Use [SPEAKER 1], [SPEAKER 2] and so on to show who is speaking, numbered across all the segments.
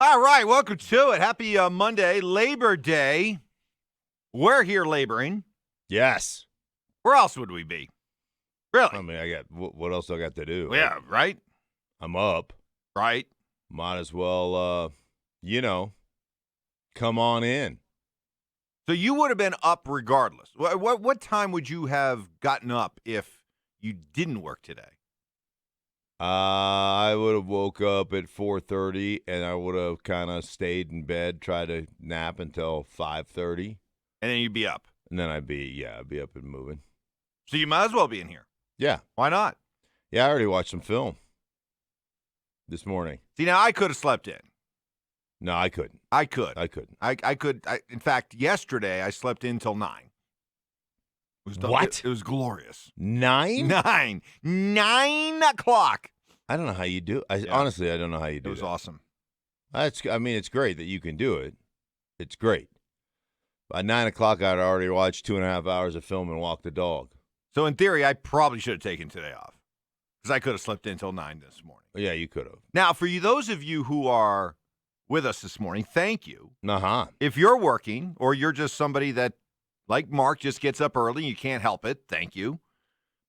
[SPEAKER 1] All right, welcome to it. Happy Monday, Labor Day. We're here laboring.
[SPEAKER 2] Yes.
[SPEAKER 1] Where else would we be? Really?
[SPEAKER 2] I mean, I got what else I got to do?
[SPEAKER 1] Yeah, right?
[SPEAKER 2] I'm up.
[SPEAKER 1] Right.
[SPEAKER 2] Might as well, come on in.
[SPEAKER 1] So you would have been up regardless. What time would you have gotten up if you didn't work today?
[SPEAKER 2] I would have woke up at 4:30, and I would have kind of stayed in bed, tried to nap until 5:30.
[SPEAKER 1] And then you'd be up.
[SPEAKER 2] And then I'd be up and moving.
[SPEAKER 1] So you might as well be in here.
[SPEAKER 2] Yeah.
[SPEAKER 1] Why not?
[SPEAKER 2] Yeah, I already watched some film this morning.
[SPEAKER 1] See, now I could have slept in.
[SPEAKER 2] No, I couldn't.
[SPEAKER 1] I could.
[SPEAKER 2] I couldn't.
[SPEAKER 1] I could. In fact, yesterday I slept in till 9.
[SPEAKER 2] What?
[SPEAKER 1] It was glorious.
[SPEAKER 2] 9?
[SPEAKER 1] 9 o'clock.
[SPEAKER 2] I don't know how you do it. Honestly, I don't know how you do it.
[SPEAKER 1] It was awesome.
[SPEAKER 2] It's great that you can do it. It's great. By 9 o'clock, I'd already watched 2.5 hours of film and walked the dog.
[SPEAKER 1] So in theory, I probably should have taken today off because I could have slept in until 9 this morning.
[SPEAKER 2] Yeah, you could have.
[SPEAKER 1] Now, for those of you who are with us this morning, thank you.
[SPEAKER 2] Uh-huh.
[SPEAKER 1] If you're working or you're just somebody that, like Mark, just gets up early and you can't help it, thank you.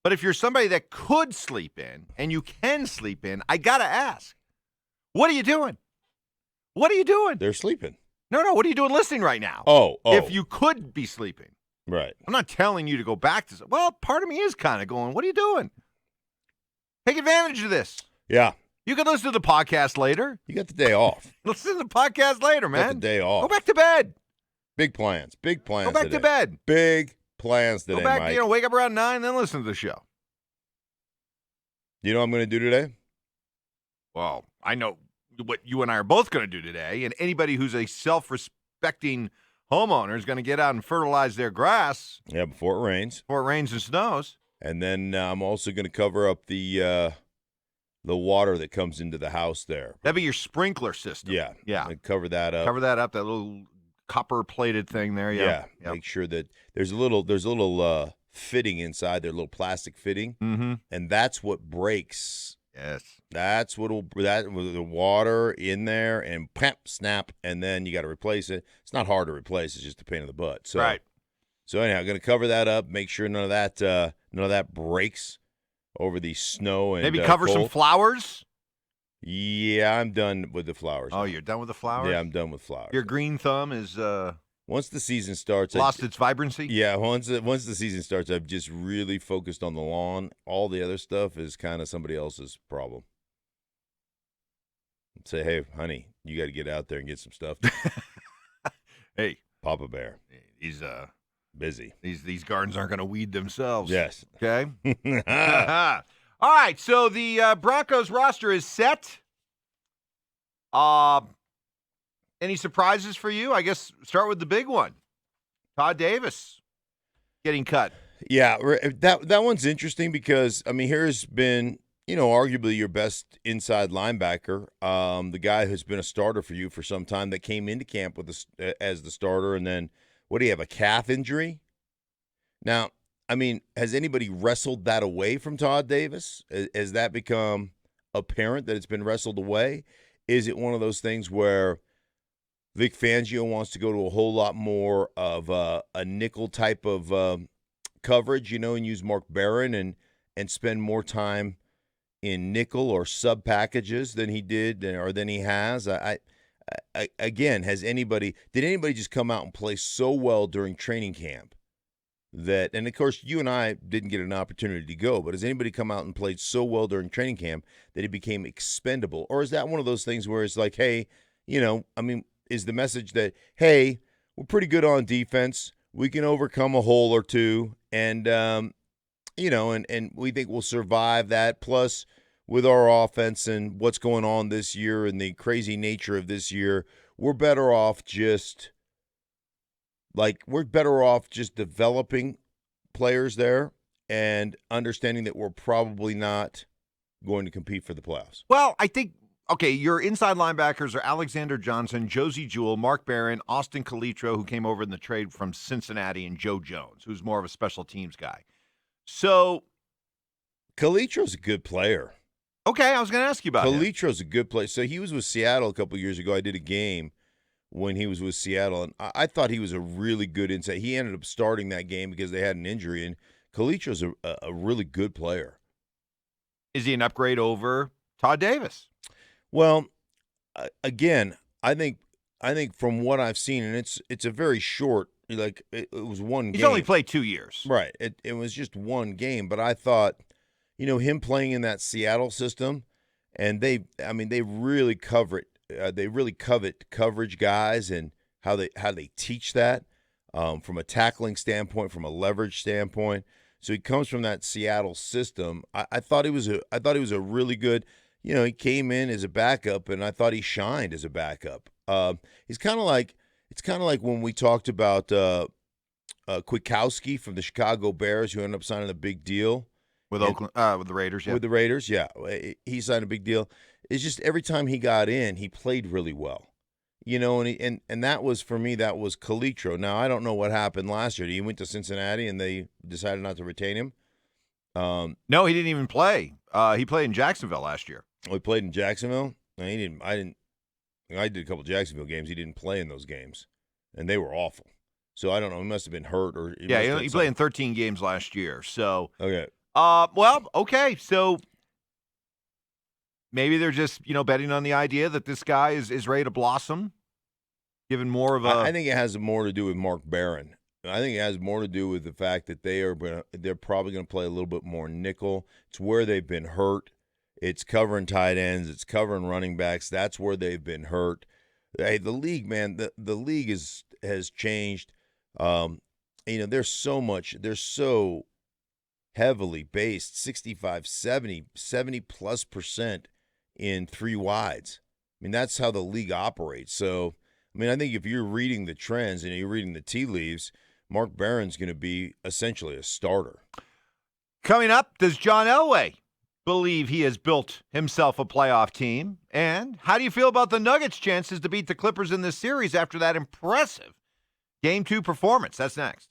[SPEAKER 1] But if you're somebody that could sleep in and you can sleep in, I got to ask, what are you doing? What are you doing?
[SPEAKER 2] They're sleeping.
[SPEAKER 1] No, what are you doing listening right now?
[SPEAKER 2] Oh.
[SPEAKER 1] If you could be sleeping.
[SPEAKER 2] Right.
[SPEAKER 1] I'm not telling you to go back to – well, part of me is kind of going, what are you doing? Take advantage of this.
[SPEAKER 2] Yeah.
[SPEAKER 1] You can listen to the podcast later.
[SPEAKER 2] You got the day off.
[SPEAKER 1] Listen to the podcast later, man.
[SPEAKER 2] Got the day off.
[SPEAKER 1] Go back to bed.
[SPEAKER 2] Big plans.
[SPEAKER 1] Go back
[SPEAKER 2] today.
[SPEAKER 1] to bed.
[SPEAKER 2] Big plans today,
[SPEAKER 1] Go back,
[SPEAKER 2] Mike.
[SPEAKER 1] wake up around 9, then listen to the show.
[SPEAKER 2] You know what I'm going to do today?
[SPEAKER 1] Well, I know what you and I are both going to do today, and anybody who's a self-respecting homeowner is going to get out and fertilize their grass.
[SPEAKER 2] Yeah, before it rains.
[SPEAKER 1] Before it rains and snows.
[SPEAKER 2] And then I'm also going to cover up the water that comes into the house there.
[SPEAKER 1] That'd be your sprinkler system.
[SPEAKER 2] Yeah.
[SPEAKER 1] Yeah.
[SPEAKER 2] I'm gonna cover that up.
[SPEAKER 1] Cover that up, that little copper-plated thing there. Yeah.
[SPEAKER 2] Make sure that there's a little fitting inside there, a little plastic fitting, and that's what breaks.
[SPEAKER 1] Yes.
[SPEAKER 2] That's with the water in there and snap, and then you got to replace it. It's not hard to replace; it's just a pain in the butt. So,
[SPEAKER 1] right.
[SPEAKER 2] So anyhow, I'm going to cover that up, make sure none of that breaks over the snow and
[SPEAKER 1] maybe cover
[SPEAKER 2] cold.
[SPEAKER 1] some flowers.
[SPEAKER 2] Yeah, I'm done with the flowers.
[SPEAKER 1] Oh, you're done with the flowers?
[SPEAKER 2] Yeah, I'm done with flowers.
[SPEAKER 1] Your green thumb is
[SPEAKER 2] once the season starts,
[SPEAKER 1] lost its vibrancy?
[SPEAKER 2] Yeah, once the season starts, I've just really focused on the lawn. All the other stuff is kind of somebody else's problem. Say, hey, honey, you got to get out there and get some stuff.
[SPEAKER 1] Hey,
[SPEAKER 2] Papa Bear.
[SPEAKER 1] He's
[SPEAKER 2] busy.
[SPEAKER 1] These gardens aren't going to weed themselves.
[SPEAKER 2] Yes.
[SPEAKER 1] Okay. All right. So the Broncos roster is set. Any surprises for you? I guess start with the big one. Todd Davis getting cut.
[SPEAKER 2] Yeah, that one's interesting because, I mean, here's been, arguably your best inside linebacker, the guy who's been a starter for you for some time that came into camp as the starter, and then, what do you have, a calf injury? Now, I mean, has anybody wrestled that away from Todd Davis? Has that become apparent that it's been wrestled away? Is it one of those things where Vic Fangio wants to go to a whole lot more of a nickel type of coverage, and use Mark Barron and spend more time in nickel or sub packages than he did or than he has? Again, did anybody just come out and play so well during training camp that, and of course you and I didn't get an opportunity to go, but has anybody come out and played so well during training camp that he became expendable? Or is that one of those things where it's like, hey, is the message that, hey, we're pretty good on defense, we can overcome a hole or two, and and we think we'll survive that. Plus, with our offense and what's going on this year and the crazy nature of this year, we're better off just developing players there and understanding that we're probably not going to compete for the playoffs.
[SPEAKER 1] Well, I think, okay, your inside linebackers are Alexander Johnson, Josie Jewell, Mark Barron, Austin Calitro, who came over in the trade from Cincinnati, and Joe Jones, who's more of a special teams guy. So
[SPEAKER 2] Calitro's a good player.
[SPEAKER 1] Okay, I was going to ask you about him.
[SPEAKER 2] Calitro's a good player. So he was with Seattle a couple years ago. I did a game when he was with Seattle, and I thought he was a really good inside. He ended up starting that game because they had an injury, and Calitro's a really good player.
[SPEAKER 1] Is he an upgrade over Todd Davis?
[SPEAKER 2] Well, again, I think from what I've seen, and it's a very short, like it was one game.
[SPEAKER 1] He's only played 2 years.
[SPEAKER 2] Right. It was just one game, but I thought, him playing in that Seattle system, and they really cover it. They really covet coverage guys and how they teach that from a tackling standpoint, from a leverage standpoint. So he comes from that Seattle system. I thought he was a really good. He came in as a backup, and I thought he shined as a backup. It's kind of like when we talked about Kwiatkowski from the Chicago Bears, who ended up signing a big deal
[SPEAKER 1] with Oakland, with the Raiders. Yeah,
[SPEAKER 2] with the Raiders. Yeah, he signed a big deal. It's just every time he got in, he played really well. And that was, for me, that was Calitro. Now, I don't know what happened last year. He went to Cincinnati, and they decided not to retain him.
[SPEAKER 1] No, he didn't even play. He played in Jacksonville last year.
[SPEAKER 2] Oh, he played in Jacksonville? No, he didn't. I did a couple Jacksonville games. He didn't play in those games, and they were awful. So I don't know. He must have been hurt, or
[SPEAKER 1] he played in 13 games last year. So
[SPEAKER 2] okay.
[SPEAKER 1] Well, okay. So maybe they're just betting on the idea that this guy is ready to blossom, given more of a.
[SPEAKER 2] I think it has more to do with Mark Barron. I think it has more to do with the fact that they're probably going to play a little bit more nickel. It's where they've been hurt. It's covering tight ends. It's covering running backs. That's where they've been hurt. Hey, the league, man, the league has changed. There's so much. They're so heavily based, 65, 70+ % in three wides. I mean, that's how the league operates. So, I think if you're reading the trends and you're reading the tea leaves, Mark Barron's going to be essentially a starter.
[SPEAKER 1] Coming up, does John Elway believe he has built himself a playoff team? And how do you feel about the Nuggets' chances to beat the Clippers in this series after that impressive Game 2 performance? That's next.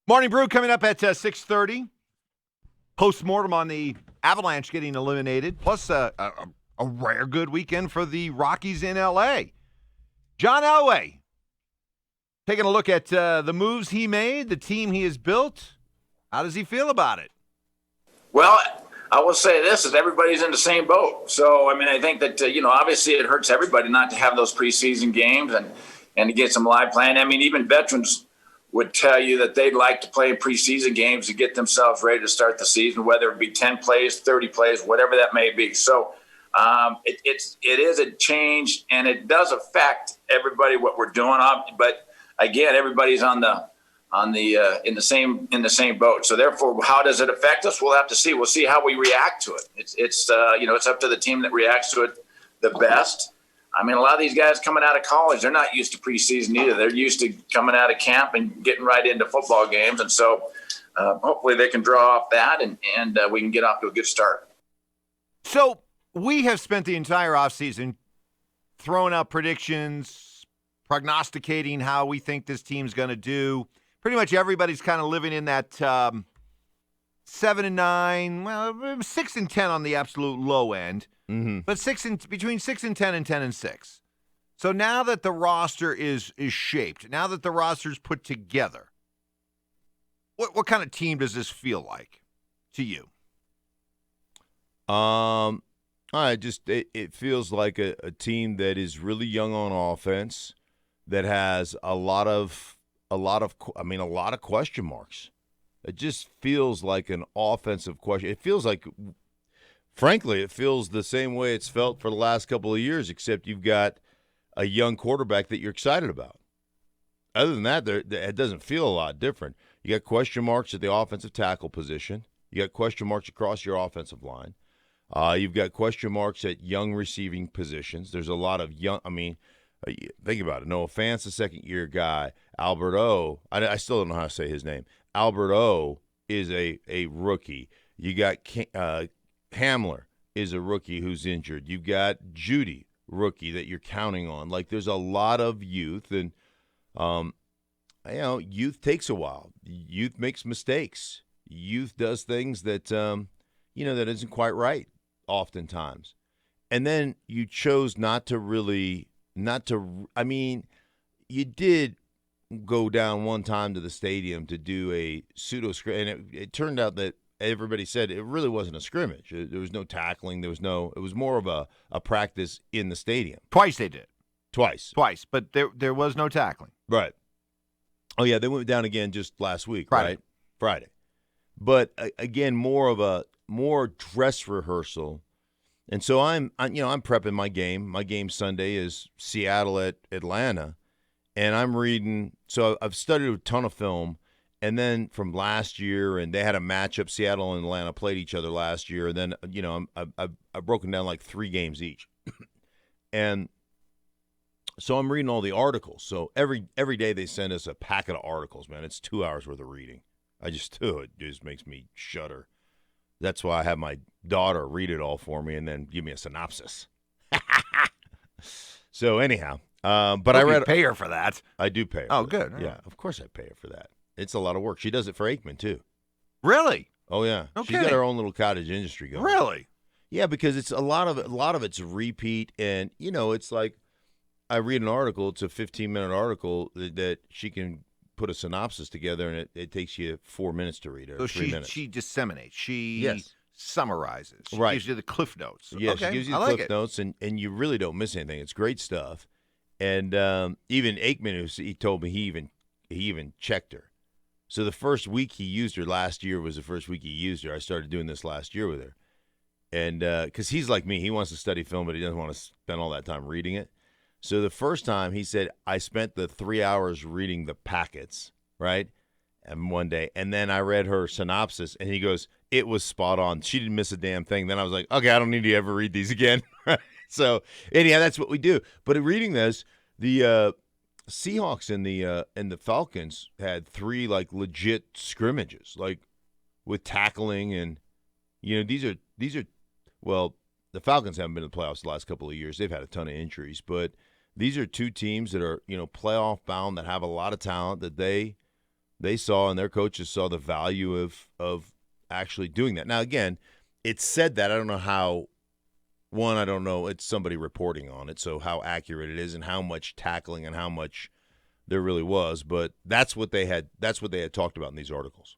[SPEAKER 1] Morning Brew coming up at 6:30. Post-mortem on the Avalanche getting eliminated, plus a rare good weekend for the Rockies in L.A. John Elway taking a look at the moves he made, the team he has built. How does he feel about it?
[SPEAKER 3] Well, I will say this, is everybody's in the same boat. So, I mean, I think that, obviously it hurts everybody not to have those preseason games and to get some live playing. I mean, even veterans would tell you that they'd like to play preseason games to get themselves ready to start the season, whether it be 10 plays, 30 plays, whatever that may be. So it is a change, and it does affect everybody what we're doing. But again, everybody's in the same boat. So therefore, how does it affect us? We'll have to see. We'll see how we react to it. It's up to the team that reacts to it the best. I mean, a lot of these guys coming out of college, they're not used to preseason either. They're used to coming out of camp and getting right into football games. And so hopefully they can draw off that and we can get off to a good start.
[SPEAKER 1] So we have spent the entire offseason throwing out predictions, prognosticating how we think this team's going to do. Pretty much everybody's kind of living in that 7-9, well, 6-10 on the absolute low end. Mm-hmm. But between 6-10 and 10-6. So now that the roster is shaped, now that the roster is put together, what kind of team does this feel like to you?
[SPEAKER 2] It feels like a team that is really young on offense, that has a lot of question marks. It just feels like an offensive question. It feels like, frankly, it feels the same way it's felt for the last couple of years, except you've got a young quarterback that you're excited about. Other than that, it doesn't feel a lot different. You got question marks at the offensive tackle position. You got question marks across your offensive line. You've got question marks at young receiving positions. There's a lot of young – I mean, think about it. Noah Fant's a second-year guy. Albert O, I still don't know how to say his name. Albert O is a rookie. You got Hamler is a rookie who's injured. You've got Judy, rookie, that you're counting on. Like, there's a lot of youth, and youth takes a while. Youth makes mistakes. Youth does things that that isn't quite right oftentimes. And then you chose you did go down one time to the stadium to do a pseudo scrimmage, and it turned out that everybody said it really wasn't a scrimmage. There was no tackling. It was more of a practice in the stadium.
[SPEAKER 1] Twice they did.
[SPEAKER 2] Twice,
[SPEAKER 1] but there was no tackling.
[SPEAKER 2] Right. Oh yeah, they went down again just last week,
[SPEAKER 1] Friday.
[SPEAKER 2] Right? Friday. But again, more dress rehearsal. And so I'm prepping my game. My game Sunday is Seattle at Atlanta, and I'm reading. So I've studied a ton of film, and then from last year, and they had a matchup. Seattle and Atlanta played each other last year, and then I've broken down like 3 games each, and so I'm reading all the articles. So every day they send us a packet of articles. Man, it's 2 hours worth of reading. It just makes me shudder. That's why I have my daughter read it all for me and then give me a synopsis. So anyhow, but I read.
[SPEAKER 1] You pay her for that.
[SPEAKER 2] I do pay her.
[SPEAKER 1] Oh,
[SPEAKER 2] for
[SPEAKER 1] good.
[SPEAKER 2] That. Yeah, of course I pay her for that. It's a lot of work. She does it for Aikman too.
[SPEAKER 1] Really?
[SPEAKER 2] Oh yeah.
[SPEAKER 1] Okay.
[SPEAKER 2] She's got her own little cottage industry going.
[SPEAKER 1] Really?
[SPEAKER 2] Yeah, because it's a lot of it's repeat, and it's like I read an article. It's a 15-minute article that she can put a synopsis together, and it takes you 4 minutes to read it.
[SPEAKER 1] So
[SPEAKER 2] 3 minutes.
[SPEAKER 1] She disseminates. She
[SPEAKER 2] Yes.
[SPEAKER 1] summarizes. She
[SPEAKER 2] Right.
[SPEAKER 1] gives you the cliff notes.
[SPEAKER 2] Yeah,
[SPEAKER 1] Okay,
[SPEAKER 2] she gives you
[SPEAKER 1] I
[SPEAKER 2] the
[SPEAKER 1] like
[SPEAKER 2] cliff
[SPEAKER 1] it.
[SPEAKER 2] notes, and you really don't miss anything. It's great stuff. And even Aikman, he told me he even checked her. So the first week he used her last year was the first week he used her. I started doing this last year with her. And because he's like me, he wants to study film, but he doesn't want to spend all that time reading it. So the first time he said, I spent the 3 hours reading the packets, right? And one day, and then I read her synopsis, and he goes, it was spot on. She didn't miss a damn thing. Then I was like, okay, I don't need to ever read these again. So anyhow, that's what we do. But in reading this, the Seahawks and the Falcons had 3 like legit scrimmages, like with tackling, and these are well, the Falcons haven't been in the playoffs the last couple of years. They've had a ton of injuries, but these are 2 teams that are playoff bound, that have a lot of talent, that they they saw and their coaches saw the value of actually doing that. Now, again, it said that. I don't know how. One, I don't know. It's somebody reporting on it, so how accurate it is and how much tackling and how much there really was. But that's what they had. That's what they had talked about in these articles.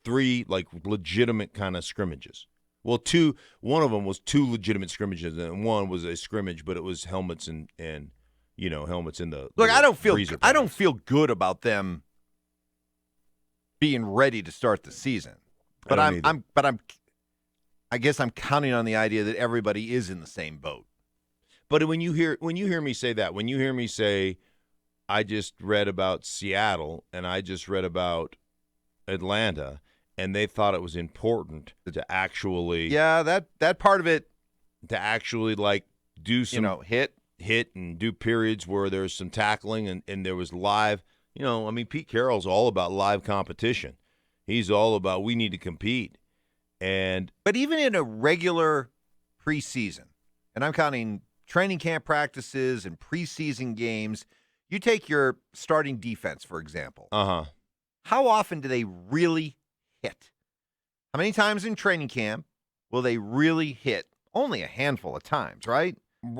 [SPEAKER 2] 3 like legitimate kind of scrimmages. Well, 2. One of them was 2 legitimate scrimmages, and one was a scrimmage, but it was helmets and helmets in the
[SPEAKER 1] look.
[SPEAKER 2] freezer
[SPEAKER 1] I don't feel good about them being ready to start the season, but I guess I'm counting on the idea that everybody is in the same boat.
[SPEAKER 2] But when you hear me say that, when you hear me say, I just read about Seattle and I just read about Atlanta, and they thought it was important to actually
[SPEAKER 1] that part of it
[SPEAKER 2] to actually like do some
[SPEAKER 1] hit
[SPEAKER 2] and do periods where there's some tackling and there was live. Pete Carroll's all about live competition. He's all about we need to compete.
[SPEAKER 1] But even in a regular preseason, and I'm counting training camp practices and preseason games, you take your starting defense, for example. How often do they really hit? How many times in training camp will they really hit? Only a handful of times, right?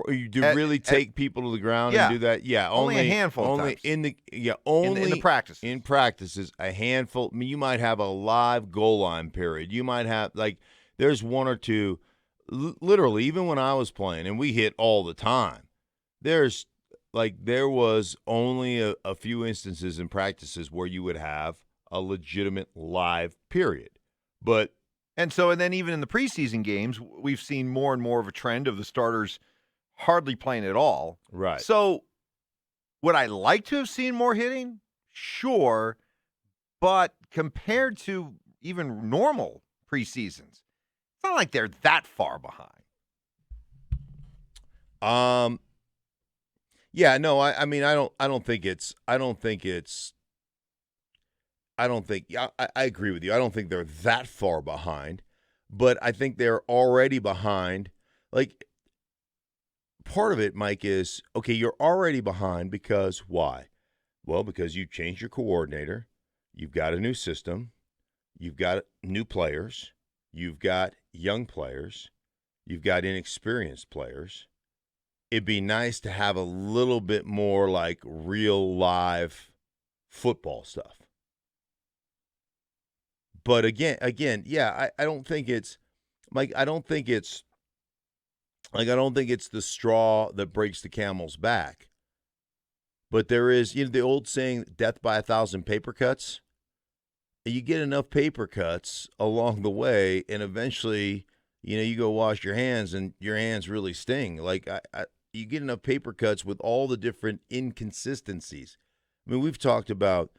[SPEAKER 2] You do really take people to the ground and do that? Yeah,
[SPEAKER 1] only a handful of times.
[SPEAKER 2] in the practices. In practices, a handful. You might have a live goal line period. You might have there's 1 or 2. Literally, even when I was playing, and we hit all the time. There was only a few instances in practices where you would have a legitimate live period,
[SPEAKER 1] and then even in the preseason games, we've seen more and more of a trend of the starters hardly playing at all.
[SPEAKER 2] Right.
[SPEAKER 1] So would I like to have seen more hitting? Sure. But compared to even normal preseasons, it's not like they're that far behind.
[SPEAKER 2] Yeah, no, I agree with you. I don't think they're that far behind, but I think they're already behind. Part of it, Mike, is, okay, you're already behind because why? Well, because you changed your coordinator, you've got a new system, you've got new players, you've got young players, you've got inexperienced players. It'd be nice to have a little bit more real live football stuff. But again, yeah, I don't think it's, Mike, I don't think it's the straw that breaks the camel's back. But there is, the old saying, death by 1,000 paper cuts. You get enough paper cuts along the way, and eventually, you go wash your hands, and your hands really sting. You get enough paper cuts with all the different inconsistencies. I mean, we've talked about,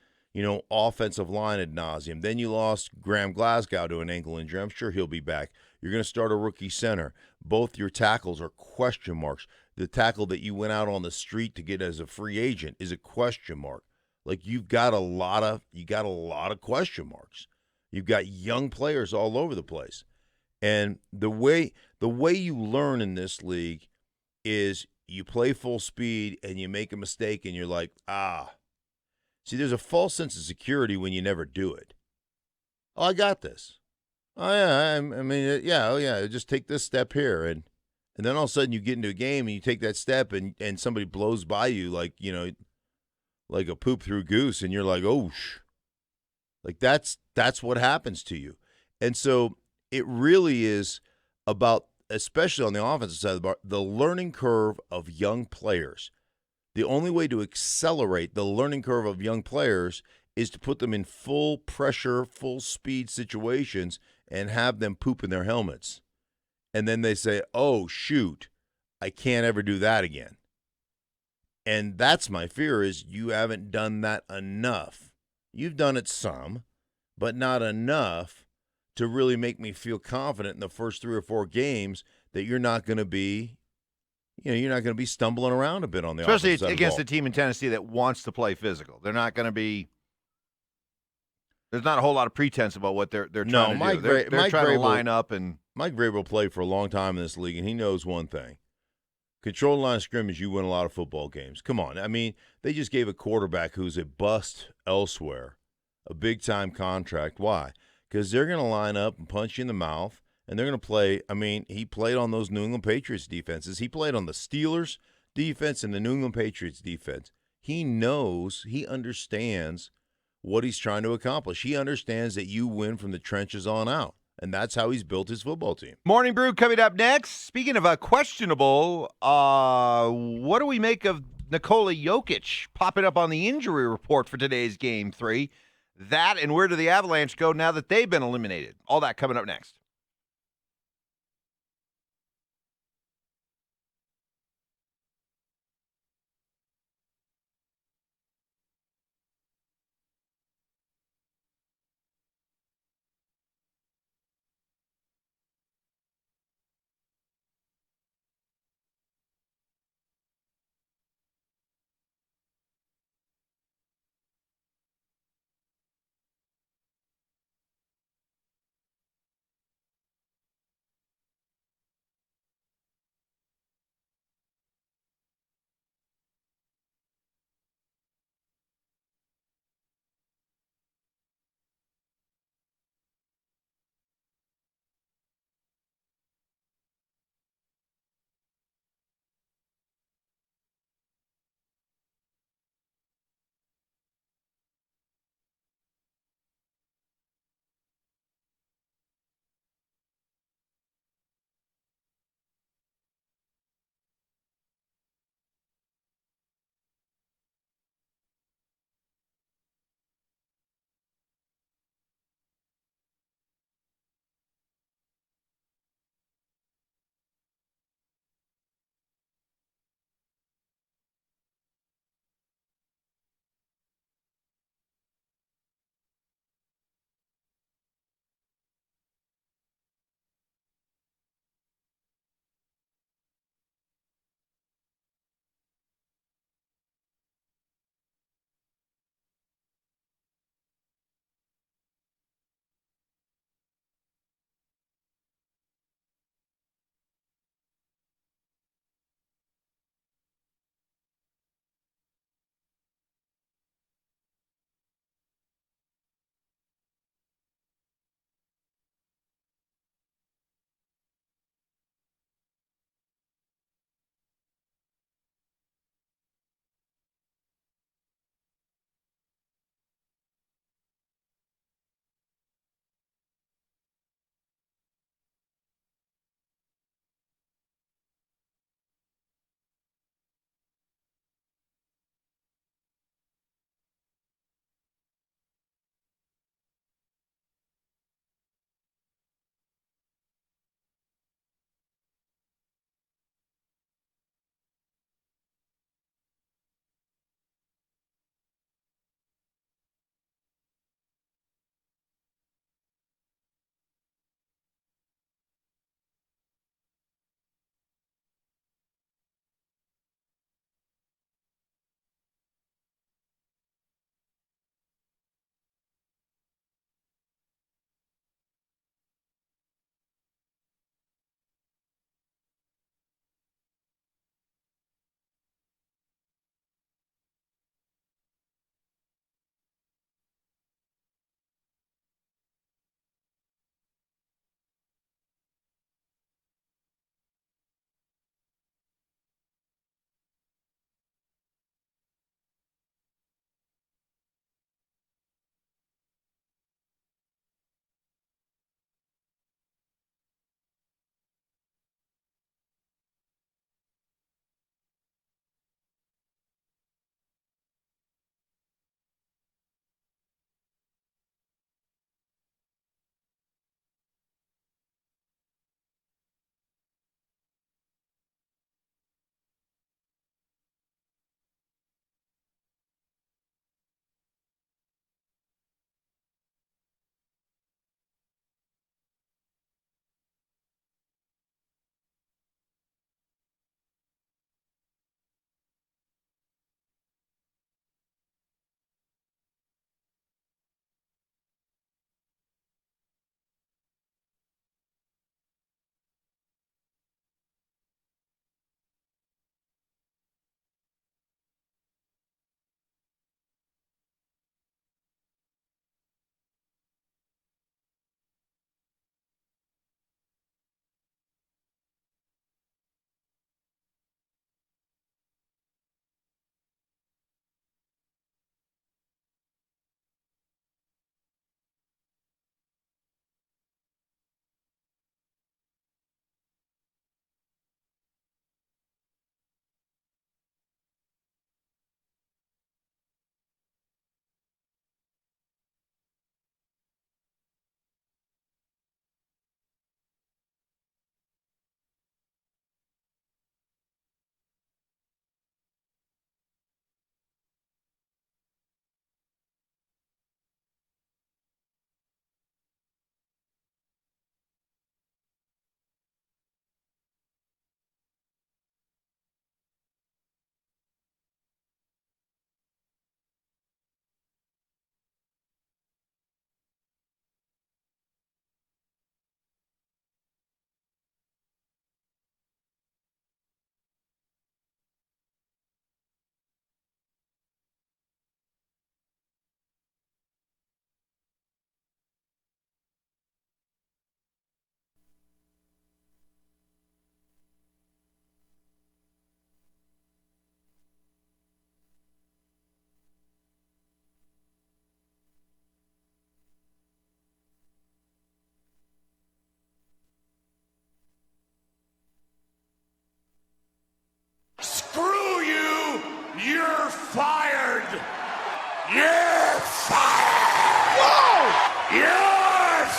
[SPEAKER 2] offensive line ad nauseum. Then you lost Graham Glasgow to an ankle injury. I'm sure he'll be back. You're going to start a rookie center. Both your tackles are question marks. The tackle that you went out on the street to get as a free agent is a question mark. You've got a lot of question marks. You've got young players all over the place. And the way you learn in this league is you play full speed and you make a mistake and you're like, See, there's a false sense of security when you never do it. Oh, I got this. Oh, yeah, just take this step here. And then all of a sudden you get into a game and you take that step and somebody blows by you like a poop through goose, and you're like, oh, that's what happens to you. And so it really is about, especially on the offensive side of the bar, the learning curve of young players. The only way to accelerate the learning curve of young players is to put them in full pressure, full speed situations and have them poop in their helmets. And then they say, oh, shoot, I can't ever do that again. And that's my fear, is you haven't done that enough. You've done it some, but not enough to really make me feel confident in the first 3 or 4 games that you're not going to be stumbling around a bit on the offensive side of the ball.
[SPEAKER 1] Especially against a team in Tennessee that wants to play physical. They're not going to be. There's not a whole lot of pretense about what they're trying to do. They're trying to line up and.
[SPEAKER 2] Mike Vrabel played for a long time in this league, and he knows one thing: control the line of scrimmage, you win a lot of football games. Come on, I mean, they just gave a quarterback who's a bust elsewhere a big-time contract. Why? Because they're going to line up and punch you in the mouth, and they're going to play. I mean, he played on those New England Patriots defenses. He played on the Steelers defense and the New England Patriots defense. He knows, he understands what he's trying to accomplish. He understands that you win from the trenches on out. And that's how he's built his football team.
[SPEAKER 1] Morning Brew coming up next. Speaking of questionable, what do we make of Nikola Jokic popping up on the injury report for today's Game 3? That and where do the Avalanche go now that they've been eliminated? All that coming up next.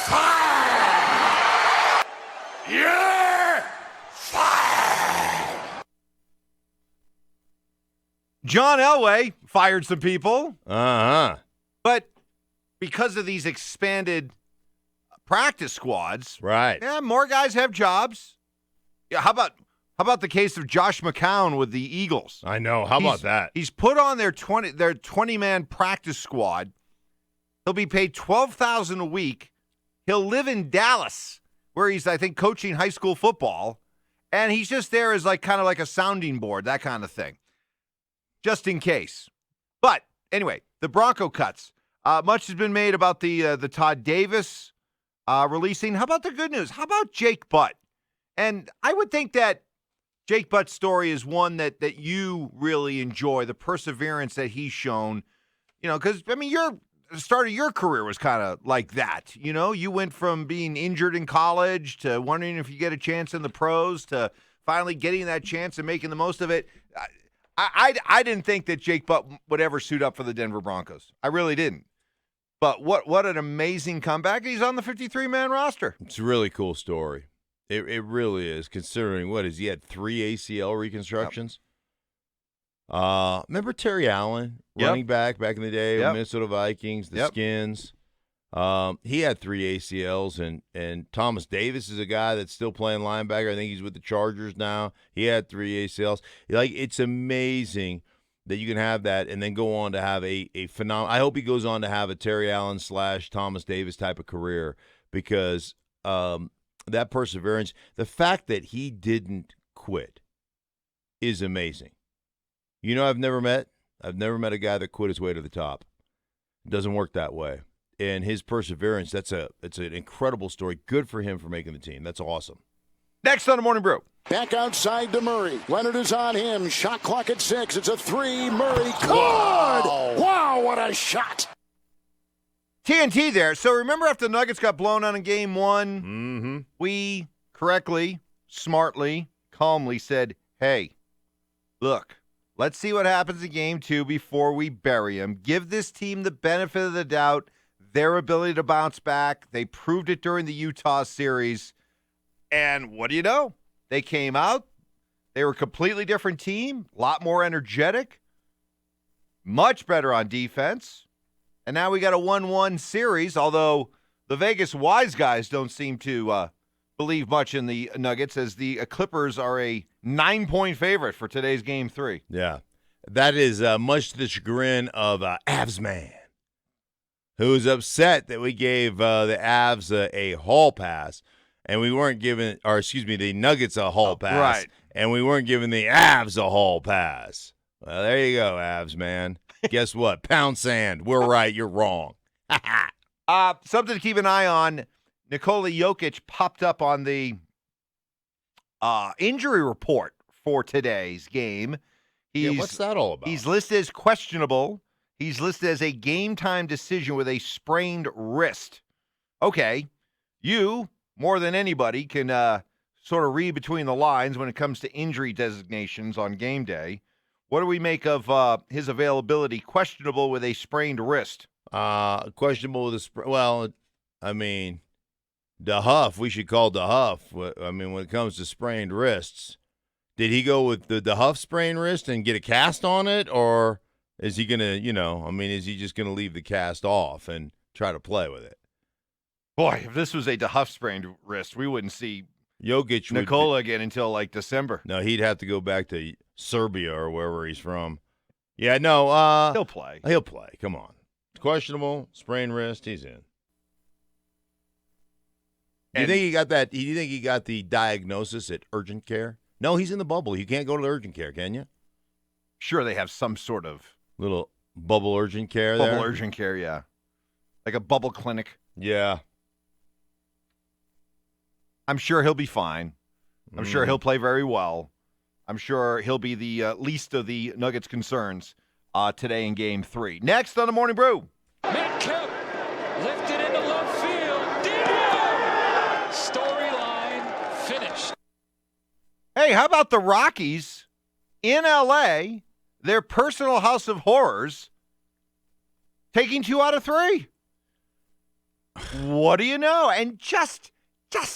[SPEAKER 2] fired! You're fired!
[SPEAKER 1] John Elway fired some people.
[SPEAKER 2] Uh-huh.
[SPEAKER 1] But because of these expanded practice squads,
[SPEAKER 2] Right.
[SPEAKER 1] yeah, more guys have jobs. Yeah, how about the case of Josh McCown with the Eagles?
[SPEAKER 2] I know. How about that?
[SPEAKER 1] He's put on their 20-man practice squad. He'll be paid $12,000 a week. He'll live in Dallas, where he's, I think, coaching high school football, and he's just there as kind of like a sounding board, that kind of thing, just in case. But anyway, the Bronco cuts. Much has been made about the Todd Davis releasing. How about the good news? How about Jake Butt? And I would think that Jake Butt's story is one that you really enjoy, the perseverance that he's shown. Because, the start of your career was kind of like that. You went from being injured in college to wondering if you get a chance in the pros to finally getting that chance and making the most of it. I didn't think that Jake Butt would ever suit up for the Denver Broncos. I really didn't. But what an amazing comeback. He's on the 53-man roster.
[SPEAKER 2] It's a really cool story. It really is, considering he had 3 ACL reconstructions. Yep. Remember Terry Allen, running back in the day, with Minnesota Vikings, the Skins. He had 3 ACLs, and Thomas Davis is a guy that's still playing linebacker. I think he's with the Chargers now. He had 3 ACLs. It's amazing that you can have that and then go on to have a phenomenal. I hope he goes on to have a Terry Allen / Thomas Davis type of career, because that perseverance, the fact that he didn't quit is amazing. I've never met a guy that quit his way to the top. It doesn't work that way. And his perseverance, it's an incredible story. Good for him for making the team. That's awesome.
[SPEAKER 1] Next on the Morning Brew.
[SPEAKER 4] Back outside to Murray. Leonard is on him. Shot clock at 6. It's a 3. Murray good. Wow, what a shot.
[SPEAKER 1] TNT there. So remember after the Nuggets got blown out in game 1,
[SPEAKER 2] mm-hmm.
[SPEAKER 1] we correctly, smartly, calmly said, hey, look, let's see what happens in game 2 before we bury him. Give this team the benefit of the doubt, their ability to bounce back. They proved it during the Utah series. And what do you know? They came out. They were a completely different team, a lot more energetic, much better on defense. And now we got a 1-1 series, although the Vegas wise guys don't seem to believe much in the Nuggets, as the Clippers are a 9-point favorite for today's game 3.
[SPEAKER 2] Yeah, that is much to the chagrin of Avs Man, who is upset that we gave the Avs a hall pass, and we weren't giving, the Nuggets a hall pass,
[SPEAKER 1] right?
[SPEAKER 2] And we weren't giving the Avs a hall pass. Well, there you go, Avs Man. Guess what? Pound sand. We're right. You're wrong.
[SPEAKER 1] Something to keep an eye on. Nikola Jokic popped up on the injury report for today's game.
[SPEAKER 2] What's that all about?
[SPEAKER 1] He's listed as questionable. He's listed as a game-time decision with a sprained wrist. Okay, you, more than anybody, can sort of read between the lines when it comes to injury designations on game day. What do we make of his availability? Questionable with a sprained wrist.
[SPEAKER 2] Questionable with a well, DeHuff. We should call DeHuff. When it comes to sprained wrists, did he go with the DeHuff sprained wrist and get a cast on it, or is he gonna, is he just gonna leave the cast off and try to play with it?
[SPEAKER 1] Boy, if this was a DeHuff sprained wrist, we wouldn't see
[SPEAKER 2] Jokic
[SPEAKER 1] Nikola again until December.
[SPEAKER 2] No, he'd have to go back to Serbia or wherever he's from. Yeah, no.
[SPEAKER 1] He'll play.
[SPEAKER 2] He'll play. Come on. It's questionable. Sprained wrist. He's in. Do you think he got that? Do you think he got the diagnosis at urgent care? No, he's in the bubble. You can't go to the urgent care, can you?
[SPEAKER 1] Sure, they have some sort of
[SPEAKER 2] little bubble urgent care there.
[SPEAKER 1] Bubble urgent care, yeah. Like a bubble clinic.
[SPEAKER 2] Yeah.
[SPEAKER 1] I'm sure he'll be fine. I'm sure he'll play very well. I'm sure he'll be the least of the Nuggets' concerns today in Game 3. Next on the Morning Brew.
[SPEAKER 5] McKee lifted into left field. Deal! Storyline finished.
[SPEAKER 1] Hey, how about the Rockies in L.A., their personal house of horrors, taking 2 out of 3? What do you know? And just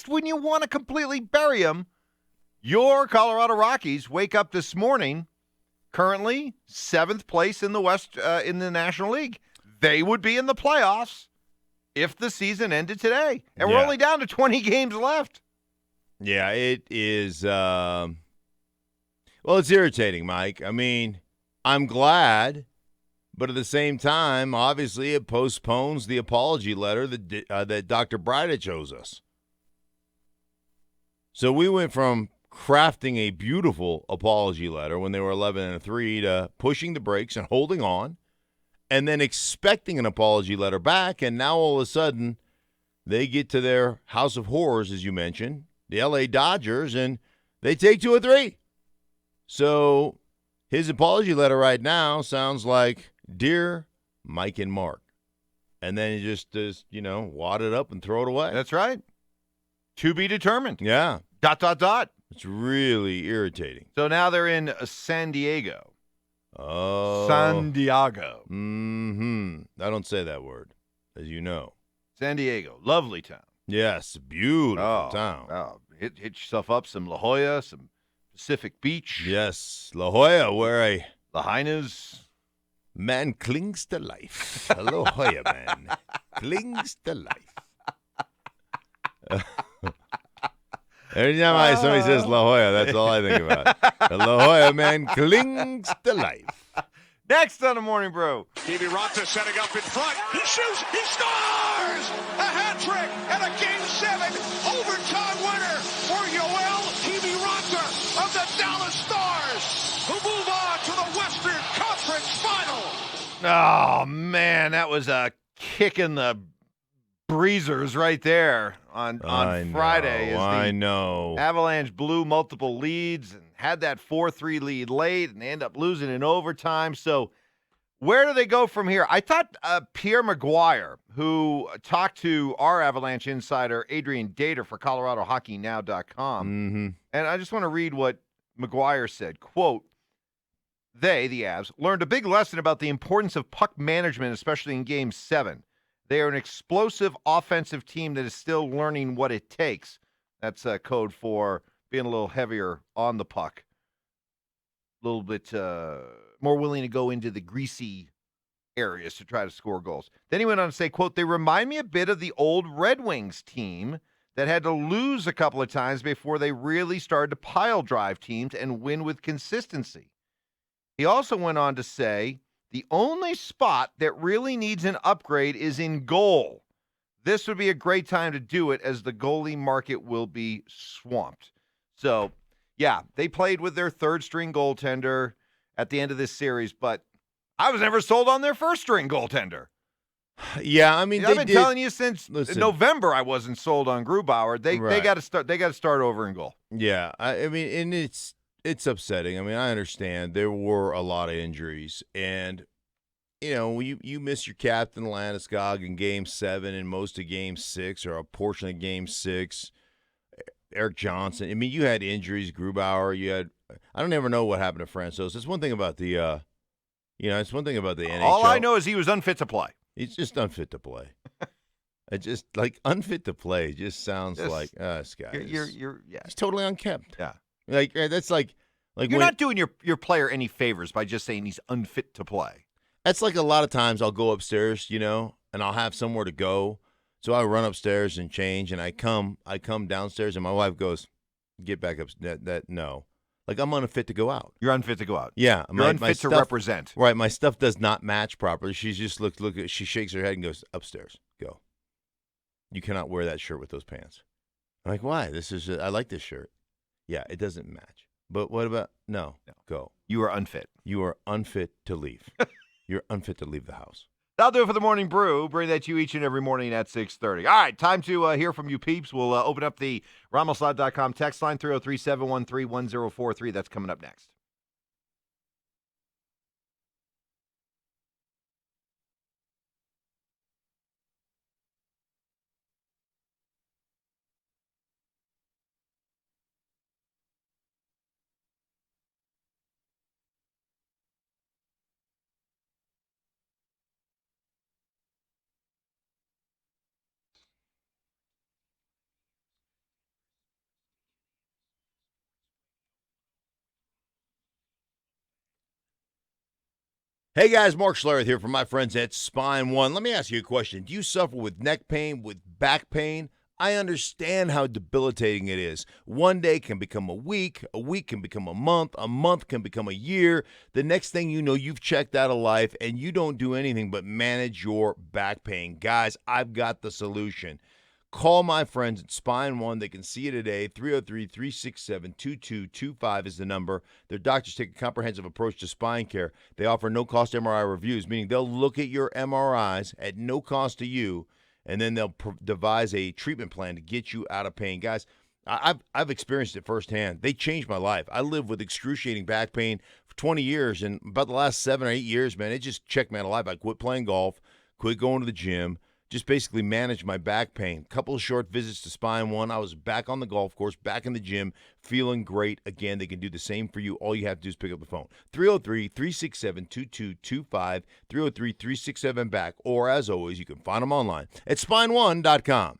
[SPEAKER 1] when you want to completely bury him, your Colorado Rockies wake up this morning, currently 7th place in the West in the National League. They would be in the playoffs if the season ended today. And we're only down to 20 games left.
[SPEAKER 2] Yeah, it is. Well, it's irritating, Mike. I mean, I'm glad, but at the same time, obviously, it postpones the apology letter that Dr. Bridich owes us. So we went from crafting a beautiful apology letter when they were 11-3 to pushing the brakes and holding on, and then expecting an apology letter back, and now all of a sudden they get to their house of horrors, as you mentioned, the L.A. Dodgers, and they take 2 of 3. So his apology letter right now sounds like, Dear Mike and Mark. And then he just, wad it up and throw it away.
[SPEAKER 1] That's right. To be determined.
[SPEAKER 2] Yeah. ... It's really irritating.
[SPEAKER 1] So now they're in San Diego.
[SPEAKER 2] Oh.
[SPEAKER 1] San Diego.
[SPEAKER 2] I don't say that word, as you know.
[SPEAKER 1] San Diego. Lovely town.
[SPEAKER 2] Yes, beautiful town.
[SPEAKER 1] Oh, hit yourself up some La Jolla, some Pacific Beach.
[SPEAKER 2] Yes, La Jolla, where a
[SPEAKER 1] Lahaina's
[SPEAKER 2] man clings to life. A La Jolla man clings to life. Every time somebody says La Jolla, that's all I think about. The La Jolla man clings to life.
[SPEAKER 1] Next on the Morning Brew.
[SPEAKER 6] Stevie Ronta setting up in front. He shoots. He scores! A hat trick and a Game 7 overtime winner for Yoel Stevie Ronta of the Dallas Stars, who move on to the Western Conference Final.
[SPEAKER 1] Oh, man, that was a kick in the breezers right there on Friday.
[SPEAKER 2] I know.
[SPEAKER 1] Avalanche blew multiple leads and had that 4-3 lead late and end up losing in overtime. So where do they go from here? I thought Pierre Maguire, who talked to our Avalanche insider, Adrian Dater, for ColoradoHockeyNow.com, and I just want to read what Maguire said. Quote, they, the Avs, learned a big lesson about the importance of puck management, especially in Game 7. They are an explosive offensive team that is still learning what it takes. That's code for being a little heavier on the puck, a little bit more willing to go into the greasy areas to try to score goals. Then he went on to say, quote, they remind me a bit of the old Red Wings team that had to lose a couple of times before they really started to pile drive teams and win with consistency. He also went on to say, the only spot that really needs an upgrade is in goal. This would be a great time to do it as the goalie market will be swamped. So, yeah, they played with their third-string goaltender at the end of this series, but I was never sold on their first-string goaltender.
[SPEAKER 2] Yeah, I mean,
[SPEAKER 1] I've been telling you since November I wasn't sold on Grubauer. They got to start. They got to start over in goal.
[SPEAKER 2] Yeah, I mean, and it's upsetting. I mean, I understand there were a lot of injuries, and you miss your captain Landeskog in Game 7 and most of Game 6 or a portion of Game 6. Eric Johnson. I mean, you had injuries. Grubauer. You had. I don't ever know what happened to Francouz. It's one thing about the. It's one thing about the NHL.
[SPEAKER 1] All I know is he was unfit to play.
[SPEAKER 2] He's just unfit to play. It just unfit to play just sounds like this guy. He's totally unkempt.
[SPEAKER 1] Yeah,
[SPEAKER 2] that's like
[SPEAKER 1] you're not doing your player any favors by just saying he's unfit to play.
[SPEAKER 2] That's like a lot of times I'll go upstairs, and I'll have somewhere to go, so I run upstairs and change, and I come downstairs, and my wife goes, "Get back up." No, like I'm unfit to go out.
[SPEAKER 1] You're unfit to go out.
[SPEAKER 2] Yeah,
[SPEAKER 1] you're unfit to represent.
[SPEAKER 2] Right, my stuff does not match properly. She just she shakes her head and goes, "Upstairs, go. You cannot wear that shirt with those pants." I'm like, "Why? I like this shirt." Yeah, it doesn't match. But what about no? Go.
[SPEAKER 1] You are unfit.
[SPEAKER 2] You are unfit to leave. You're unfit to leave the house.
[SPEAKER 1] That'll do it for the Morning Brew. Bring that to you each and every morning at 6:30. All right, time to hear from you peeps. We'll open up the RamoSlot.com text line, 303-713-1043. That's coming up next.
[SPEAKER 2] Hey guys, Mark Schlereth here from my friends at Spine One. Let me ask you a question. Do you suffer with neck pain, with back pain? I understand how debilitating it is. One day can become a week can become a month can become a year. The next thing you know, you've checked out of life and you don't do anything but manage your back pain. Guys, I've got the solution. Call my friends at Spine One. They can see you today. 303-367-2225 is the number. Their doctors take a comprehensive approach to spine care. They offer no-cost MRI reviews, meaning they'll look at your MRIs at no cost to you, and then they'll devise a treatment plan to get you out of pain. Guys, I've experienced it firsthand. They changed my life. I lived with excruciating back pain for 20 years, and about the last 7 or 8 years, man, it just checked me out of life. I quit playing golf, quit going to the gym, just basically managed my back pain. Couple of short visits to Spine One. I was back on the golf course, back in the gym, feeling great. Again, they can do the same for you. All you have to do is pick up the phone. 303-367-2225, 303-367-BACK. Or, as always, you can find them online at spine1.com.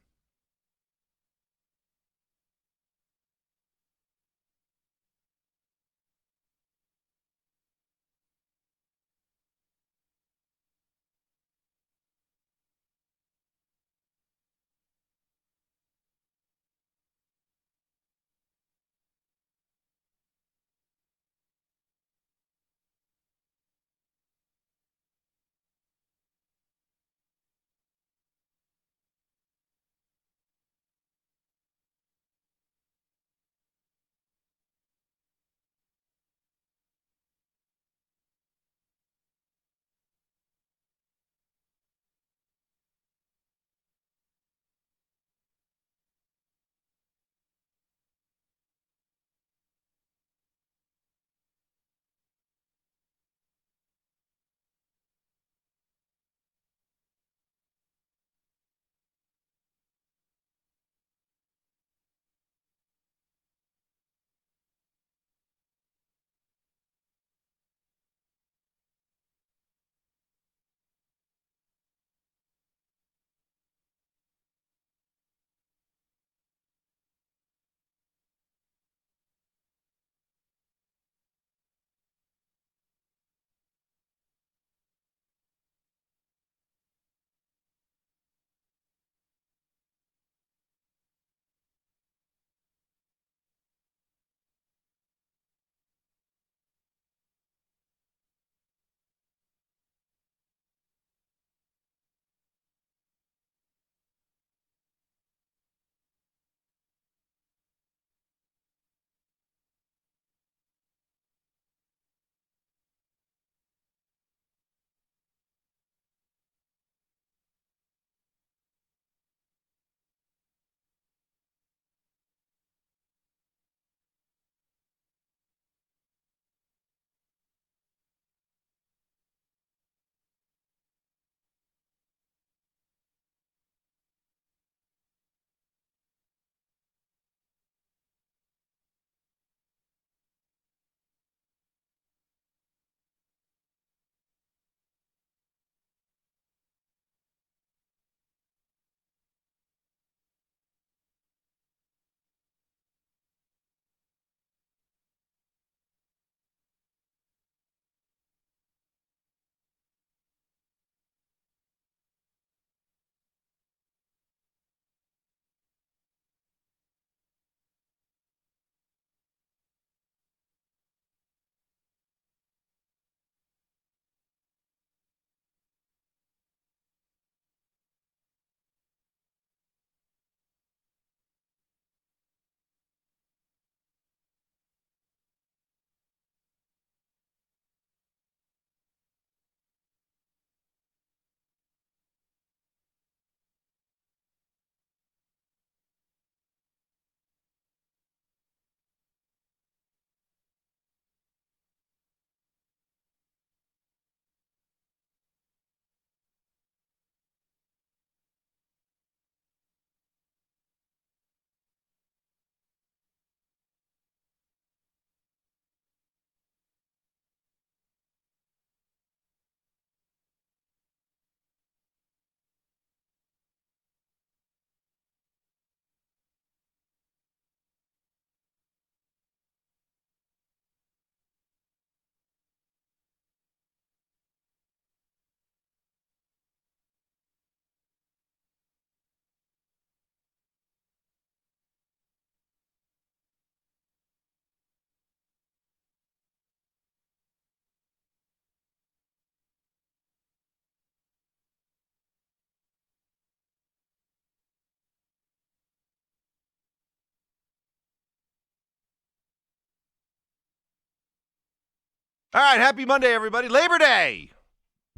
[SPEAKER 1] All right, happy Monday, everybody. Labor Day.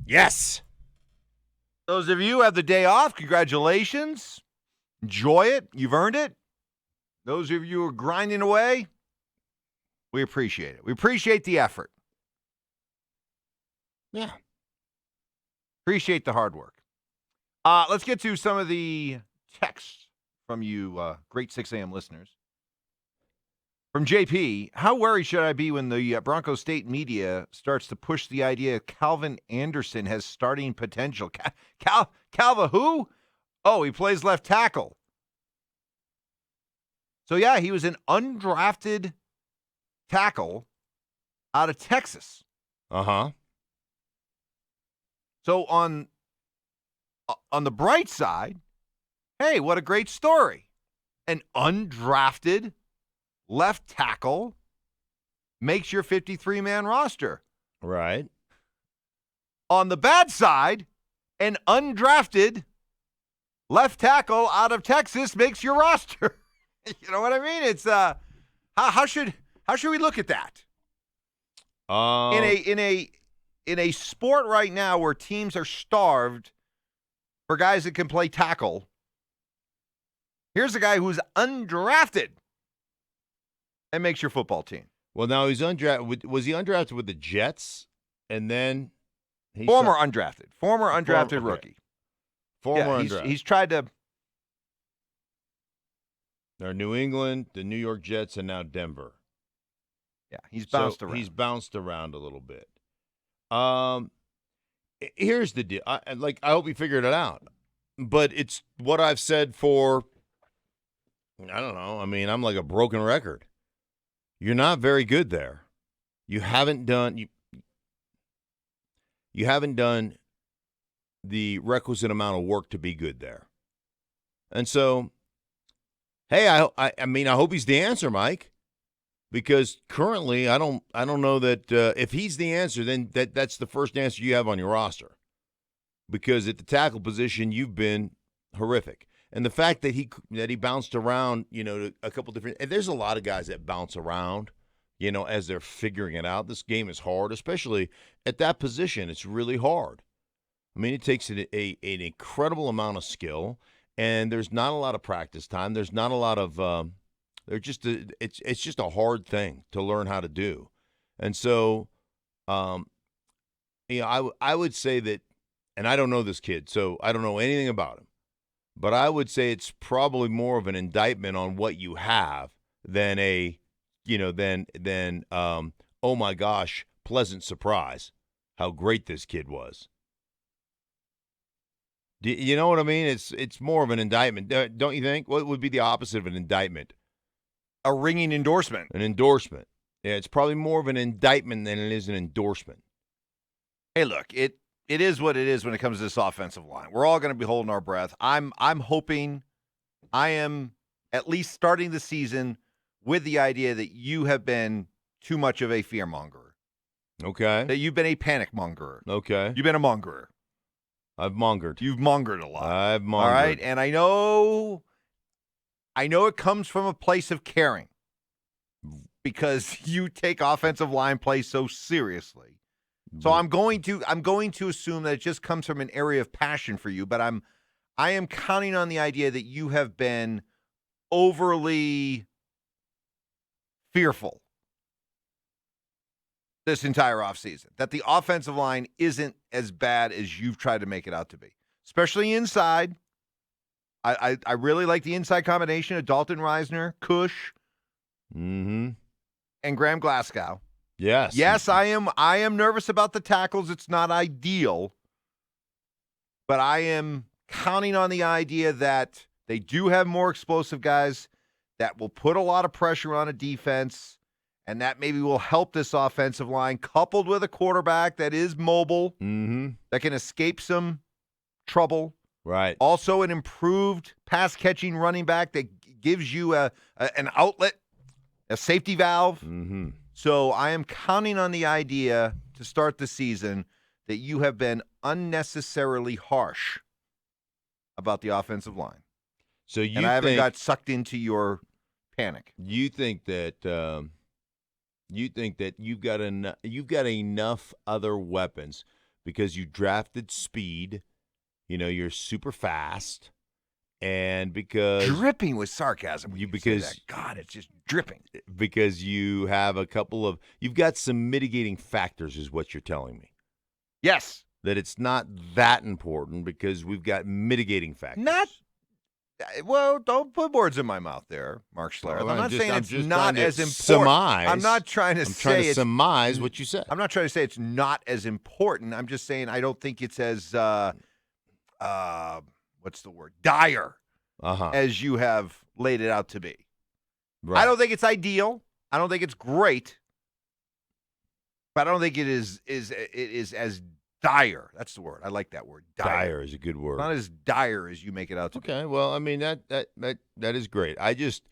[SPEAKER 2] Yes.
[SPEAKER 1] Those of you who have the day off, congratulations. Enjoy it. You've earned it. Those of you who are grinding away, we appreciate it. We appreciate the effort.
[SPEAKER 2] Yeah.
[SPEAKER 1] Appreciate the hard work. Let's get to some of the texts from you great 6 a.m. listeners. From JP, how worried should I be when the Broncos State media starts to push the idea Calvin Anderson has starting potential? Calva who? Oh, he plays left tackle. So, yeah, he was an undrafted tackle out of Texas.
[SPEAKER 2] Uh-huh.
[SPEAKER 1] So on the bright side, hey, what a great story. An undrafted left tackle makes your 53-man roster.
[SPEAKER 2] Right.
[SPEAKER 1] On the bad side, an undrafted left tackle out of Texas makes your roster. You know what I mean? It's how should we look at that? In a sport right now where teams are starved for guys that can play tackle, here's a guy who's undrafted and makes your football team.
[SPEAKER 2] Well, now he's undrafted. Was he undrafted with the Jets? And then
[SPEAKER 1] Former undrafted
[SPEAKER 2] okay.
[SPEAKER 1] rookie.
[SPEAKER 2] Undrafted.
[SPEAKER 1] He's tried to.
[SPEAKER 2] They're New England, the New York Jets, and now Denver.
[SPEAKER 1] Yeah, he's bounced
[SPEAKER 2] So
[SPEAKER 1] around.
[SPEAKER 2] He's bounced around a little bit. Here's the deal. I hope he figured it out. But it's what I've said for, I don't know. I mean, I'm like a broken record. You're not very good there. You haven't done the requisite amount of work to be good there. And so, hey, I mean, I hope he's the answer, Mike. Because currently, I don't know that if he's the answer, then that's the first answer you have on your roster. Because at the tackle position, you've been horrific, and the fact that he bounced around, to a couple different. And there's a lot of guys that bounce around, as they're figuring it out. This game is hard, especially at that position. It's really hard. I mean, it takes an incredible amount of skill, and there's not a lot of practice time. There's not a lot of. It's just a hard thing to learn how to do. And so, I would say that, and I don't know this kid, so I don't know anything about him, but I would say it's probably more of an indictment on what you have than oh my gosh, pleasant surprise, how great this kid was. Do you know what I mean? It's more of an indictment, don't you think? What would be the opposite of an indictment?
[SPEAKER 1] A ringing endorsement.
[SPEAKER 2] An endorsement. Yeah, it's probably more of an indictment than it is an endorsement.
[SPEAKER 1] Hey, look, it is what it is when it comes to this offensive line. We're all going to be holding our breath. I'm hoping I am at least starting the season with the idea that you have been too much of a fearmonger.
[SPEAKER 2] Okay.
[SPEAKER 1] That you've been a panic mongerer.
[SPEAKER 2] Okay.
[SPEAKER 1] You've been a mongerer.
[SPEAKER 2] I've mongered.
[SPEAKER 1] You've mongered a lot.
[SPEAKER 2] I've mongered.
[SPEAKER 1] All right, and I know it comes from a place of caring because you take offensive line play so seriously. So I'm going to assume that it just comes from an area of passion for you, but I am counting on the idea that you have been overly fearful this entire offseason, that the offensive line isn't as bad as you've tried to make it out to be, especially inside. I really like the inside combination of Dalton Reisner, Cush, and Graham Glasgow.
[SPEAKER 2] Yes.
[SPEAKER 1] Yes, I am nervous about the tackles. It's not ideal, but I am counting on the idea that they do have more explosive guys that will put a lot of pressure on a defense, and that maybe will help this offensive line, coupled with a quarterback that is mobile, that can escape some trouble.
[SPEAKER 2] Right.
[SPEAKER 1] Also, an improved pass-catching running back that gives you an outlet, a safety valve. So I am counting on the idea to start the season that you have been unnecessarily harsh about the offensive line.
[SPEAKER 2] So you
[SPEAKER 1] and I haven't got sucked into your panic.
[SPEAKER 2] You think that You think that you've got enough other weapons because you drafted speed. You're super fast, and because
[SPEAKER 1] Dripping with sarcasm when you say
[SPEAKER 2] because
[SPEAKER 1] that. God, it's just dripping.
[SPEAKER 2] because you have you've got some mitigating factors, is what you're telling me.
[SPEAKER 1] Yes.
[SPEAKER 2] That it's not that important because we've got mitigating factors.
[SPEAKER 1] Well, don't put words in my mouth there, Mark Schlereth.
[SPEAKER 2] Well,
[SPEAKER 1] I'm not saying it's not as important.
[SPEAKER 2] Surmise.
[SPEAKER 1] I'm not trying to say it's
[SPEAKER 2] surmise what you said.
[SPEAKER 1] I'm not trying to say it's not as important. I'm just saying I don't think it's as what's the word? Dire as you have laid it out to be.
[SPEAKER 2] Right.
[SPEAKER 1] I don't think it's ideal. I don't think it's great. But I don't think it is as dire. That's the word. I like that word.
[SPEAKER 2] Dire is a good word.
[SPEAKER 1] Not as dire as you make it out to be.
[SPEAKER 2] Okay, well, I mean that is great. I just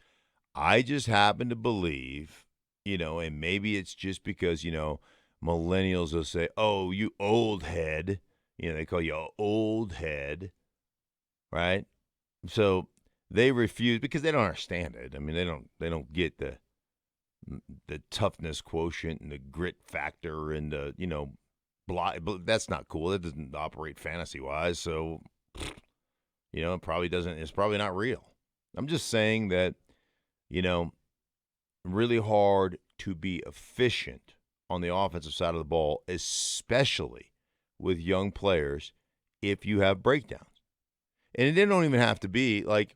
[SPEAKER 2] happen to believe, and maybe it's just because, millennials will say, "Oh, you old head." They call you an old head, right? So they refuse because they don't understand it. I mean, they don't get the toughness quotient and the grit factor and the, but that's not cool. That doesn't operate fantasy wise. So, it probably doesn't. It's probably not real. I'm just saying that, really hard to be efficient on the offensive side of the ball, especially with young players, if you have breakdowns. And it don't even have to be like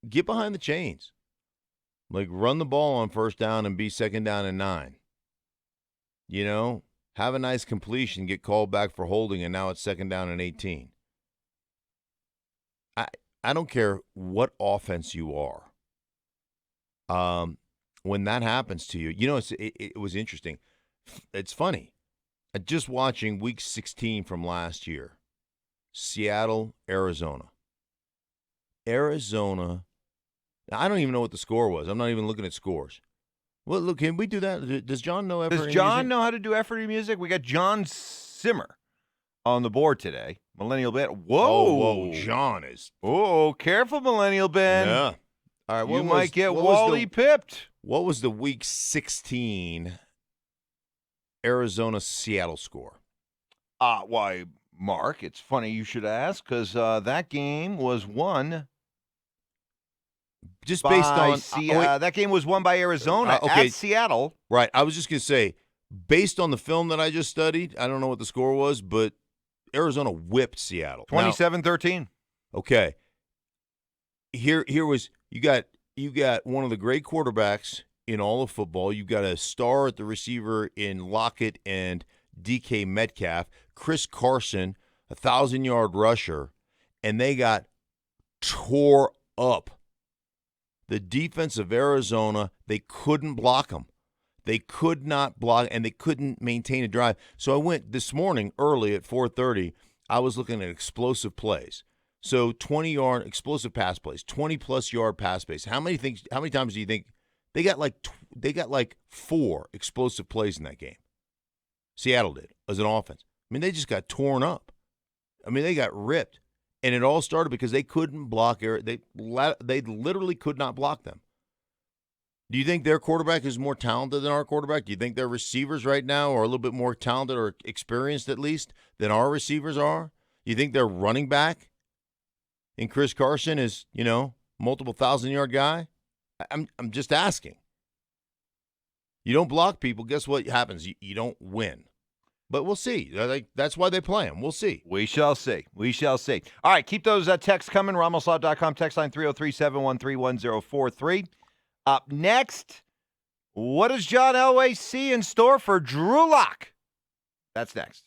[SPEAKER 2] get behind the chains. Like run the ball on first down and be second down and 9. Have a nice completion, get called back for holding, and now it's second down and 18. I don't care what offense you are. When that happens to you, it was interesting. It's funny. Just watching Week 16 from last year, Seattle, Arizona. Now, I don't even know what the score was. I'm not even looking at scores. Well, look, can we do that? Does John know effort?
[SPEAKER 1] Does John know how to do efforty music? We got John Simmer on the board today. Millennial Ben. Whoa,
[SPEAKER 2] John is.
[SPEAKER 1] Oh, careful, Millennial Ben.
[SPEAKER 2] Yeah. All right,
[SPEAKER 1] you might get Wally pipped.
[SPEAKER 2] What was the Week 16 Arizona-Seattle score?
[SPEAKER 1] Why, Mark, it's funny you should ask because that game was won.
[SPEAKER 2] Just based on
[SPEAKER 1] that game was won by Arizona at Seattle.
[SPEAKER 2] Right. I was just going to say, based on the film that I just studied, I don't know what the score was, but Arizona whipped Seattle.
[SPEAKER 1] 27-13.
[SPEAKER 2] Okay. Here was you got one of the great quarterbacks in all of football. You got a star at the receiver in Lockett and DK Metcalf, Chris Carson, 1,000-yard rusher, and they got tore up. The defense of Arizona, they couldn't block them. They could not block, and they couldn't maintain a drive. So I went this morning early at 4:30. I was looking at explosive plays. So 20-yard explosive pass plays, 20-plus yard pass plays. How many times do you think they got like 4 explosive plays in that game? Seattle did as an offense. I mean, they just got torn up. I mean, they got ripped. And it all started because they couldn't block. They literally could not block them. Do you think their quarterback is more talented than our quarterback? Do you think their receivers right now are a little bit more talented or experienced at least than our receivers are? Do you think their running back in Chris Carson is, multiple 1,000-yard guy? I'm just asking. You don't block people, guess what happens? You don't win. But we'll see. That's why they play them. We'll see.
[SPEAKER 1] We shall see. All right, keep those texts coming. RamosLaw.com, text line 303-713-1043. Up next, what does John Elway see in store for Drew Lock? That's next.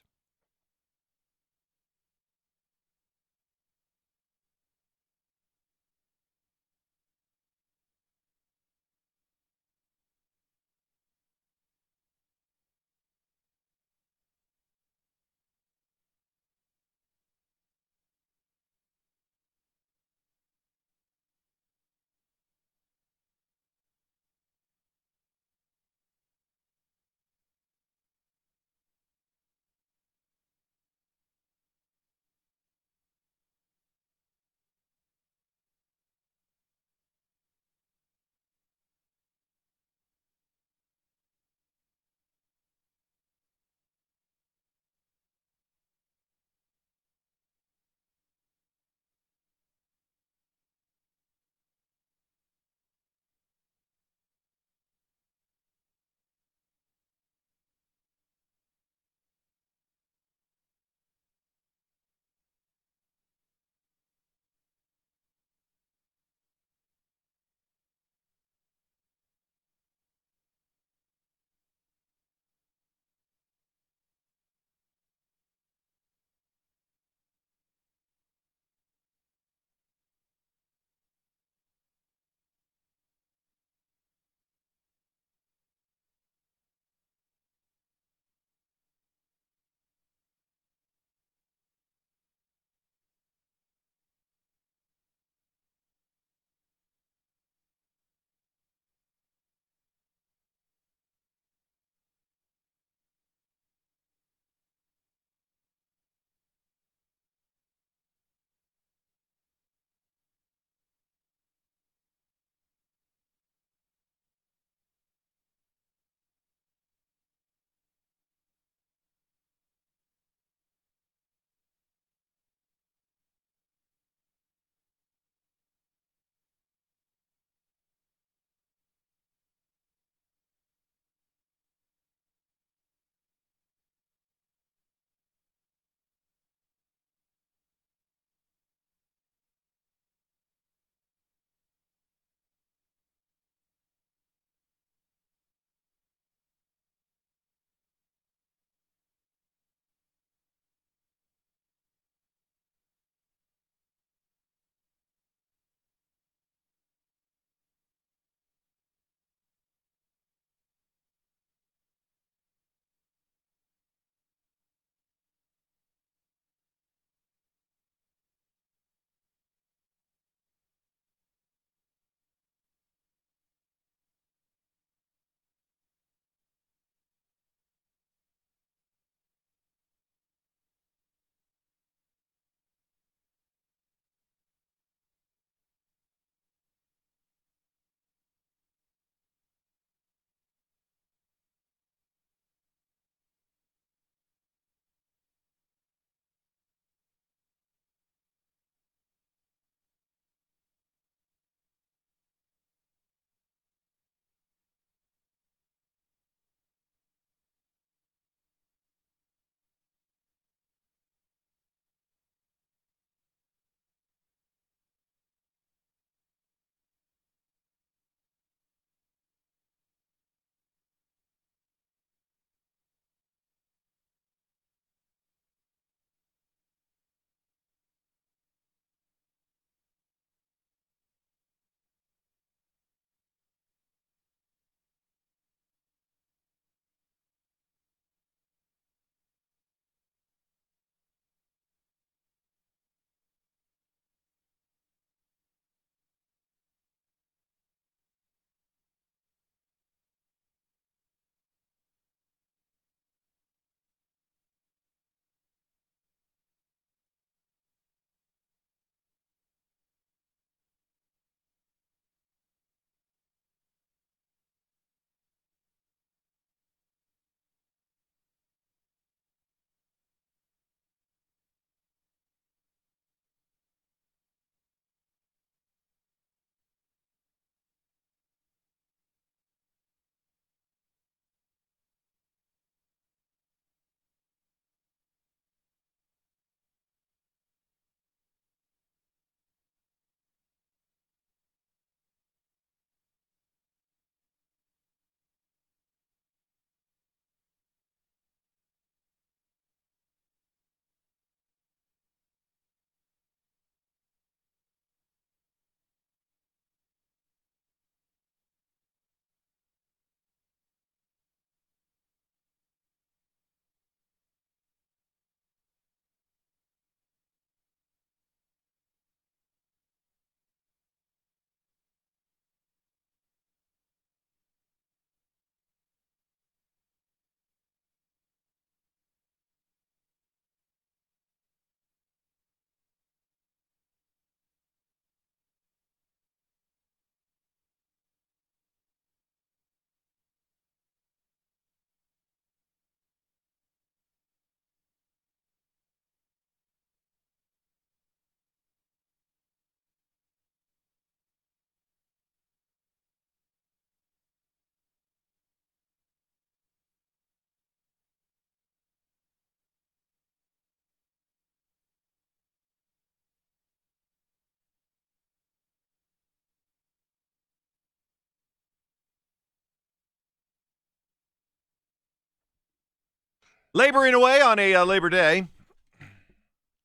[SPEAKER 1] Laboring away on a Labor Day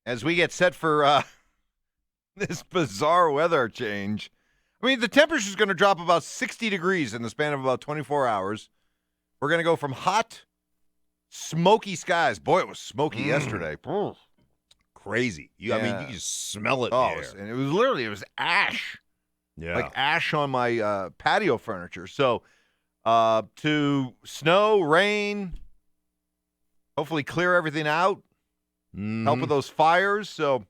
[SPEAKER 1] as we get set for this bizarre weather change. I mean, the temperature is going to drop about 60 degrees in the span of about 24 hours. We're going to go from hot, smoky skies. Boy, it was smoky yesterday.
[SPEAKER 2] Crazy. I mean, you just smell it in the air.
[SPEAKER 1] And it was ash.
[SPEAKER 2] Yeah.
[SPEAKER 1] Like ash on my patio furniture. So to snow, rain, hopefully clear everything out, help with those fires. So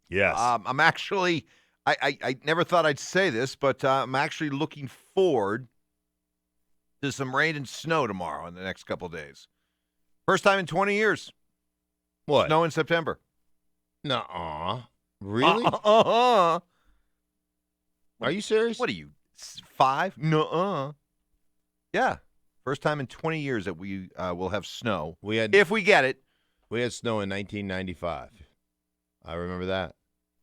[SPEAKER 2] yes,
[SPEAKER 1] I'm actually, I never thought I'd say this, but I'm actually looking forward to some rain and snow tomorrow in the next couple of days. First time in 20 years.
[SPEAKER 2] What?
[SPEAKER 1] Snow in September.
[SPEAKER 2] Nuh-uh. Really?
[SPEAKER 1] Uh-uh.
[SPEAKER 2] Are you serious?
[SPEAKER 1] What are you, 5? Nuh-uh. Yeah. First time in 20 years that we will have snow. If we get it.
[SPEAKER 2] We had snow in 1995. I remember that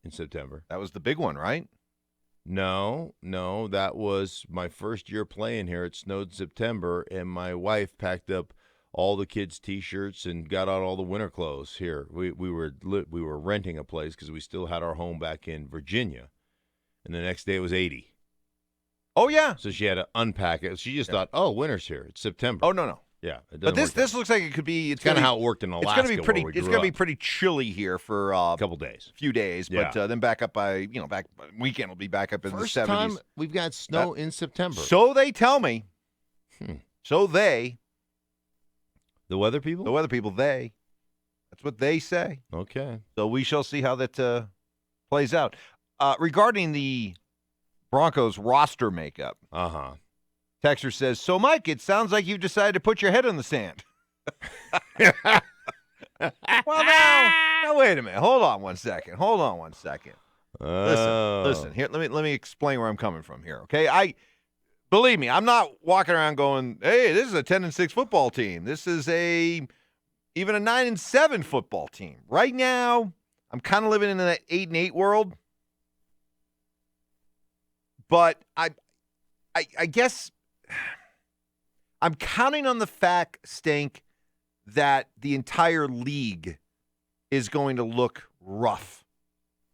[SPEAKER 2] in September.
[SPEAKER 1] That was the big one, right?
[SPEAKER 2] No, that was my first year playing here. It snowed in September, and my wife packed up all the kids' T-shirts and got out all the winter clothes here. We were renting a place because we still had our home back in Virginia, and the next day it was 80.
[SPEAKER 1] Oh yeah.
[SPEAKER 2] So she had to unpack it. She just thought, "Oh, winter's here. It's September."
[SPEAKER 1] Oh no.
[SPEAKER 2] Yeah,
[SPEAKER 1] but this looks like it could be. It's
[SPEAKER 2] kind of how it worked in Alaska.
[SPEAKER 1] It's going to be pretty.
[SPEAKER 2] It's going
[SPEAKER 1] to be pretty chilly here for
[SPEAKER 2] a couple days,
[SPEAKER 1] few days. But then back up by weekend will be back up in
[SPEAKER 2] First
[SPEAKER 1] the 70s.
[SPEAKER 2] time we've got snow in September.
[SPEAKER 1] So they tell me. So they.
[SPEAKER 2] The weather people.
[SPEAKER 1] The weather people. They. That's what they say.
[SPEAKER 2] Okay.
[SPEAKER 1] So we shall see how that plays out. Regarding the Broncos roster makeup. Texter says, so, Mike, it sounds like you've decided to put your head in the sand. Well, now, wait a minute. Hold on one second. Listen. Here, let me explain where I'm coming from here, okay? Believe me, I'm not walking around going, hey, this is a 10-6 football team. This is even a 9-7 football team. Right now, I'm kind of living in that 8-8 world. But I guess I'm counting on the fact, Stink, that the entire league is going to look rough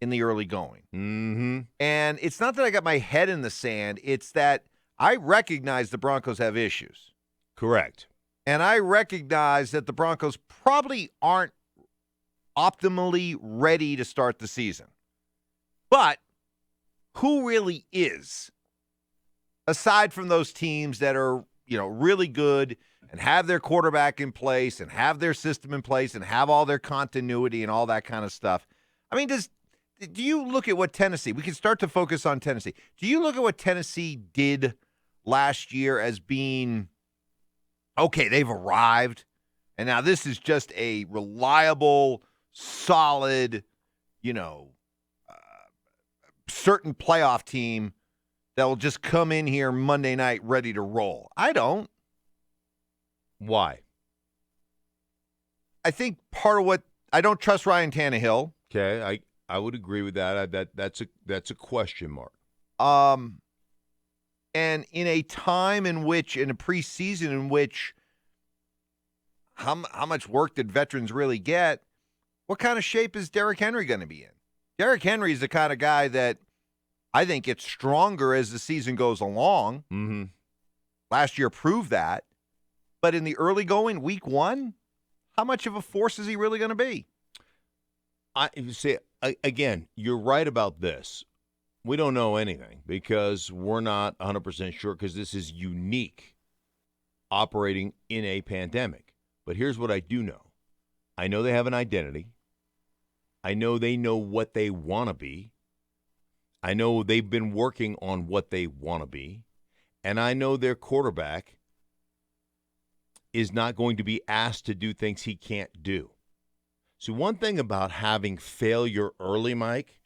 [SPEAKER 1] in the early going.
[SPEAKER 2] Mm-hmm.
[SPEAKER 1] And it's not that I got my head in the sand. It's that I recognize the Broncos have issues.
[SPEAKER 2] Correct.
[SPEAKER 1] And I recognize that the Broncos probably aren't optimally ready to start the season. But who really is? Aside from those teams that are, really good and have their quarterback in place and have their system in place and have all their continuity and all that kind of stuff. I mean, do you look at what Tennessee, we can start to focus on Tennessee. Do you look at what Tennessee did last year as being, okay, they've arrived, and now this is just a reliable, solid, certain playoff team that will just come in here Monday night ready to roll? I don't.
[SPEAKER 2] Why?
[SPEAKER 1] I think part of what I don't trust Ryan Tannehill.
[SPEAKER 2] Okay, I would agree with that. That's a question mark.
[SPEAKER 1] And in a time in which, in a preseason in which, how much work did veterans really get? What kind of shape is Derrick Henry going to be in? Derrick Henry is the kind of guy that I think gets stronger as the season goes along.
[SPEAKER 2] Mm-hmm.
[SPEAKER 1] Last year proved that. But in the early going, week 1, how much of a force is he really going to be?
[SPEAKER 2] Again, you're right about this. We don't know anything because we're not 100% sure because this is unique operating in a pandemic. But here's what I do know. I know they have an identity. I know they know what they want to be. I know they've been working on what they want to be. And I know their quarterback is not going to be asked to do things he can't do. So one thing about having failure early, Mike,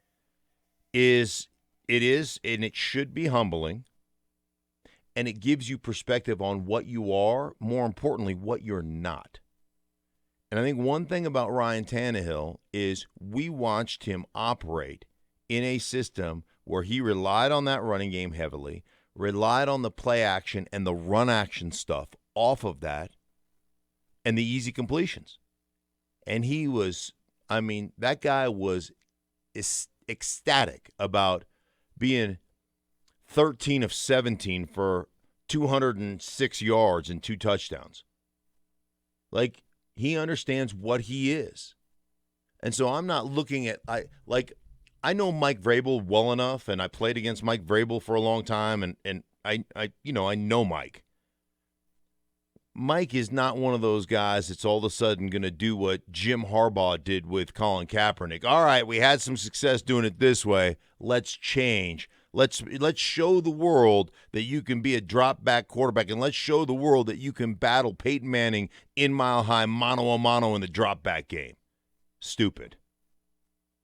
[SPEAKER 2] is and it should be humbling, and it gives you perspective on what you are, more importantly, what you're not. And I think one thing about Ryan Tannehill is we watched him operate in a system where he relied on that running game heavily, relied on the play action and the run action stuff off of that, and the easy completions. And he was, I mean, that guy was ecstatic about being 13 of 17 for 206 yards and 2 touchdowns. Like, he understands what he is. And so I'm not looking at I know Mike Vrabel well enough, and I played against Mike Vrabel for a long time, and I know Mike. Mike is not one of those guys that's all of a sudden going to do what Jim Harbaugh did with Colin Kaepernick. All right, we had some success doing it this way. Let's change. Let's show the world that you can be a drop-back quarterback, and let's show the world that you can battle Peyton Manning in Mile High, mano-a-mano in the drop-back game. Stupid.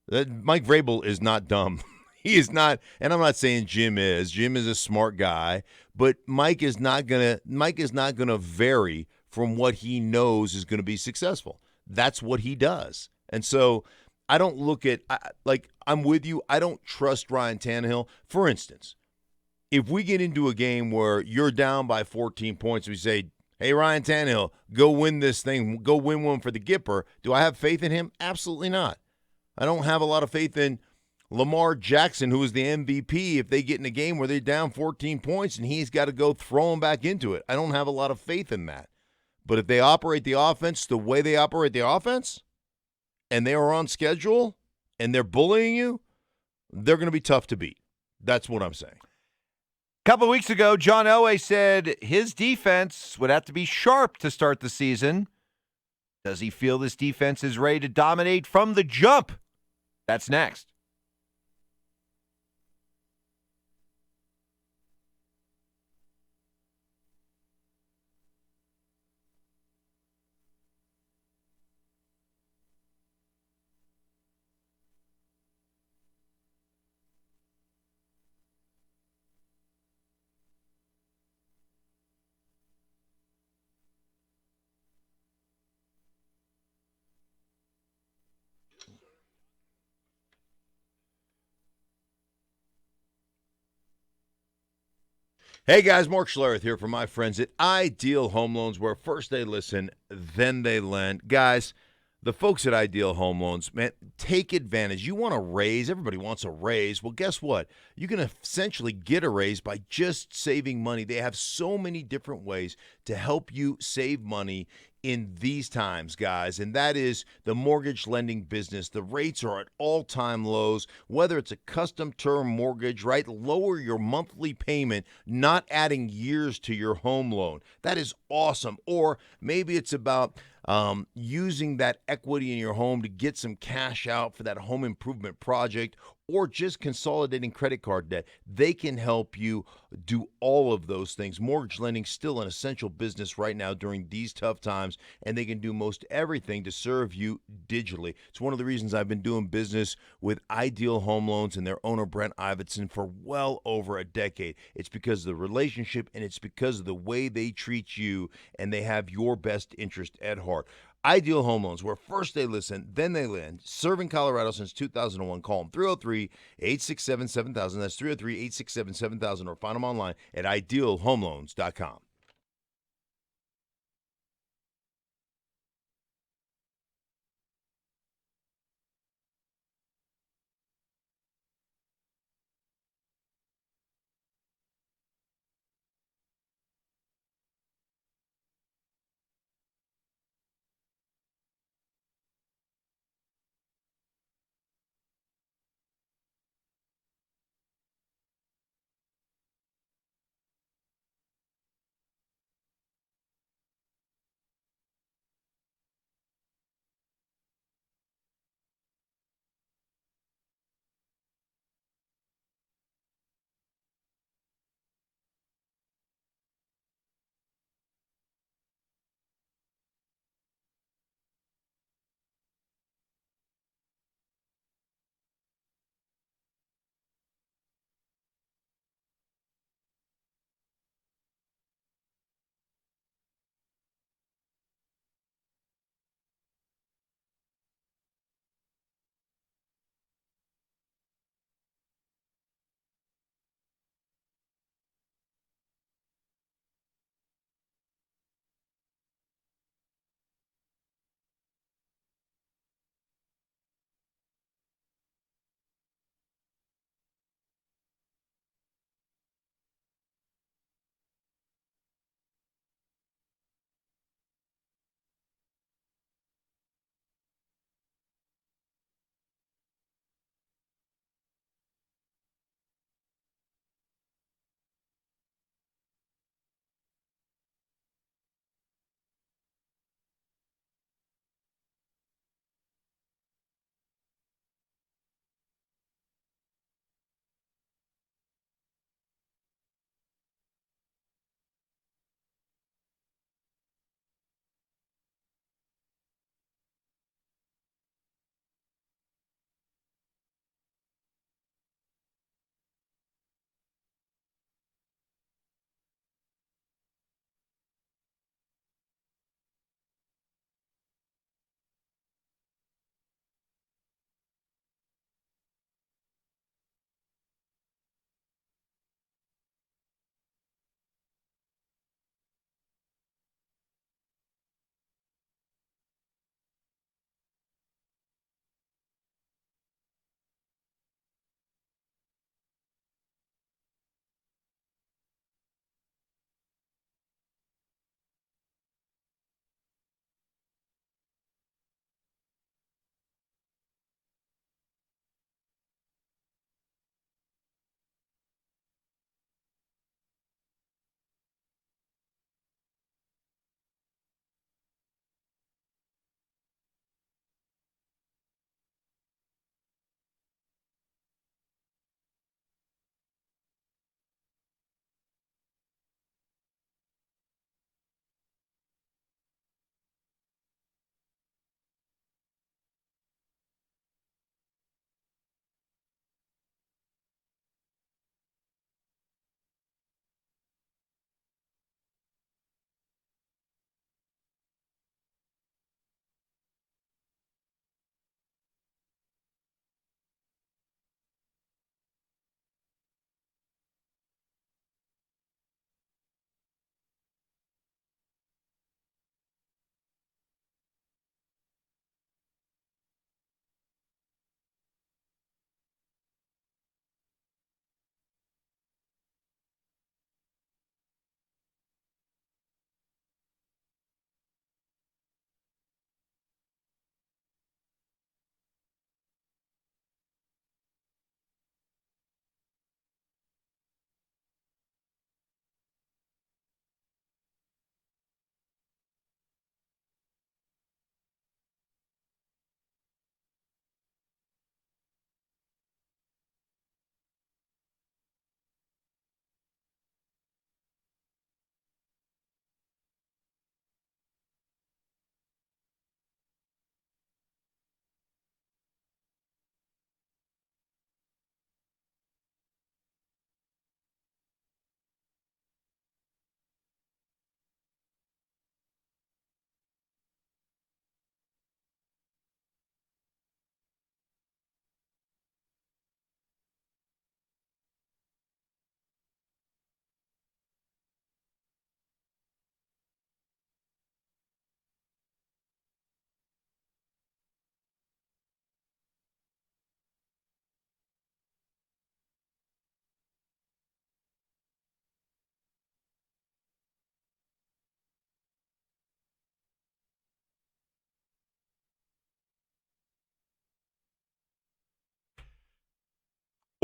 [SPEAKER 2] Mike Vrabel is not dumb. He is not, and I'm not saying Jim is. Jim is a smart guy, but Mike is not gonna vary from what he knows is going to be successful. That's what he does. And so I don't look at I'm with you. I don't trust Ryan Tannehill. For instance, if we get into a game where you're down by 14 points, we say, hey, Ryan Tannehill, go win this thing. Go win one for the Gipper. Do I have faith in him? Absolutely not. I don't have a lot of faith in Lamar Jackson, who is the MVP, if they get in a game where they're down 14 points and he's got to go throw them back into it. I don't have a lot of faith in that. But if they operate the offense the way they operate the offense, and they are on schedule, and they're bullying you, they're going to be tough to beat. That's what I'm saying.
[SPEAKER 1] A couple of weeks ago, John Elway said his defense would have to be sharp to start the season. Does he feel this defense is ready to dominate from the jump? That's next.
[SPEAKER 2] Hey guys, Mark Schlereth here for my friends at Ideal Home Loans, where first they listen, then they lend. Guys, the folks at Ideal Home Loans, man, take advantage. You want a raise. Everybody wants a raise. Well, guess what? You can essentially get a raise by just saving money. They have so many different ways to help you save money in these times, guys, and that is the mortgage lending business. The rates are at all-time lows, whether it's a custom term mortgage, right? Lower your monthly payment, not adding years to your home loan. That is awesome. Or maybe it's about using that equity in your home to get some cash out for that home improvement project, or just consolidating credit card debt. They can help you do all of those things. Mortgage lending still an essential business right now during these tough times, and they can do most everything to serve you digitally. It's one of the reasons I've been doing business with Ideal Home Loans and their owner, Brent Iverson, for well over a decade. It's because of the relationship, and it's because of the way they treat you, and they have your best interest at heart. Ideal Home Loans, where first they listen, then they lend. Serving Colorado since 2001. Call them 303-867-7000. That's 303-867-7000, or find them online at idealhomeloans.com.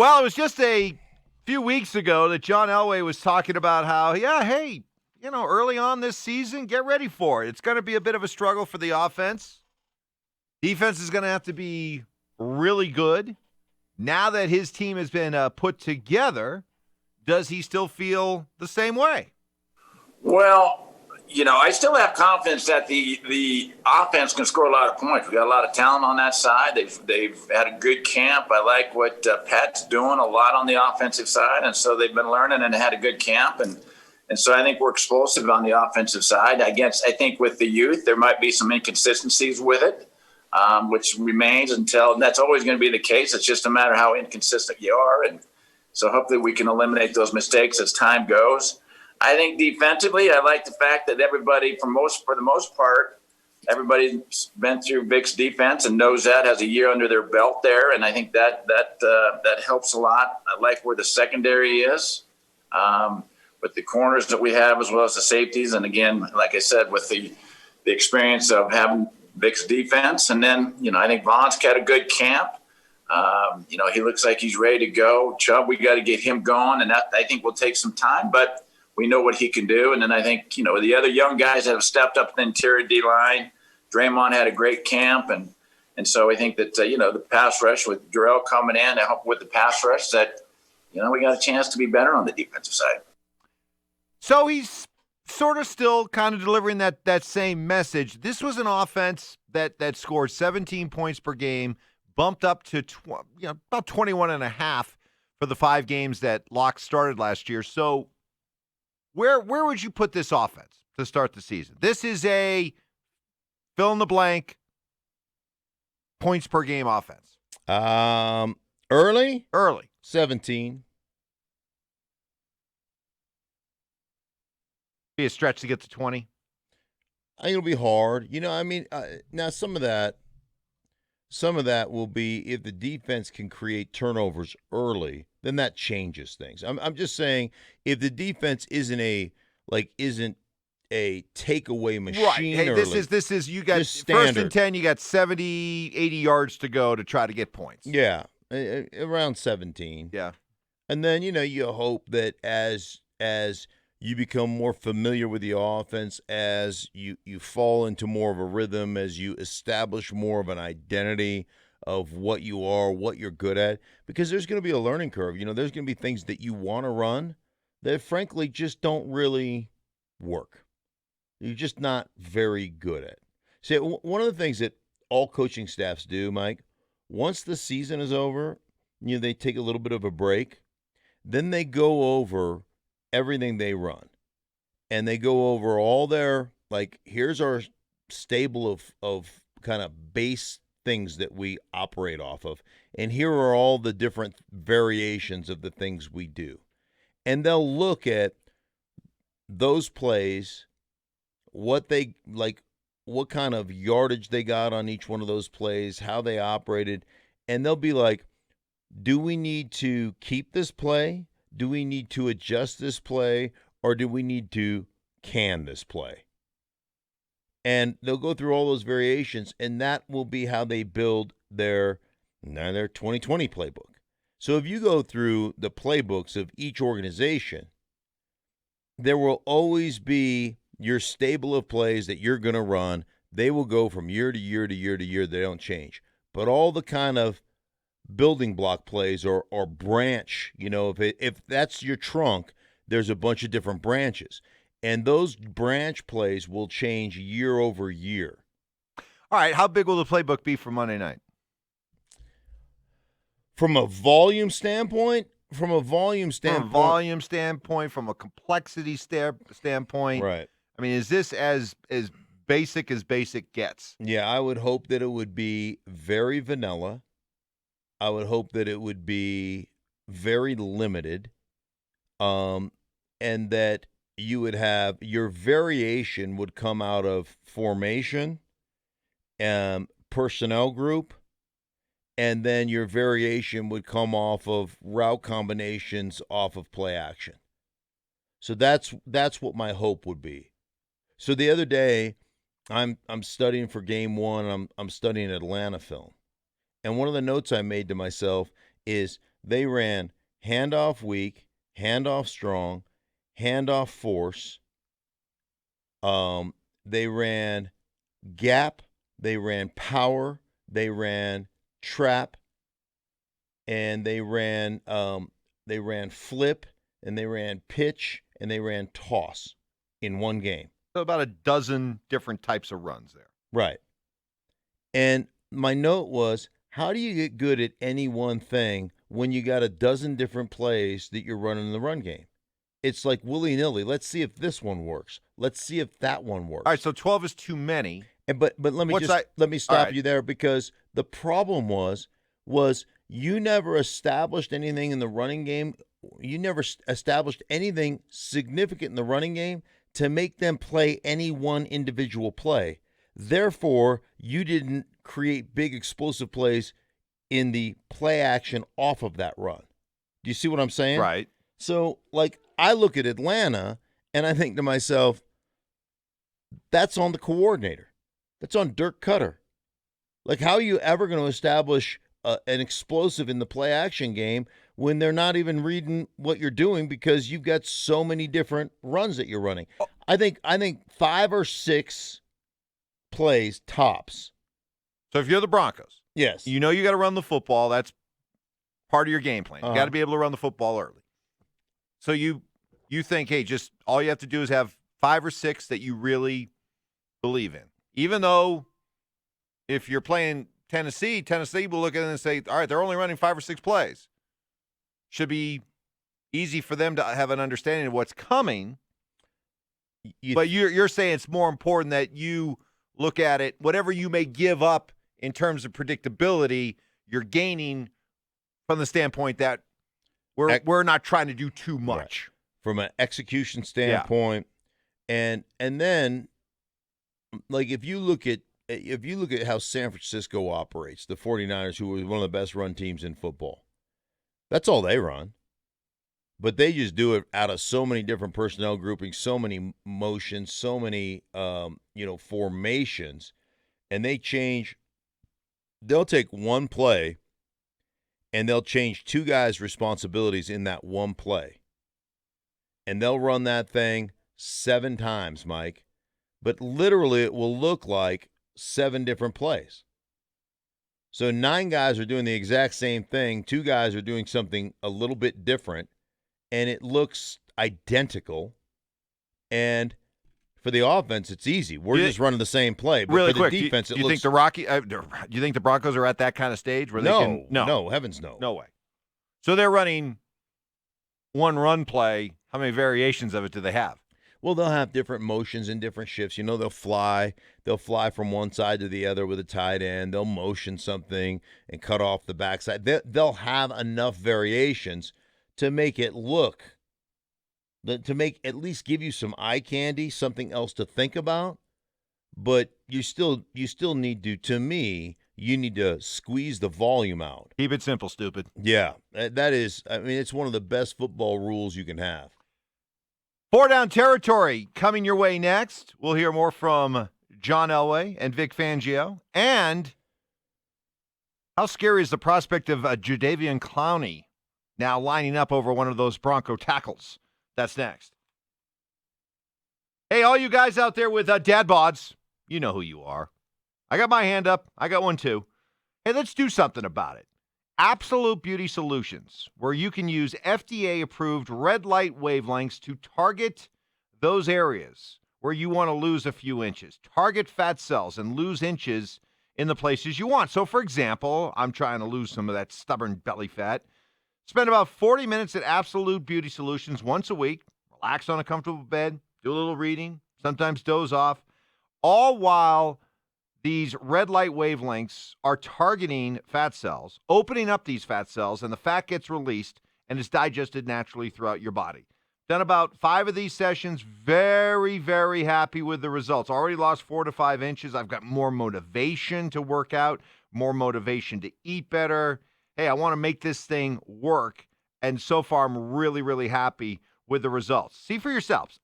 [SPEAKER 1] Well, it was just a few weeks ago that John Elway was talking about how, early on this season, get ready for it. It's going to be a bit of a struggle for the offense. Defense is going to have to be really good. Now that his team has been put together, does he still feel the same way?
[SPEAKER 3] Well, I still have confidence that the offense can score a lot of points. We got a lot of talent on that side. They've had a good camp. I like what Pat's doing a lot on the offensive side, and so they've been learning and had a good camp. And so I think we're explosive on the offensive side. I think with the youth, there might be some inconsistencies with it, which remains and that's always going to be the case. It's just a matter of how inconsistent you are. And so hopefully we can eliminate those mistakes as time goes. I think defensively, I like the fact that everybody, for the most part, everybody's been through Vic's defense and knows that, has a year under their belt there, and I think that helps a lot. I like where the secondary is, with the corners that we have as well as the safeties, and again, like I said, with the experience of having Vic's defense, and then I think Vaughn's got a good camp. He looks like he's ready to go. Chubb, we got to get him going, and that I think will take some time, but we know what he can do. And then I think, the other young guys that have stepped up the interior D-line, Draymond had a great camp. And so I think that, the pass rush with Darrell coming in to help with the pass rush, that, we got a chance to be better on the defensive side.
[SPEAKER 1] So he's sort of still kind of delivering that same message. This was an offense that scored 17 points per game, bumped up to about 21.5 for the 5 games that Locke started last year. So Where would you put this offense to start the season? This is a fill-in-the-blank points per game offense.
[SPEAKER 2] Early? 17.
[SPEAKER 1] Be a stretch to get to 20.
[SPEAKER 2] I think it'll be hard. Now some of that will be if the defense can create turnovers early, then that changes things. I'm just saying, if the defense isn't a takeaway machine,
[SPEAKER 1] right? Hey,
[SPEAKER 2] early,
[SPEAKER 1] this is you got first and 10, you got 70, 80 yards to go to try to get points.
[SPEAKER 2] Yeah, around 17.
[SPEAKER 1] Yeah,
[SPEAKER 2] and then you hope that as you become more familiar with the offense, as you fall into more of a rhythm, as you establish more of an identity of what you are, what you're good at, because there's going to be a learning curve. There's going to be things that you want to run that frankly just don't really work. You're just not very good at. See, one of the things that all coaching staffs do, Mike, once the season is over, they take a little bit of a break, then they go over everything they run. And they go over all their, here's our stable of kind of base things that we operate off of. And here are all the different variations of the things we do. And they'll look at those plays, what kind of yardage they got on each one of those plays, how they operated. And they'll be like, do we need to keep this play? Do we need to adjust this play, or do we need to can this play? And they'll go through all those variations, and that will be how they build their 2020 playbook. So if you go through the playbooks of each organization, there will always be your stable of plays that you're going to run. They will go from year to year to year to year. They don't change. But all the kind of building block plays or branch, if that's your trunk, there's a bunch of different branches. And those branch plays will change year over year.
[SPEAKER 1] All right, how big will the playbook be for Monday night?
[SPEAKER 2] From a volume standpoint, from a complexity standpoint.
[SPEAKER 1] Right. I mean, is this as basic as basic gets?
[SPEAKER 2] Yeah, I would hope that it would be very vanilla. I would hope that it would be very limited, and that you would have your variation would come out of formation, personnel group, and then your variation would come off of route combinations off of play action. So that's what my hope would be. So the other day, I'm studying for game one. I'm studying Atlanta film. And one of the notes I made to myself is They ran handoff weak, handoff strong, handoff force. They ran gap, they ran power, they ran trap, and they ran flip, and they ran pitch, and they ran toss in one game.
[SPEAKER 1] So about a dozen different types of runs there.
[SPEAKER 2] Right. And my note was, how do you get good at any one thing when you got a dozen different plays that you're running in the run game? It's like willy-nilly. Let's see if this one works. Let's see if that one works.
[SPEAKER 1] All right, so 12 is too many.
[SPEAKER 2] And but let me stop you there, because the problem was you never established anything in the running game. You never established anything significant in the running game to make them play any one individual play. Therefore, you didn't create big explosive plays in the play action off of that run. Do you see what I'm saying?
[SPEAKER 1] Right.
[SPEAKER 2] So, like, I look at Atlanta and I think to myself, that's on the coordinator. That's on Dirk Cutter. Like, how are you ever going to establish an explosive in the play action game when they're not even reading what you're doing because you've got so many different runs that you're running? I think 5 or 6 plays tops.
[SPEAKER 1] So if you're the Broncos,
[SPEAKER 2] yes,
[SPEAKER 1] you know you got to run the football. That's part of your game plan. You got to be able to run the football early. So you think, hey, just all you have to do is have 5 or 6 that you really believe in. Even though if you're playing Tennessee will look at it and say, all right, they're only running 5 or 6 plays. Should be easy for them to have an understanding of what's coming. But you're saying it's more important that you look at it, whatever you may give up in terms of predictability, you're gaining from the standpoint that we're not trying to do too much.
[SPEAKER 2] Right. From an execution standpoint. Yeah. And then, like, if you look at how San Francisco operates, the 49ers, who are one of the best run teams in football, that's all they run. But they just do it out of so many different personnel groupings, so many motions, so many formations, and they'll take one play and they'll change 2 guys' responsibilities in that one play. And they'll run that thing 7 times, Mike. But literally it will look like 7 different plays. So 9 guys are doing the exact same thing. 2 guys are doing something a little bit different, and it looks identical. And for the offense, it's easy. We're just running the same play. But
[SPEAKER 1] really
[SPEAKER 2] for
[SPEAKER 1] quick,
[SPEAKER 2] the defense,
[SPEAKER 1] do you think the Broncos are at that kind of stage where
[SPEAKER 2] no, heavens no.
[SPEAKER 1] No way. So they're running one run play. How many variations of it do they have?
[SPEAKER 2] Well, they'll have different motions and different shifts. They'll fly from one side to the other with a tight end. They'll motion something and cut off the backside. They'll have enough variations to make it look, to make at least give you some eye candy, something else to think about. But you still need to me, you need to squeeze the volume out.
[SPEAKER 1] Keep it simple, stupid.
[SPEAKER 2] Yeah, that is, it's one of the best football rules you can have.
[SPEAKER 1] 4 Down Territory coming your way next. We'll hear more from John Elway and Vic Fangio. And how scary is the prospect of Jadeveon Clowney now lining up over one of those Bronco tackles? That's next. Hey, all you guys out there with dad bods, you know who you are. I got my hand up. I got one too. Hey, let's do something about it. Absolute Beauty Solutions, where you can use FDA-approved red light wavelengths to target those areas where you want to lose a few inches. Target fat cells and lose inches in the places you want. So, for example, I'm trying to lose some of that stubborn belly fat. Spend about 40 minutes at Absolute Beauty Solutions once a week. Relax on a comfortable bed, do a little reading, sometimes doze off, all while these red light wavelengths are targeting fat cells, opening up these fat cells, and the fat gets released and is digested naturally throughout your body. Done about 5 of these sessions. Very, very happy with the results. Already lost 4 to 5 inches. I've got more motivation to work out, more motivation to eat better. Hey, I want to make this thing work. And so far, I'm really, really happy with the results. See for yourselves.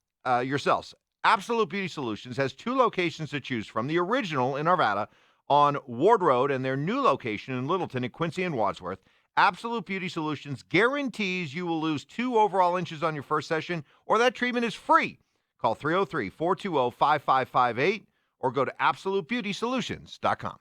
[SPEAKER 1] Absolute Beauty Solutions has 2 locations to choose from. The original in Arvada on Ward Road and their new location in Littleton at Quincy and Wadsworth. Absolute Beauty Solutions guarantees you will lose 2 overall inches on your first session, or that treatment is free. Call 303-420-5558 or go to AbsoluteBeautySolutions.com.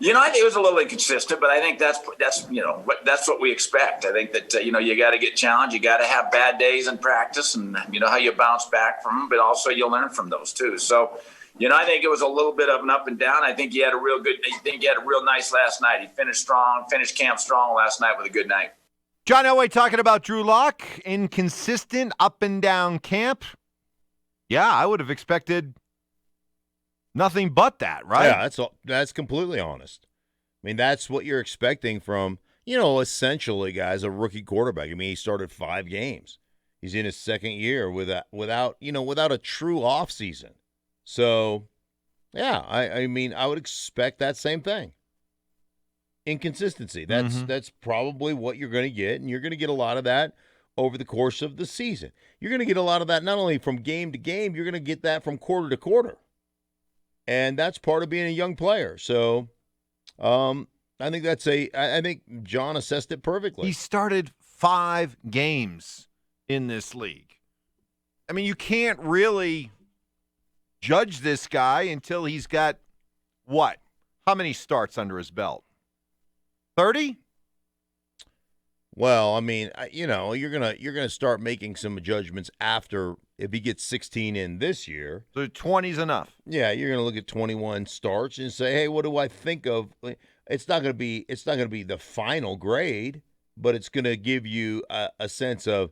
[SPEAKER 3] I think it was a little inconsistent, but I think that's what we expect. I think that you got to get challenged, you got to have bad days in practice, and you know how you bounce back from them, but also you learn from those too. So, I think it was a little bit of an up and down. I think he had a real nice last night. He finished camp strong last night with a good night.
[SPEAKER 1] John Elway talking about Drew Lock, inconsistent up and down camp. Yeah, I would have expected nothing but that, right?
[SPEAKER 2] Yeah, that's completely honest. I mean, that's what you're expecting from, essentially, guys, a rookie quarterback. I mean, he started 5 games. He's in his second year without a true offseason. So, yeah, I mean, I would expect that same thing. Inconsistency. That's probably what you're going to get, and you're going to get a lot of that over the course of the season. You're going to get a lot of that not only from game to game, you're going to get that from quarter to quarter. And that's part of being a young player. So I think John assessed it perfectly.
[SPEAKER 1] He started 5 games in this league. I mean, you can't really judge this guy until he's got what? How many starts under his belt? 30?
[SPEAKER 2] Well, I mean, you're gonna start making some judgments after if he gets 16 in this year.
[SPEAKER 1] So 20's enough.
[SPEAKER 2] Yeah, you're gonna look at 21 starts and say, hey, what do I think of? It's not gonna be the final grade, but it's gonna give you a sense of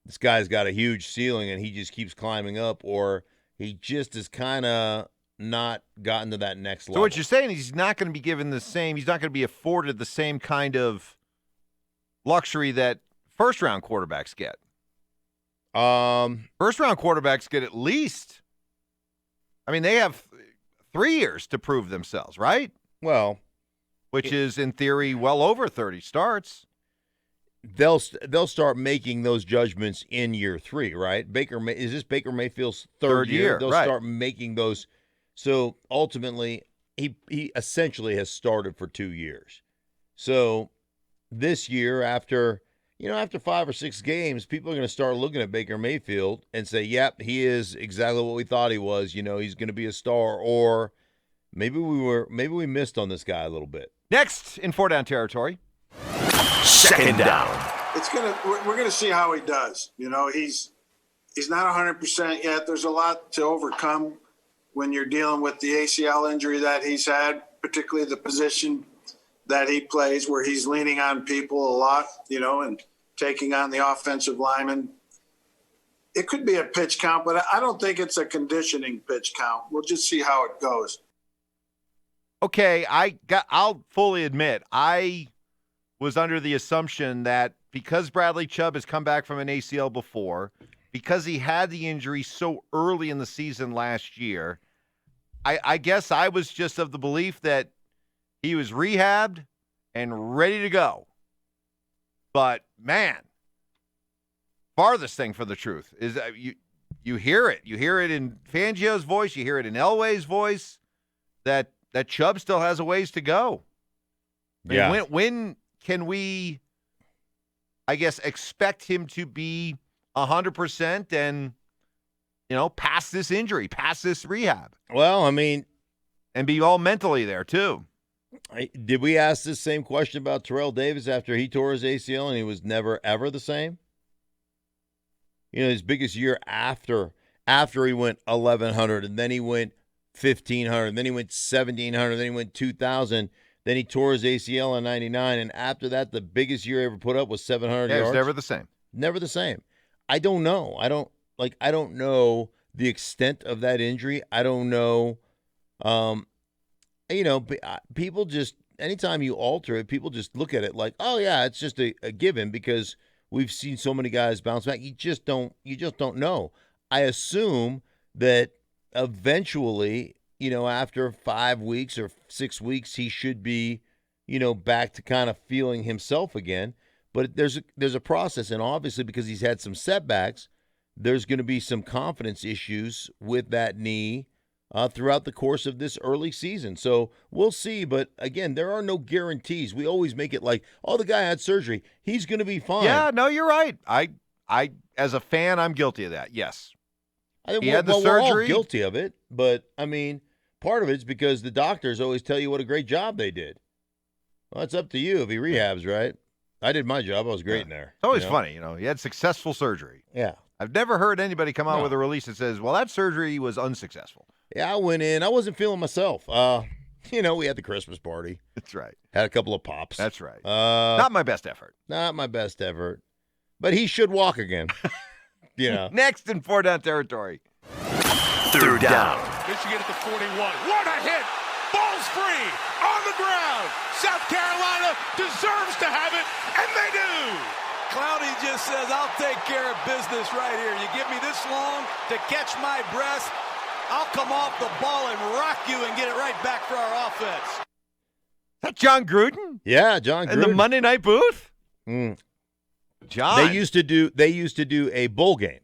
[SPEAKER 2] this guy's got a huge ceiling and he just keeps climbing up, or he just is kind of not gotten to that next level.
[SPEAKER 1] So what you're saying is he's not going to be given the same. He's not going to be afforded the same kind of luxury that first-round quarterbacks get. First-round quarterbacks get at least, I mean, they have 3 years to prove themselves, right?
[SPEAKER 2] Well,
[SPEAKER 1] which is in theory well over 30 starts.
[SPEAKER 2] They'll start making those judgments in year 3, right? Is this Baker Mayfield's third year? They'll start making those. So ultimately, he essentially has started for 2 years. So this year, after 5 or 6 games, people are going to start looking at Baker Mayfield and say, yep, he is exactly what we thought he was. He's going to be a star. Or maybe we missed on this guy a little bit.
[SPEAKER 1] Next in 4-down territory.
[SPEAKER 7] Second down.
[SPEAKER 8] We're going to see how he does. He's not 100% yet. There's a lot to overcome when you're dealing with the ACL injury that he's had, particularly the position that he plays where he's leaning on people a lot, and taking on the offensive lineman. It could be a pitch count, but I don't think it's a conditioning pitch count. We'll just see how it goes.
[SPEAKER 1] Okay, I'll fully admit, I was under the assumption that because Bradley Chubb has come back from an ACL before, because he had the injury so early in the season last year, I guess I was just of the belief that he was rehabbed and ready to go. But, man, farthest thing for the truth is that you hear it. You hear it in Fangio's voice. You hear it in Elway's voice that Chubb still has a ways to go.
[SPEAKER 2] Yeah.
[SPEAKER 1] When can we, I guess, expect him to be 100% and, past this injury, past this rehab?
[SPEAKER 2] Well, I mean.
[SPEAKER 1] And be all mentally there, too.
[SPEAKER 2] Did we ask this same question about Terrell Davis after he tore his ACL and he was never, ever the same? His biggest year after he went 1,100, and then he went 1,500, and then he went 1,700, then he went 2,000. Then he tore his ACL in 99, and after that, the biggest year he ever put up was 700 yards.
[SPEAKER 1] It's never the same.
[SPEAKER 2] Never the same. I don't know. I don't know the extent of that injury. I don't know. People just, anytime you alter it, people just look at it like, oh yeah, it's just a given because we've seen so many guys bounce back. You just don't know. I assume that eventually, after 5 weeks or 6 weeks, he should be, back to kind of feeling himself again. But there's a process, and obviously because he's had some setbacks, there's going to be some confidence issues with that knee throughout the course of this early season. So we'll see. But again, there are no guarantees. We always make it like, oh, the guy had surgery, he's going to be fine.
[SPEAKER 1] Yeah, no, you're right. I as a fan, I'm guilty of that. Yes.
[SPEAKER 2] He had the surgery. We're all guilty of it, but I mean, part of it's because the doctors always tell you what a great job they did. Well, it's up to you if he rehabs, right? I did my job. I was great in there.
[SPEAKER 1] It's always funny, He had successful surgery.
[SPEAKER 2] Yeah.
[SPEAKER 1] I've never heard anybody come out with a release that says, well, that surgery was unsuccessful.
[SPEAKER 2] Yeah, I went in. I wasn't feeling myself. We had the Christmas party.
[SPEAKER 1] That's right.
[SPEAKER 2] Had a couple of pops.
[SPEAKER 1] That's right. Not my best effort.
[SPEAKER 2] Not my best effort. But he should walk again.
[SPEAKER 1] Next in 4-down territory.
[SPEAKER 7] 3rd down.
[SPEAKER 6] Michigan at the 41. What a hit! Ball's free on the ground. South Carolina deserves to have it, and they do.
[SPEAKER 9] Clowney just says, I'll take care of business right here. You give me this long to catch my breath, I'll come off the ball and rock you and get it right back for our offense.
[SPEAKER 1] Is that John Gruden?
[SPEAKER 2] Yeah, John Gruden.
[SPEAKER 1] In the Monday night booth? John.
[SPEAKER 2] They used to do a bowl game.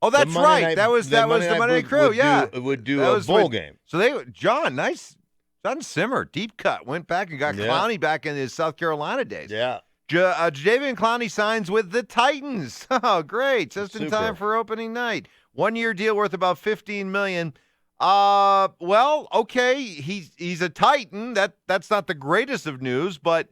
[SPEAKER 1] Oh, that's right. That was the Monday Night Crew.
[SPEAKER 2] Would do a bowl game.
[SPEAKER 1] So John Simmer, deep cut, went back and got Clowney back in his South Carolina days.
[SPEAKER 2] Yeah.
[SPEAKER 1] Jadeveon Clowney signs with the Titans. Oh, great. Just in time for opening night. 1-year deal worth about $15 million. Well, okay, he's a Titan. That's not the greatest of news, but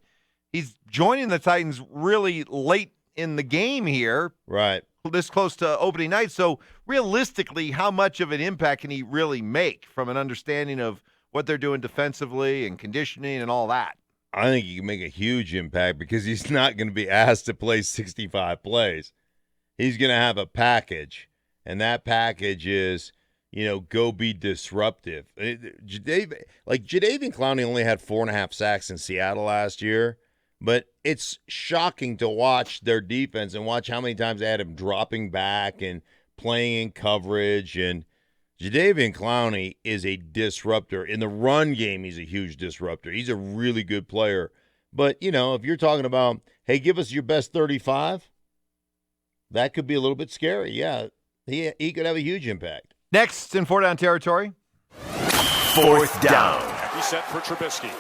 [SPEAKER 1] he's joining the Titans really late in the game here.
[SPEAKER 2] Right.
[SPEAKER 1] This close to opening night. So realistically, how much of an impact can he really make from an understanding of what they're doing defensively and conditioning and all that?
[SPEAKER 2] I think he can make a huge impact because he's not going to be asked to play 65 plays. He's going to have a package, and that package is, go be disruptive. Jadeveon Clowney only had 4.5 sacks in Seattle last year, but it's shocking to watch their defense and watch how many times they had him dropping back and playing in coverage. And Jadeveon Clowney is a disruptor. In the run game, he's a huge disruptor. He's a really good player. But, if you're talking about, hey, give us your best 35, that could be a little bit scary. Yeah, he could have a huge impact.
[SPEAKER 1] Next in 4-down territory.
[SPEAKER 7] 4th down.
[SPEAKER 6] Reset for Trubisky.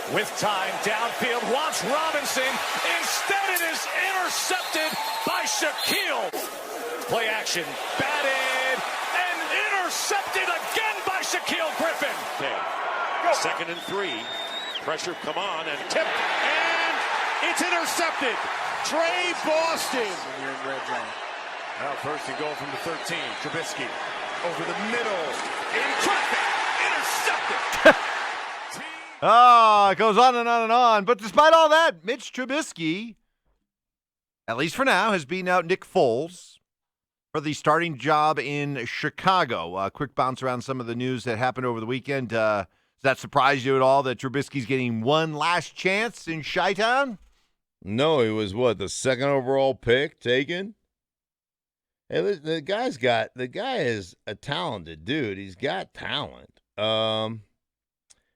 [SPEAKER 6] With time, downfield, wants Robinson. Instead, it is intercepted by Shaquille. Play action, batted, and intercepted again by Shaquille Griffin. Okay. 2nd and 3. Pressure, come on, and tipped, and it's intercepted. Trey Boston. You're in red zone. Now 1st and goal from the 13. Trubisky over the middle. In traffic. Intercepted.
[SPEAKER 1] It goes on and on and on. But despite all that, Mitch Trubisky, at least for now, has beaten out Nick Foles for the starting job in Chicago. Quick bounce around some of the news that happened over the weekend. Does that surprise you at all that Trubisky's getting one last chance in Chi-Town?
[SPEAKER 2] No, he was the 2nd overall pick taken? Hey, the guy is a talented dude. He's got talent.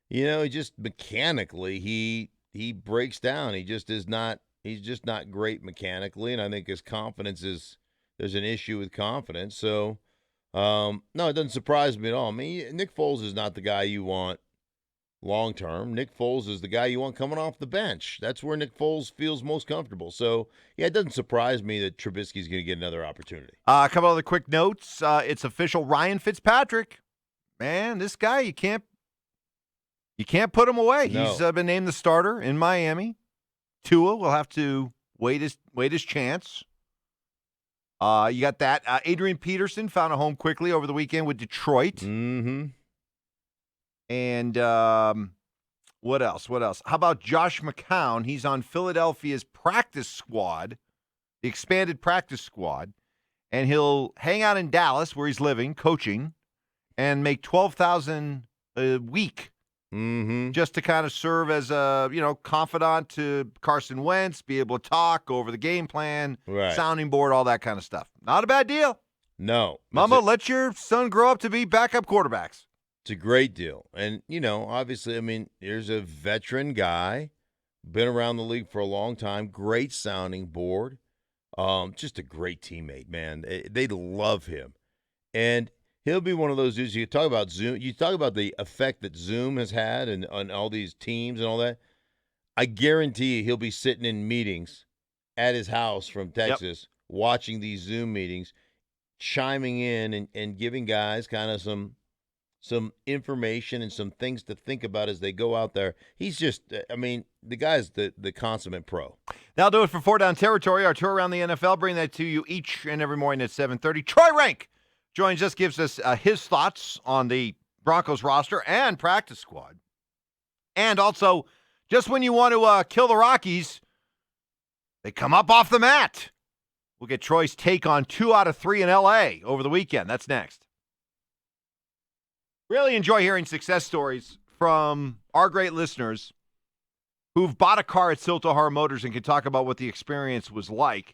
[SPEAKER 2] He just mechanically he breaks down. He's just not great mechanically, and I think his confidence there's an issue with confidence. So no, it doesn't surprise me at all. I mean, Nick Foles is not the guy you want long term. Nick Foles is the guy you want coming off the bench. That's where Nick Foles feels most comfortable. So, yeah, it doesn't surprise me that Trubisky's going to get another opportunity.
[SPEAKER 1] A couple other quick notes. It's official. Ryan Fitzpatrick. Man, this guy, you can't put him away.
[SPEAKER 2] No.
[SPEAKER 1] He's been named the starter in Miami. Tua will have to wait his chance. You got that. Adrian Peterson found a home quickly over the weekend with Detroit.
[SPEAKER 2] Mm-hmm.
[SPEAKER 1] And what else? How about Josh McCown? He's on Philadelphia's practice squad, the expanded practice squad, and he'll hang out in Dallas where he's living, coaching, and make $12,000 a week.
[SPEAKER 2] Mm-hmm.
[SPEAKER 1] Just to kind of serve as a, confidant to Carson Wentz, be able to talk over the game plan,
[SPEAKER 2] right,
[SPEAKER 1] sounding board, all that kind of stuff. Not a bad deal.
[SPEAKER 2] No.
[SPEAKER 1] Mama, let your son grow up to be backup quarterbacks.
[SPEAKER 2] It's a great deal. And, obviously, I mean, here's a veteran guy, been around the league for a long time, great sounding board, just a great teammate, man. They love him. And he'll be one of those dudes. You talk about Zoom. You talk about the effect that Zoom has had and on all these teams and all that. I guarantee you he'll be sitting in meetings at his house from Texas, watching these Zoom meetings, chiming in and giving guys kind of some some information and some things to think about as they go out there. He's just, I mean, the guy's the consummate pro.
[SPEAKER 1] That'll do it for Four Down Territory, our tour around the NFL. Bring that to you each and every morning at 7:30. Troy Rank joins us, gives us his thoughts on the Broncos roster and practice squad. And also, just when you want to kill the Rockies, they come up off the mat. We'll get Troy's take on 2 out of 3 in L.A. over the weekend. That's next. Really enjoy hearing success stories from our great listeners who've bought a car at Siltahar Motors and can talk about what the experience was like.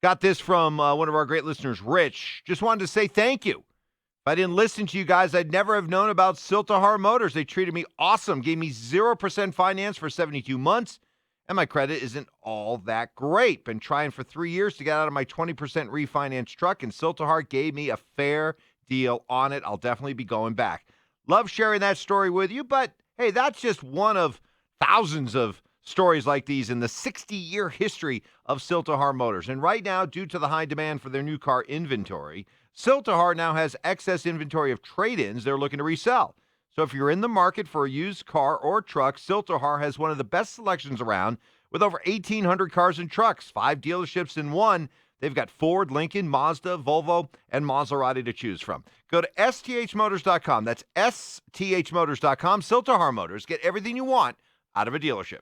[SPEAKER 1] Got this from one of our great listeners, Rich. Just wanted to say thank you. If I didn't listen to you guys, I'd never have known about Siltahar Motors. They treated me awesome, gave me 0% finance for 72 months, and my credit isn't all that great. Been trying for 3 years to get out of my 20% refinance truck, and Siltahar gave me a fair deal on it. I'll definitely be going back. Love sharing that story with you, but hey, that's just one of thousands of stories like these in the 60-year history of Siltahar Motors. And right now, due to the high demand for their new car inventory, Siltahar now has excess inventory of trade-ins they're looking to resell. So if you're in the market for a used car or truck, Siltahar has one of the best selections around with over 1,800 cars and trucks, 5 dealerships in one. They've got Ford, Lincoln, Mazda, Volvo, and Maserati to choose from. Go to sthmotors.com. That's sthmotors.com. Siltahar Motors. Get everything you want out of a dealership.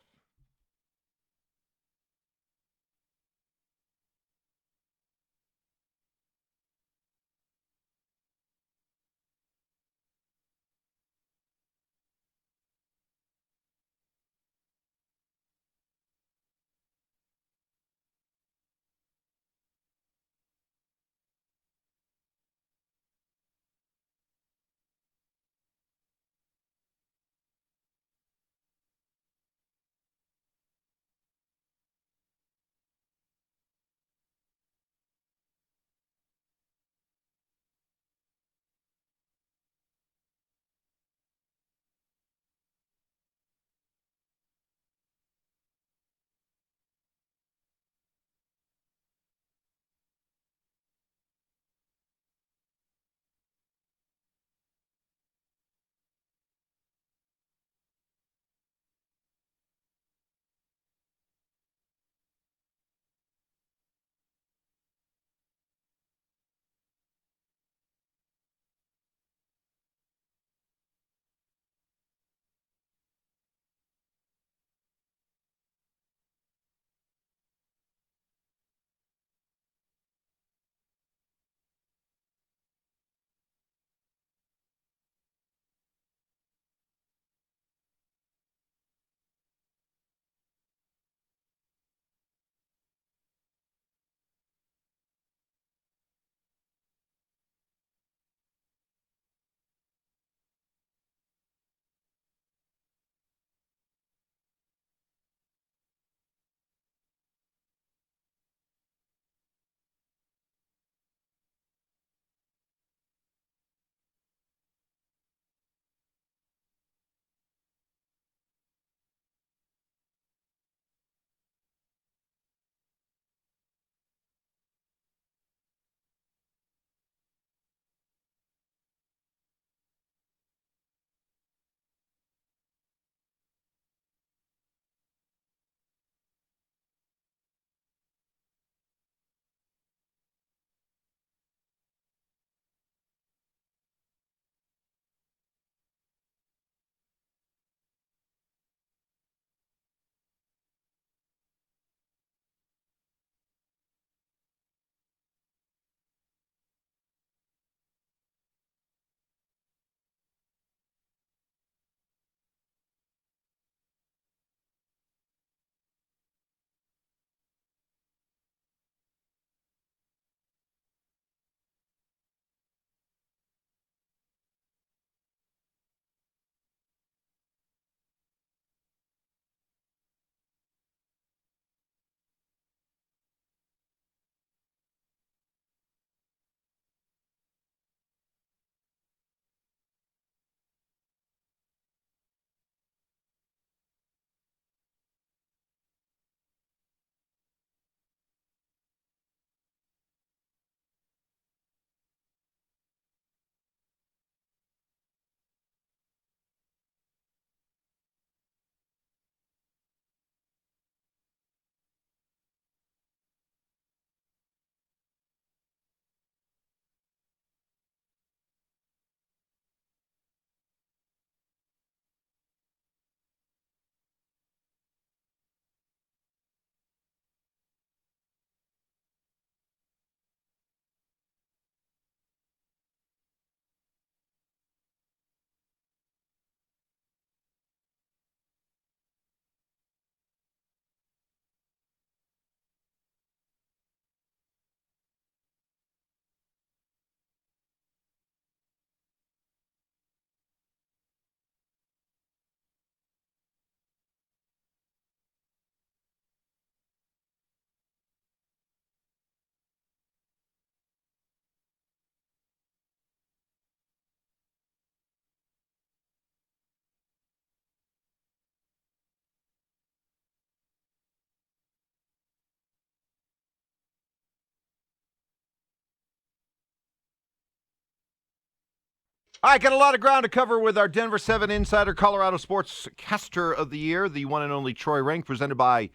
[SPEAKER 1] All right, got a lot of ground to cover with our Denver 7 Insider Colorado Sportscaster of the Year, the one and only Troy Rank, presented by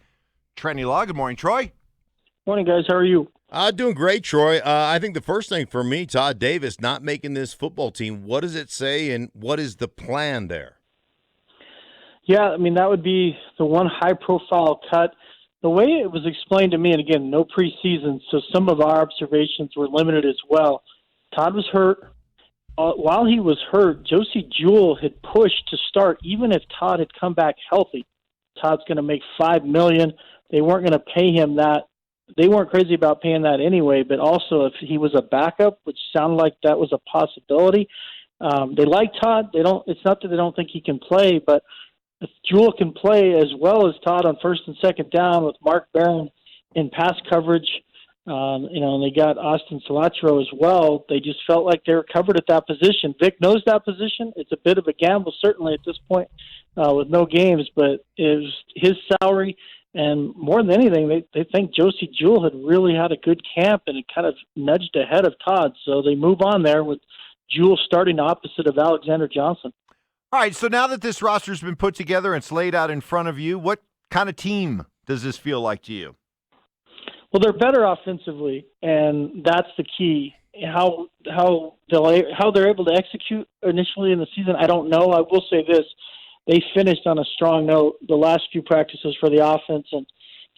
[SPEAKER 1] Trendy Law. Good morning, Troy.
[SPEAKER 10] Morning, guys. How are you?
[SPEAKER 2] Doing great, Troy. I think the first thing for me, Todd Davis, not making this football team, what does it say and what is the plan there?
[SPEAKER 10] Yeah, I mean, that would be the one high-profile cut. The way it was explained to me, and again, no preseason, so some of our observations were limited as well. Todd was hurt. While he was hurt, Josie Jewell had pushed to start, even if Todd had come back healthy. Todd's going to make $5 million. They weren't going to pay him that. They weren't crazy about paying that anyway, but also if he was a backup, which sounded like that was a possibility. They like Todd. It's not that they don't think he can play, but if Jewell can play as well as Todd on first and second down with Mark Barron in pass coverage, and they got Austin Salatro as well. They just felt like they were covered at that position. Vic knows that position. It's a bit of a gamble, certainly at this point with no games, but it was his salary. And more than anything, they think Josie Jewell had really had a good camp and it kind of nudged ahead of Todd. So they move on there with Jewell starting opposite of Alexander Johnson.
[SPEAKER 1] All right, so now that this roster's been put together and it's laid out in front of you, what kind of team does this feel like to you?
[SPEAKER 10] Well, they're better offensively, and that's the key. How they're able to execute initially in the season, I don't know. I will say this. They finished on a strong note the last few practices for the offense, and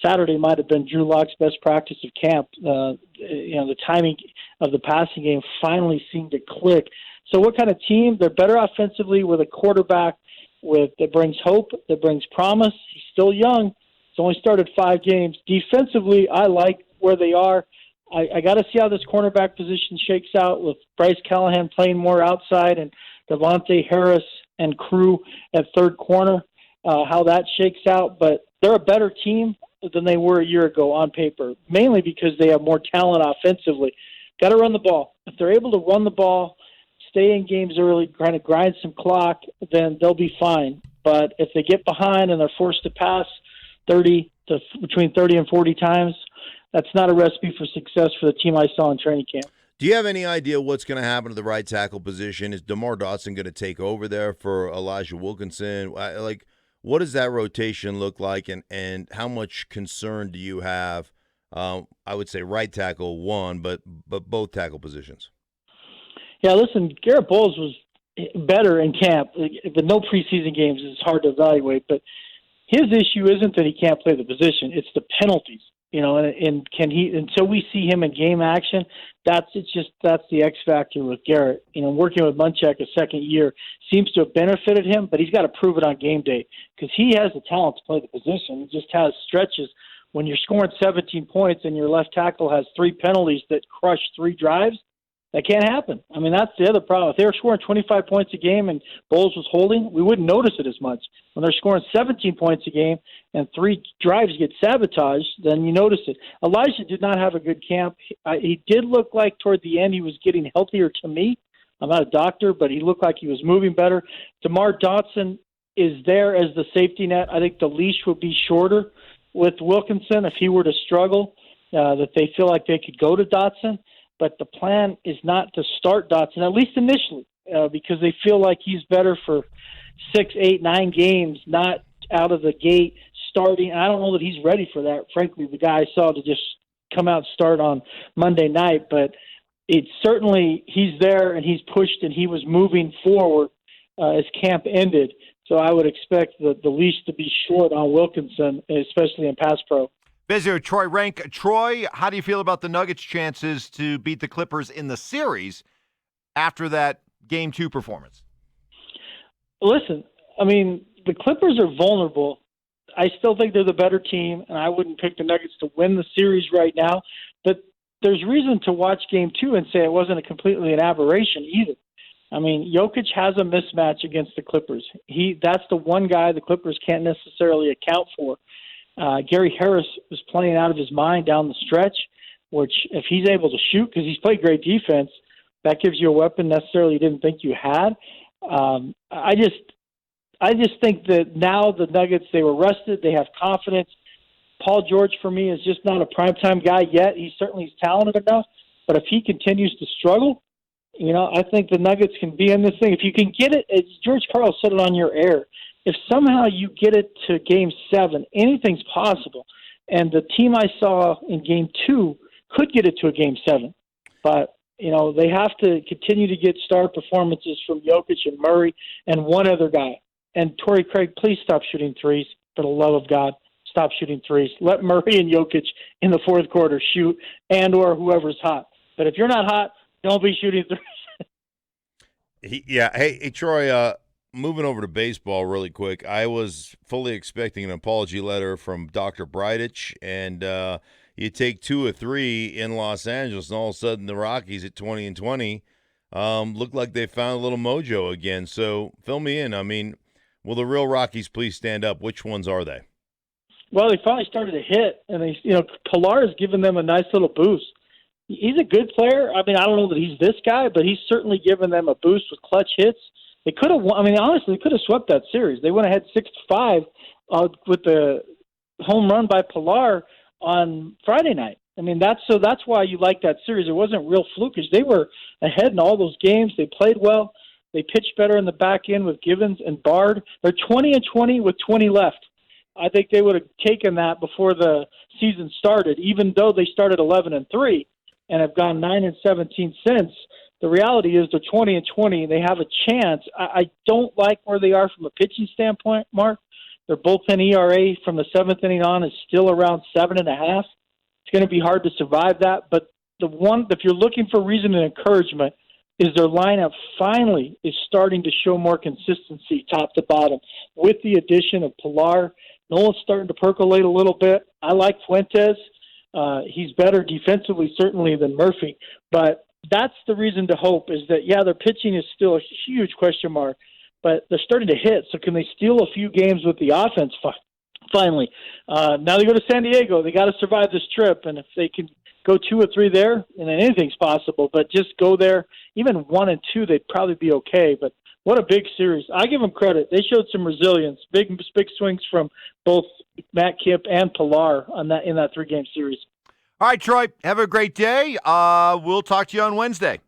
[SPEAKER 10] Saturday might have been Drew Lock's best practice of camp. The timing of the passing game finally seemed to click. So what kind of team? They're better offensively with a quarterback that brings hope, that brings promise. He's still young. He's only started 5 games. Defensively, I like where they are. I got to see how this cornerback position shakes out with Bryce Callahan playing more outside and Devontae Harris and crew at third corner, how that shakes out. But they're a better team than they were a year ago on paper, mainly because they have more talent offensively. Got to run the ball. If they're able to run the ball, stay in games early, kind of grind some clock, then they'll be fine. But if they get behind and they're forced to pass between 30 and 40 times, that's not a recipe for success for the team I saw in training camp.
[SPEAKER 2] Do you have any idea what's going to happen to the right tackle position? Is DeMar Dotson going to take over there for Elijah Wilkinson? What does that rotation look like, and how much concern do you have? I would say right tackle one, but both tackle positions.
[SPEAKER 10] Yeah, listen, Garrett Bowles was better in camp. But no preseason games is hard to evaluate, but his issue isn't that he can't play the position; it's the penalties. And can he, until we see him in game action, that's the X factor with Garrett. Working with Munchak a second year seems to have benefited him, but he's got to prove it on game day because he has the talent to play the position. He just has stretches. When you're scoring 17 points and your left tackle has 3 penalties that crush 3 drives, that can't happen. I mean, that's the other problem. If they were scoring 25 points a game and Bowles was holding, we wouldn't notice it as much. When they're scoring 17 points a game and 3 drives get sabotaged, then you notice it. Elijah did not have a good camp. He did look like toward the end he was getting healthier to me. I'm not a doctor, but he looked like he was moving better. DeMar Dotson is there as the safety net. I think the leash would be shorter with Wilkinson if he were to struggle, that they feel like they could go to Dotson. But the plan is not to start Dotson, at least initially, because they feel like he's better for 6, 8, 9 games, not out of the gate starting. I don't know that he's ready for that. Frankly, the guy I saw to just come out and start on Monday night, but it's certainly he's there and he's pushed and he was moving forward as camp ended. So I would expect the leash to be short on Wilkinson, especially in pass pro.
[SPEAKER 1] Bezio, Troy Rank. Troy, how do you feel about the Nuggets' chances to beat the Clippers in the series after that Game 2 performance?
[SPEAKER 10] Listen, I mean, the Clippers are vulnerable. I still think they're the better team, and I wouldn't pick the Nuggets to win the series right now. But there's reason to watch Game 2 and say it wasn't completely an aberration either. I mean, Jokic has a mismatch against the Clippers. That's the one guy the Clippers can't necessarily account for. Gary Harris was playing out of his mind down the stretch, which if he's able to shoot, because he's played great defense, that gives you a weapon necessarily you didn't think you had. I just think that now the Nuggets, they were rested, they have confidence. Paul George, for me, is just not a primetime guy yet. He's talented enough, but if he continues to struggle, I think the Nuggets can be in this thing. If you can get it, as George Karl said it on your air, if somehow you get it to Game 7, anything's possible. And the team I saw in Game 2 could get it to a Game 7. But, they have to continue to get star performances from Jokic and Murray and one other guy. And Torrey Craig, please stop shooting threes. For the love of God, stop shooting threes. Let Murray and Jokic in the fourth quarter shoot and/or whoever's hot. But if you're not hot, don't be shooting threes.
[SPEAKER 2] Hey, Troy, moving over to baseball really quick. I was fully expecting an apology letter from Dr. Bridich, and you take 2 or 3 in Los Angeles, and all of a sudden the Rockies at 20-20 look like they found a little mojo again. So fill me in. I mean, will the real Rockies please stand up? Which ones are they?
[SPEAKER 10] Well, they finally started to hit, and Pilar has given them a nice little boost. He's a good player. I mean, I don't know that he's this guy, but he's certainly given them a boost with clutch hits. They could have won. I mean, honestly, they could have swept that series. They went ahead 6-5 with the home run by Pilar on Friday night. I mean, that's why you like that series. It wasn't real flukish. They were ahead in all those games. They played well. They pitched better in the back end with Givens and Bard. They're 20-20 with 20 left. I think they would have taken that before the season started, even though they started 11-3 and have gone 9-17 since. The reality is they're 20-20 and they have a chance. I don't like where they are from a pitching standpoint, Mark. Their bullpen ERA from the 7th inning on is still around 7.5. It's going to be hard to survive that. But if you're looking for reason and encouragement, is their lineup finally is starting to show more consistency top to bottom with the addition of Pilar. Nolan's starting to percolate a little bit. I like Fuentes. He's better defensively, certainly, than Murphy. But that's the reason to hope is that, their pitching is still a huge question mark, but they're starting to hit. So can they steal a few games with the offense finally? Now they go to San Diego. They got to survive this trip, and if they can go 2 or 3 there, and then anything's possible. But just go there. Even 1 and 2, they'd probably be okay. But what a big series. I give them credit. They showed some resilience, big swings from both Matt Kemp and Pilar in that 3-game series.
[SPEAKER 1] All right, Troy, have a great day. We'll talk to you on Wednesday.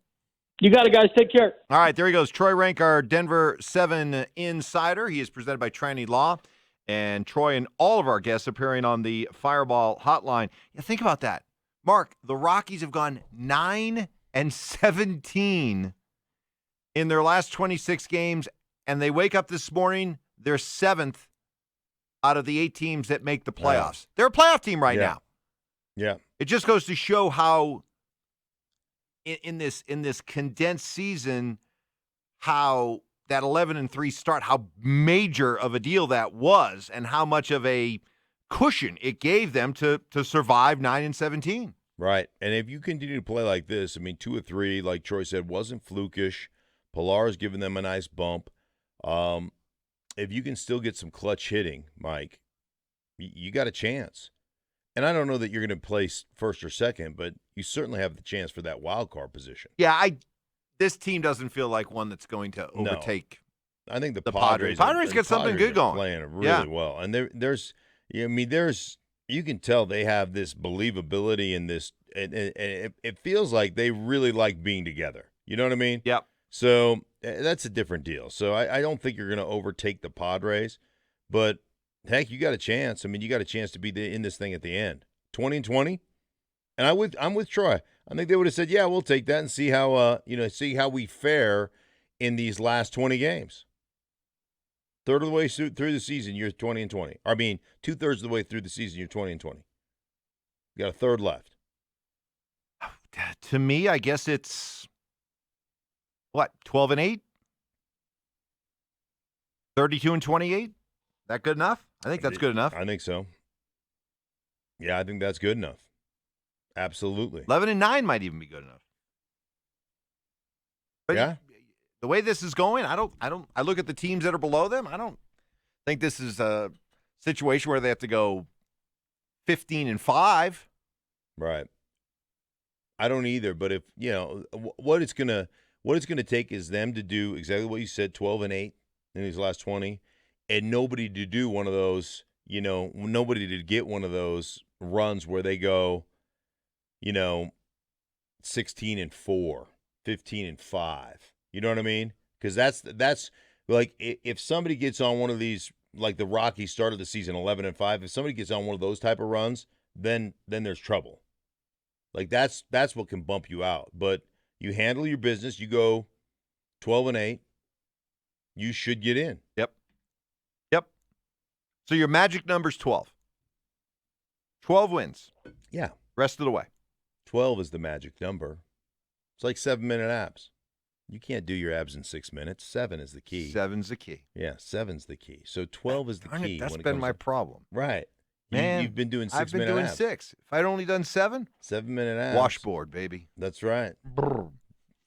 [SPEAKER 10] You got it, guys. Take care.
[SPEAKER 1] All right, there he goes. Troy Rank, our Denver 7 insider. He is presented by Trinity Law. And Troy and all of our guests appearing on the Fireball Hotline. Think about that. Mark, the Rockies have gone 9-17 in their last 26 games, and they wake up this morning, they're 7th out of the 8 teams that make the playoffs. Yeah. They're a playoff team right now.
[SPEAKER 2] Yeah.
[SPEAKER 1] It just goes to show how in this condensed season, how that 11-3 start, how major of a deal that was, and how much of a cushion it gave them to survive 9-17.
[SPEAKER 2] Right. And if you continue to play like this, I mean, 2 or 3, like Troy said, wasn't flukish. Pilar's giving them a nice bump. If you can still get some clutch hitting, Mike, you got a chance. And I don't know that you're going to place first or second, but you certainly have the chance for that wild card position.
[SPEAKER 1] Yeah, this team doesn't feel like one that's going to overtake.
[SPEAKER 2] No. I think the
[SPEAKER 1] Padres got something good going,
[SPEAKER 2] playing really well, and there's you can tell they have this believability in this, and it feels like they really like being together. You know what I mean?
[SPEAKER 1] Yep.
[SPEAKER 2] So that's a different deal. So I don't think you're going to overtake the Padres, but heck, you got a chance. I mean, you got a chance to be in this thing at the end. 20-20, and I'm with Troy. I think they would have said, "Yeah, we'll take that and see how we fare in these last 20 games." Third of the way through the season, you're 20-20. I mean, 2/3 of the way through the season, you're 20-20. You got a third left.
[SPEAKER 1] To me, I guess it's 12-8, 32-28. That good enough? I think that's good enough.
[SPEAKER 2] I think so. Yeah, I think that's good enough. Absolutely.
[SPEAKER 1] 11-9 might even be good enough. But
[SPEAKER 2] yeah.
[SPEAKER 1] The way this is going, I look at the teams that are below them. I don't think this is a situation where they have to go 15-5.
[SPEAKER 2] Right. I don't either, but if, what it's going to take is them to do exactly what you said, 12-8 in these last 20, and nobody to do one of those, nobody to get one of those runs where they go, 16-4, 15-5. You know what I mean? Because that's like if somebody gets on one of these, like the Rockies started the season 11-5. If somebody gets on one of those type of runs, then there's trouble. Like that's what can bump you out. But you handle your business. You go 12-8. You should get in.
[SPEAKER 1] Yep. So your magic number's 12. 12 wins.
[SPEAKER 2] Yeah.
[SPEAKER 1] Rest of the way.
[SPEAKER 2] 12 is the magic number. It's like 7-minute abs. You can't do your abs in 6 minutes. 7 is the key.
[SPEAKER 1] 7's the key.
[SPEAKER 2] Yeah, 7's the key. So 12 is the
[SPEAKER 1] Darn it,
[SPEAKER 2] key.
[SPEAKER 1] that's
[SPEAKER 2] when it
[SPEAKER 1] been
[SPEAKER 2] comes
[SPEAKER 1] my
[SPEAKER 2] to-
[SPEAKER 1] problem.
[SPEAKER 2] Right.
[SPEAKER 1] Man,
[SPEAKER 2] You've been doing 6
[SPEAKER 1] I've been
[SPEAKER 2] minute
[SPEAKER 1] doing
[SPEAKER 2] abs.
[SPEAKER 1] 6. If I'd only done 7,
[SPEAKER 2] 7-minute abs.
[SPEAKER 1] washboard, baby.
[SPEAKER 2] That's right.
[SPEAKER 1] Brr.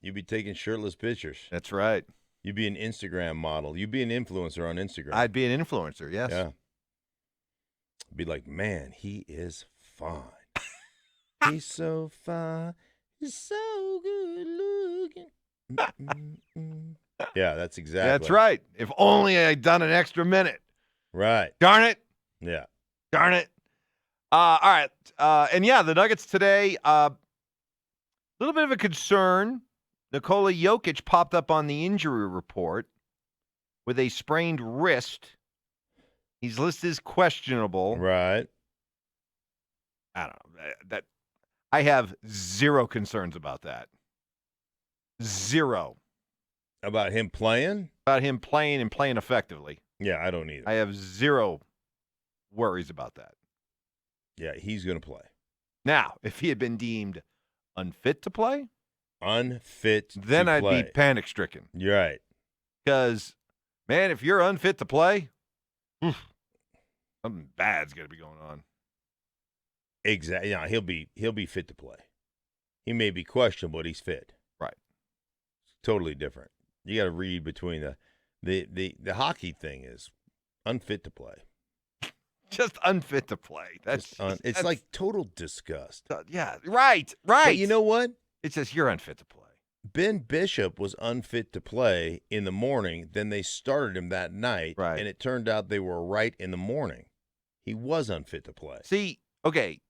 [SPEAKER 2] You'd be taking shirtless pictures.
[SPEAKER 1] That's right.
[SPEAKER 2] You'd be an Instagram model. You'd be an influencer on Instagram.
[SPEAKER 1] I'd be an influencer, yes.
[SPEAKER 2] Yeah. Be like, man, he is fine. He's so fine. He's so good looking. Yeah, that's exactly.
[SPEAKER 1] That's right. If only I'd done an extra minute.
[SPEAKER 2] Right.
[SPEAKER 1] Darn it.
[SPEAKER 2] Yeah.
[SPEAKER 1] Darn it. All right. And yeah, the Nuggets today, a little bit of a concern. Nikola Jokic popped up on the injury report with a sprained wrist. He's listed as questionable.
[SPEAKER 2] Right.
[SPEAKER 1] I don't know. That I have zero concerns about that. Zero.
[SPEAKER 2] About him playing?
[SPEAKER 1] About him playing and playing effectively.
[SPEAKER 2] Yeah, I don't either.
[SPEAKER 1] I have zero worries about that.
[SPEAKER 2] Yeah, he's going to play.
[SPEAKER 1] Now, if he had been deemed unfit to play,
[SPEAKER 2] Unfit
[SPEAKER 1] then
[SPEAKER 2] to
[SPEAKER 1] I'd
[SPEAKER 2] play.
[SPEAKER 1] be panic stricken.
[SPEAKER 2] You're right.
[SPEAKER 1] Because, man, if you're unfit to play, something bad's going to be going on.
[SPEAKER 2] Exactly. Yeah, he'll be fit to play. He may be questionable, but he's fit.
[SPEAKER 1] Right.
[SPEAKER 2] Totally different. You got to read between the hockey thing is unfit to play.
[SPEAKER 1] Just unfit to play.
[SPEAKER 2] It's like total disgust.
[SPEAKER 1] Yeah, right.
[SPEAKER 2] But you know what?
[SPEAKER 1] It says you're unfit to play.
[SPEAKER 2] Ben Bishop was unfit to play in the morning. Then they started him that night,
[SPEAKER 1] Right.
[SPEAKER 2] and it turned out they were right in the morning. He was unfit to play.
[SPEAKER 1] See, okay,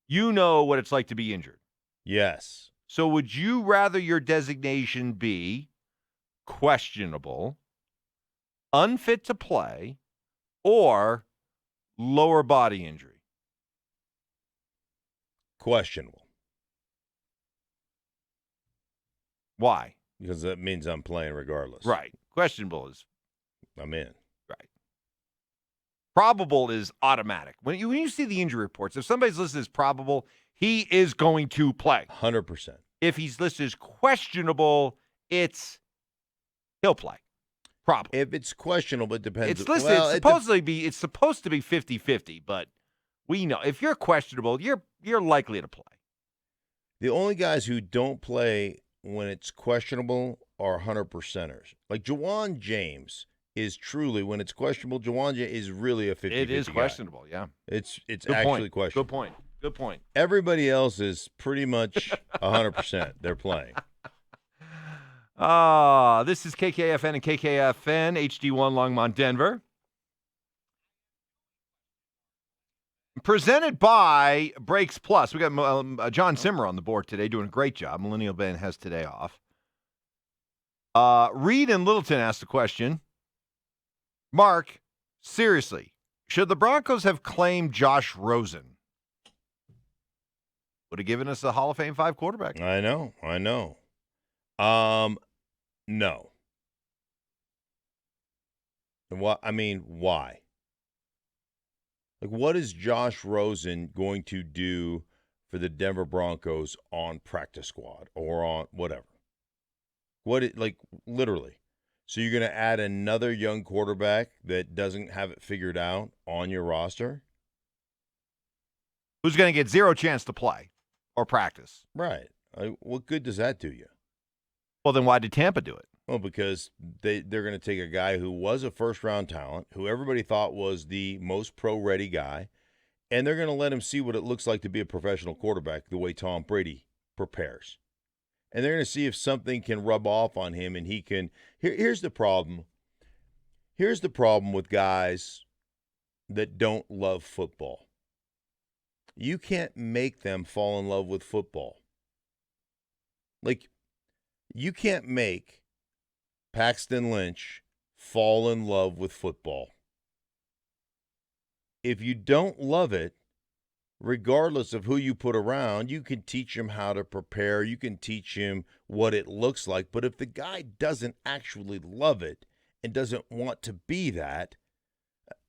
[SPEAKER 1] you know what it's like to be injured.
[SPEAKER 2] Yes.
[SPEAKER 1] So would you rather your designation be questionable, unfit to play, or lower body injury?
[SPEAKER 2] Questionable.
[SPEAKER 1] Why?
[SPEAKER 2] Because that means I'm playing regardless.
[SPEAKER 1] Right. Questionable is
[SPEAKER 2] I'm in.
[SPEAKER 1] right. Probable is automatic. When you see the injury reports, if somebody's listed as probable, he is going to play.
[SPEAKER 2] 100%.
[SPEAKER 1] If he's listed as questionable, he'll play. Probably.
[SPEAKER 2] If it's questionable, it depends.
[SPEAKER 1] It's listed.
[SPEAKER 2] Well,
[SPEAKER 1] It's supposed to be 50-50, but we know if you're questionable, you're likely to play.
[SPEAKER 2] the only guys who don't play when it's questionable are 100%ers. Like Jawan James is truly, when it's questionable, Jawan James is really a 50-50
[SPEAKER 1] It is
[SPEAKER 2] guy.
[SPEAKER 1] questionable, yeah.
[SPEAKER 2] It's
[SPEAKER 1] Good
[SPEAKER 2] actually
[SPEAKER 1] point.
[SPEAKER 2] questionable.
[SPEAKER 1] Good point.
[SPEAKER 2] Everybody else is pretty much 100%. They're playing.
[SPEAKER 1] This is KKFN and KKFN, HD1 Longmont, Denver. Presented by Brakes Plus. We got John Simmer on the board today doing a great job. Millennial Ben has today off. Reed in Littleton asked the question, Mark, seriously, should the Broncos have claimed Josh Rosen? Would have given us a Hall of Fame 5 quarterback.
[SPEAKER 2] I know. No. What? I mean, why? Like, what is Josh Rosen going to do for the Denver Broncos on practice squad or on whatever? Literally. So you're going to add another young quarterback that doesn't have it figured out on your roster?
[SPEAKER 1] Who's going to get zero chance to play or practice?
[SPEAKER 2] Right. What good does that do you?
[SPEAKER 1] Well, then why did Tampa do it?
[SPEAKER 2] Well, because they're going to take a guy who was a first-round talent, who everybody thought was the most pro-ready guy, and they're going to let him see what it looks like to be a professional quarterback the way Tom Brady prepares. And they're going to see if something can rub off on him and he can – here's the problem. Here's the problem with guys that don't love football. You can't make them fall in love with football. Like, You can't make Paxton Lynch fall in love with football. If you don't love it, regardless of who you put around, you can teach him how to prepare. You can teach him what it looks like. But if the guy doesn't actually love it and doesn't want to be that,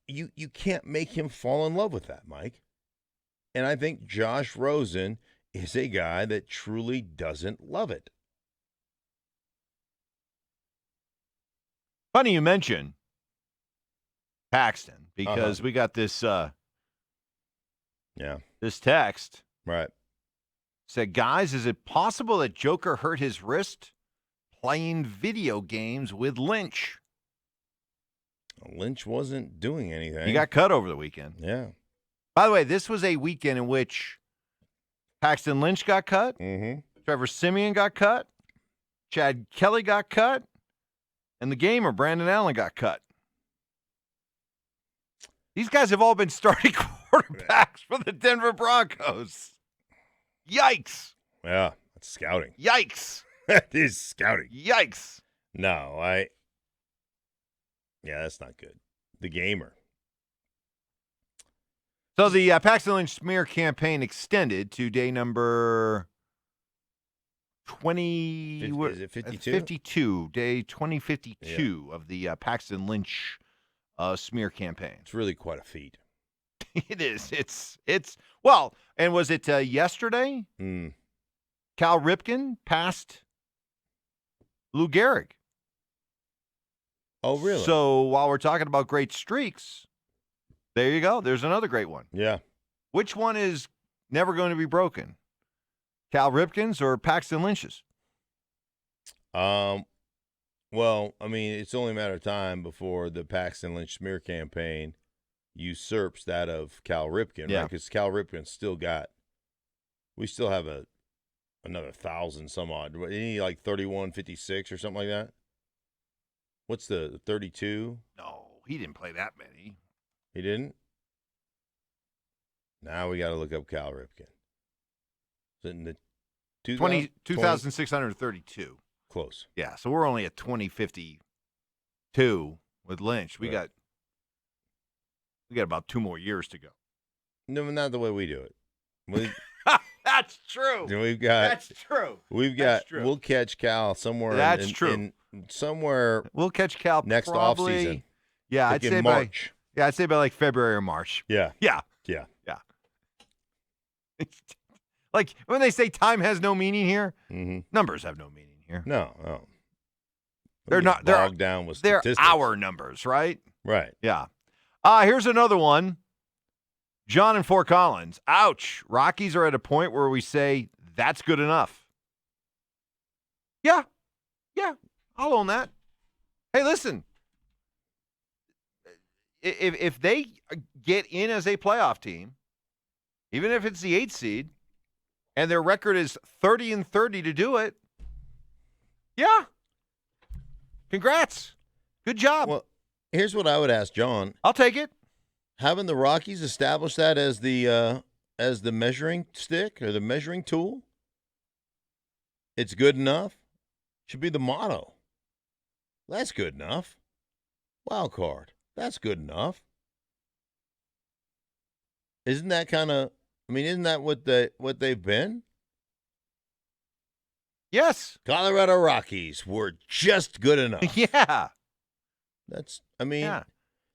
[SPEAKER 2] you can't make him fall in love with that, Mike. And I think Josh Rosen is a guy that truly doesn't love it.
[SPEAKER 1] Funny you mention Paxton because we got this this text.
[SPEAKER 2] Right.
[SPEAKER 1] Said, guys, is it possible that Joker hurt his wrist playing video games with Lynch?
[SPEAKER 2] Lynch wasn't doing anything.
[SPEAKER 1] He got cut over the weekend.
[SPEAKER 2] Yeah.
[SPEAKER 1] By the way, this was a weekend in which Paxton Lynch got cut, Trevor Siemian got cut, Chad Kelly got cut, and the gamer, Brandon Allen, got cut. These guys have all been starting quarterbacks for the Denver Broncos. Yikes.
[SPEAKER 2] Yeah, that's scouting.
[SPEAKER 1] Yikes.
[SPEAKER 2] That is scouting.
[SPEAKER 1] Yikes.
[SPEAKER 2] No, yeah, that's not good. The gamer.
[SPEAKER 1] So the Paxton Lynch smear campaign extended to day number 20.
[SPEAKER 2] Is it 52?
[SPEAKER 1] 52, day 2052 of the Paxton Lynch smear campaign.
[SPEAKER 2] It's really quite a feat.
[SPEAKER 1] It is. It's well, and was it yesterday? Cal Ripken passed Lou Gehrig.
[SPEAKER 2] Oh, really?
[SPEAKER 1] So while we're talking about great streaks, there you go. There's another great one.
[SPEAKER 2] Yeah.
[SPEAKER 1] Which one is never going to be broken? Cal Ripken's or Paxton Lynch's?
[SPEAKER 2] Well, I mean, it's only a matter of time before the Paxton Lynch smear campaign usurps that of Cal Ripken, right? Because Cal Ripken we still have another 1,000 some odd. Isn't he like 3156 or something like that? What's the 32?
[SPEAKER 1] No, he didn't play that many.
[SPEAKER 2] He didn't? Now we got to look up Cal Ripken. Is it in the
[SPEAKER 1] 2,632.
[SPEAKER 2] Close.
[SPEAKER 1] Yeah, so we're only at 2052 with Lynch. We got about 2 more years to go.
[SPEAKER 2] No, not the way we do it.
[SPEAKER 1] That's true. That's true.
[SPEAKER 2] We'll catch Cal somewhere.
[SPEAKER 1] That's true.
[SPEAKER 2] Somewhere.
[SPEAKER 1] We'll catch Cal
[SPEAKER 2] next
[SPEAKER 1] probably,
[SPEAKER 2] offseason.
[SPEAKER 1] Yeah,
[SPEAKER 2] like
[SPEAKER 1] I'd say
[SPEAKER 2] March.
[SPEAKER 1] I'd say by like February or March.
[SPEAKER 2] Yeah.
[SPEAKER 1] Yeah. Like when they say time has no meaning here, numbers have no meaning here.
[SPEAKER 2] No.
[SPEAKER 1] They're not
[SPEAKER 2] bogged down with statistics.
[SPEAKER 1] They're our numbers, right?
[SPEAKER 2] Right.
[SPEAKER 1] Yeah. Here's another one. John in Fort Collins. Ouch. Rockies are at a point where we say that's good enough. Yeah. I'll own that. Hey, listen. If they get in as a playoff team, even if it's the 8th seed, and their record is 30-30 to do it, yeah. Congrats. Good job.
[SPEAKER 2] Well, here's what I would ask John.
[SPEAKER 1] I'll take it.
[SPEAKER 2] Haven't the Rockies established that as the measuring stick or the measuring tool? It's good enough. Should be the motto. That's good enough. Wild card. That's good enough. Isn't that isn't that what they've been?
[SPEAKER 1] Yes.
[SPEAKER 2] Colorado Rockies were just good enough.
[SPEAKER 1] Yeah.
[SPEAKER 2] That's kind of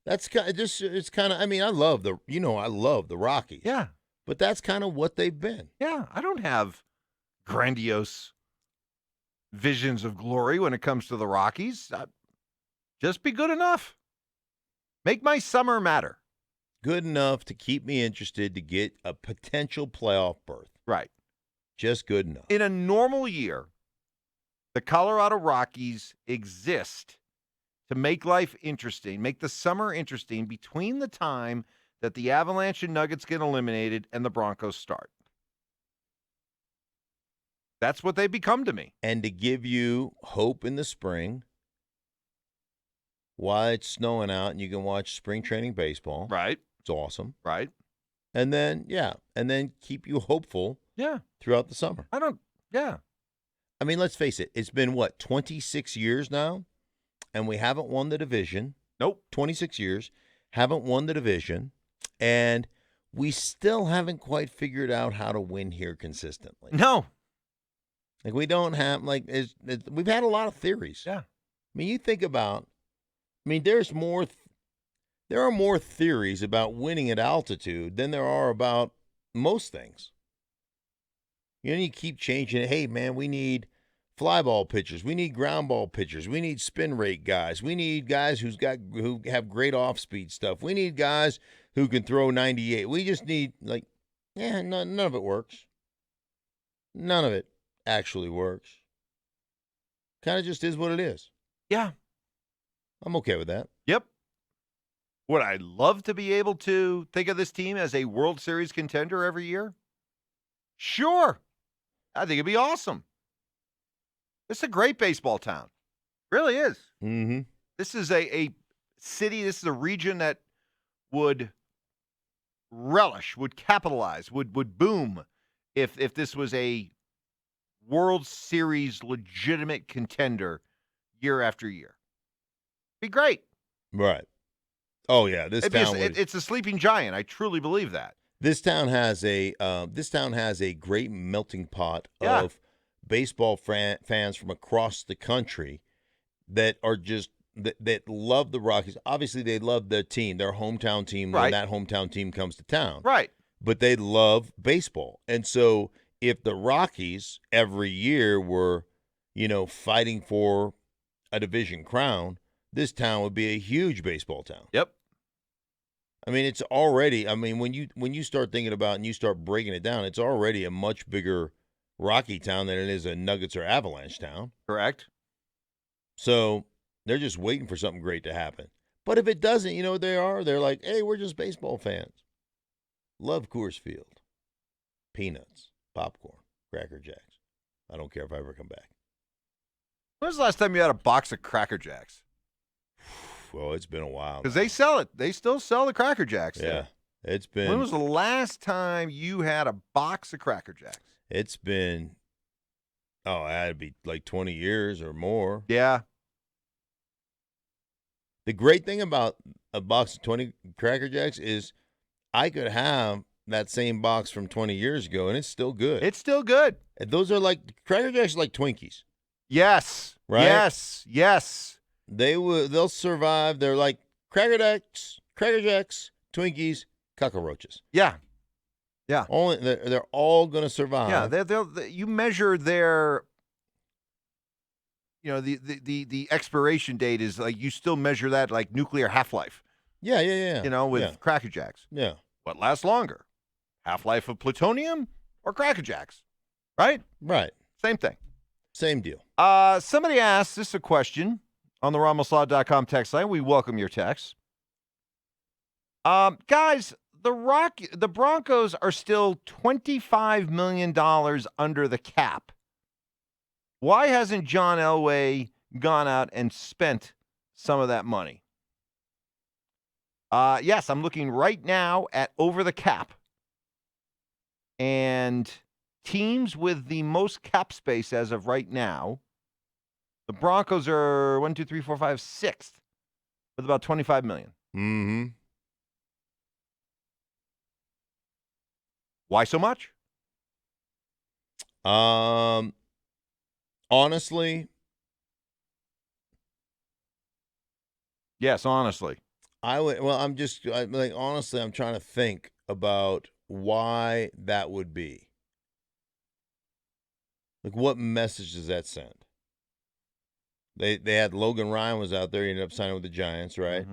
[SPEAKER 2] it's kind of, I love the Rockies.
[SPEAKER 1] Yeah.
[SPEAKER 2] But that's kind of what they've been.
[SPEAKER 1] Yeah. I don't have grandiose visions of glory when it comes to the Rockies. Just be good enough. Make my summer matter.
[SPEAKER 2] Good enough to keep me interested to get a potential playoff berth.
[SPEAKER 1] Right.
[SPEAKER 2] Just good enough.
[SPEAKER 1] In a normal year, the Colorado Rockies exist to make life interesting, make the summer interesting between the time that the Avalanche and Nuggets get eliminated and the Broncos start. That's what they become to me.
[SPEAKER 2] And to give you hope in the spring while it's snowing out and you can watch spring training baseball.
[SPEAKER 1] Right.
[SPEAKER 2] It's awesome.
[SPEAKER 1] Right.
[SPEAKER 2] And then, keep you hopeful.
[SPEAKER 1] Yeah.
[SPEAKER 2] Throughout the summer. I mean, let's face it. It's been, 26 years now, and we haven't won the division.
[SPEAKER 1] Nope.
[SPEAKER 2] 26 years, haven't won the division, and we still haven't quite figured out how to win here consistently.
[SPEAKER 1] No.
[SPEAKER 2] Like, we don't have, we've had a lot of theories.
[SPEAKER 1] Yeah.
[SPEAKER 2] I mean, you think about, there are more theories about winning at altitude than there are about most things. You keep changing it. Hey, man, we need fly ball pitchers. We need ground ball pitchers. We need spin rate guys. We need guys who have great off-speed stuff. We need guys who can throw 98. We just need, none of it works. None of it actually works. Kind of just is what it is.
[SPEAKER 1] Yeah.
[SPEAKER 2] I'm okay with that.
[SPEAKER 1] Yep. Would I love to be able to think of this team as a World Series contender every year? Sure. I think it'd be awesome. It's a great baseball town. Really is.
[SPEAKER 2] Mm-hmm.
[SPEAKER 1] This is a city, this is a region that would relish, would capitalize, would boom if this was a World Series legitimate contender year after year. Be great.
[SPEAKER 2] Right. Oh yeah,
[SPEAKER 1] it's a sleeping giant. I truly believe that.
[SPEAKER 2] This town has a great melting pot of baseball fans from across the country that are just that love the Rockies. Obviously, they love their team, their hometown team, when that hometown team comes to town.
[SPEAKER 1] Right.
[SPEAKER 2] But they love baseball, and so if the Rockies every year were, fighting for a division crown, this town would be a huge baseball town.
[SPEAKER 1] Yep.
[SPEAKER 2] I mean, it's already. I mean, when you start thinking about and you start breaking it down, it's already a much bigger Rocky town than it is a Nuggets or Avalanche town.
[SPEAKER 1] Correct.
[SPEAKER 2] So they're just waiting for something great to happen. But if it doesn't, you know what they are? They're like, hey, we're just baseball fans. Love Coors Field. Peanuts, popcorn, Cracker Jacks. I don't care if I ever come back.
[SPEAKER 1] When was the last time you had a box of Cracker Jacks?
[SPEAKER 2] Well, it's been a while.
[SPEAKER 1] Because they sell it. They still sell the Cracker Jacks.
[SPEAKER 2] Yeah. It's been.
[SPEAKER 1] When was the last time you had a box of Cracker Jacks?
[SPEAKER 2] It's been, it had to be like 20 years or more.
[SPEAKER 1] Yeah.
[SPEAKER 2] The great thing about a box of 20 Cracker Jacks is I could have that same box from 20 years ago, and it's still good.
[SPEAKER 1] It's still good.
[SPEAKER 2] And those are Cracker Jacks are like Twinkies.
[SPEAKER 1] Yes.
[SPEAKER 2] Right?
[SPEAKER 1] Yes.
[SPEAKER 2] They'll survive. They're like Cracker Jacks, Twinkies, cockroaches.
[SPEAKER 1] Yeah.
[SPEAKER 2] They're all going to survive.
[SPEAKER 1] Yeah, you measure their, the expiration date is like you still measure that like nuclear half-life.
[SPEAKER 2] Yeah.
[SPEAKER 1] With Cracker Jacks.
[SPEAKER 2] Yeah.
[SPEAKER 1] What lasts longer? Half-life of plutonium or Cracker Jacks? Right?
[SPEAKER 2] Right.
[SPEAKER 1] Same thing.
[SPEAKER 2] Same deal.
[SPEAKER 1] Somebody asked this a question on the RamosLaw.com text line. We welcome your text. Guys, the Broncos are still $25 million under the cap. Why hasn't John Elway gone out and spent some of that money? Yes, I'm looking right now at over the cap. And teams with the most cap space as of right now, the Broncos are 6th with about $25 million.
[SPEAKER 2] Mm-hmm.
[SPEAKER 1] Why so much?
[SPEAKER 2] Honestly.
[SPEAKER 1] Yes, honestly.
[SPEAKER 2] Honestly, I'm trying to think about why that would be. Like, what message does that send? They had Logan Ryan was out there. He ended up signing with the Giants, right?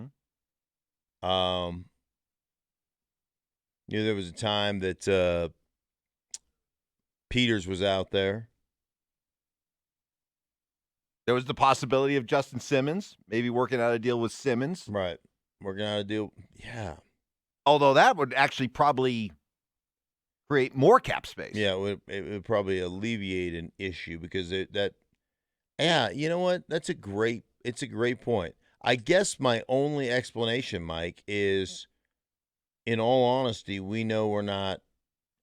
[SPEAKER 1] Mm-hmm.
[SPEAKER 2] There was a time that Peters was out there.
[SPEAKER 1] There was the possibility of Justin Simmons, maybe working out a deal with Simmons.
[SPEAKER 2] Right. Working out a deal. Yeah.
[SPEAKER 1] Although that would actually probably create more cap space.
[SPEAKER 2] Yeah, it would probably alleviate an issue because you know what? It's a great point. I guess my only explanation, Mike, is in all honesty, we know we're not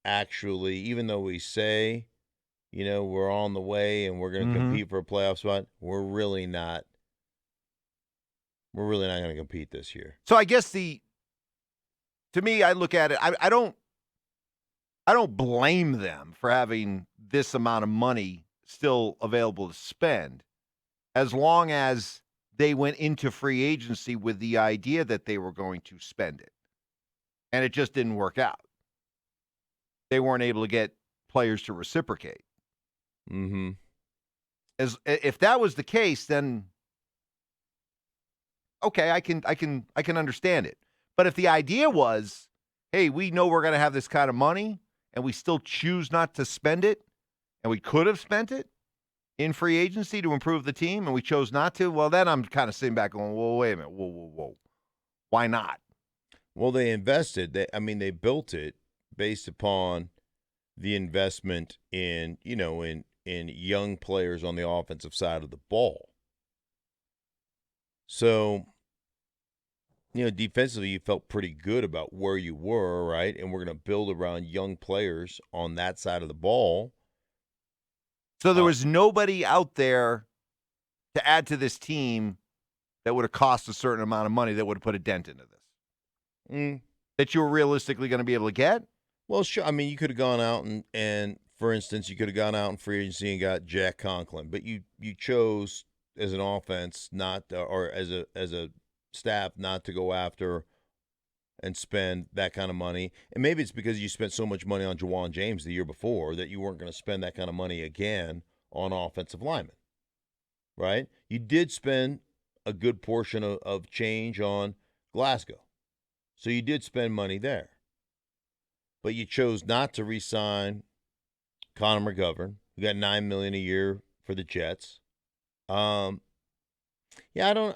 [SPEAKER 2] actually, even though we say we're on the way and we're going to compete for a playoff spot. We're really not. We're really not going to compete this year.
[SPEAKER 1] So I guess to me, I look at it. I don't blame them for having this amount of money still available to spend, as long as they went into free agency with the idea that they were going to spend it, and it just didn't work out. They weren't able to get players to reciprocate.
[SPEAKER 2] Mm-hmm.
[SPEAKER 1] If that was the case, then okay, I can understand it. But if the idea was, hey, we know we're going to have this kind of money, and we still choose not to spend it, and we could have spent it in free agency to improve the team, and we chose not to, well, then I'm kind of sitting back going, whoa, wait a minute, whoa. Why not?
[SPEAKER 2] Well, they invested. They built it based upon the investment in young players on the offensive side of the ball. So, defensively, you felt pretty good about where you were, right? And we're going to build around young players on that side of the ball.
[SPEAKER 1] So there was nobody out there to add to this team that would have cost a certain amount of money that would have put a dent into this. That you were realistically going to be able to get?
[SPEAKER 2] Well, sure. I mean, you could have gone out and for instance, you could have gone out in free agency and got Jack Conklin, but you chose as an offense not to, or as a staff not to go after and spend that kind of money. And maybe it's because you spent so much money on Juwan James the year before that you weren't going to spend that kind of money again on offensive linemen, right? You did spend a good portion of change on Glasgow. So you did spend money there. But you chose not to re-sign Connor McGovern, who got $9 million a year for the Jets. I don't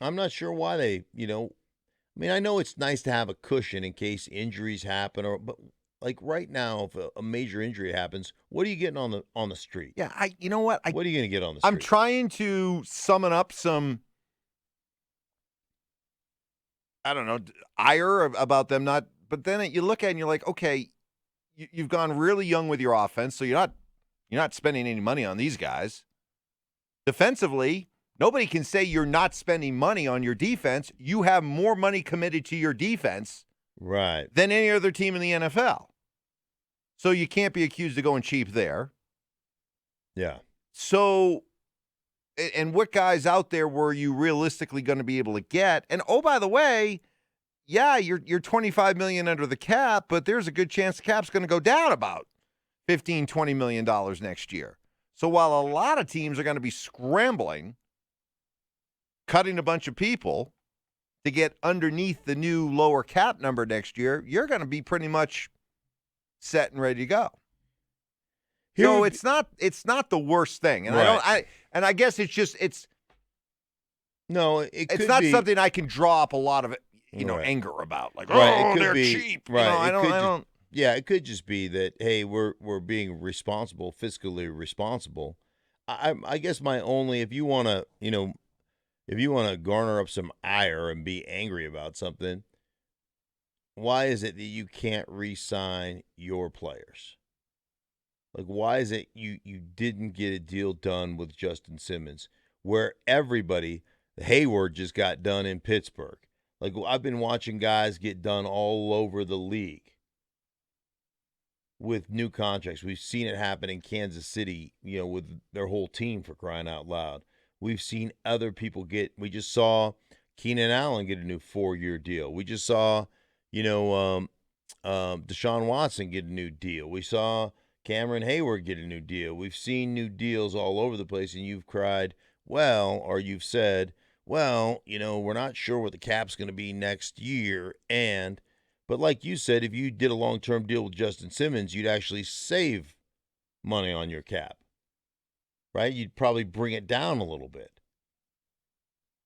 [SPEAKER 2] I'm not sure why they, I know it's nice to have a cushion in case injuries happen, but like right now, if a major injury happens, what are you getting on the street?
[SPEAKER 1] Yeah, you know what?
[SPEAKER 2] What are you going to get on the street?
[SPEAKER 1] I'm trying to summon up some, I don't know, ire about them not, but then you look at it and you're like, okay, you've gone really young with your offense, so you're not spending any money on these guys. Defensively, nobody can say you're not spending money on your defense. You have more money committed to your defense than any other team in the NFL. So you can't be accused of going cheap there.
[SPEAKER 2] Yeah.
[SPEAKER 1] So, and what guys out there were you realistically going to be able to get? And oh, by the way, yeah, you're $25 million under the cap, but there's a good chance the cap's going to go down about $15, $20 million next year. So while a lot of teams are going to be scrambling, cutting a bunch of people to get underneath the new lower cap number next year, you're going to be pretty much set and ready to go. So it's not the worst thing. And I guess it's
[SPEAKER 2] not
[SPEAKER 1] something I can draw up a lot of anger about. Like, they're cheap.
[SPEAKER 2] Right. Yeah, it could just be that, hey, we're being responsible, fiscally responsible. I guess if you want to garner up some ire and be angry about something, why is it that you can't re-sign your players? Like, why is it you didn't get a deal done with Justin Simmons, where everybody, Hayward just got done in Pittsburgh. Like, I've been watching guys get done all over the league with new contracts. We've seen it happen in Kansas City, with their whole team, for crying out loud. We've seen other people we just saw Keenan Allen get a new 4-year deal. We just saw, Deshaun Watson get a new deal. We saw Cameron Hayward get a new deal. We've seen new deals all over the place, and you've cried, or you've said, we're not sure what the cap's going to be next year. But like you said, if you did a long-term deal with Justin Simmons, you'd actually save money on your cap, right? You'd probably bring it down a little bit.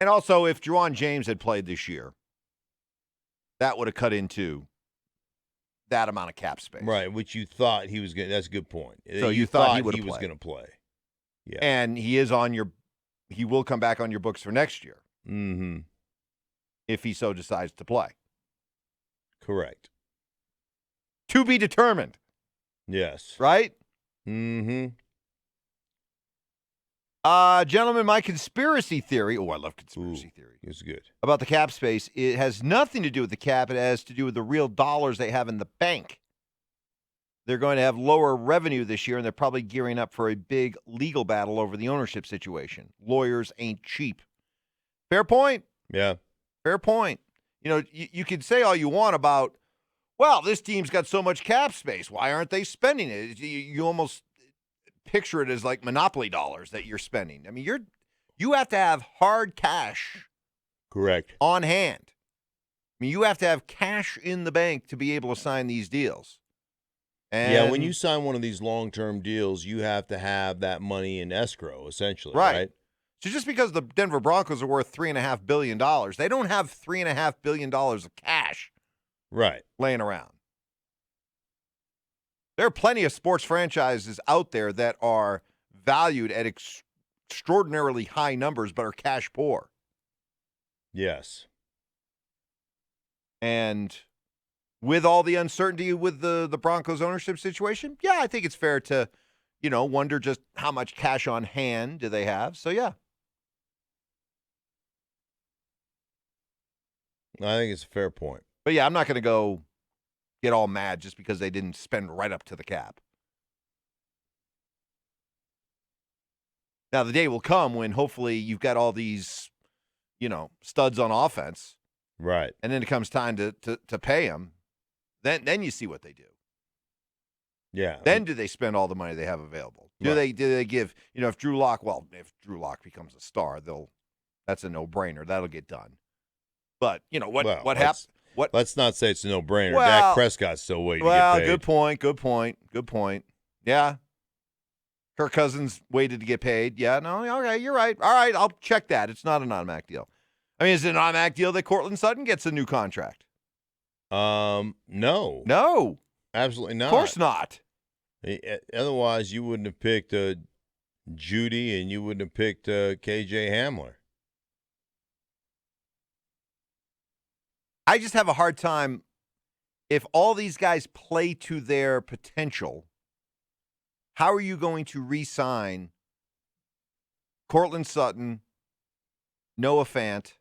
[SPEAKER 1] And also, if Juwan James had played this year, that would have cut into that amount of cap space.
[SPEAKER 2] Right, which you thought he was going to – that's a good point.
[SPEAKER 1] So you thought he
[SPEAKER 2] was going to play. Yeah.
[SPEAKER 1] And he will come back on your books for next year.
[SPEAKER 2] Mm-hmm.
[SPEAKER 1] If he so decides to play.
[SPEAKER 2] Correct.
[SPEAKER 1] To be determined.
[SPEAKER 2] Yes.
[SPEAKER 1] Right?
[SPEAKER 2] Mm-hmm.
[SPEAKER 1] Gentlemen, my conspiracy theory. Oh, I love conspiracy theory.
[SPEAKER 2] It's good.
[SPEAKER 1] About the cap space. It has nothing to do with the cap. It has to do with the real dollars they have in the bank. They're going to have lower revenue this year, and they're probably gearing up for a big legal battle over the ownership situation. Lawyers ain't cheap. Fair point.
[SPEAKER 2] Yeah.
[SPEAKER 1] Fair point. You know, you can say all you want about, well, this team's got so much cap space. Why aren't they spending it? You almost picture it as like monopoly dollars that you're spending. I mean, you have to have hard cash.
[SPEAKER 2] Correct.
[SPEAKER 1] On hand. I mean, you have to have cash in the bank to be able to sign these deals. And
[SPEAKER 2] yeah, when you sign one of these long-term deals, you have to have that money in escrow, essentially, right?
[SPEAKER 1] So just because the Denver Broncos are worth $3.5 billion, they don't have $3.5 billion of cash laying around. There are plenty of sports franchises out there that are valued at extraordinarily high numbers but are cash poor.
[SPEAKER 2] Yes.
[SPEAKER 1] And with all the uncertainty with the Broncos ownership situation, yeah, I think it's fair to, wonder just how much cash on hand do they have. So, yeah.
[SPEAKER 2] I think it's a fair point.
[SPEAKER 1] But, yeah, I'm not going to go get all mad just because they didn't spend right up to the cap. Now, the day will come when hopefully you've got all these, studs on offense.
[SPEAKER 2] Right.
[SPEAKER 1] And then it comes time to pay them. Then you see what they do.
[SPEAKER 2] Yeah.
[SPEAKER 1] Then do they spend all the money they have available? Do they give, if Drew Lock becomes a star, that's a no-brainer. That'll get done. But, what happens?
[SPEAKER 2] Let's not say it's a no-brainer.
[SPEAKER 1] Well,
[SPEAKER 2] Dak Prescott's still waiting to get paid.
[SPEAKER 1] Good point. Yeah. Kirk Cousins waited to get paid. Yeah, no, okay, you're right. All right, I'll check that. It's not an automatic deal. I mean, is it an automatic deal that Courtland Sutton gets a new contract?
[SPEAKER 2] No.
[SPEAKER 1] No.
[SPEAKER 2] Absolutely not.
[SPEAKER 1] Of course not.
[SPEAKER 2] Otherwise, you wouldn't have picked Judy and you wouldn't have picked KJ Hamler.
[SPEAKER 1] I just have a hard time. If all these guys play to their potential, how are you going to re-sign Courtland Sutton, Noah Fant,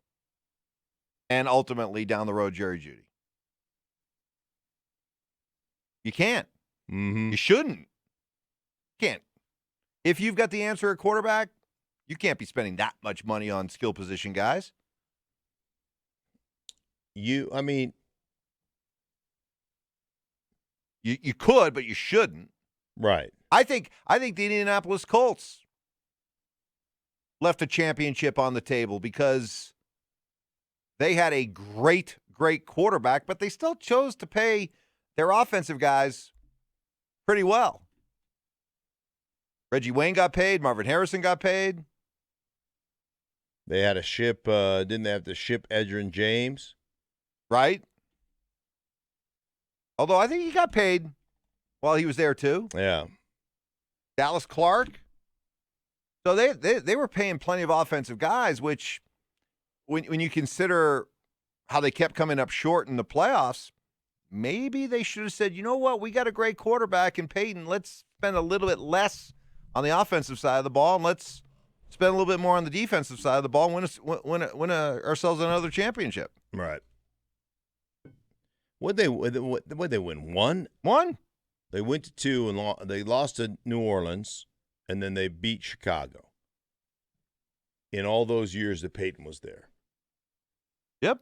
[SPEAKER 1] and ultimately down the road Jerry Jeudy? You can't.
[SPEAKER 2] Mm-hmm.
[SPEAKER 1] You shouldn't. Can't. If you've got the answer at quarterback, you can't be spending that much money on skill position guys. You could, but you shouldn't.
[SPEAKER 2] Right.
[SPEAKER 1] I think the Indianapolis Colts left a championship on the table because they had a great quarterback, but they still chose to pay their offensive guys pretty well. Reggie Wayne got paid. Marvin Harrison got paid.
[SPEAKER 2] They had to ship, didn't they have to ship Edgerrin James?
[SPEAKER 1] Right? Although I think he got paid while he was there too.
[SPEAKER 2] Yeah.
[SPEAKER 1] Dallas Clark. So they were paying plenty of offensive guys, which when you consider how they kept coming up short in the playoffs, maybe they should have said, you know what, we got a great quarterback in Peyton. Let's spend a little bit less on the offensive side of the ball, and let's spend a little bit more on the defensive side of the ball and win ourselves another championship.
[SPEAKER 2] Right. What'd they win? One? They went to 2 and they lost to New Orleans, and then they beat Chicago. In all those years that Peyton was there.
[SPEAKER 1] Yep.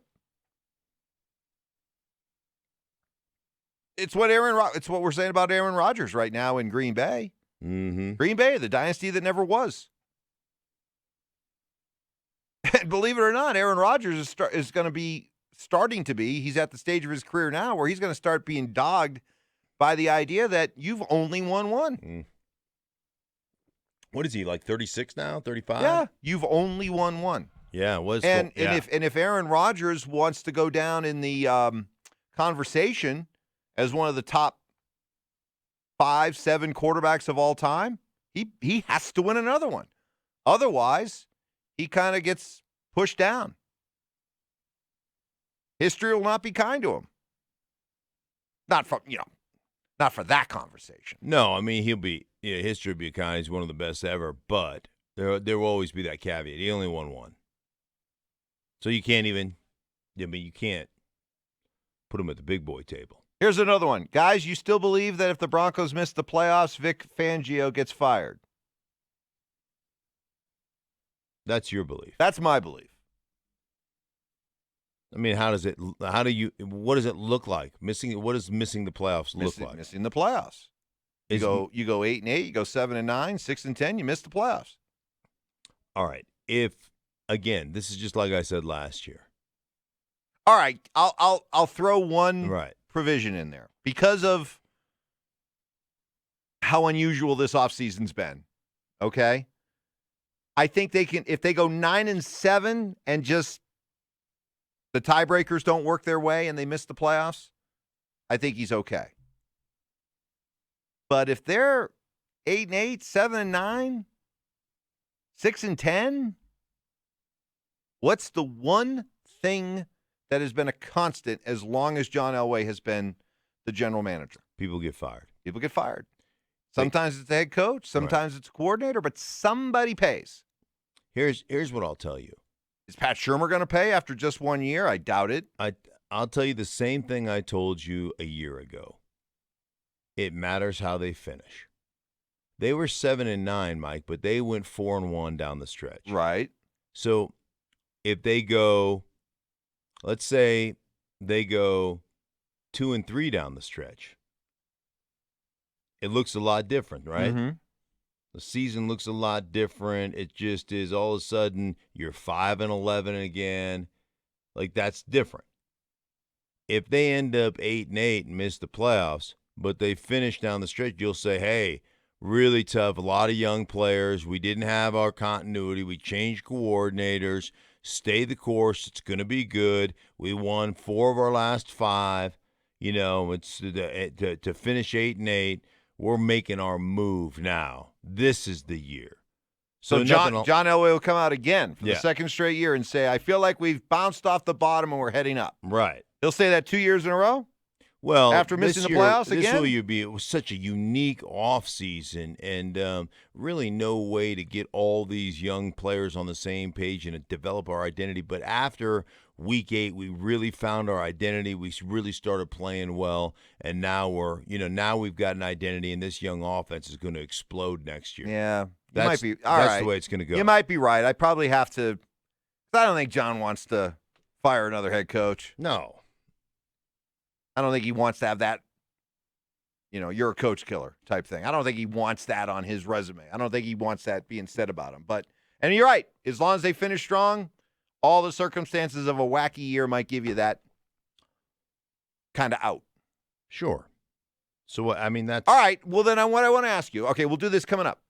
[SPEAKER 1] It's what we're saying about Aaron Rodgers right now in Green Bay.
[SPEAKER 2] Mm-hmm.
[SPEAKER 1] Green Bay, the dynasty that never was. And believe it or not, Aaron Rodgers is going to be starting to be. He's at the stage of his career now where he's going to start being dogged by the idea that you've only won one.
[SPEAKER 2] Mm. What is he, like 36 now, 35?
[SPEAKER 1] Yeah, you've only won one.
[SPEAKER 2] Yeah, it was.
[SPEAKER 1] And if Aaron Rodgers wants to go down in the conversation as one of the top 5-7 quarterbacks of all time, he has to win another one. Otherwise, he kind of gets pushed down. History will not be kind to him. Not from, Not for that conversation.
[SPEAKER 2] No, I mean, history will be kind. He's one of the best ever, but there will always be that caveat. He only won one. So you can't you can't put him at the big boy table.
[SPEAKER 1] Here's another one. Guys, you still believe that if the Broncos miss the playoffs, Vic Fangio gets fired?
[SPEAKER 2] That's your belief.
[SPEAKER 1] That's my belief.
[SPEAKER 2] I mean, what does it look like? What does missing the playoffs look like?
[SPEAKER 1] Missing the playoffs. You go 8-8, you go 7-9, 6-10, you miss the playoffs.
[SPEAKER 2] All right. Again, this is just like I said last year.
[SPEAKER 1] All right, I'll throw one
[SPEAKER 2] right.
[SPEAKER 1] provision in there because of how unusual this offseason's been. Okay? I think they can, if they go 9-7 and just the tiebreakers don't work their way and they miss the playoffs, I think he's okay. But if they're 8-8, 7-9, 6-10, what's the one thing that has been a constant as long as John Elway has been the general manager?
[SPEAKER 2] People get fired.
[SPEAKER 1] People get fired. Sometimes it's the head coach, sometimes it's a coordinator, but somebody pays.
[SPEAKER 2] Here's what I'll tell you.
[SPEAKER 1] Is Pat Shurmur going to pay after just 1 year? I doubt it.
[SPEAKER 2] I'll tell you the same thing I told you a year ago. It matters how they finish. They were 7-9, Mike, but they went 4-1 down the stretch.
[SPEAKER 1] Right.
[SPEAKER 2] So if they go, let's say they go 2-3 down the stretch, it looks a lot different, right?
[SPEAKER 1] Mm-hmm.
[SPEAKER 2] The season looks a lot different. It just is all of a sudden you're 5-11 again. Like, that's different. If they end up 8-8 and miss the playoffs, but they finish down the stretch, you'll say, hey, really tough, a lot of young players. We didn't have our continuity. We changed coordinators. Stay the course. It's going to be good. We won 4 of our last 5. You know, it's to finish 8-8. We're making our move now. This is the year.
[SPEAKER 1] So John Elway will come out again for the second straight year and say, I feel like we've bounced off the bottom and we're heading up.
[SPEAKER 2] Right.
[SPEAKER 1] He'll say that 2 years in a row?
[SPEAKER 2] Well,
[SPEAKER 1] after missing the playoffs again?
[SPEAKER 2] It was such a unique offseason and really no way to get all these young players on the same page and develop our identity. But after Week 8, we really found our identity. We really started playing well, and now we've got an identity, and this young offense is going to explode next year.
[SPEAKER 1] Yeah,
[SPEAKER 2] that's
[SPEAKER 1] the
[SPEAKER 2] way it's going to go.
[SPEAKER 1] You might be right. I probably have to. I don't think John wants to fire another head coach.
[SPEAKER 2] No.
[SPEAKER 1] I don't think he wants to have that, you're a coach killer type thing. I don't think he wants that on his resume. I don't think he wants that being said about him. And you're right. As long as they finish strong, all the circumstances of a wacky year might give you that kind of out.
[SPEAKER 2] Sure. So, that's...
[SPEAKER 1] All right. Well, then what I want to ask you, okay, we'll do this coming up.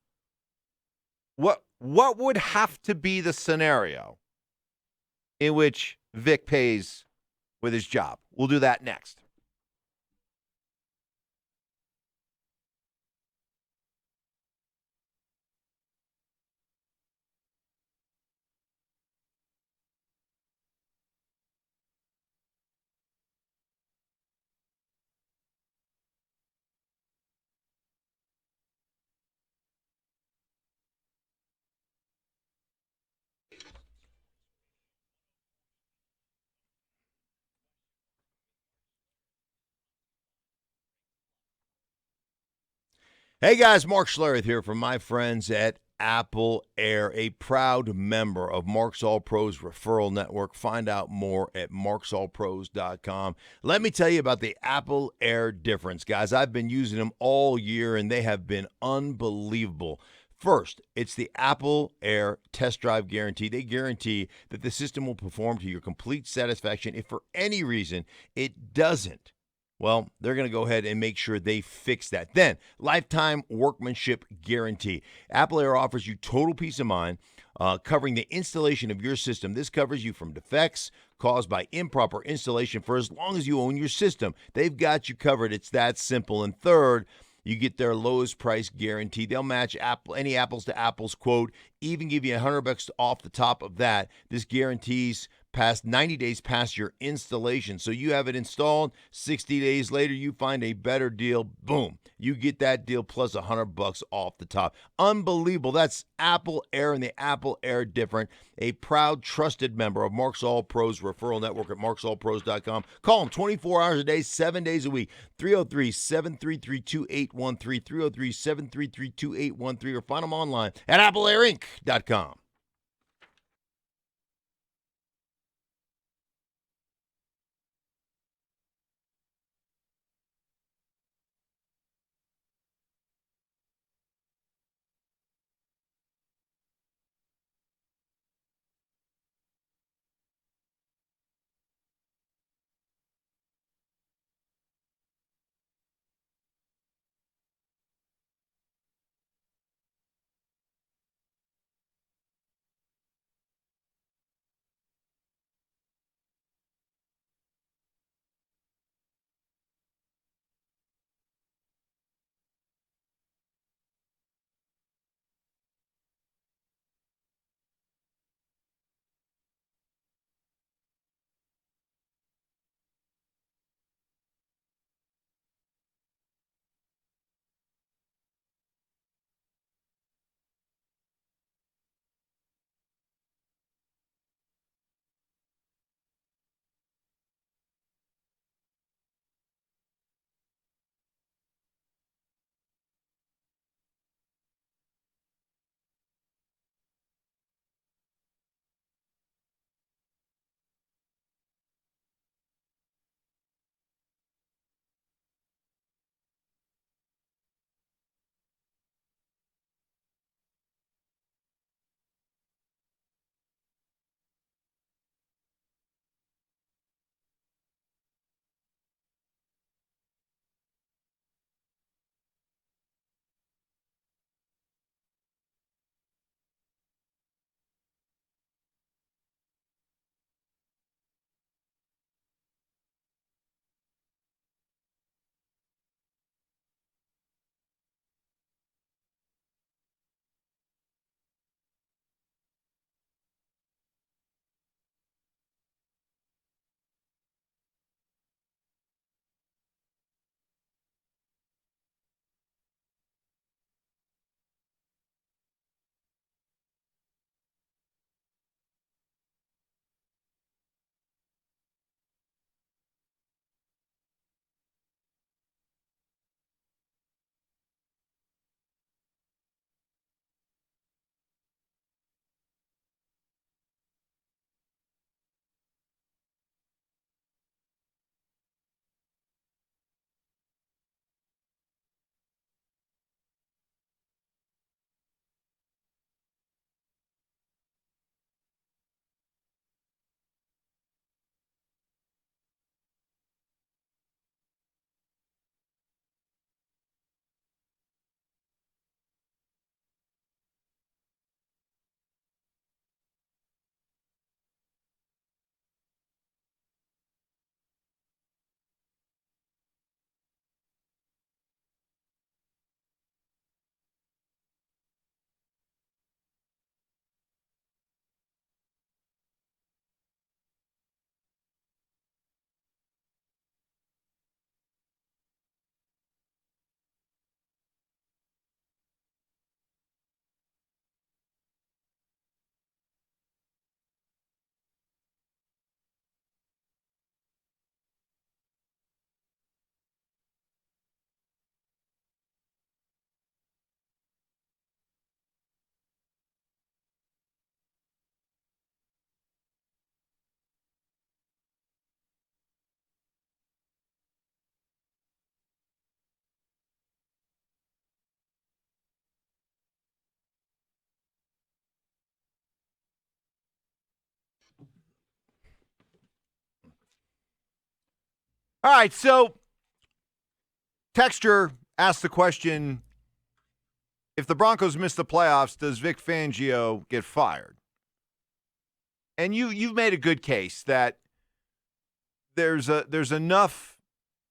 [SPEAKER 1] What would have to be the scenario in which Vic pays with his job? We'll do that next.
[SPEAKER 2] Hey guys, Mark Schlereth here from my friends at Apple Air, a proud member of Mark's All Pros Referral Network. Find out more at marksallpros.com. Let me tell you about the Apple Air difference, guys. I've been using them all year, and they have been unbelievable. First, it's the Apple Air Test Drive Guarantee. They guarantee that the system will perform to your complete satisfaction. If for any reason it doesn't, well, they're going to go ahead and make sure they fix that. Then, lifetime workmanship guarantee. Apple Air offers you total peace of mind, covering the installation of your system. This covers you from defects caused by improper installation for as long as you own your system. They've got you covered. It's that simple. And third, you get their lowest price guarantee. They'll match any apples to apples quote, even give you $100 off the top of that. This guarantees past 90 days past your installation. So you have it installed, 60 days later you find a better deal, boom. You get that deal plus $100 off the top. Unbelievable. That's Apple Air and the Apple Air different. A proud, trusted member of Mark's All Pros referral network at marksallpros.com. Call them 24 hours a day, 7 days a week. 303-733-2813, 303-733-2813, or find them online at appleairinc.com.
[SPEAKER 1] All right, so Texture asked the question, if the Broncos miss the playoffs, does Vic Fangio get fired? And you've made a good case that there's enough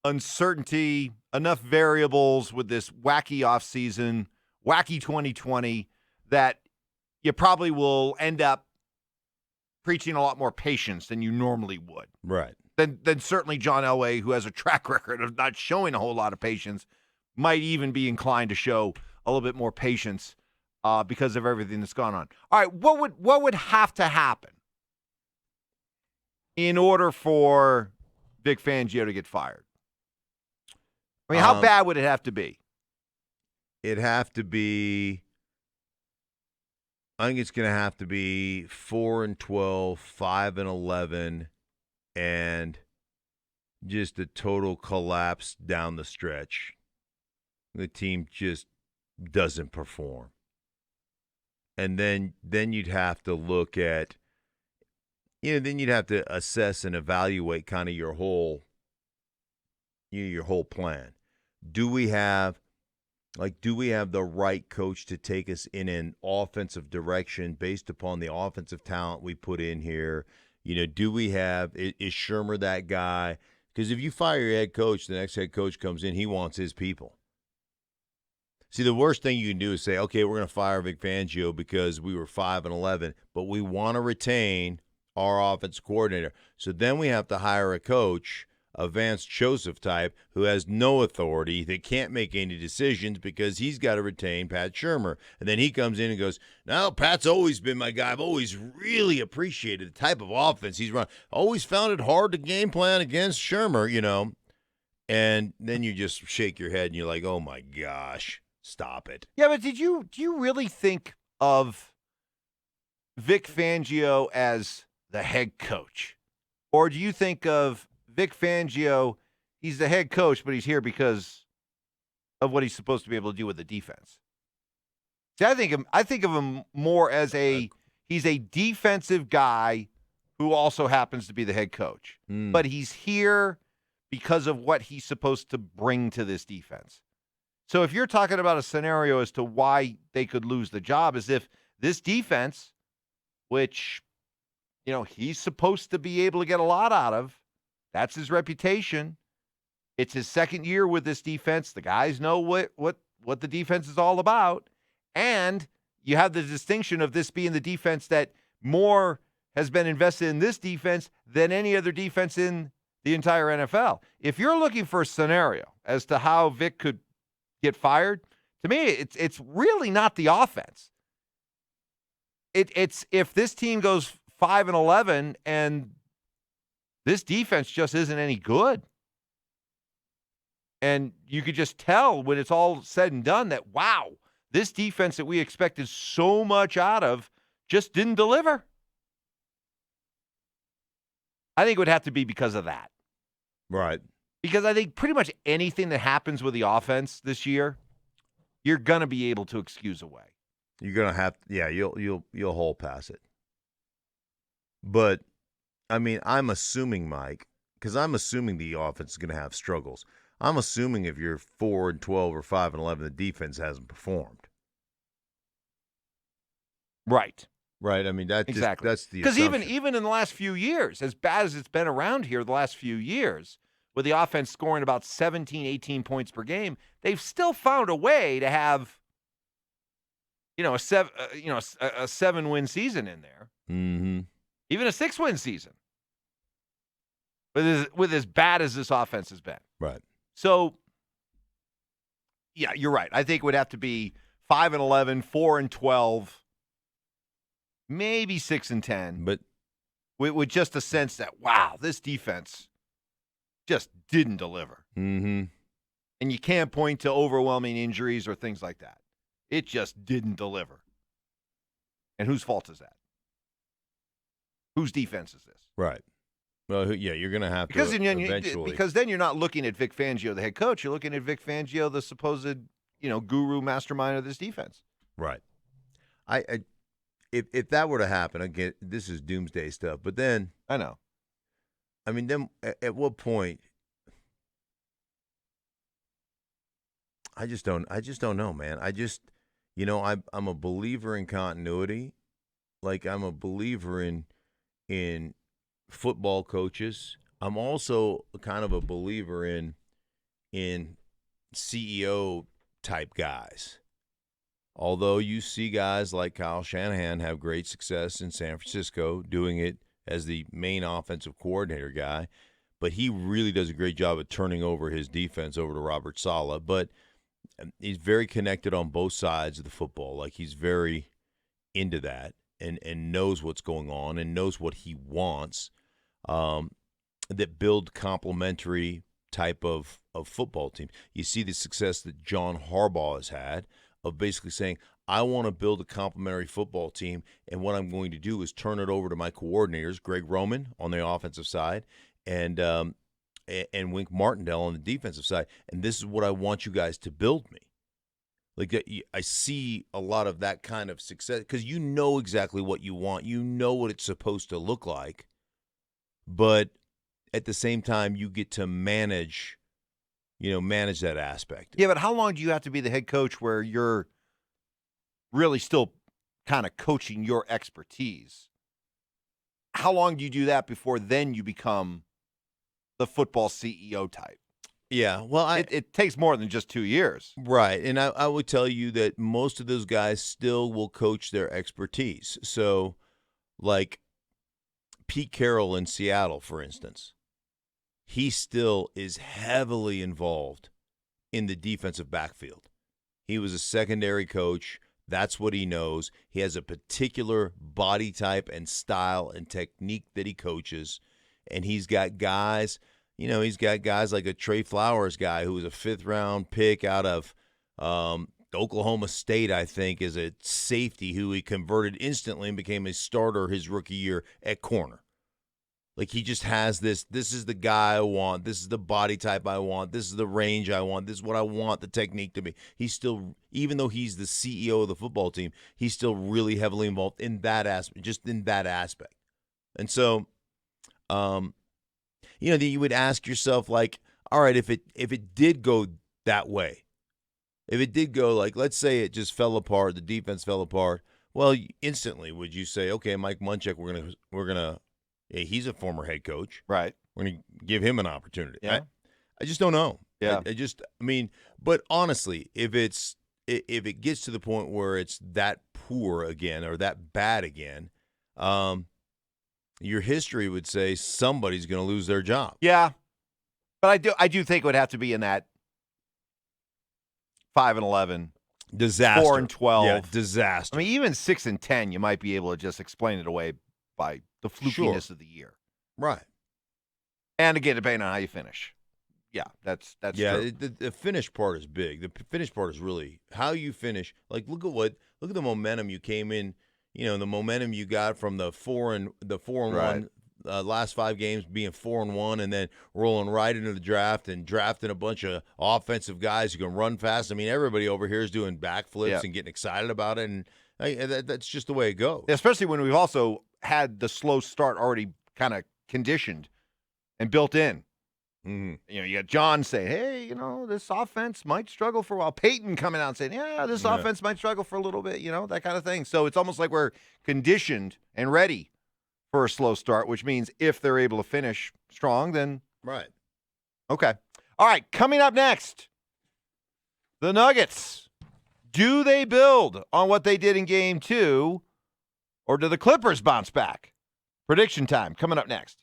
[SPEAKER 1] uncertainty, enough variables with this wacky offseason, wacky 2020, that you probably will end up preaching a lot more patience than you normally would.
[SPEAKER 2] Right.
[SPEAKER 1] Then certainly John Elway, who has a track record of not showing a whole lot of patience, might even be inclined to show a little bit more patience because of everything that's gone on. All right, what would have to happen in order for Vic Fangio to get fired? I mean, how bad would it have to be?
[SPEAKER 2] It'd have to be, I think it's going to have to be 4-12, 5-11, and just a total collapse down the stretch. The team just doesn't perform. And then you'd have to look at, then you'd have to assess and evaluate kind of your whole plan. Do we have the right coach to take us in an offensive direction based upon the offensive talent we put in here? Do we have, is Shermer that guy? Because if you fire your head coach, the next head coach comes in, he wants his people. See, the worst thing you can do is say, okay, we're going to fire Vic Fangio because we were 5-11, but we want to retain our offense coordinator. So then we have to hire a coach, a Vance Joseph type, who has no authority, that can't make any decisions because he's got to retain Pat Shermer. And then he comes in and goes, no, Pat's always been my guy. I've always really appreciated the type of offense he's run. Always found it hard to game plan against Shermer, And then you just shake your head and you're like, oh, my gosh. Stop it.
[SPEAKER 1] Yeah, but do you really think of Vic Fangio as the head coach? Or do you think of Vic Fangio, he's the head coach, but he's here because of what he's supposed to be able to do with the defense? See, I think of him more as he's a defensive guy who also happens to be the head coach. But he's here because of what he's supposed to bring to this defense. So if you're talking about a scenario as to why they could lose the job, is if this defense, which, he's supposed to be able to get a lot out of, that's his reputation. It's his second year with this defense. The guys know what the defense is all about. And you have the distinction of this being the defense that more has been invested in this defense than any other defense in the entire NFL. If you're looking for a scenario as to how Vic could get fired, to me, it's really not the offense. It's if this team goes 5-11 and this defense just isn't any good. And you could just tell when it's all said and done that, wow, this defense that we expected so much out of just didn't deliver. I think it would have to be because of that.
[SPEAKER 2] Right.
[SPEAKER 1] Because I think pretty much anything that happens with the offense this year, you're going to be able to excuse away.
[SPEAKER 2] You're going to have, you'll hole pass it. But, I mean, I'm assuming, Mike, because I'm assuming the offense is going to have struggles. I'm assuming if you're 4-12 or 5-11, the defense hasn't performed.
[SPEAKER 1] Right.
[SPEAKER 2] Right. I mean, that's the
[SPEAKER 1] because even in the last few years, as bad as it's been around here the last few years, with the offense scoring about 17, 18 points per game, they've still found a way to have, a 7-win season in there.
[SPEAKER 2] Mm-hmm.
[SPEAKER 1] Even a 6-win season. With as bad as this offense has been.
[SPEAKER 2] Right.
[SPEAKER 1] So, yeah, you're right. I think it would have to be 5-11, 4-12, maybe 6-10.
[SPEAKER 2] But
[SPEAKER 1] with just a sense that, wow, this defense just didn't deliver.
[SPEAKER 2] Mm-hmm.
[SPEAKER 1] And you can't point to overwhelming injuries or things like that. It just didn't deliver. And whose fault is that? Whose defense is this?
[SPEAKER 2] Right. Well, yeah, you're going to have
[SPEAKER 1] to
[SPEAKER 2] eventually.
[SPEAKER 1] Because then you're not looking at Vic Fangio, the head coach. You're looking at Vic Fangio, the supposed, guru mastermind of this defense.
[SPEAKER 2] Right. If that were to happen, again, this is doomsday stuff. But then
[SPEAKER 1] I know.
[SPEAKER 2] I mean, then at what point? I just don't know, man. I'm a believer in continuity. Like, I'm a believer in football coaches. I'm also kind of a believer in CEO type guys. although you see guys like Kyle Shanahan have great success in San Francisco doing it as the main offensive coordinator guy, but he really does a great job of turning over his defense over to Robert Saleh. But he's very connected on both sides of the football. Like, he's very into that and knows what's going on and knows what he wants, that build complementary type of football team. You see the success that John Harbaugh has had of basically saying, I want to build a complementary football team, and what I'm going to do is turn it over to my coordinators, Greg Roman on the offensive side, and Wink Martindale on the defensive side, and this is what I want you guys to build me. Like, I see a lot of that kind of success because you know exactly what you want. You know what it's supposed to look like, but at the same time, you get to manage that aspect.
[SPEAKER 1] Yeah, but how long do you have to be the head coach where you're really still kind of coaching your expertise? How long do you do that before then you become the football CEO type?
[SPEAKER 2] Yeah, well,
[SPEAKER 1] it takes more than just 2 years.
[SPEAKER 2] Right, and I would tell you that most of those guys still will coach their expertise. So, like Pete Carroll in Seattle, for instance, he still is heavily involved in the defensive backfield. He was a secondary coach. That's what he knows. He has a particular body type and style and technique that he coaches, and he's got guys – he's got guys like a Trey Flowers guy who was a fifth-round pick out of Oklahoma State, I think, is a safety who he converted instantly and became a starter his rookie year at corner. Like, he just has this is the guy I want. This is the body type I want. This is the range I want. This is what I want the technique to be. He's still, even though he's the CEO of the football team, he's still really heavily involved in that aspect, just in that aspect. And so, you would ask yourself, like, all right, if it did go that way, if it did go, like, let's say it just fell apart, the defense fell apart, well, instantly would you say, okay, Mike Munchak, we're gonna, he's a former head coach,
[SPEAKER 1] right?
[SPEAKER 2] We're gonna give him an opportunity.
[SPEAKER 1] Yeah.
[SPEAKER 2] I just don't know.
[SPEAKER 1] Yeah.
[SPEAKER 2] But honestly, if it gets to the point where it's that poor again or that bad again, your history would say somebody's going to lose their job.
[SPEAKER 1] Yeah, but I do think it would have to be in that 5-11,
[SPEAKER 2] disaster,
[SPEAKER 1] 4-12,
[SPEAKER 2] yeah, disaster.
[SPEAKER 1] I mean, even 6-10, you might be able to just explain it away by the flukiness of the year,
[SPEAKER 2] right? And
[SPEAKER 1] again, depending on how you finish. Yeah, that's true.
[SPEAKER 2] The finish part is big. The finish part is really how you finish. Like, look at the momentum you came in. The momentum you got from the 4-1 last 5 games being 4-1, and then rolling right into the draft and drafting a bunch of offensive guys who can run fast. I mean, everybody over here is doing backflips and getting excited about it, and that's just the way it goes.
[SPEAKER 1] Especially when we've also had the slow start already kind of conditioned and built in.
[SPEAKER 2] Mm-hmm.
[SPEAKER 1] You got John saying, hey, this offense might struggle for a while. Peyton coming out and saying, yeah, this offense might struggle for a little bit, that kind of thing. So it's almost like we're conditioned and ready for a slow start, which means if they're able to finish strong, then.
[SPEAKER 2] Right.
[SPEAKER 1] Okay. All right. Coming up next, the Nuggets. Do they build on what they did in game 2, or do the Clippers bounce back? Prediction time coming up next.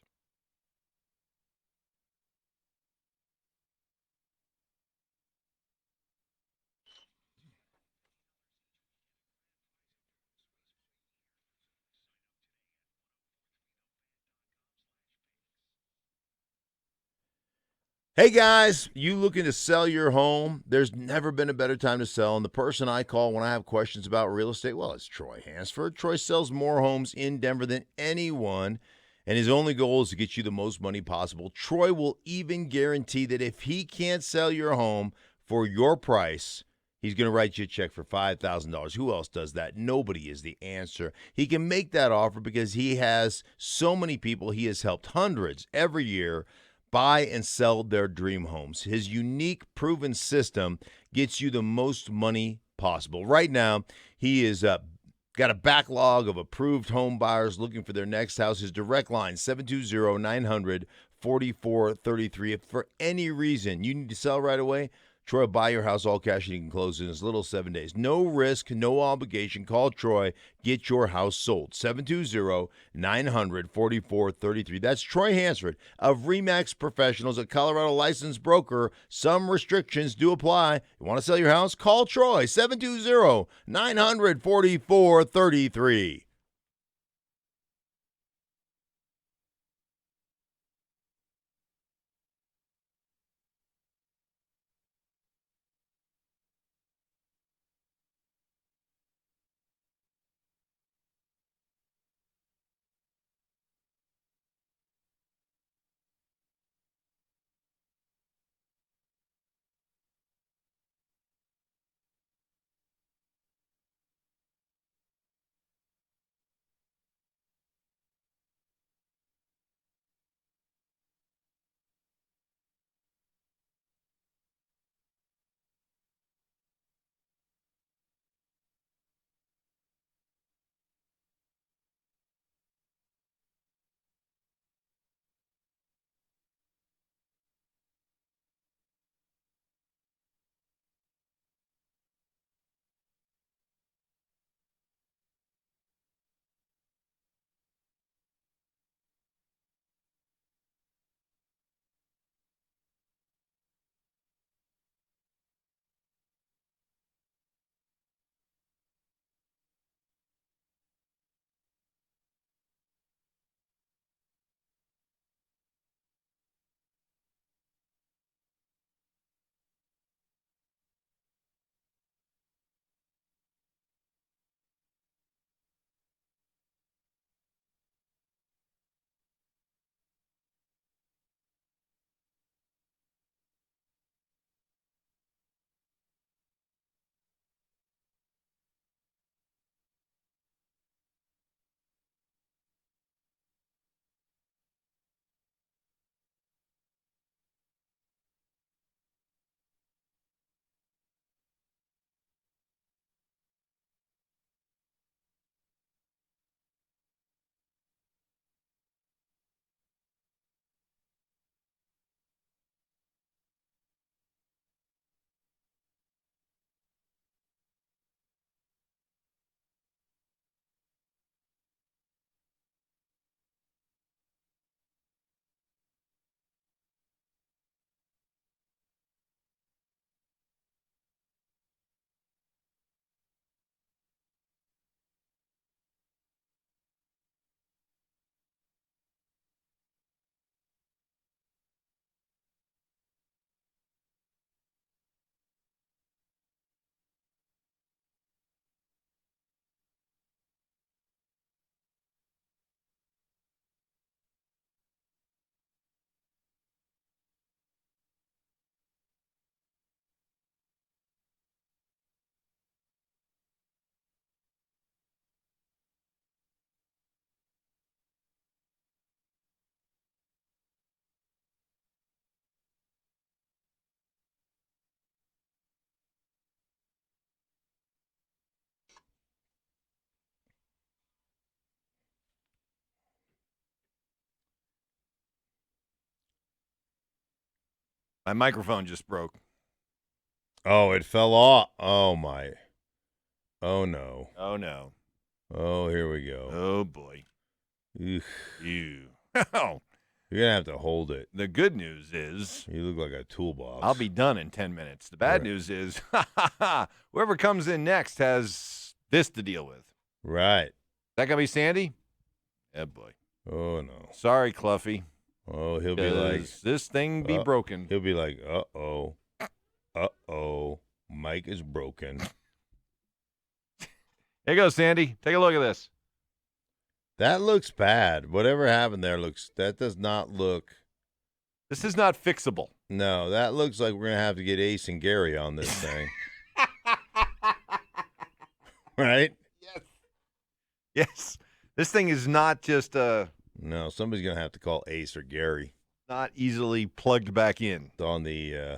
[SPEAKER 2] Hey guys, you looking to sell your home? There's never been a better time to sell, and the person I call when I have questions about real estate, well, it's Troy Hansford. Troy sells more homes in Denver than anyone, and his only goal is to get you the most money possible. Troy will even guarantee that if he can't sell your home for your price, he's going to write you a check for $5,000. Who else does that? Nobody is the answer. He can make that offer because he has so many people. He has helped hundreds every year buy and sell their dream homes. His unique, proven system gets you the most money possible. Right now, he is got a backlog of approved home buyers looking for their next house. His direct line, 720-900-4433. If for any reason you need to sell right away, Troy will buy your house all cash and you can close in as little as 7 days. No risk, no obligation. Call Troy. Get your house sold. 720-900-4433. That's Troy Hansford of RE/MAX Professionals, a Colorado licensed broker. Some restrictions do apply. You want to sell your house? Call Troy. 720-900-4433.
[SPEAKER 1] My microphone just broke.
[SPEAKER 2] Oh, it fell off. Oh, my. Oh, no.
[SPEAKER 1] Oh, no.
[SPEAKER 2] Oh, here we go.
[SPEAKER 1] Oh, boy.
[SPEAKER 2] Eugh.
[SPEAKER 1] You. Oh.
[SPEAKER 2] You're going to have to hold it.
[SPEAKER 1] The good news is
[SPEAKER 2] You look like a toolbox.
[SPEAKER 1] I'll be done in 10 minutes. The bad news is whoever comes in next has this to deal with.
[SPEAKER 2] Right.
[SPEAKER 1] Is that going to be Sandy? Yeah, boy.
[SPEAKER 2] Oh, no.
[SPEAKER 1] Sorry, Cluffy.
[SPEAKER 2] Oh, he'll be like,
[SPEAKER 1] this thing be broken.
[SPEAKER 2] He'll be like, uh-oh. Uh-oh. Mike is broken.
[SPEAKER 1] Here you go, Sandy. Take a look at this.
[SPEAKER 2] That looks bad. Whatever happened there that does not look.
[SPEAKER 1] This is not fixable.
[SPEAKER 2] No, that looks like we're going to have to get Ace and Gary on this thing. Right?
[SPEAKER 1] Yes. Yes. This thing is not just
[SPEAKER 2] No, somebody's going to have to call Ace or Gary.
[SPEAKER 1] Not easily plugged back in.
[SPEAKER 2] On the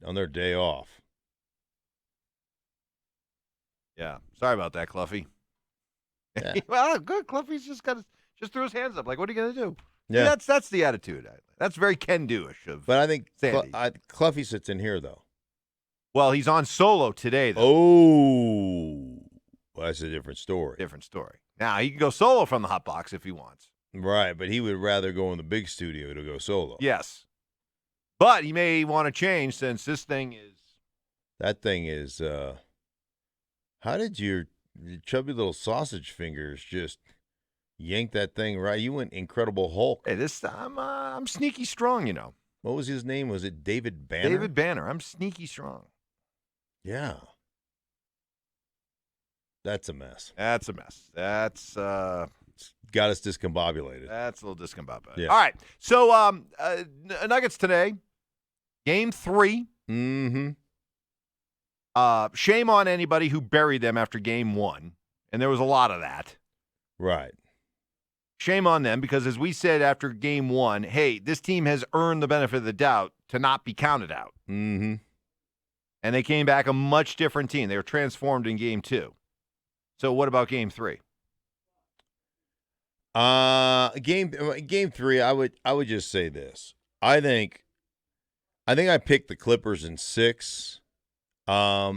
[SPEAKER 2] on their day off.
[SPEAKER 1] Yeah. Sorry about that, Cluffy.
[SPEAKER 2] Yeah.
[SPEAKER 1] Well, good. Cluffy's just threw his hands up. Like, what are you going to do?
[SPEAKER 2] Yeah.
[SPEAKER 1] That's the attitude. That's very can-do-ish of
[SPEAKER 2] But I think
[SPEAKER 1] Sandy.
[SPEAKER 2] Cloughy sits in here, though.
[SPEAKER 1] Well, he's on solo today, though.
[SPEAKER 2] Oh, well, that's a different story.
[SPEAKER 1] Different story. Now, he can go solo from the hot box if he wants.
[SPEAKER 2] Right, but he would rather go in the big studio to go solo.
[SPEAKER 1] Yes. But he may want to change since this thing is...
[SPEAKER 2] That thing is, how did your chubby little sausage fingers just yank that thing right? You went Incredible Hulk.
[SPEAKER 1] Hey, I'm sneaky strong, you know.
[SPEAKER 2] What was his name? Was it David Banner?
[SPEAKER 1] David Banner. I'm sneaky strong.
[SPEAKER 2] Yeah. That's a mess.
[SPEAKER 1] That's a mess. That's
[SPEAKER 2] got us discombobulated.
[SPEAKER 1] That's a little discombobulated.
[SPEAKER 2] Yeah.
[SPEAKER 1] All right. So Nuggets today, game 3.
[SPEAKER 2] Mm-hmm.
[SPEAKER 1] Shame on anybody who buried them after game 1, and there was a lot of that.
[SPEAKER 2] Right.
[SPEAKER 1] Shame on them because, as we said after game 1, hey, this team has earned the benefit of the doubt to not be counted out.
[SPEAKER 2] Mm-hmm.
[SPEAKER 1] And they came back a much different team. They were transformed in game 2. So what about game 3?
[SPEAKER 2] Game 3, I would just say this. I think I picked the Clippers in 6. I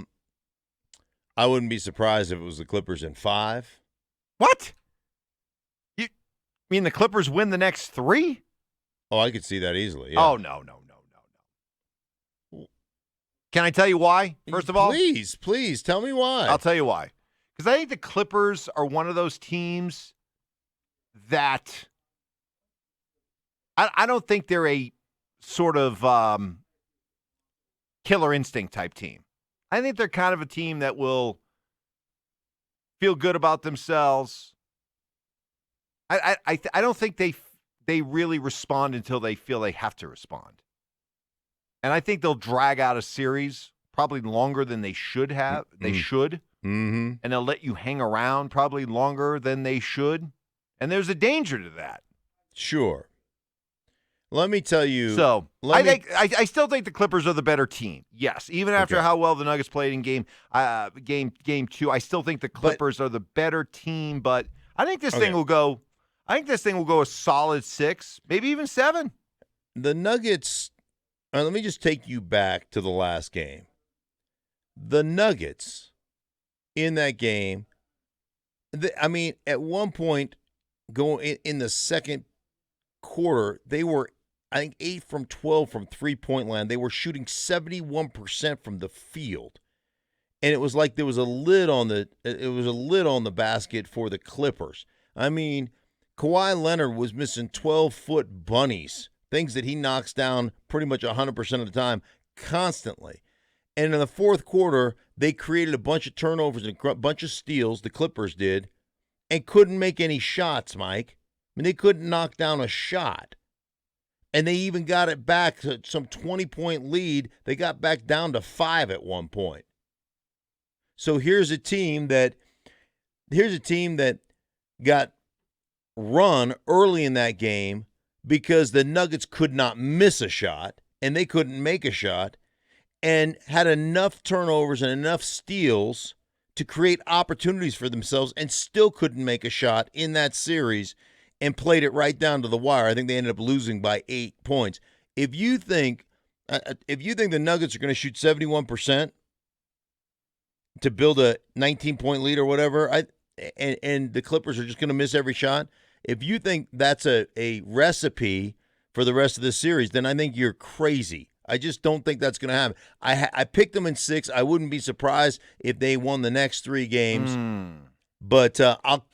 [SPEAKER 2] wouldn't be surprised if it was the Clippers in 5.
[SPEAKER 1] What? You mean the Clippers win the next 3?
[SPEAKER 2] Oh, I could see that easily. Yeah.
[SPEAKER 1] Oh, no. Can I tell you why, first of all?
[SPEAKER 2] Please, tell me why.
[SPEAKER 1] I'll tell you why. Because I think the Clippers are one of those teams that I don't think they're a sort of killer instinct type team. I think they're kind of a team that will feel good about themselves. I don't think they really respond until they feel they have to respond. And I think they'll drag out a series probably longer than they should have. They should.
[SPEAKER 2] Mm-hmm.
[SPEAKER 1] And they'll let you hang around probably longer than they should. And there's a danger to that.
[SPEAKER 2] Sure. Let me tell you.
[SPEAKER 1] So I still think the Clippers are the better team. Yes, even after how well the Nuggets played in game 2, I still think the Clippers are the better team. But I think this thing will go. I think this thing will go a solid 6, maybe even 7.
[SPEAKER 2] The Nuggets. Let me just take you back to the last game. The Nuggets in that game. At one point, going in the second quarter, they were, I think, 8 from 12 from three-point land. They were shooting 71% from the field, and it was like there was a lid on the basket for the Clippers. I mean, Kawhi Leonard was missing 12-foot bunnies, things that he knocks down pretty much 100% of the time, constantly. And in the fourth quarter, they created a bunch of turnovers and a bunch of steals, the Clippers did, and couldn't make any shots, Mike. I mean, they couldn't knock down a shot. And they even got it back to some 20-point lead. They got back down to 5 at one point. So here's a team that got run early in that game because the Nuggets could not miss a shot, and they couldn't make a shot, and had enough turnovers and enough steals to create opportunities for themselves and still couldn't make a shot in that series and played it right down to the wire. I think they ended up losing by 8 points. If you think the Nuggets are going to shoot 71% to build a 19-point lead or whatever, and the Clippers are just going to miss every shot, if you think that's a recipe for the rest of the series, then I think you're crazy. I just don't think that's going to happen. I picked them in 6. I wouldn't be surprised if they won the next 3 games, but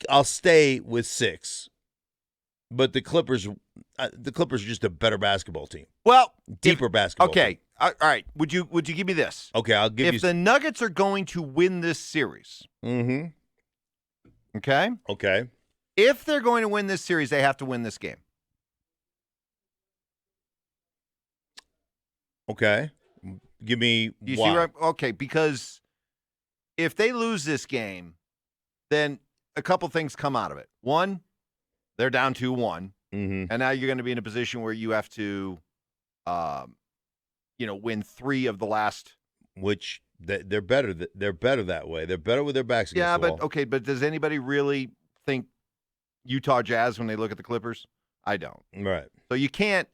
[SPEAKER 2] I'll stay with 6. But the Clippers are just a better basketball team.
[SPEAKER 1] Well,
[SPEAKER 2] deeper basketball.
[SPEAKER 1] Okay,
[SPEAKER 2] team.
[SPEAKER 1] All right. Would you give me this?
[SPEAKER 2] Okay, I'll give you.
[SPEAKER 1] If the Nuggets are going to win this series, okay, if they're going to win this series, they have to win this game.
[SPEAKER 2] Okay. Give me
[SPEAKER 1] You
[SPEAKER 2] why.
[SPEAKER 1] see where okay, because if they lose this game, then a couple things come out of it. One, they're down 2-1, and now you're going to be in a position where you have to, win 3 of the last.
[SPEAKER 2] Which they're better. They're better that way. They're better with their backs against the wall.
[SPEAKER 1] But does anybody really think Utah Jazz when they look at the Clippers? I don't.
[SPEAKER 2] Right.
[SPEAKER 1] So you can't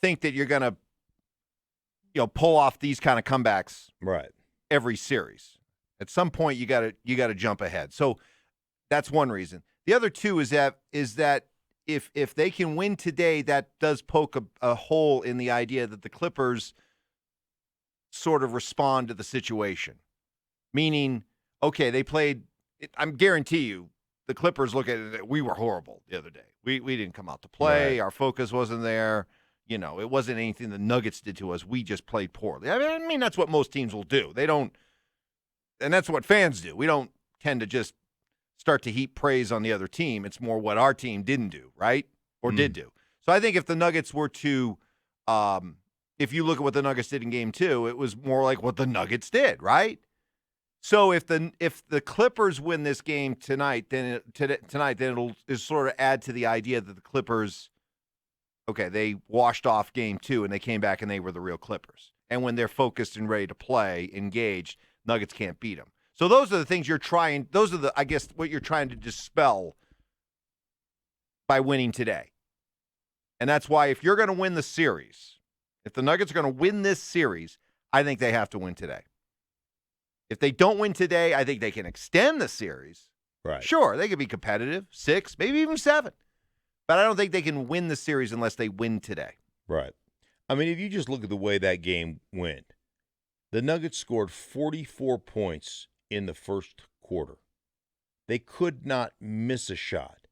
[SPEAKER 1] think that you're going to pull off these kind of comebacks
[SPEAKER 2] Right.
[SPEAKER 1] every series. At some point you got to jump ahead. So that's one reason. The other two is that if they can win today, that does poke a hole in the idea that the Clippers sort of respond to the situation. Meaning, okay, they played. I guarantee you, the Clippers look at it. We were horrible the other day. We didn't come out to play.
[SPEAKER 2] Right.
[SPEAKER 1] Our focus wasn't there. It wasn't anything the Nuggets did to us. We just played poorly. I mean that's what most teams will do. They don't, and that's what fans do. We don't tend to just start to heap praise on the other team. It's more what our team didn't do, right? Or did do. So I think if the Nuggets were to, if you look at what the Nuggets did in Game 2, it was more like what the Nuggets did, right? So if the Clippers win this game tonight, then it'll sort of add to the idea that the Clippers, okay, they washed off Game 2 and they came back and they were the real Clippers. And when they're focused and ready to play, engaged, Nuggets can't beat them. So those are the things I guess, what you're trying to dispel by winning today. And that's why if you're going to win the series, if the Nuggets are going to win this series, I think they have to win today. If they don't win today, I think they can extend the series.
[SPEAKER 2] Right.
[SPEAKER 1] Sure, they could be competitive, 6, maybe even 7. But I don't think they can win the series unless they win today.
[SPEAKER 2] Right. I mean, if you just look at the way that game went, the Nuggets scored 44 points in the first quarter. They could not miss a shot.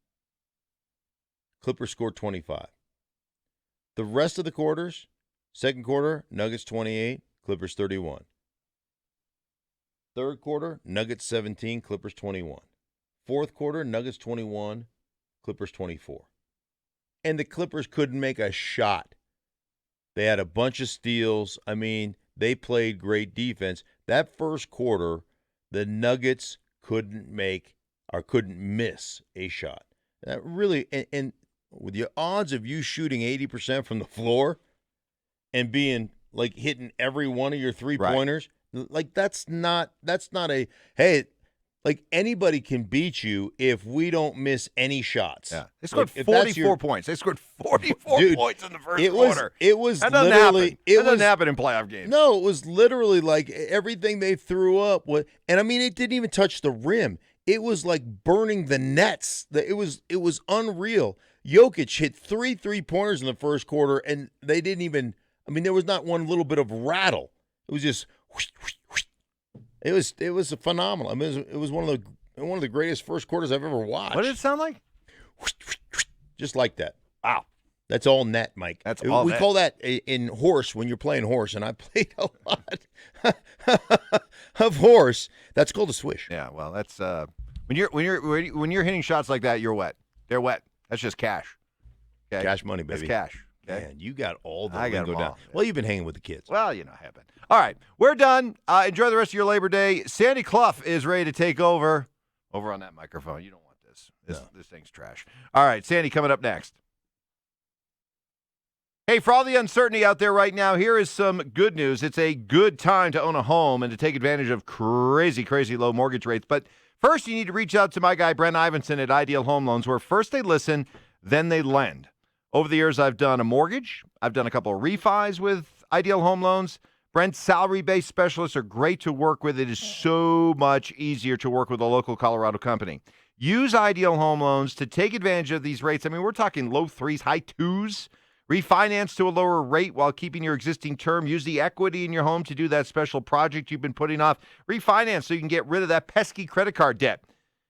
[SPEAKER 2] Clippers scored 25. The rest of the quarters, second quarter, Nuggets 28, Clippers 31. Third quarter, Nuggets 17, Clippers 21. Fourth quarter, Nuggets 21, Clippers 24. And the Clippers couldn't make a shot. They had a bunch of steals. I mean, they played great defense. That first quarter, the Nuggets couldn't miss a shot. That really, and with the odds of you shooting 80% from the floor and being like hitting every one of your three-pointers, like that's not a, hey, like anybody can beat you if we don't miss any shots.
[SPEAKER 1] Yeah. They scored
[SPEAKER 2] Like,
[SPEAKER 1] 44 points. They scored 44 points in the first quarter.
[SPEAKER 2] It was
[SPEAKER 1] that doesn't
[SPEAKER 2] literally
[SPEAKER 1] happen. That doesn't happen in playoff games.
[SPEAKER 2] No, it was literally like everything they threw up and I mean it didn't even touch the rim. It was like burning the nets. It was unreal. Jokic hit 3 3-pointers in the first quarter and they didn't even, I mean there was not one little bit of rattle. It was just whoosh, whoosh, whoosh. It was phenomenal. I mean, it was one of the greatest first quarters I've ever watched.
[SPEAKER 1] What did it sound like?
[SPEAKER 2] Just like that.
[SPEAKER 1] Wow.
[SPEAKER 2] That's all net, Mike.
[SPEAKER 1] That's all
[SPEAKER 2] we
[SPEAKER 1] net.
[SPEAKER 2] call that in horse when you're playing horse, and I played a lot of horse. That's called a swish.
[SPEAKER 1] Yeah, well, that's when you're hitting shots like that, you're wet. They're wet. That's just cash. Okay?
[SPEAKER 2] Cash money, baby.
[SPEAKER 1] That's cash. Okay?
[SPEAKER 2] Man, you got all the
[SPEAKER 1] I got
[SPEAKER 2] lingo
[SPEAKER 1] them
[SPEAKER 2] down.
[SPEAKER 1] all.
[SPEAKER 2] Well, you've been hanging with the kids.
[SPEAKER 1] Well, I have been. All right, we're done. Enjoy the rest of your Labor Day. Sandy Clough is ready to take over on that microphone. You don't want this. This thing's trash. All right, Sandy coming up next. Hey, for all the uncertainty out there right now, here is some good news. It's a good time to own a home and to take advantage of crazy, crazy low mortgage rates. But first, you need to reach out to my guy, Brent Ivinson at Ideal Home Loans, where first they listen, then they lend. Over the years, I've done a mortgage. I've done a couple of refis with Ideal Home Loans. Brent's salary-based specialists are great to work with. It is so much easier to work with a local Colorado company. Use Ideal Home Loans to take advantage of these rates. I mean, we're talking low 3s, high 2s. Refinance to a lower rate while keeping your existing term. Use the equity in your home to do that special project you've been putting off. Refinance so you can get rid of that pesky credit card debt.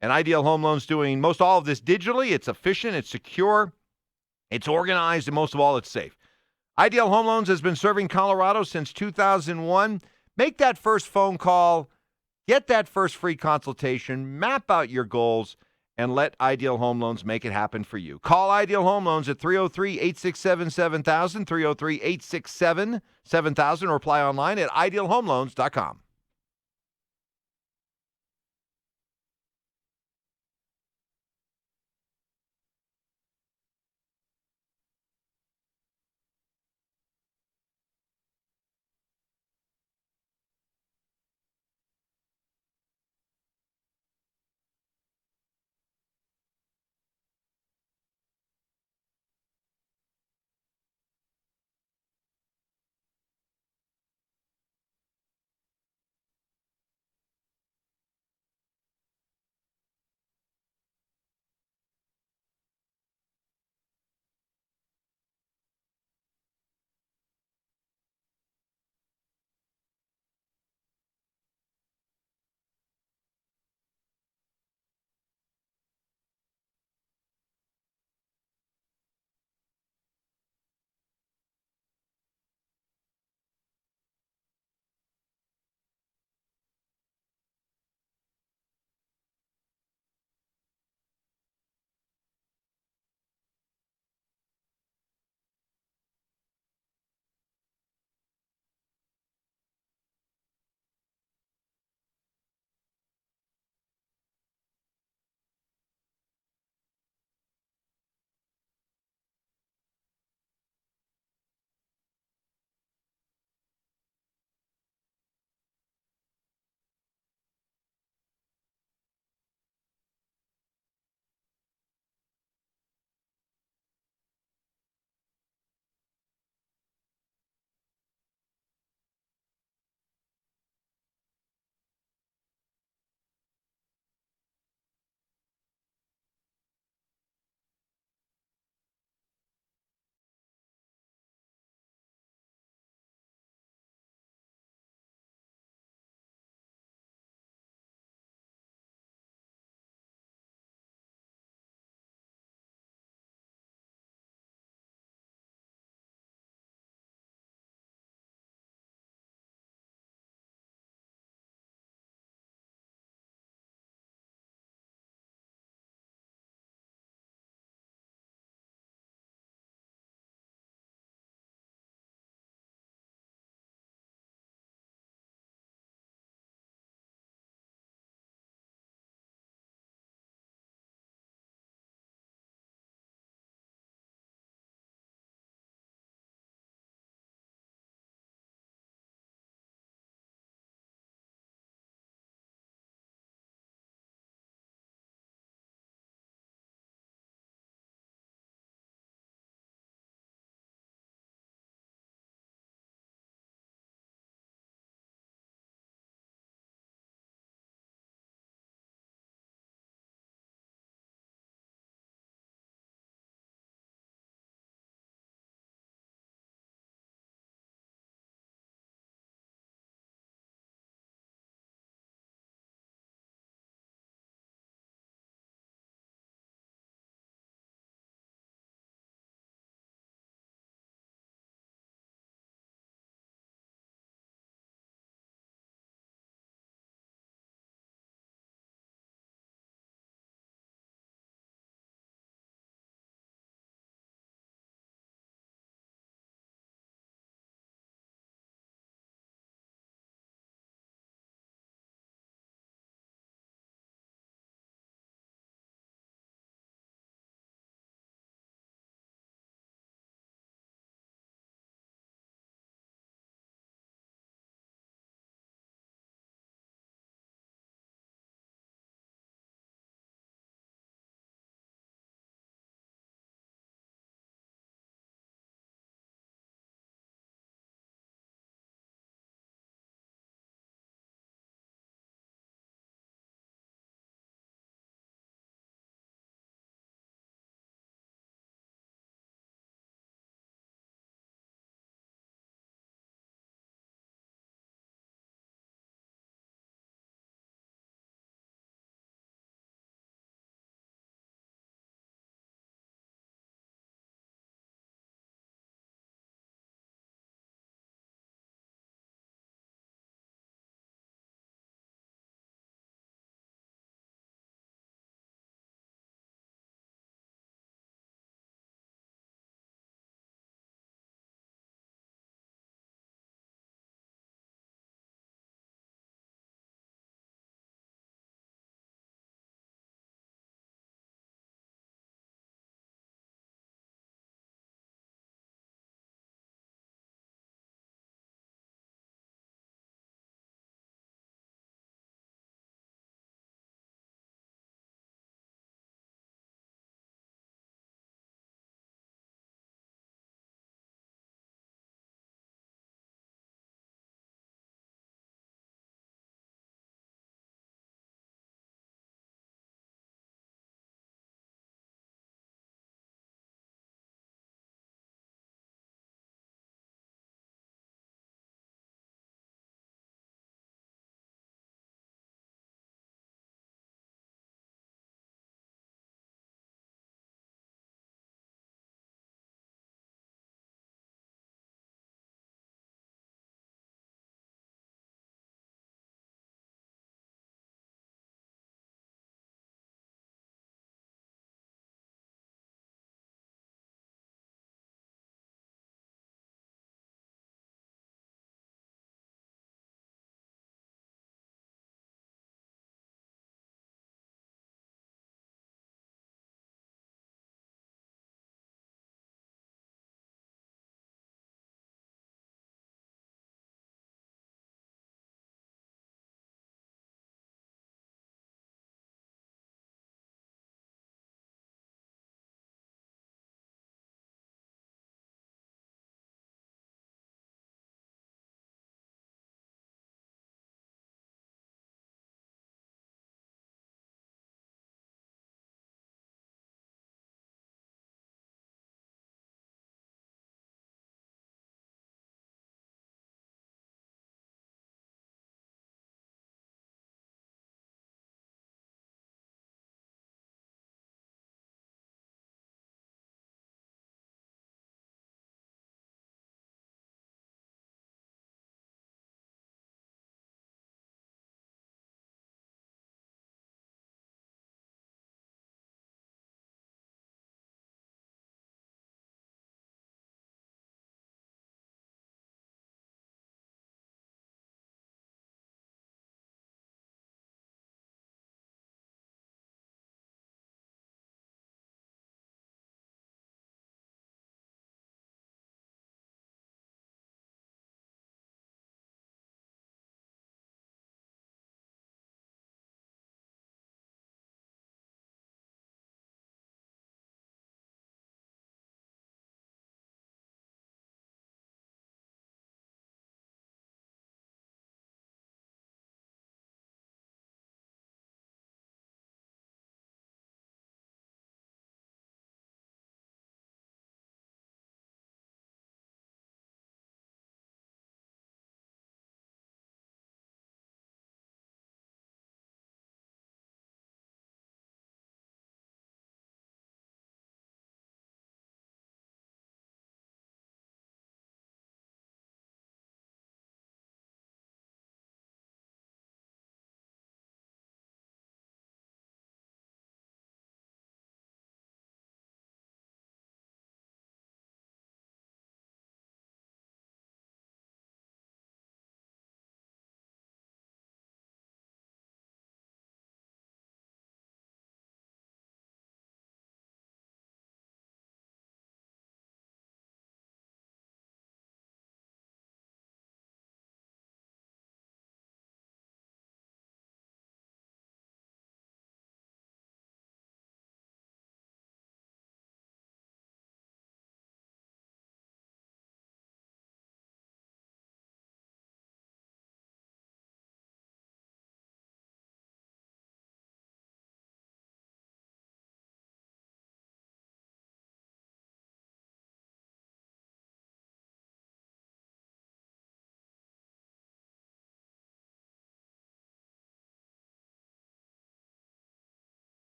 [SPEAKER 1] And Ideal Home Loans doing most all of this digitally. It's efficient. It's secure. It's organized, and most of all, it's safe. Ideal Home Loans has been serving Colorado since 2001. Make that first phone call, get that first free consultation, map out your goals, and let Ideal Home Loans make it happen for you. Call Ideal Home Loans at 303-867-7000, 303-867-7000, or apply online at idealhomeloans.com.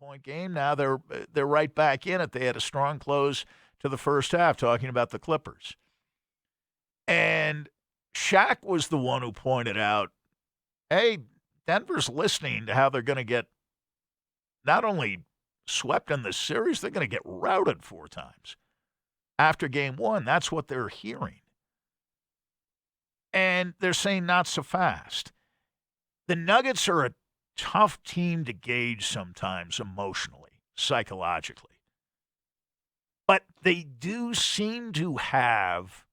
[SPEAKER 11] 7-point game. Now they're right back in it. They had a strong close to the first half, talking about the Clippers. And Shaq was the one who pointed out, hey, Denver's listening to how they're going to get not only swept in this series, they're going to get routed 4 times. After game 1, that's what they're hearing. And they're saying not so fast. The Nuggets are a tough team to gauge sometimes emotionally, psychologically. But they do seem to have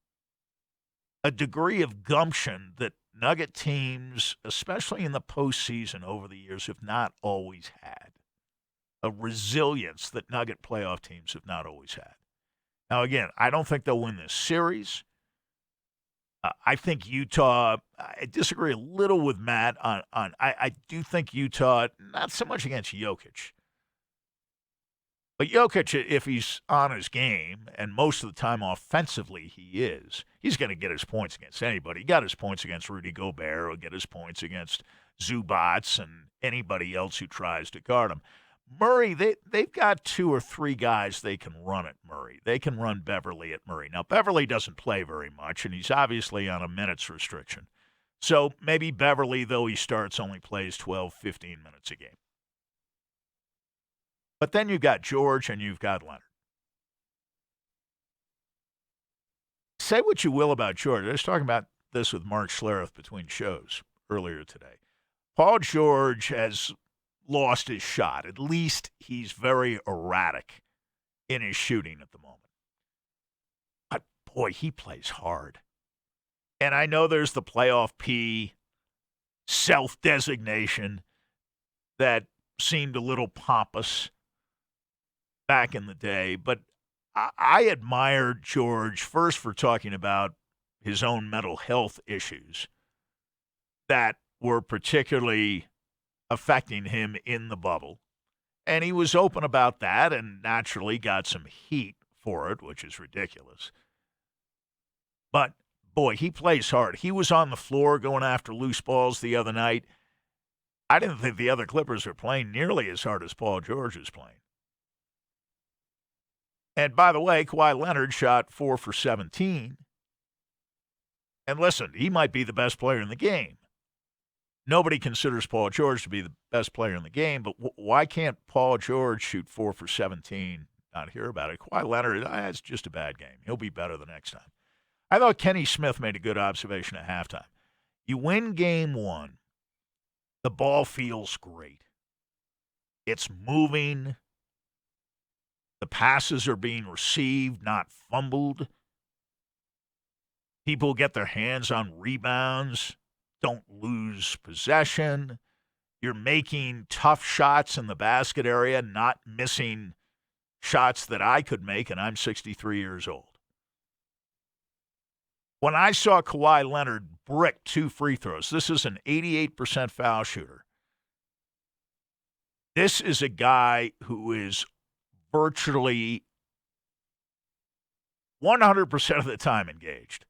[SPEAKER 11] a degree of gumption that Nugget teams, especially in the postseason over the years, have not always had. A resilience that Nugget playoff teams have not always had. Now, again, I don't think they'll win this series. I think Utah, I disagree a little with Matt on I do think Utah, not so much against Jokic. But Jokic, if he's on his game, and most of the time offensively he is, he's going to get his points against anybody. He got his points against Rudy Gobert. He'll get his points against Zubats and anybody else who tries to guard him. Murray, they've got 2 or 3 guys they can run at Murray. They can run Beverly at Murray. Now, Beverly doesn't play very much, and he's obviously on a minutes restriction. So maybe Beverly, though he starts, only plays 12, 15 minutes a game. But then you've got George and you've got Leonard. Say what you will about George. I was talking about this with Mark Schlereth between shows earlier today. Paul George has lost his shot. At least he's very erratic in his shooting at the moment. But, boy, he plays hard. And I know there's the playoff P self-designation that seemed a little pompous back in the day, but I admired George first for talking about his own mental health issues that were particularly affecting him in the bubble. And he was open about that and naturally got some heat for it, which is ridiculous. But, boy, he plays hard. He was on the floor going after loose balls the other night. I didn't think the other Clippers were playing nearly as hard as Paul George is playing. And, by the way, Kawhi Leonard shot 4 for 17. And listen, he might be the best player in the game. Nobody considers Paul George to be the best player in the game, but why can't Paul George shoot 4 for 17, not hear about it? Kawhi Leonard, it's just a bad game. He'll be better the next time. I thought Kenny Smith made a good observation at halftime. You win game 1, the ball feels great. It's moving. The passes are being received, not fumbled. People get their hands on rebounds, don't lose possession. You're making tough shots in the basket area, not missing shots that I could make, and I'm 63 years old. When I saw Kawhi Leonard brick 2 free throws, this is an 88% foul shooter. This is a guy who is virtually 100% of the time engaged.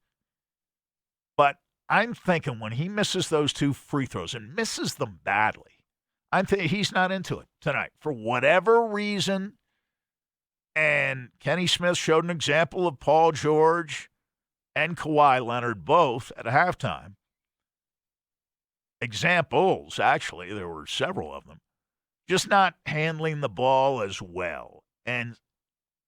[SPEAKER 11] But I'm thinking when he misses those 2 free throws and misses them badly, I'm thinking he's not into it tonight for whatever reason. And Kenny Smith showed an example of Paul George and Kawhi Leonard both at halftime. Examples, actually, there were several of them. Just not handling the ball as well. And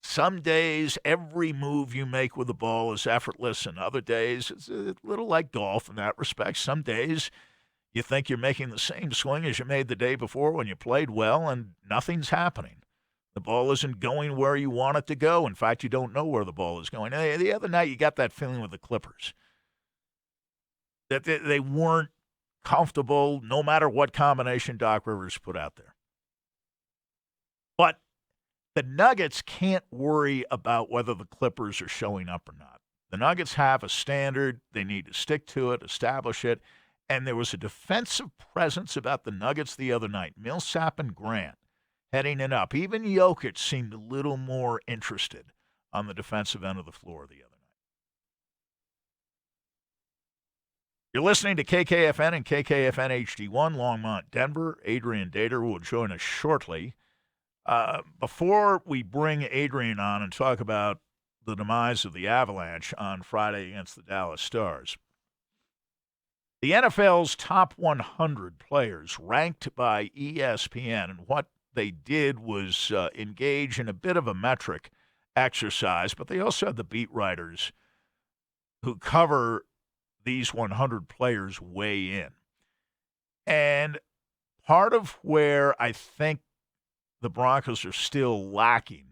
[SPEAKER 11] some days, every move you make with the ball is effortless, and other days, it's a little like golf in that respect. Some days, you think you're making the same swing as you made the day before when you played well, and nothing's happening. The ball isn't going where you want it to go. In fact, you don't know where the ball is going. The other night, you got that feeling with the Clippers, that they weren't comfortable no matter what combination Doc Rivers put out there. But the Nuggets can't worry about whether the Clippers are showing up or not. The Nuggets have a standard. They need to stick to it, establish it. And there was a defensive presence about the Nuggets the other night. Millsap and Grant heading it up. Even Jokic seemed a little more interested on the defensive end of the floor the other night. You're listening to KKFN and KKFN HD1, Longmont, Denver. Adrian Dater will join us shortly Before we bring Adrian on and talk about the demise of the Avalanche on Friday against the Dallas Stars, the NFL's top 100 players ranked by ESPN, and what they did was engage in a bit of a metric exercise, but they also had the beat writers who cover these 100 players weigh in. And part of where I think the Broncos are still lacking,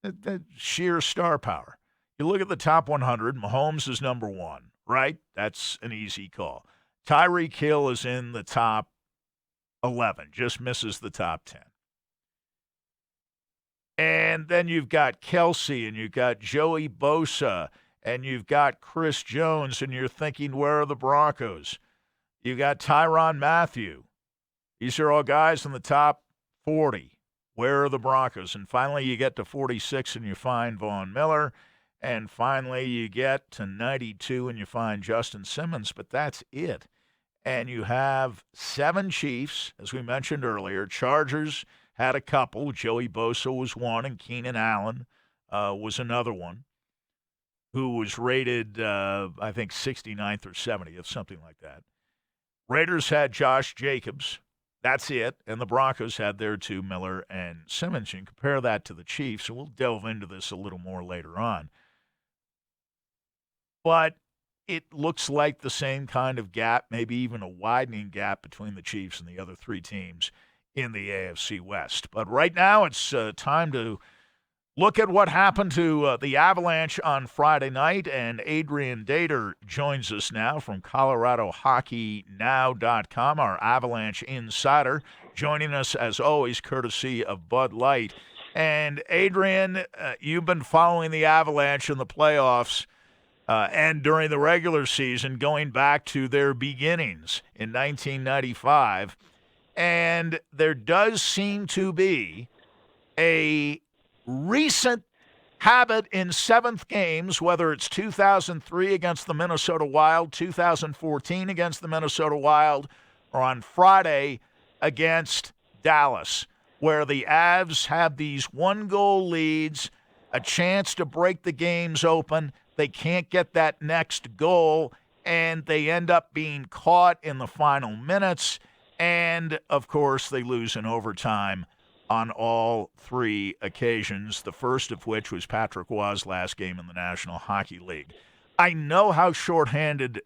[SPEAKER 11] the sheer star power. You look at the top 100, Mahomes is number one, right? That's an easy call. Tyreek Hill is in the top 11, just misses the top 10. And then you've got Kelsey, and you've got Joey Bosa, and you've got Chris Jones, and you're thinking, where are the Broncos? You got Tyrann Mathieu. These are all guys in the top 40. Where are the Broncos? And finally you get to 46 and you find Von Miller. And finally you get to 92 and you find Justin Simmons. But that's it. And you have 7 Chiefs, as we mentioned earlier. Chargers had a couple. Joey Bosa was one, and Keenan Allen was another one, who was rated, I think, 69th or 70th, something like that. Raiders had Josh Jacobs. That's it. And the Broncos had their 2, Miller and Simmons. You can compare that to the Chiefs, and we'll delve into this a little more later on. But it looks like the same kind of gap, maybe even a widening gap between the Chiefs and the other 3 teams in the AFC West. But right now it's time to look at what happened to the Avalanche on Friday night, and Adrian Dater joins us now from ColoradoHockeyNow.com, our Avalanche insider, joining us as always courtesy of Bud Light. And Adrian, you've been following the Avalanche in the playoffs and during the regular season going back to their beginnings in 1995, and there does seem to be a recent habit in 7th games, whether it's 2003 against the Minnesota Wild, 2014 against the Minnesota Wild, or on Friday against Dallas, where the Avs have these 1-goal leads, a chance to break the games open. They can't get that next goal, and they end up being caught in the final minutes. And, of course, they lose in overtime on all 3 occasions, the first of which was Patrick Roy's last game in the National Hockey League. I know how shorthanded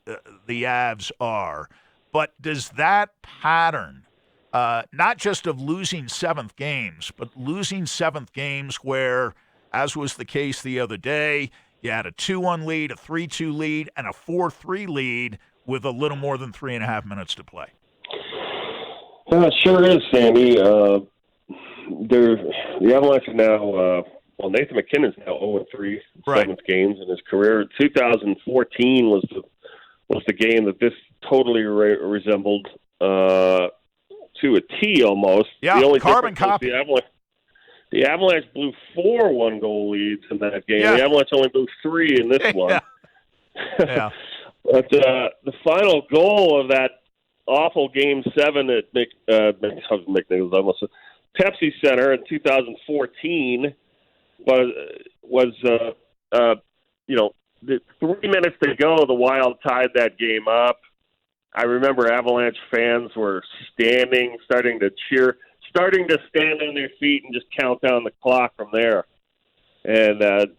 [SPEAKER 11] the Avs are, but does that pattern, not just of losing 7th games, but losing 7th games where, as was the case the other day, you had a 2-1 lead, a 3-2 lead, and a 4-3 lead with a little more than 3.5 minutes to play?
[SPEAKER 12] It sure is, Sandy. The Avalanche are now, Nathan McKinnon's now 0-3 7th games in his career. 2014 was the game that this totally resembled to a T almost.
[SPEAKER 11] Yeah,
[SPEAKER 12] the only
[SPEAKER 11] carbon copy.
[SPEAKER 12] The Avalanche blew 4 1-goal leads in that game.
[SPEAKER 11] Yeah.
[SPEAKER 12] The Avalanche only blew 3 in this one.
[SPEAKER 11] Yeah.
[SPEAKER 12] But the final goal of that awful Game 7 at Pepsi Center in 2014 was the 3 minutes to go, the Wild tied that game up. I remember Avalanche fans were starting to cheer, starting to stand on their feet and just count down the clock from there. And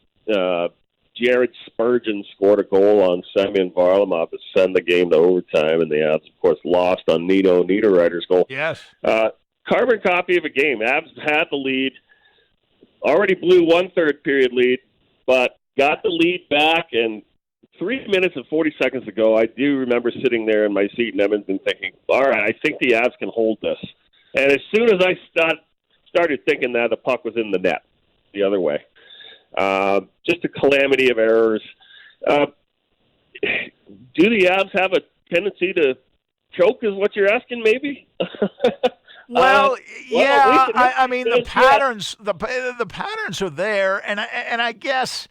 [SPEAKER 12] Jared Spurgeon scored a goal on Semyon Varlamov to send the game to overtime, and the Avs, of course, lost on Nino Niederreiter's goal.
[SPEAKER 11] Yes.
[SPEAKER 12] Carbon copy of a game. Avs had the lead, already blew 1/3 period lead, but got the lead back, and 3 minutes and 40 seconds to go, I do remember sitting there in my seat in Edmonton thinking, all right, I think the Avs can hold this. And as soon as I started thinking that, the puck was in the net the other way. Just a calamity of errors. Do the Avs have a tendency to choke is what you're asking, maybe?
[SPEAKER 11] Well, yeah. I mean, the patterns, the patterns are there, and I guess,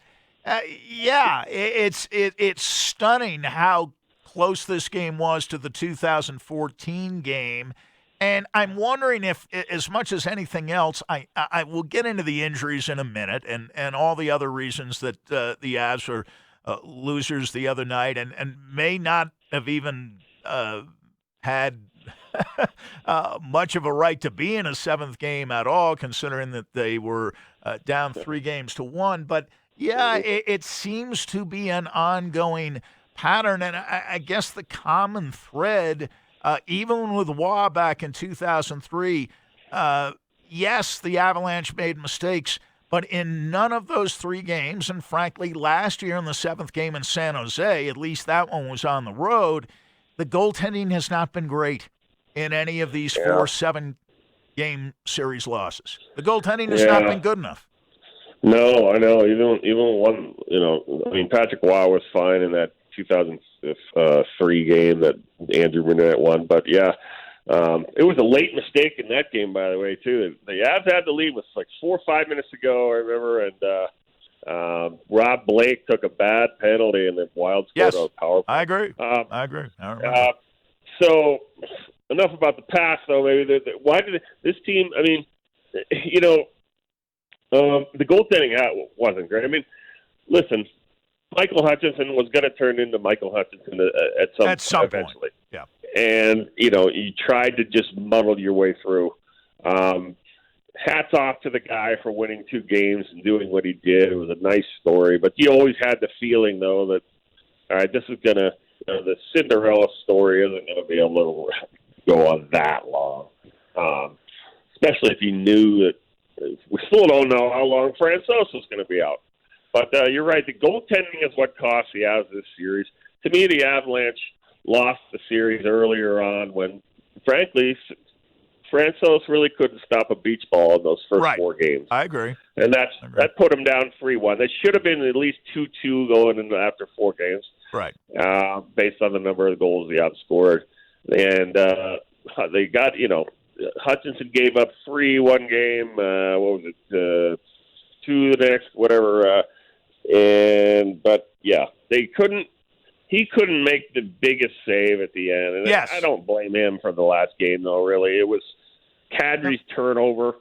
[SPEAKER 11] it's stunning how close this game was to the 2014 game, And I'm wondering if, as much as anything else, I will get into the injuries in a minute and all the other reasons that the Avs are losers the other night and may not have even had much of a right to be in a seventh game at all, considering that they were down 3-1. But, yeah, it seems to be an ongoing pattern. And I guess the common thread, even with Waugh back in 2003, yes, the Avalanche made mistakes, but in none of those 3 games, and frankly, last year in the 7th game in San Jose, at least that one was on the road, the goaltending has not been great in any of these 4 7-game series losses. The goaltending has not been good enough.
[SPEAKER 12] No, I know. Even one, Patrick Waugh was fine in that 2003 game that Andrew Burnett won, but it was a late mistake in that game, by the way, too. The Avs had the lead with like 4 or 5 minutes to go, I remember, and Rob Blake took a bad penalty, and the Wild scored a power play.
[SPEAKER 11] I agree. I remember.
[SPEAKER 12] So enough about the past, though. Maybe why did this team? I mean, the goaltending wasn't great. I mean, listen, Michael Hutchinson was going to turn into Michael Hutchinson at some eventually.
[SPEAKER 11] Point. Yeah.
[SPEAKER 12] And, you tried to just muddle your way through. Hats off to the guy for winning 2 games and doing what he did. It was a nice story. But you always had the feeling, though, that, all right, this is going to, the Cinderella story isn't going to be able to go on that long. Especially if you knew that we still don't know how long Francouz was going to be out. But you're right. The goaltending is what cost the Avs this series. To me, the Avalanche lost the series earlier on when, frankly, Francouz really couldn't stop a beach ball in those first 4 games.
[SPEAKER 11] I agree.
[SPEAKER 12] And that put them down 3-1. They should have been at least 2-2 going into after 4 games.
[SPEAKER 11] Right.
[SPEAKER 12] Based on the number of goals the Avs scored. And they got, Hutchinson gave up 3 one game. What was it? 2 the next, whatever. He couldn't make the biggest save at the end. And
[SPEAKER 11] yes.
[SPEAKER 12] I don't blame him for the last game, though, really. It was Kadri's turnover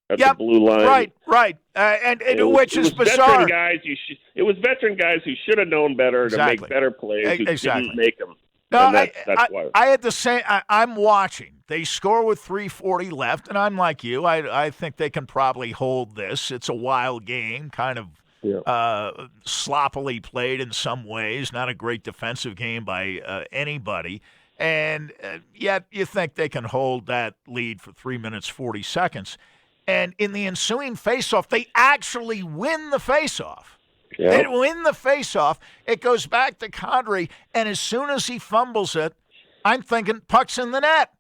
[SPEAKER 12] at the blue line.
[SPEAKER 11] Right. And which is bizarre.
[SPEAKER 12] It was veteran guys who should have known better to make better plays who didn't make them.
[SPEAKER 11] No,
[SPEAKER 12] that's why.
[SPEAKER 11] I had the same. I'm watching. They score with 3:40 left, and I'm like you. I think they can probably hold this. It's a wild game, kind of sloppily played in some ways. Not a great defensive game by anybody. And yet you think they can hold that lead for 3 minutes, 40 seconds. And in the ensuing faceoff, they actually win the faceoff. They win the faceoff. It goes back to Kadri, and as soon as he fumbles it, I'm thinking puck's in the net.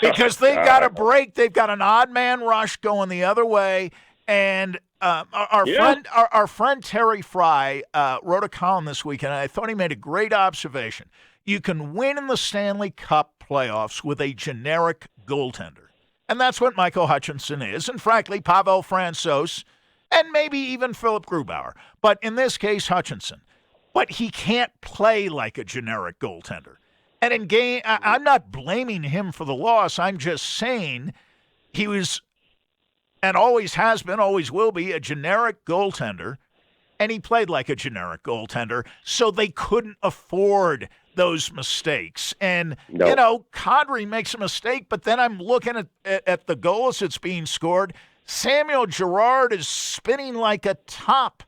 [SPEAKER 11] Because they've got a break. They've got an odd man rush going the other way. And our friend Terry Fry wrote a column this week, and I thought he made a great observation. You can win in the Stanley Cup playoffs with a generic goaltender. And that's what Michael Hutchinson is. And frankly, Pavel Francouz, and maybe even Philip Grubauer. But in this case, Hutchinson. But he can't play like a generic goaltender. And in game, I'm not blaming him for the loss. I'm just saying he was, and always has been, always will be, a generic goaltender. And he played like a generic goaltender. So they couldn't afford those mistakes. And, Kadri makes a mistake, but then I'm looking at the goals that's being scored. Samuel Girard is spinning like a top.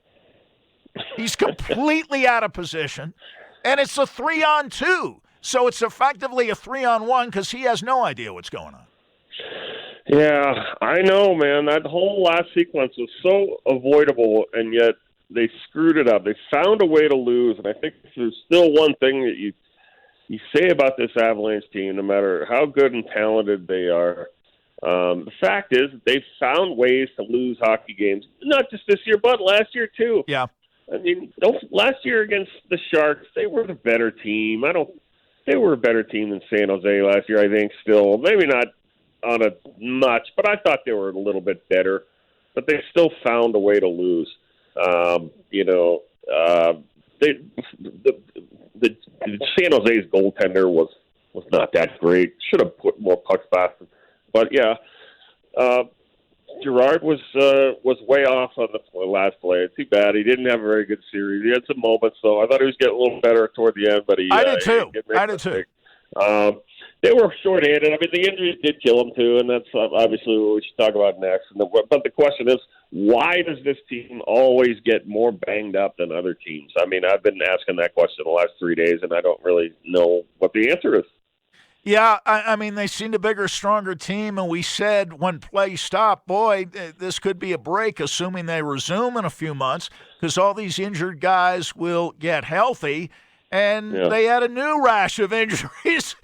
[SPEAKER 11] He's completely out of position. And it's a 3-on-2. So it's effectively a 3-on-1 because he has no idea what's going on.
[SPEAKER 12] Yeah, I know, man. That whole last sequence was so avoidable, and yet they screwed it up. They found a way to lose, and I think there's still one thing that you say about this Avalanche team, no matter how good and talented they are. The fact is they've found ways to lose hockey games, not just this year, but last year too.
[SPEAKER 11] Yeah.
[SPEAKER 12] I mean, last year against the Sharks, they were the better team. They were a better team than San Jose last year, I think, still. Maybe not on a much, but I thought they were a little bit better. But they still found a way to lose. The San Jose's goaltender was was not that great. Should have put more pucks past him. But, yeah, Girard was way off on the last play. Too bad. He didn't have a very good series. He had some moments, though. I thought he was getting a little better toward the end, but
[SPEAKER 11] I did too.
[SPEAKER 12] They were shorthanded. I mean, the injuries did kill him, too, and that's obviously what we should talk about next. But the question is, why does this team always get more banged up than other teams? I mean, I've been asking that question the last 3 days, and I don't really know what the answer is.
[SPEAKER 11] Yeah, I mean, they seemed a bigger, stronger team, and we said when play stopped, boy, this could be a break, assuming they resume in a few months, because all these injured guys will get healthy. And they had a new rash of injuries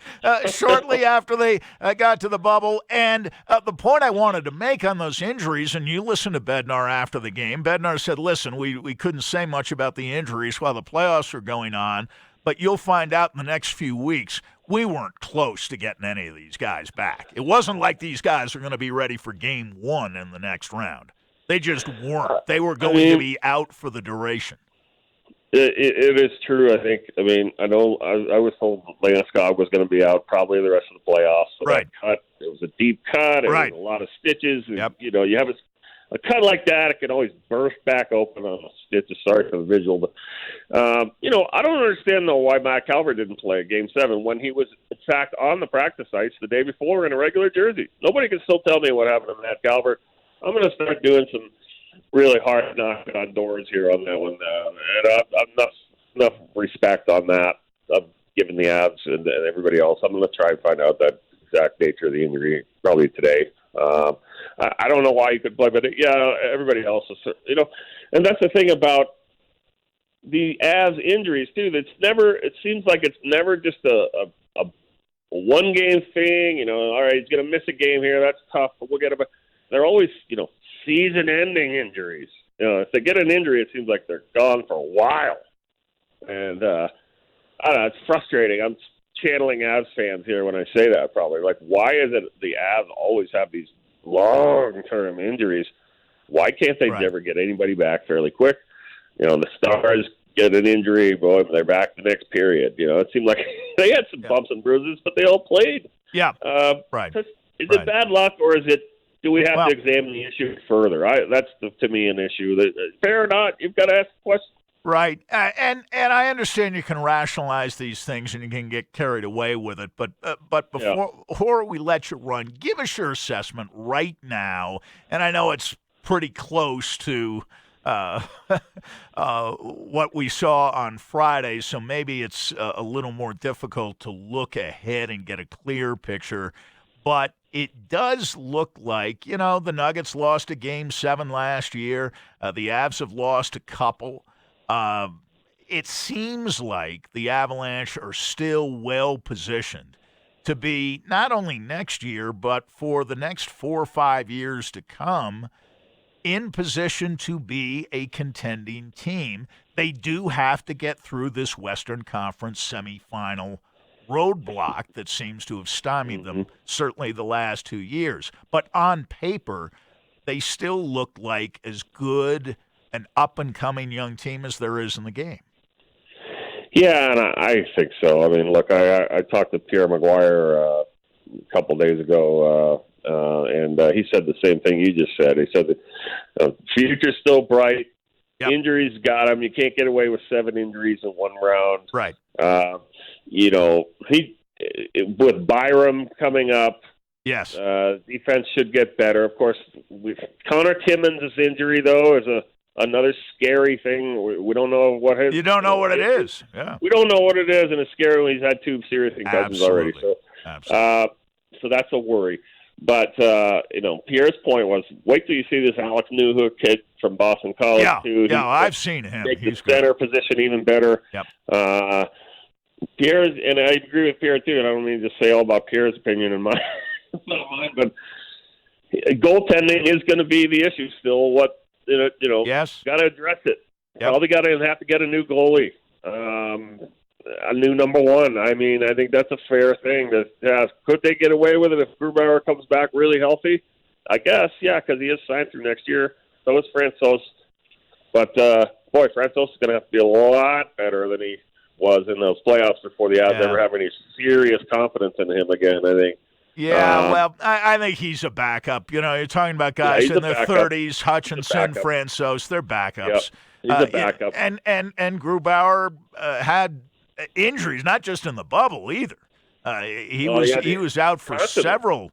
[SPEAKER 11] shortly after they got to the bubble. And the point I wanted to make on those injuries, and you listened to Bednar after the game, Bednar said, listen, we couldn't say much about the injuries while the playoffs are going on, but you'll find out in the next few weeks we weren't close to getting any of these guys back. It wasn't like these guys are going to be ready for game 1 in the next round. They just weren't. They were going to be out for the duration.
[SPEAKER 12] It is true, I think. I mean, I know I was told Landeskog was going to be out probably the rest of the playoffs. So
[SPEAKER 11] right.
[SPEAKER 12] That cut, it was a deep cut. It was a lot of stitches. And, you know, you have a cut like that, it can always burst back open on a stitch. Sorry for the visual. But, you know, I don't understand, though, why Matt Calvert didn't play Game 7 when he was, in fact, on the practice ice the day before in a regular jersey. Nobody can still tell me what happened to Matt Calvert. I'm going to start doing some really hard knocking on doors here on that one. And I'm enough respect on that. I'm giving the Avs and everybody else. I'm going to try and find out that exact nature of the injury probably today. I don't know why you could play, but everybody else is, you know, and that's the thing about the Avs injuries too. It seems like it's never just a one game thing. You know, all right, he's going to miss a game here. That's tough, but we'll get him. They're always, you know, season-ending injuries. You know, if they get an injury, it seems like they're gone for a while. And I don't know, it's frustrating. I'm channeling Avs fans here when I say that, probably. Like, why is it the Avs always have these long-term injuries? Why can't they ever get anybody back fairly quick? You know, the Stars get an injury, boy, they're back the next period. You know, it seemed like they had some bumps and bruises, but they all played.
[SPEAKER 11] Yeah,
[SPEAKER 12] Is it bad luck, or is it, do we have to examine the issue further? That's, to me, an issue. Fair or not, you've got to ask the question.
[SPEAKER 11] Right, and I understand you can rationalize these things and you can get carried away with it, but before we let you run, give us your assessment right now. And I know it's pretty close to what we saw on Friday, so maybe it's a little more difficult to look ahead and get a clear picture. But it does look like, you know, the Nuggets lost a Game 7 last year. The Avs have lost a couple. It seems like the Avalanche are still well-positioned to be not only next year, but for the next 4 or 5 years to come, in position to be a contending team. They do have to get through this Western Conference semifinal roadblock that seems to have stymied them certainly the last 2 years. But on paper, they still look like as good an up-and-coming young team as there is in the game.
[SPEAKER 12] Yeah, and I think so. I mean, look, I talked to Pierre McGuire a couple days ago, and he said the same thing you just said. He said the future's still bright. Yep. Injuries got him. You can't get away with 7 injuries in one round.
[SPEAKER 11] Right.
[SPEAKER 12] You know, with Byram coming up,
[SPEAKER 11] yes,
[SPEAKER 12] defense should get better. Of course, Connor Timmins' injury, though, is another scary thing. We don't know what his...
[SPEAKER 11] You don't know what it is. Yeah.
[SPEAKER 12] We don't know what it is, and it's scary when he's had 2 serious concussions already. So, so that's a worry. But, you know, Pierre's point was, wait till you see this Alex Newhook kid from Boston College, too.
[SPEAKER 11] Yeah, I've seen him.
[SPEAKER 12] Make the center position even better.
[SPEAKER 11] Yep.
[SPEAKER 12] Pierre's, and I agree with Pierre, too, and I don't mean to say all about Pierre's opinion and mine, not mine, but goaltending is going to be the issue still. Got to address it. Yep. Probably have to get a new goalie, a new number 1. I mean, I think that's a fair thing. Could they get away with it if Grubauer comes back really healthy? I guess, yeah, because he is signed through next year. So is Francouz. But, boy, Francouz is going to have to be a lot better than he was in those playoffs before the Avs ever have any serious confidence in him again, I think.
[SPEAKER 11] Yeah, well, I think he's a backup. You know, you're talking about guys in their 30s, Hutchinson, Francouz, they're backups.
[SPEAKER 12] Yep. He's a backup.
[SPEAKER 11] And Grubauer had injuries, not just in the bubble either. He was out for several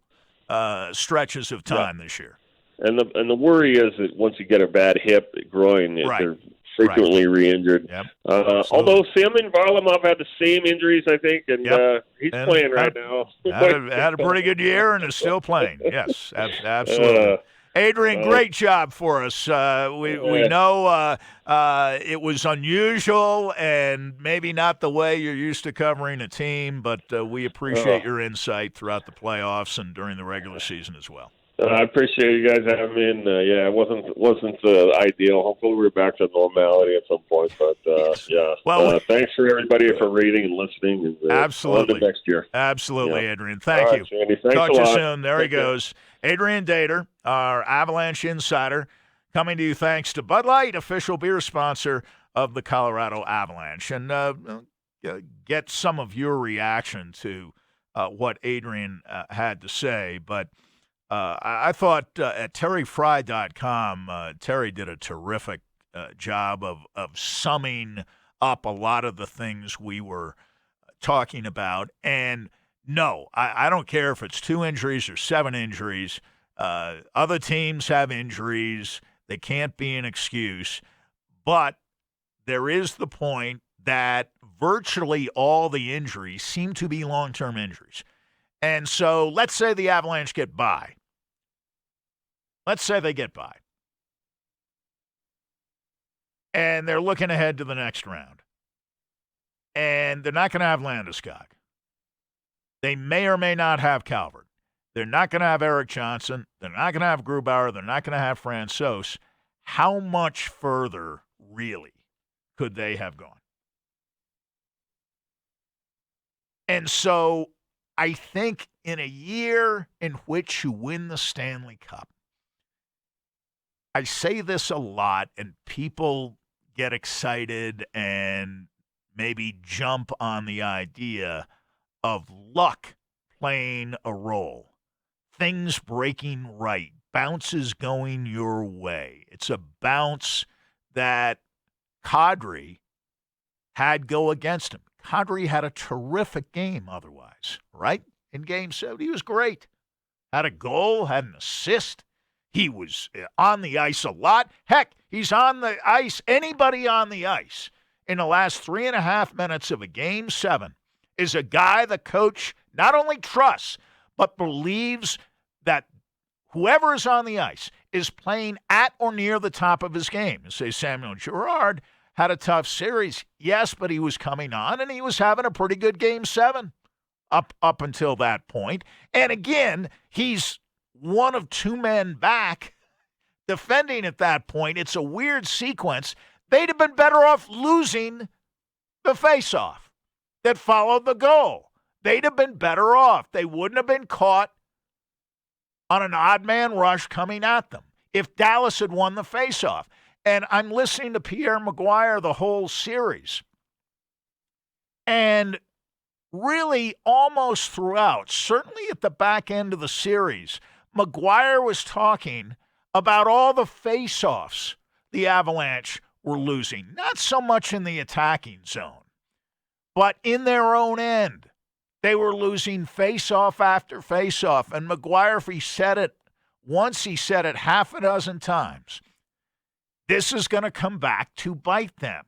[SPEAKER 11] stretches of time this year.
[SPEAKER 12] And the worry is that once you get a bad hip, groin, they're frequently re-injured.
[SPEAKER 11] Yep.
[SPEAKER 12] Although Sim and Varlamov had the same injuries, I think, and he's playing right now.
[SPEAKER 11] Had a pretty good year and is still playing. Yes, absolutely. Adrian, great job for us. We know it was unusual and maybe not the way you're used to covering a team, but we appreciate your insight throughout the playoffs and during the regular season as well.
[SPEAKER 12] I appreciate you guys having me, and it wasn't ideal. Hopefully, we're back to normality at some point. But Well, thanks for everybody for reading and listening. And,
[SPEAKER 11] absolutely,
[SPEAKER 12] on to next year.
[SPEAKER 11] Absolutely, Adrian. Thank you.
[SPEAKER 12] Sandy, thanks
[SPEAKER 11] Talk
[SPEAKER 12] a
[SPEAKER 11] to you
[SPEAKER 12] lot.
[SPEAKER 11] soon. There he goes, Adrian Dater, our Avalanche insider, coming to you thanks to Bud Light, official beer sponsor of the Colorado Avalanche, and get some of your reaction to what Adrian had to say, but. I thought at terryfry.com, Terry did a terrific job of summing up a lot of the things we were talking about. And no, I don't care if it's 2 injuries or 7 injuries. Other teams have injuries. They can't be an excuse. But there is the point that virtually all the injuries seem to be long-term injuries. And so let's say the Avalanche get by. Let's say they get by. And they're looking ahead to the next round. And they're not going to have Landeskog. They may or may not have Calvert. They're not going to have Eric Johnson. They're not going to have Grubauer. They're not going to have Francouz. How much further, really, could they have gone? And so I think in a year in which you win the Stanley Cup, I say this a lot, and people get excited and maybe jump on the idea of luck playing a role, things breaking right, bounces going your way. It's a bounce that Kadri had go against him. Kadri had a terrific game otherwise, right? In Game 7, he was great. Had a goal, had an assist. He was on the ice a lot. Heck, he's on the ice. Anybody on the ice in the last 3.5 minutes of a Game 7 is a guy the coach not only trusts, but believes that whoever is on the ice is playing at or near the top of his game. You say Samuel Girard had a tough series. Yes, but he was coming on, and he was having a pretty good Game 7 up until that point. And again, he's one of 2 men back defending at that point. It's a weird sequence. They'd have been better off losing the faceoff that followed the goal. They'd have been better off. They wouldn't have been caught on an odd man rush coming at them if Dallas had won the faceoff. And I'm listening to Pierre Maguire the whole series. And really almost throughout, certainly at the back end of the series, Maguire was talking about all the face-offs the Avalanche were losing. Not so much in the attacking zone, but in their own end. They were losing face-off after face-off. And Maguire, if he said it once, he said it half a dozen times. This is going to come back to bite them.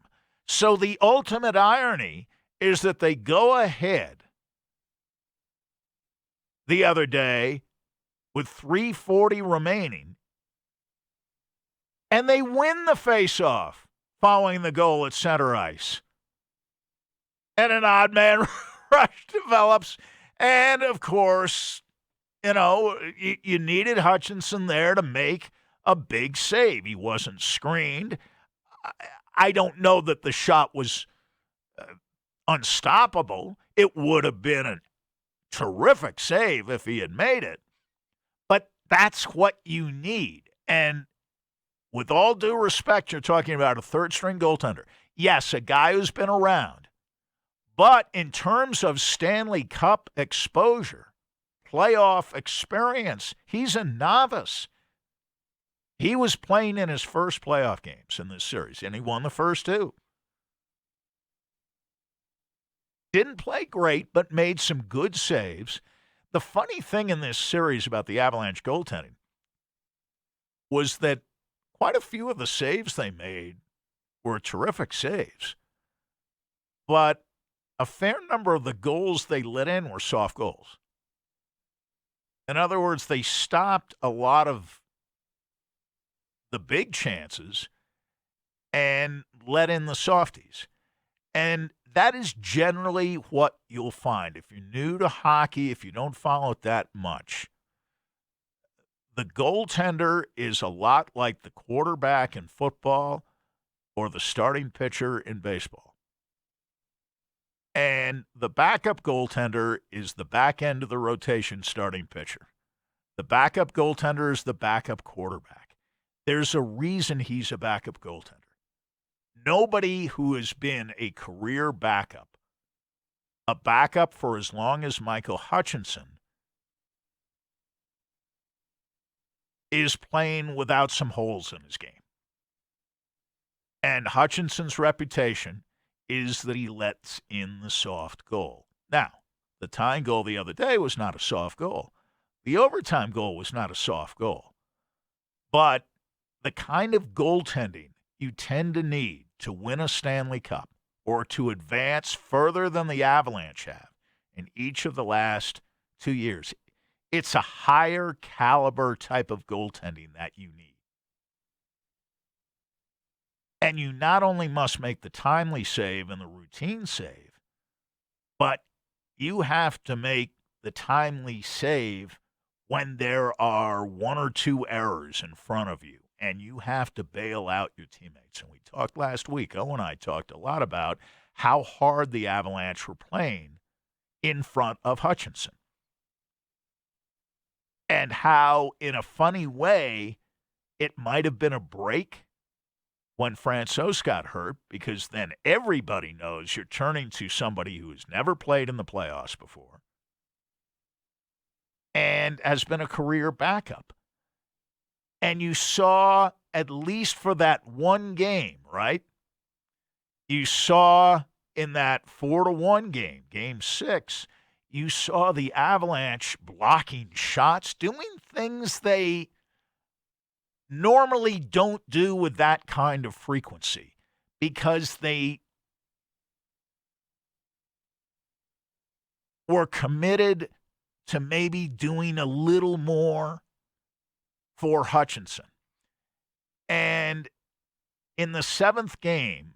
[SPEAKER 11] So the ultimate irony is that they go ahead the other day with 3:40 remaining, and they win the faceoff following the goal at center ice. And an odd man rush develops, and of course, you needed Hutchinson there to make a big save. He wasn't screened. I don't know that the shot was unstoppable. It would have been a terrific save if he had made it. But that's what you need. And with all due respect, you're talking about a third-string goaltender. Yes, a guy who's been around. But in terms of Stanley Cup exposure, playoff experience, he's a novice. He was playing in his first playoff games in this series, and he won the first two. Didn't play great, but made some good saves. The funny thing in this series about the Avalanche goaltending was that quite a few of the saves they made were terrific saves. But a fair number of the goals they let in were soft goals. In other words, they stopped a lot of the big chances and let in the softies. And that is generally what you'll find. If you're new to hockey, if you don't follow it that much, the goaltender is a lot like the quarterback in football or the starting pitcher in baseball. And the backup goaltender is the back end of the rotation starting pitcher. The backup goaltender is the backup quarterback. There's a reason he's a backup goaltender. Nobody who has been a career backup, a backup for as long as Michael Hutchinson, is playing without some holes in his game. And Hutchinson's reputation is that he lets in the soft goal. Now, the tying goal the other day was not a soft goal. The overtime goal was not a soft goal. But the kind of goaltending you tend to need to win a Stanley Cup or to advance further than the Avalanche have in each of the last 2 years, it's a higher caliber type of goaltending that you need. And you not only must make the timely save and the routine save, but you have to make the timely save when there are one or two errors in front of you, and you have to bail out your teammates. And we talked last week, Owen and I talked a lot about how hard the Avalanche were playing in front of Hutchinson. And how, in a funny way, it might have been a break when Francouz got hurt, because then everybody knows you're turning to somebody who has never played in the playoffs before and has been a career backup. And you saw, at least for that one game, right? You saw in that 4-1 game, Game 6, you saw the Avalanche blocking shots, doing things they normally don't do with that kind of frequency because they were committed to maybe doing a little more for Hutchinson. And in the 7th game,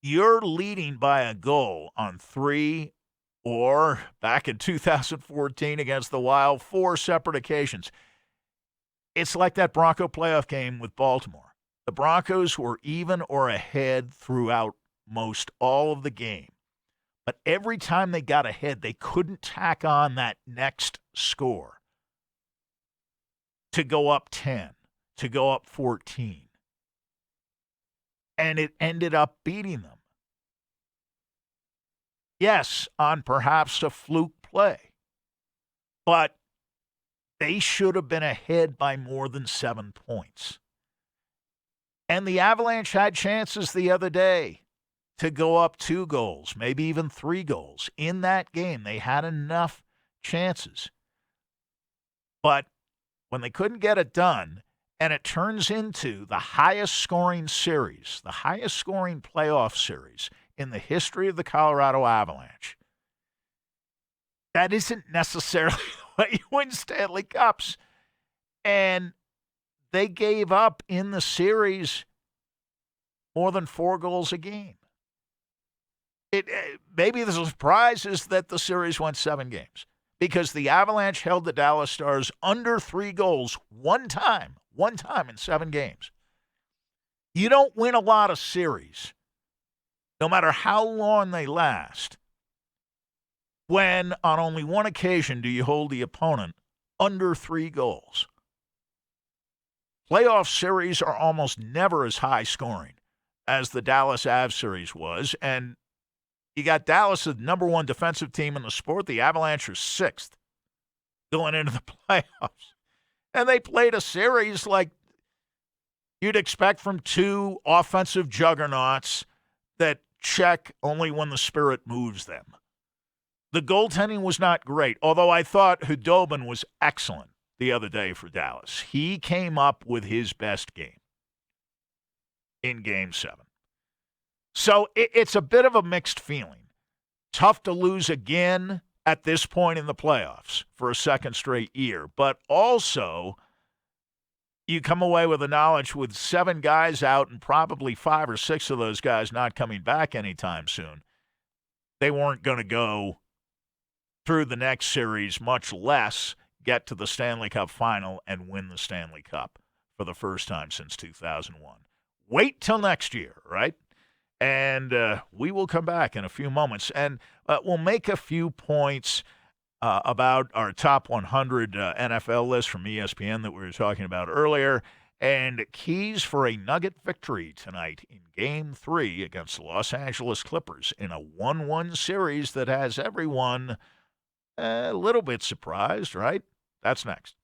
[SPEAKER 11] you're leading by a goal on 3, or back in 2014 against the Wild, 4 separate occasions. It's like that Bronco playoff game with Baltimore. The Broncos were even or ahead throughout most all of the game. But every time they got ahead, they couldn't tack on that next score to go up 10, to go up 14. And it ended up beating them. Yes, on perhaps a fluke play. But they should have been ahead by more than 7 points. And the Avalanche had chances the other day to go up 2 goals, maybe even 3 goals. In that game, they had enough chances. But when they couldn't get it done, and it turns into the highest scoring series, the highest scoring playoff series in the history of the Colorado Avalanche, that isn't necessarily the way you win Stanley Cups. And they gave up in the series more than 4 goals a game. Maybe the surprise is that the series went 7 games because the Avalanche held the Dallas Stars under 3 goals one time in 7 games. You don't win a lot of series, no matter how long they last, when on only one occasion do you hold the opponent under 3 goals. Playoff series are almost never as high scoring as the Dallas Avs series was. And you got Dallas, the number one defensive team in the sport. The Avalanche are sixth going into the playoffs. And they played a series like you'd expect from two offensive juggernauts that check only when the spirit moves them. The goaltending was not great, although I thought Hudobin was excellent the other day for Dallas. He came up with his best game in Game 7. So it's a bit of a mixed feeling. Tough to lose again at this point in the playoffs for a second straight year, but also you come away with the knowledge with 7 guys out and probably 5 or 6 of those guys not coming back anytime soon. They weren't going to go through the next series, much less get to the Stanley Cup final and win the Stanley Cup for the first time since 2001. Wait till next year, right? And we will come back in a few moments, and we'll make a few points about our top 100 NFL list from ESPN that we were talking about earlier, and keys for a Nugget victory tonight in Game 3 against the Los Angeles Clippers in a 1-1 series that has everyone a little bit surprised, right? That's next.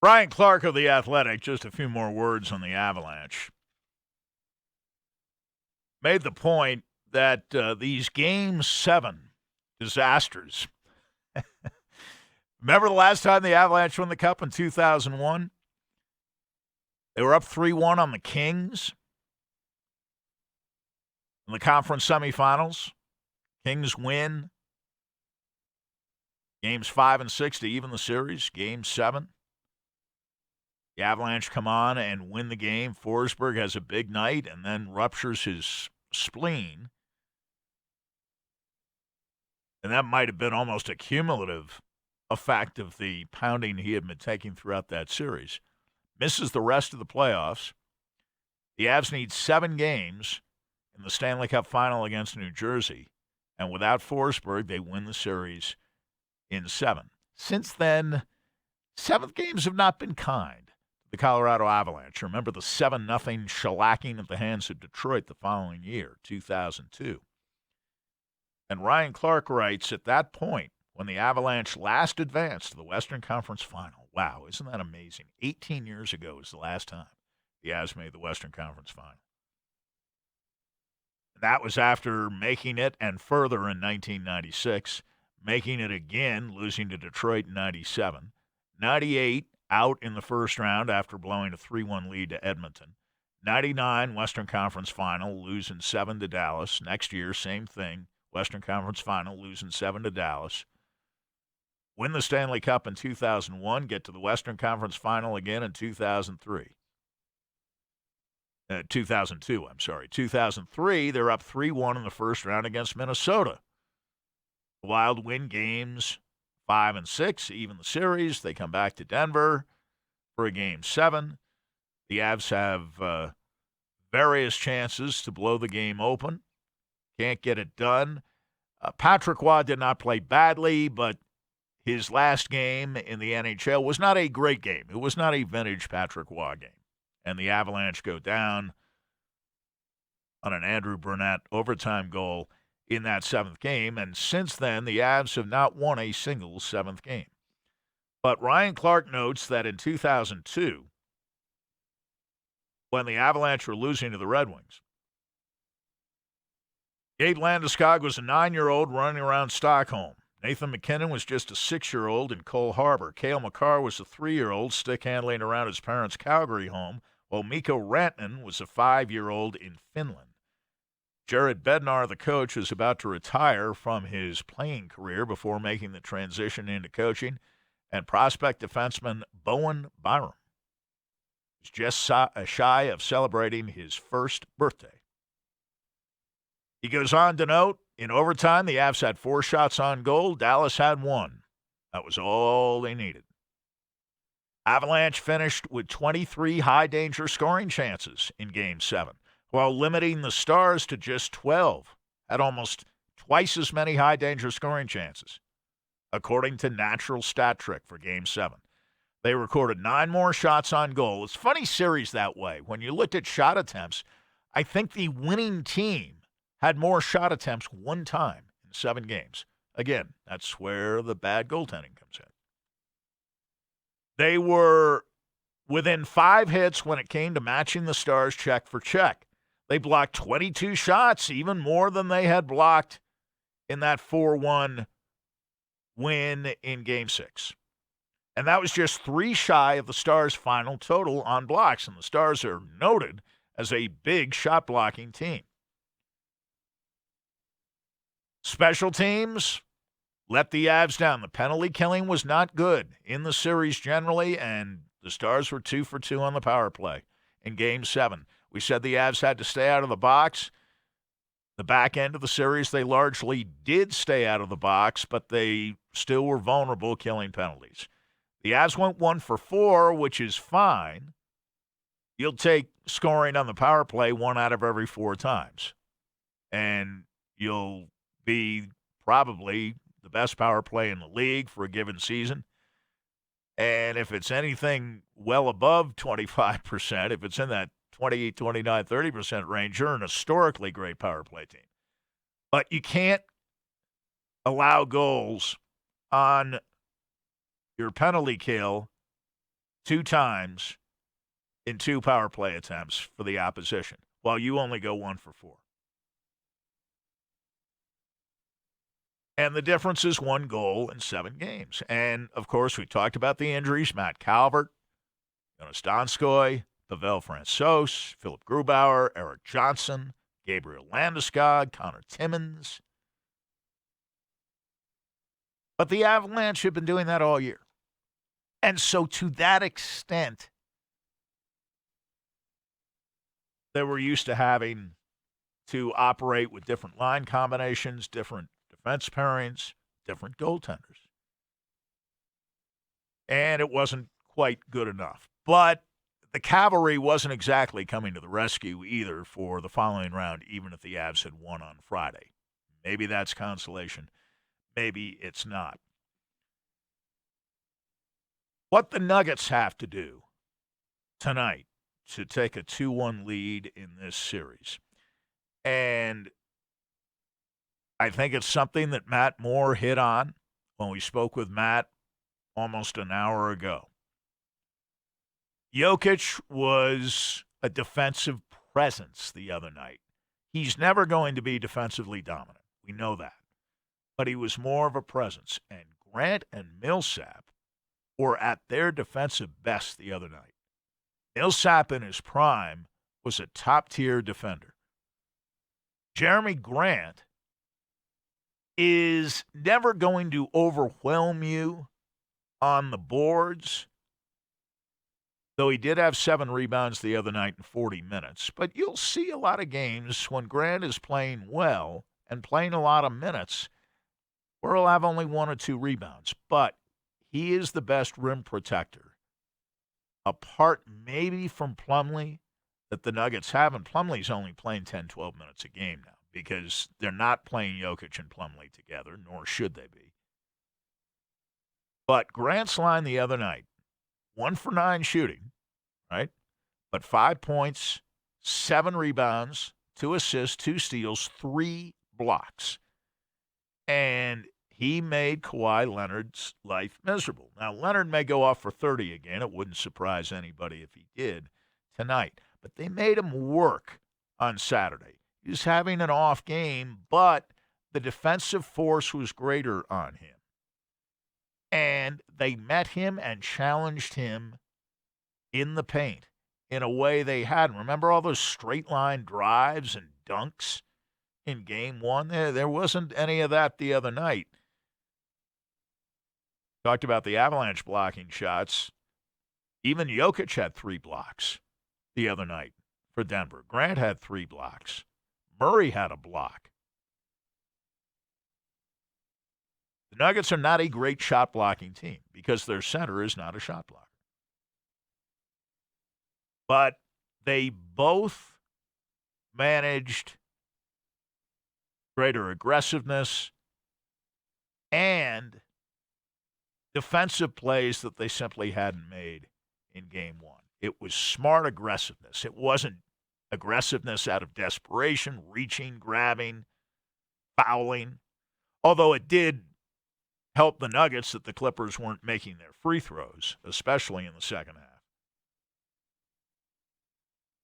[SPEAKER 11] Brian Clark of The Athletic, just a few more words on the Avalanche, made the point that these Game 7 disasters. Remember the last time the Avalanche won the Cup in 2001? They were up 3-1 on the Kings in the conference semifinals. Kings win games 5 and 6 to even the series. Game 7. The Avalanche come on and win the game. Forsberg has a big night and then ruptures his spleen. And that might have been almost a cumulative effect of the pounding he had been taking throughout that series. Misses the rest of the playoffs. The Avs need 7 games in the Stanley Cup final against New Jersey. And without Forsberg, they win the series in 7. Since then, 7th games have not been kind to the Colorado Avalanche. Remember the 7-0 shellacking at the hands of Detroit the following year, 2002. And Ryan Clark writes, at that point, when the Avalanche last advanced to the Western Conference Final, wow, isn't that amazing? 18 years ago was the last time the Avs made the Western Conference Final. That was after making it and further in 1996, making it again, losing to Detroit in 97. 98, out in the first round after blowing a 3-1 lead to Edmonton. 99, Western Conference Final, losing 7 to Dallas. Next year, same thing, Western Conference Final, losing 7 to Dallas. Win the Stanley Cup in 2001, get to the Western Conference Final again in 2003. 2002, I'm sorry. 2003, they're up 3-1 in the first round against Minnesota. The Wild win games 5 and 6, even the series. They come back to Denver for a Game 7. The Avs have various chances to blow the game open. Can't get it done. Patrick Roy did not play badly, but his last game in the NHL was not a great game. It was not a vintage Patrick Roy game. And the Avalanche go down on an Andrew Burnett overtime goal in that 7th game. And since then, the Avs have not won a single 7th game. But Ryan Clark notes that in 2002, when the Avalanche were losing to the Red Wings, Gabe Landeskog was a 9-year-old running around Stockholm. Nathan McKinnon was just a 6-year-old in Cole Harbor. Cale Makar was a 3-year-old stick-handling around his parents' Calgary home, while Mikko Rantanen was a 5-year-old in Finland. Jared Bednar, the coach, was about to retire from his playing career before making the transition into coaching, and prospect defenseman Bowen Byram was just shy of celebrating his first birthday. He goes on to note, in overtime, the Avs had 4 shots on goal. Dallas had 1. That was all they needed. Avalanche finished with 23 high-danger scoring chances in Game 7, while limiting the Stars to just 12, had almost twice as many high-danger scoring chances, according to Natural Stat Trick for Game 7. They recorded 9 more shots on goal. It's a funny series that way. When you looked at shot attempts, I think the winning team had more shot attempts one time in 7 games. Again, that's where the bad goaltending comes in. They were within 5 hits when it came to matching the Stars check for check. They blocked 22 shots, even more than they had blocked in that 4-1 win in Game 6. And that was just 3 shy of the Stars' final total on blocks. And the Stars are noted as a big shot-blocking team. Special teams let the Avs down. The penalty killing was not good in the series generally, and the Stars were 2 for 2 on the power play in Game 7. We said the Avs had to stay out of the box. The back end of the series, they largely did stay out of the box, but they still were vulnerable killing penalties. The Avs went 1 for 4, which is fine. You'll take scoring on the power play 1 out of every 4 times, and you'll be probably the best power play in the league for a given season. And if it's anything well above 25%, if it's in that 28, 29, 30% range, you're an historically great power play team. But you can't allow goals on your penalty kill 2 times in 2 power play attempts for the opposition, while you only go 1 for 4. And the difference is 1 goal in 7 games. And, of course, we talked about the injuries. Matt Calvert, Jonas Donskoy, Pavel Francouz, Philip Grubauer, Eric Johnson, Gabriel Landeskog, Connor Timmins. But the Avalanche have been doing that all year. And so to that extent, they were used to having to operate with different line combinations, different defense pairings, different goaltenders. And it wasn't quite good enough. But the cavalry wasn't exactly coming to the rescue either for the following round, even if the Avs had won on Friday. Maybe that's consolation. Maybe it's not. What the Nuggets have to do tonight to take a 2-1 lead in this series. And I think it's something that Matt Moore hit on when we spoke with Matt almost an hour ago. Jokic was a defensive presence the other night. He's never going to be defensively dominant. We know that. But he was more of a presence. And Grant and Millsap were at their defensive best the other night. Millsap in his prime was a top-tier defender. Jeremy Grant is never going to overwhelm you on the boards, though he did have 7 rebounds the other night in 40 minutes. But you'll see a lot of games when Grant is playing well and playing a lot of minutes where he'll have only 1 or 2 rebounds. But he is the best rim protector, apart maybe from Plumlee, that the Nuggets have. And Plumlee's only playing 10, 12 minutes a game now because they're not playing Jokic and Plumlee together, nor should they be. But Grant's line the other night, 1 for 9 shooting, right? But 5 points, 7 rebounds, 2 assists, 2 steals, 3 blocks. And he made Kawhi Leonard's life miserable. Now, Leonard may go off for 30 again. It wouldn't surprise anybody if he did tonight. But they made him work on Saturday. He was having an off game, but the defensive force was greater on him. And they met him and challenged him in the paint in a way they hadn't. Remember all those straight-line drives and dunks in Game 1? There wasn't any of that the other night. Talked about the Avalanche blocking shots. Even Jokic had 3 blocks the other night for Denver. Grant had 3 blocks. Murray had a block. The Nuggets are not a great shot-blocking team because their center is not a shot blocker. But they both managed greater aggressiveness and defensive plays that they simply hadn't made in Game 1. It was smart aggressiveness. It wasn't aggressiveness out of desperation, reaching, grabbing, fouling, although it did help the Nuggets that the Clippers weren't making their free throws, especially in the second half.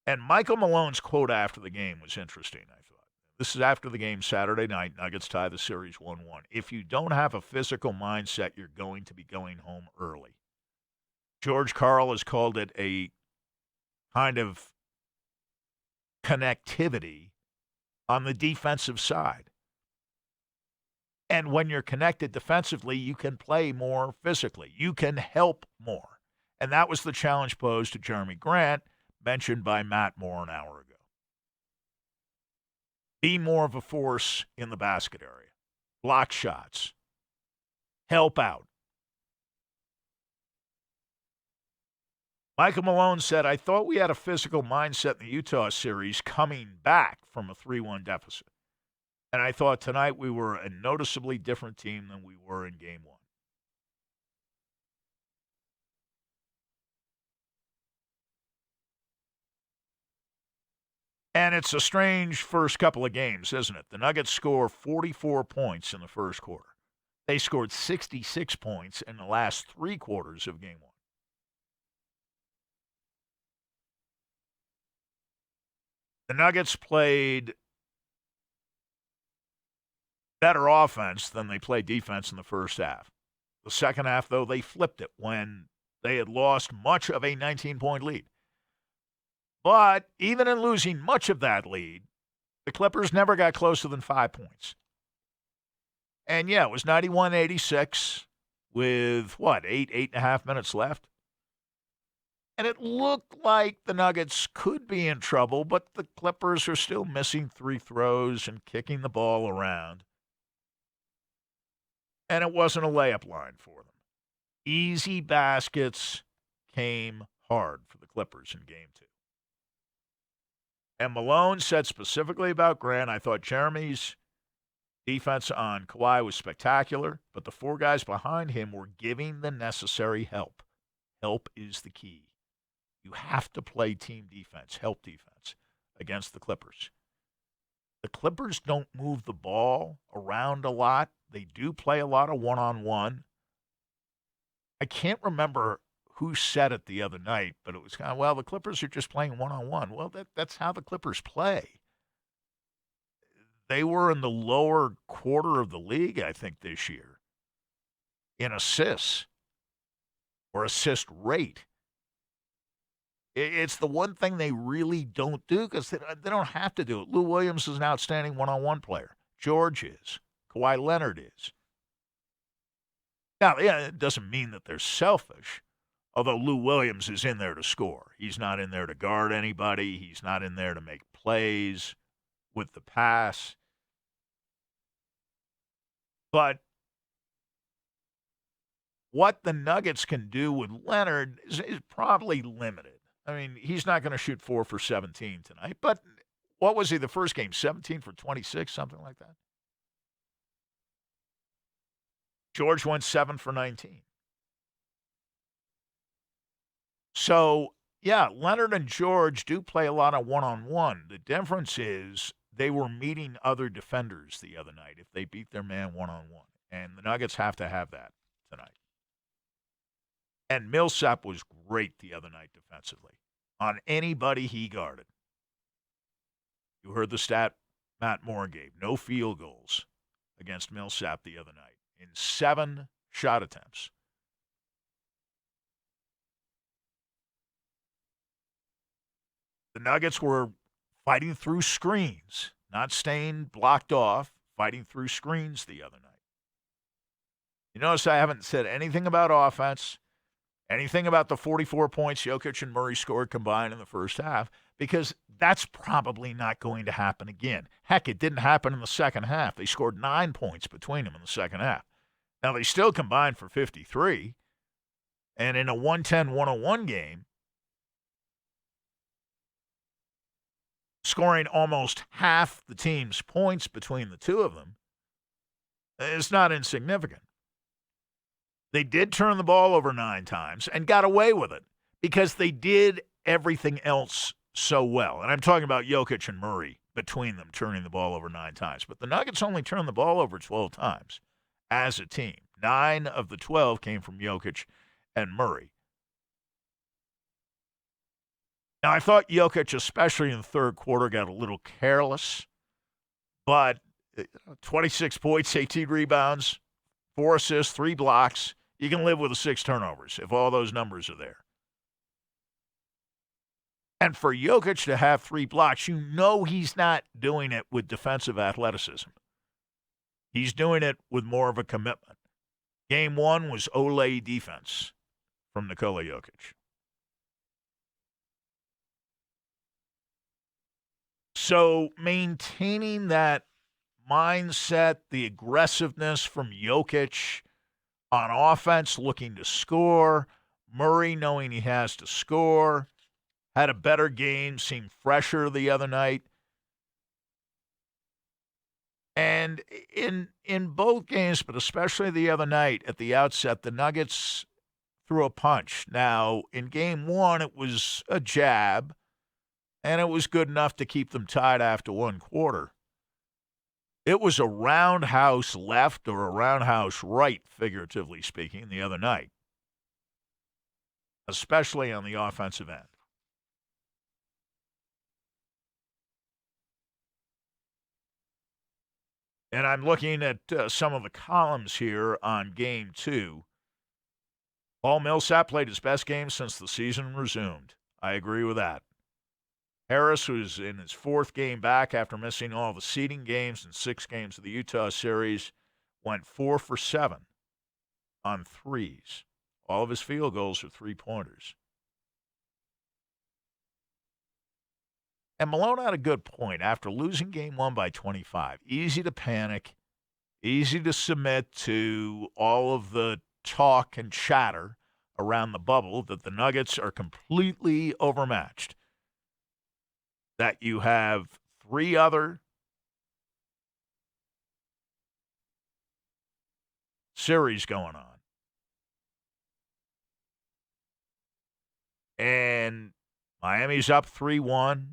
[SPEAKER 11] And Michael Malone's quote after the game was interesting, I thought. This is after the game Saturday night. Nuggets tie the series 1-1. If you don't have a physical mindset, you're going to be going home early. George Karl has called it a kind of connectivity on the defensive side. And when you're connected defensively, you can play more physically. You can help more. And that was the challenge posed to Jeremy Grant, mentioned by Matt Moore an hour ago. Be more of a force in the basket area. Block shots. Help out. Michael Malone said, I thought we had a physical mindset in the Utah series coming back from a 3-1 deficit. And I thought tonight we were a noticeably different team than we were in Game 1. And it's a strange first couple of games, isn't it? The Nuggets score 44 points in the first quarter. They scored 66 points in the last 3 quarters of Game 1. The Nuggets played better offense than they played defense in the first half. The second half, though, they flipped it when they had lost much of a 19-point lead. But even in losing much of that lead, the Clippers never got closer than 5 points. And, yeah, it was 91-86 with, 8.5 minutes left? And it looked like the Nuggets could be in trouble, but the Clippers are still missing 3 throws and kicking the ball around. And it wasn't a layup line for them. Easy baskets came hard for the Clippers in Game 2. And Malone said specifically about Grant, I thought Jeremy's defense on Kawhi was spectacular, but the 4 guys behind him were giving the necessary help. Help is the key. You have to play team defense, help defense, against the Clippers. The Clippers don't move the ball around a lot. They do play a lot of one-on-one. I can't remember who said it the other night, but it was kind of, the Clippers are just playing one-on-one. Well, that's how the Clippers play. They were in the lower quarter of the league, I think, this year in assists or assist rate. It's the one thing they really don't do because they don't have to do it. Lou Williams is an outstanding one-on-one player. George is. Kawhi Leonard is. Now, yeah, it doesn't mean that they're selfish, although Lou Williams is in there to score. He's not in there to guard anybody. He's not in there to make plays with the pass. But what the Nuggets can do with Leonard is probably limited. I mean, he's not going to shoot 4 for 17 tonight, but what was he the first game? 17 for 26, something like that? George went 7 for 19. So, yeah, Leonard and George do play a lot of one-on-one. The difference is they were meeting other defenders the other night if they beat their man one-on-one, and the Nuggets have to have that tonight. And Millsap was great the other night defensively on anybody he guarded. You heard the stat Matt Moore gave. No field goals against Millsap the other night in 7 shot attempts. The Nuggets were fighting through screens, not staying blocked off, fighting through screens the other night. You notice I haven't said anything about offense, anything about the 44 points Jokic and Murray scored combined in the first half, because that's probably not going to happen again. Heck, it didn't happen in the second half. They scored 9 points between them in the second half. Now, they still combined for 53, and in a 110-101 game, scoring almost half the team's points between the two of them is not insignificant. They did turn the ball over 9 times and got away with it because they did everything else so well. And I'm talking about Jokic and Murray between them turning the ball over 9 times. But the Nuggets only turned the ball over 12 times as a team. 9 of the 12 came from Jokic and Murray. Now, I thought Jokic, especially in the third quarter, got a little careless. But 26 points, 18 rebounds, 4 assists, 3 blocks. You can live with the 6 turnovers if all those numbers are there. And for Jokic to have 3 blocks, you know he's not doing it with defensive athleticism. He's doing it with more of a commitment. Game 1 was Olay defense from Nikola Jokic. So maintaining that mindset, the aggressiveness from Jokic on offense, looking to score, Murray knowing he has to score, had a better game, seemed fresher the other night. And in both games, but especially the other night at the outset, the Nuggets threw a punch. Now, in game 1, it was a jab, and it was good enough to keep them tied after 1 quarter. It was a roundhouse left or a roundhouse right, figuratively speaking, the other night, especially on the offensive end. And I'm looking at some of the columns here on Game 2. Paul Millsap played his best game since the season resumed. I agree with that. Harris, who's in his 4th game back after missing all the seeding games and 6 games of the Utah series, went 4 for 7 on threes. All of his field goals are 3-pointers. And Malone had a good point. After losing Game 1 by 25, easy to panic, easy to submit to all of the talk and chatter around the bubble that the Nuggets are completely overmatched, that you have 3 other series going on. And Miami's up 3-1.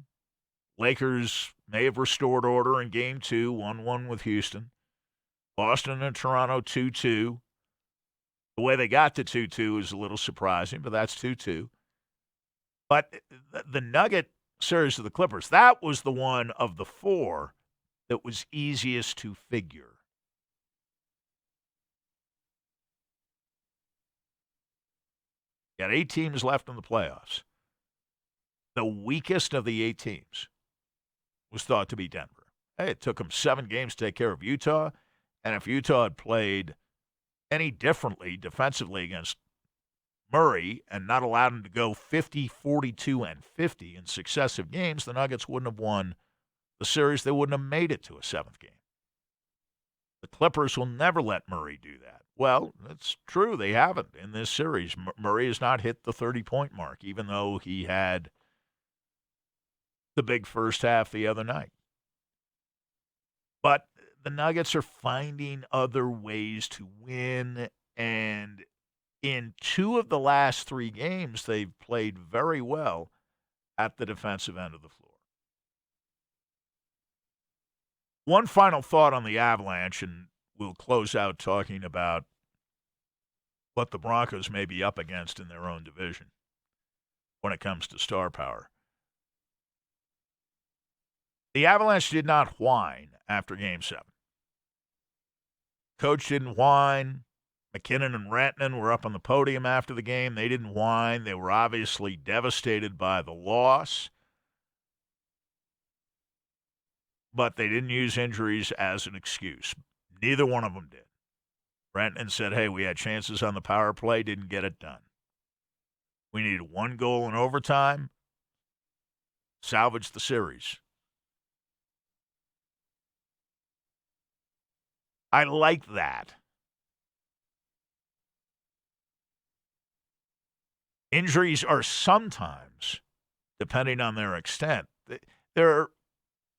[SPEAKER 11] Lakers may have restored order in Game 2, 1-1 with Houston. Boston and Toronto 2-2. The way they got to 2-2 is a little surprising, but that's 2-2. But the Nugget series of the Clippers, that was the one of the 4 that was easiest to figure. Got 8 teams left in the playoffs. The weakest of the 8 teams was thought to be Denver. Hey, it took them 7 games to take care of Utah, and if Utah had played any differently defensively against Murray and not allowed him to go 50, 42, and 50 in successive games, the Nuggets wouldn't have won the series. They wouldn't have made it to a 7th game. The Clippers will never let Murray do that. Well, it's true. They haven't in this series. Murray has not hit the 30-point mark, even though he had the big first half the other night. But the Nuggets are finding other ways to win, and in 2 of the last 3 games, they've played very well at the defensive end of the floor. One final thought on the Avalanche, and we'll close out talking about what the Broncos may be up against in their own division when it comes to star power. The Avalanche did not whine after Game 7. Coach didn't whine. McKinnon and Rantanen were up on the podium after the game. They didn't whine. They were obviously devastated by the loss. But they didn't use injuries as an excuse. Neither one of them did. Rantanen said, hey, we had chances on the power play, didn't get it done. We needed 1 goal in overtime, salvage the series. I like that. Injuries are sometimes, depending on their extent, they're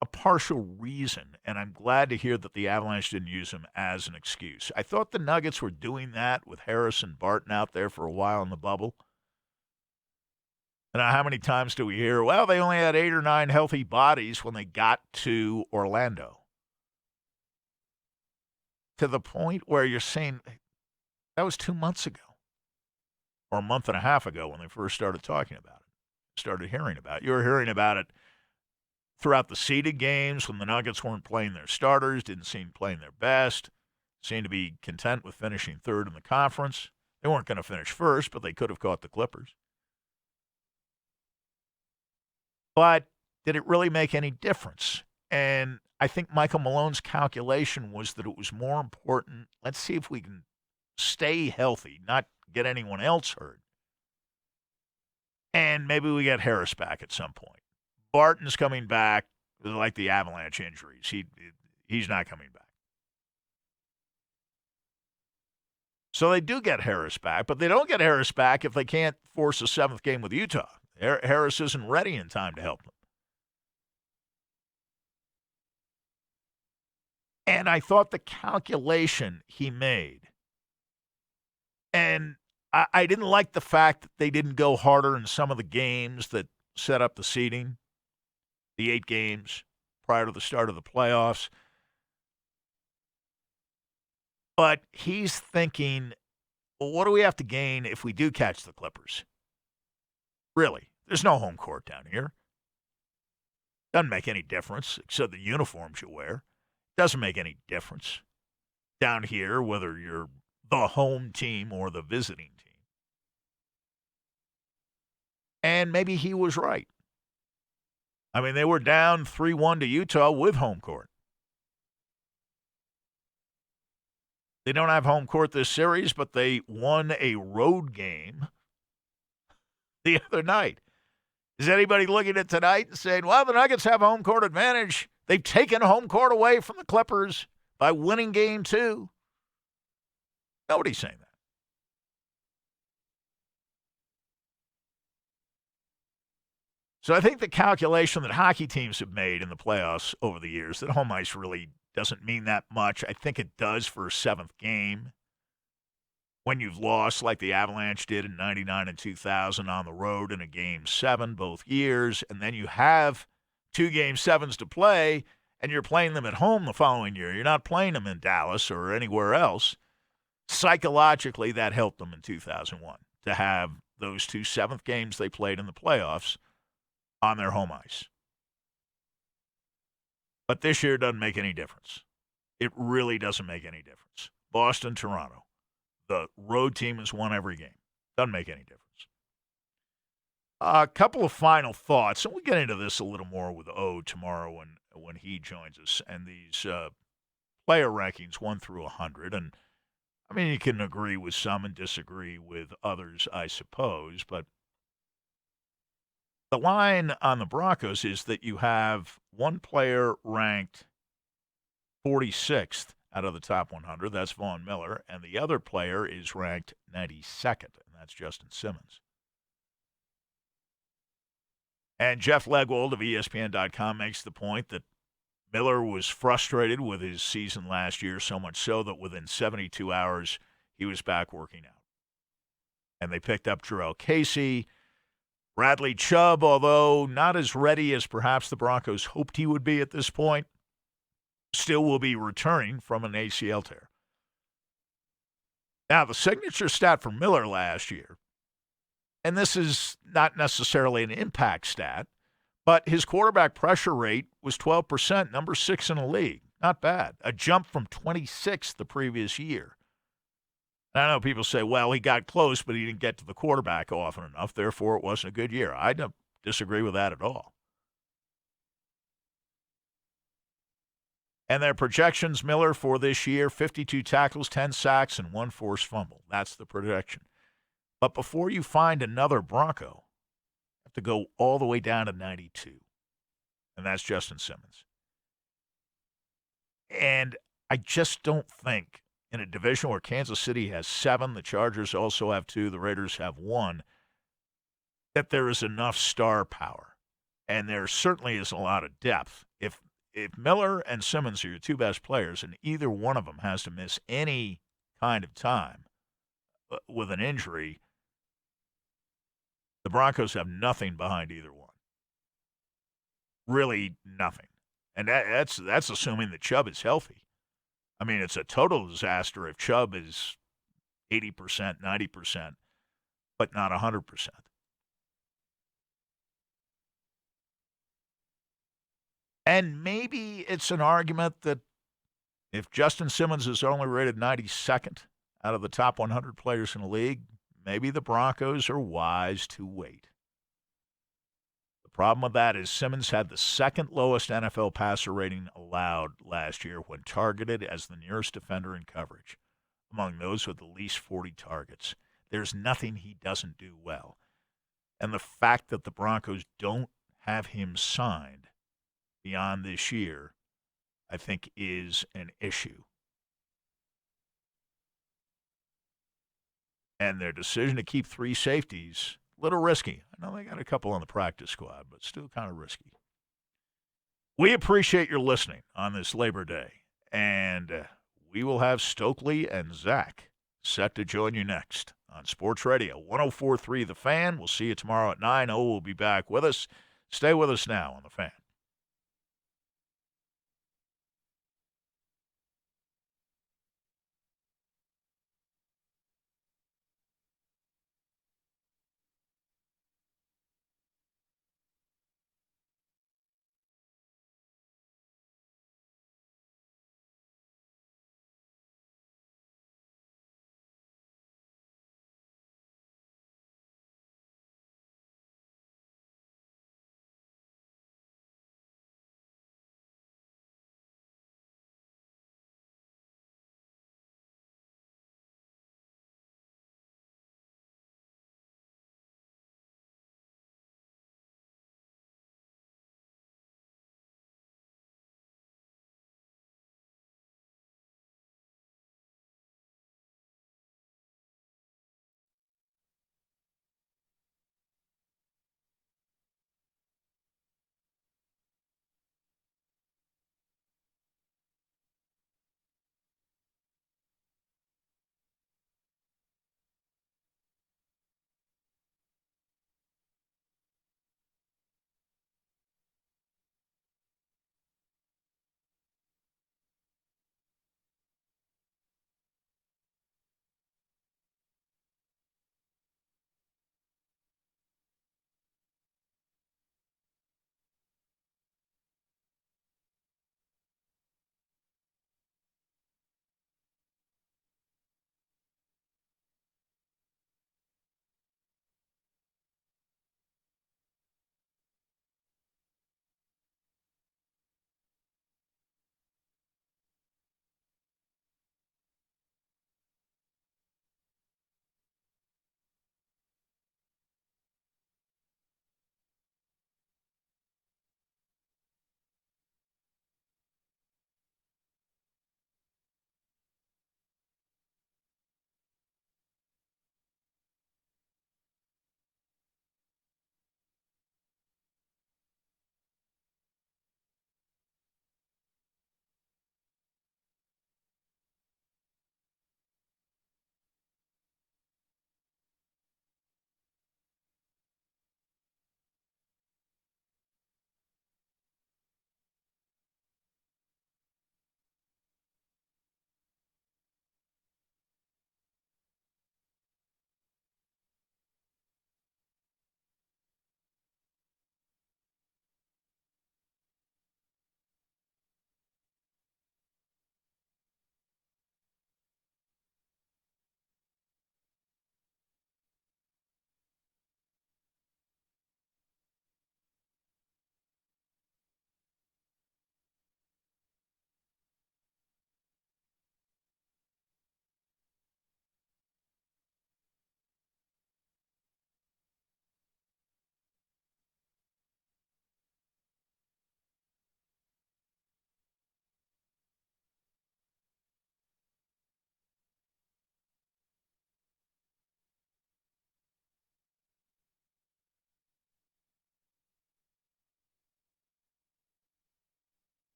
[SPEAKER 11] a partial reason, and I'm glad to hear that the Avalanche didn't use them as an excuse. I thought the Nuggets were doing that with Harris and Barton out there for a while in the bubble. And how many times do we hear, well, they only had 8 or 9 healthy bodies when they got to Orlando? To the point where you're saying that was 2 months ago or a month and a half ago when they first started talking about it, started hearing about it. You were hearing about it throughout the seeded games when the Nuggets weren't playing their starters, didn't seem playing their best, seemed to be content with finishing 3rd in the conference. They weren't going to finish first, but they could have caught the Clippers. But did it really make any difference? And I think Michael Malone's calculation was that it was more important, let's see if we can stay healthy, not get anyone else hurt. And maybe we get Harris back at some point. Barton's coming back, like the Avalanche injuries. He's not coming back. So they do get Harris back, but they don't get Harris back if they can't force a 7th game with Utah. Harris isn't ready in time to help them. And I thought the calculation he made, and I didn't like the fact that they didn't go harder in some of the games that set up the seeding, the 8 games prior to the start of the playoffs. But he's thinking, well, what do we have to gain if we do catch the Clippers? Really, there's no home court down here. Doesn't make any difference except the uniforms you wear. Doesn't make any difference down here whether you're the home team or the visiting team. And maybe he was right. I mean, they were down 3-1 to Utah with home court. They don't have home court this series, but they won a road game the other night. Is anybody looking at tonight and saying, well, the Nuggets have home court advantage? They've taken home court away from the Clippers by winning game 2. Nobody's saying that. So I think the calculation that hockey teams have made in the playoffs over the years, that home ice really doesn't mean that much. I think it does for a 7th game. When you've lost like the Avalanche did in 99 and 2000 on the road in a Game 7 both years, and then you have 2 Game 7s to play, and you're playing them at home the following year. You're not playing them in Dallas or anywhere else. Psychologically, that helped them in 2001 to have those 2 7th games they played in the playoffs on their home ice. But this year doesn't make any difference. It really doesn't make any difference. Boston, Toronto. The road team has won every game. Doesn't make any difference. A couple of final thoughts, and we'll get into this a little more with O tomorrow when he joins us, and these player rankings 1 through 100. And, I mean, you can agree with some and disagree with others, I suppose, but the line on the Broncos is that you have one player ranked 46th out of the top 100. That's Von Miller. And the other player is ranked 92nd, and that's Justin Simmons. And Jeff Legwold of ESPN.com makes the point that Miller was frustrated with his season last year, so much so that within 72 hours he was back working out. And they picked up Jarrell Casey. Bradley Chubb, although not as ready as perhaps the Broncos hoped he would be at this point, still will be returning from an ACL tear. Now, the signature stat for Miller last year, and this is not necessarily an impact stat, but his quarterback pressure rate was 12%, number 6 in the league. Not bad. A jump from 26th the previous year. I know people say, well, he got close, but he didn't get to the quarterback often enough. Therefore, it wasn't a good year. I don't disagree with that at all. And their projections, Miller, for this year, 52 tackles, 10 sacks, and 1 forced fumble. That's the projection. But before you find another Bronco, you have to go all the way down to 92. And that's Justin Simmons. And I just don't think, in a division where Kansas City has 7, the Chargers also have 2, the Raiders have 1, that there is enough star power. And there certainly is a lot of depth. If Miller and Simmons are your 2 best players, and either one of them has to miss any kind of time with an injury, the Broncos have nothing behind either one. Really nothing. And that's assuming that Chubb is healthy. I mean, it's a total disaster if Chubb is 80%, 90%, but not 100%. And maybe it's an argument that if Justin Simmons is only rated 92nd out of the top 100 players in the league, maybe the Broncos are wise to wait. The problem with that is Simmons had the 2nd lowest NFL passer rating allowed last year when targeted as the nearest defender in coverage, among those with the least 40 targets. There's nothing he doesn't do well. And the fact that the Broncos don't have him signed beyond this year, I think, is an issue. And their decision to keep 3 safeties, a little risky. I know they got a couple on the practice squad, but still kind of risky. We appreciate your listening on this Labor Day, and we will have Stokley and Zach set to join you next on Sports Radio 104.3 The Fan. We'll see you tomorrow at 9. O will be back with us. Stay with us now on The Fan.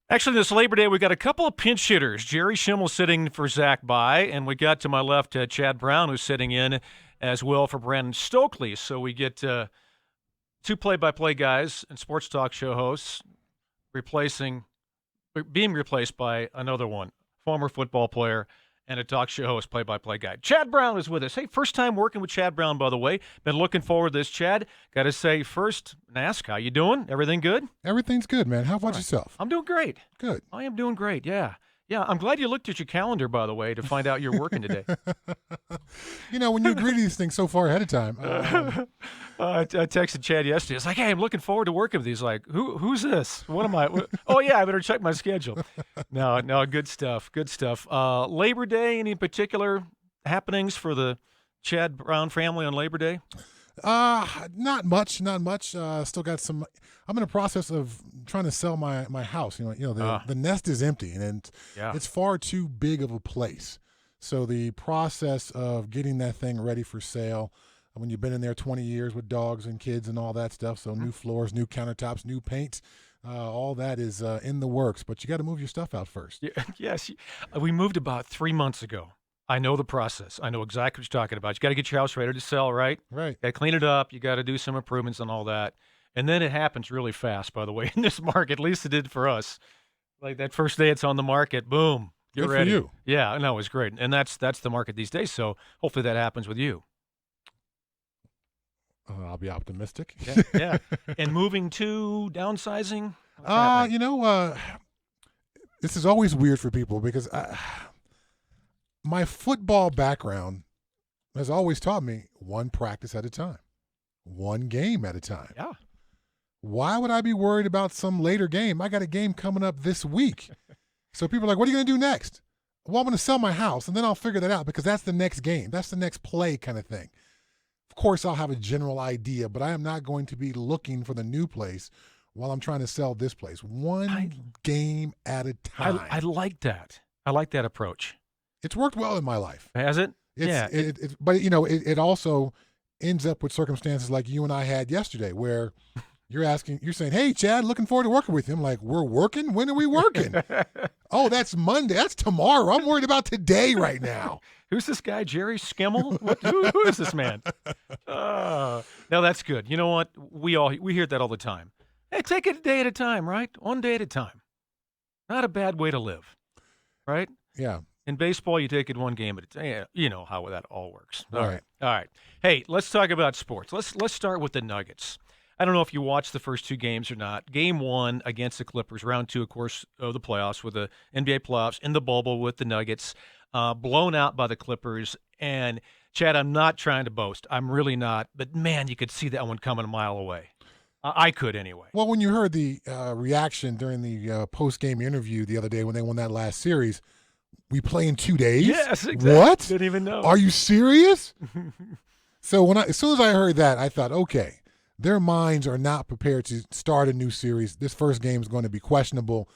[SPEAKER 13] Actually, this Labor Day, we got a couple of pinch hitters. Jerry Schimmel sitting for Zach By, and we got to my left Chad Brown, who's sitting in as well for Brandon Stokley. So we get two play-by-play guys and sports talk show hosts being replaced by another one, former football player and a talk show host, play-by-play guy. Chad Brown is with us. Hey, first time working with Chad Brown, by the way. Been looking forward to this, Chad. Got to say first, ask how you doing? Everything good?
[SPEAKER 14] Everything's good, man. How about yourself?
[SPEAKER 13] I'm doing great.
[SPEAKER 14] Good.
[SPEAKER 13] I am doing great, yeah. Yeah, I'm glad you looked at your calendar, by the way, to find out you're working today.
[SPEAKER 14] When you agree to these things so far ahead of time.
[SPEAKER 13] I texted Chad yesterday. I was like, hey, I'm looking forward to working with you. He's like, who's this? What am I? Oh, yeah, I better check my schedule. No, good stuff, good stuff. Labor Day, any particular happenings for the Chad Brown family on Labor Day?
[SPEAKER 14] Not much. Still got some. I'm in the process of trying to sell my house. The nest is empty, and it's far too big of a place. So the process of getting that thing ready for sale, when you've been in there 20 years with dogs and kids and all that stuff, so new floors, new countertops, new paints, all that is in the works. But you got to move your stuff out first.
[SPEAKER 13] Yes, we moved about 3 months ago. I know the process. I know exactly what you're talking about. You got to get your house ready to sell, right?
[SPEAKER 14] Right.
[SPEAKER 13] Got to clean it up. You got to do some improvements and all that. And then it happens really fast, by the way, in this market. At least it did for us. Like that first day it's on the market, boom, you're ready.
[SPEAKER 14] Good for you.
[SPEAKER 13] Yeah, no, it's great. And that's the market these days. So hopefully that happens with you.
[SPEAKER 14] I'll be optimistic.
[SPEAKER 13] Yeah. And moving to downsizing?
[SPEAKER 14] This is always weird for people because my football background has always taught me one practice at a time, one game at a time.
[SPEAKER 13] Yeah.
[SPEAKER 14] Why would I be worried about some later game? I got a game coming up this week. So people are like, what are you going to do next? Well, I'm going to sell my house, and then I'll figure that out because that's the next game. That's the next play kind of thing. Of course, I'll have a general idea, but I am not going to be looking for the new place while I'm trying to sell this place. One game at a time.
[SPEAKER 13] I like that. I like that approach.
[SPEAKER 14] It's worked well in my life.
[SPEAKER 13] Has it?
[SPEAKER 14] Yeah. But it also ends up with circumstances like you and I had yesterday where you're saying, hey, Chad, looking forward to working with you. I'm like, we're working? When are we working? Oh, that's Monday. That's tomorrow. I'm worried about today right now.
[SPEAKER 13] Who's this guy, Jerry Schimmel? Who is this man? No, that's good. You know what? We hear that all the time. Hey, take it a day at a time, right? One day at a time. Not a bad way to live, right?
[SPEAKER 14] Yeah.
[SPEAKER 13] In baseball, you take it one game at a time. Yeah, you know how that all works.
[SPEAKER 14] All right.
[SPEAKER 13] Hey, let's talk about sports. Let's start with the Nuggets. I don't know if you watched the first two games or not. Game 1 against the Clippers, round 2, of course, of the playoffs with the NBA playoffs in the bubble with the Nuggets, blown out by the Clippers. And, Chad, I'm not trying to boast. I'm really not. But, man, you could see that one coming a mile away. I could anyway.
[SPEAKER 14] Well, when you heard the reaction during the post-game interview the other day when they won that last series, we play in 2 days?
[SPEAKER 13] Yes, exactly.
[SPEAKER 14] What?
[SPEAKER 13] Didn't even know.
[SPEAKER 14] Are you serious? So as soon as I heard that, I thought, okay, their minds are not prepared to start a new series. This first game is going to be questionable,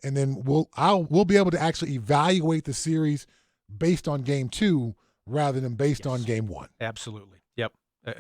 [SPEAKER 14] and then we'll be able to actually evaluate the series based on game 2 rather than based on game 1.
[SPEAKER 13] Absolutely. Yep.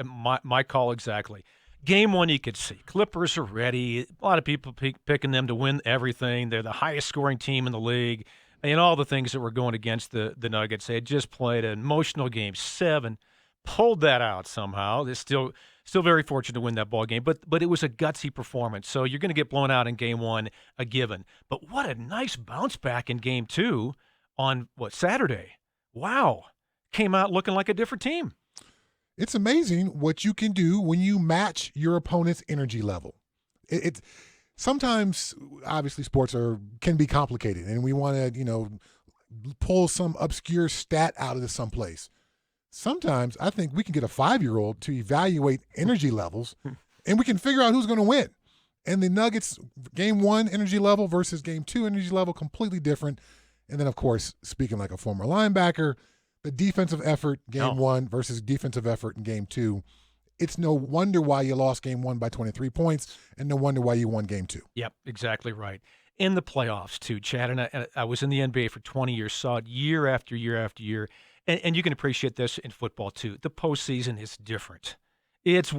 [SPEAKER 13] My call exactly. Game 1, you could see. Clippers are ready. A lot of people picking them to win everything. They're the highest scoring team in the league. And all the things that were going against the Nuggets. They had just played an emotional game 7, pulled that out somehow. They're still very fortunate to win that ball game. But it was a gutsy performance. So you're going to get blown out in game 1, a given. But what a nice bounce back in game 2 on, Saturday. Wow. Came out looking like a different team.
[SPEAKER 14] It's amazing what you can do when you match your opponent's energy level. Sometimes, obviously, sports can be complicated, and we want to, pull some obscure stat out of someplace. Sometimes I think we can get a 5-year-old to evaluate energy levels, and we can figure out who's going to win. And the Nuggets, game 1 energy level versus game 2 energy level, completely different. And then, of course, speaking like a former linebacker, the defensive effort game 1 versus defensive effort in game 2. It's no wonder why you lost game 1 by 23 points, and no wonder why you won game 2.
[SPEAKER 13] Yep, exactly right. In the playoffs, too, Chad, and I was in the NBA for 20 years, saw it year after year after year, and you can appreciate this in football, too. The postseason is different. It's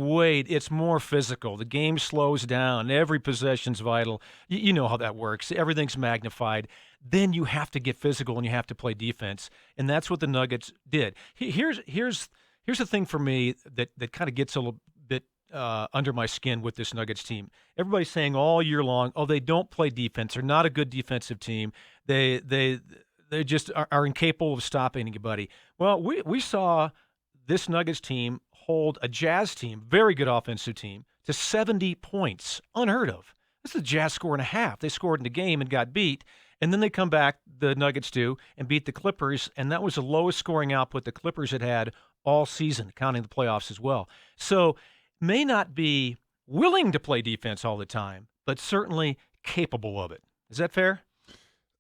[SPEAKER 13] more physical. The game slows down. Every possession's vital. You know how that works. Everything's magnified. Then you have to get physical and you have to play defense, and that's what the Nuggets did. Here's the thing for me that kind of gets a little bit under my skin with this Nuggets team. Everybody's saying all year long, oh, they don't play defense. They're not a good defensive team. They just are incapable of stopping anybody. Well, we saw this Nuggets team hold a Jazz team, very good offensive team, to 70 points. Unheard of. This is a Jazz score and a half. They scored in the game and got beat, and then they come back, the Nuggets do, and beat the Clippers, and that was the lowest scoring output the Clippers had all season, counting the playoffs as well. So may not be willing to play defense all the time, but certainly capable of it. Is that fair?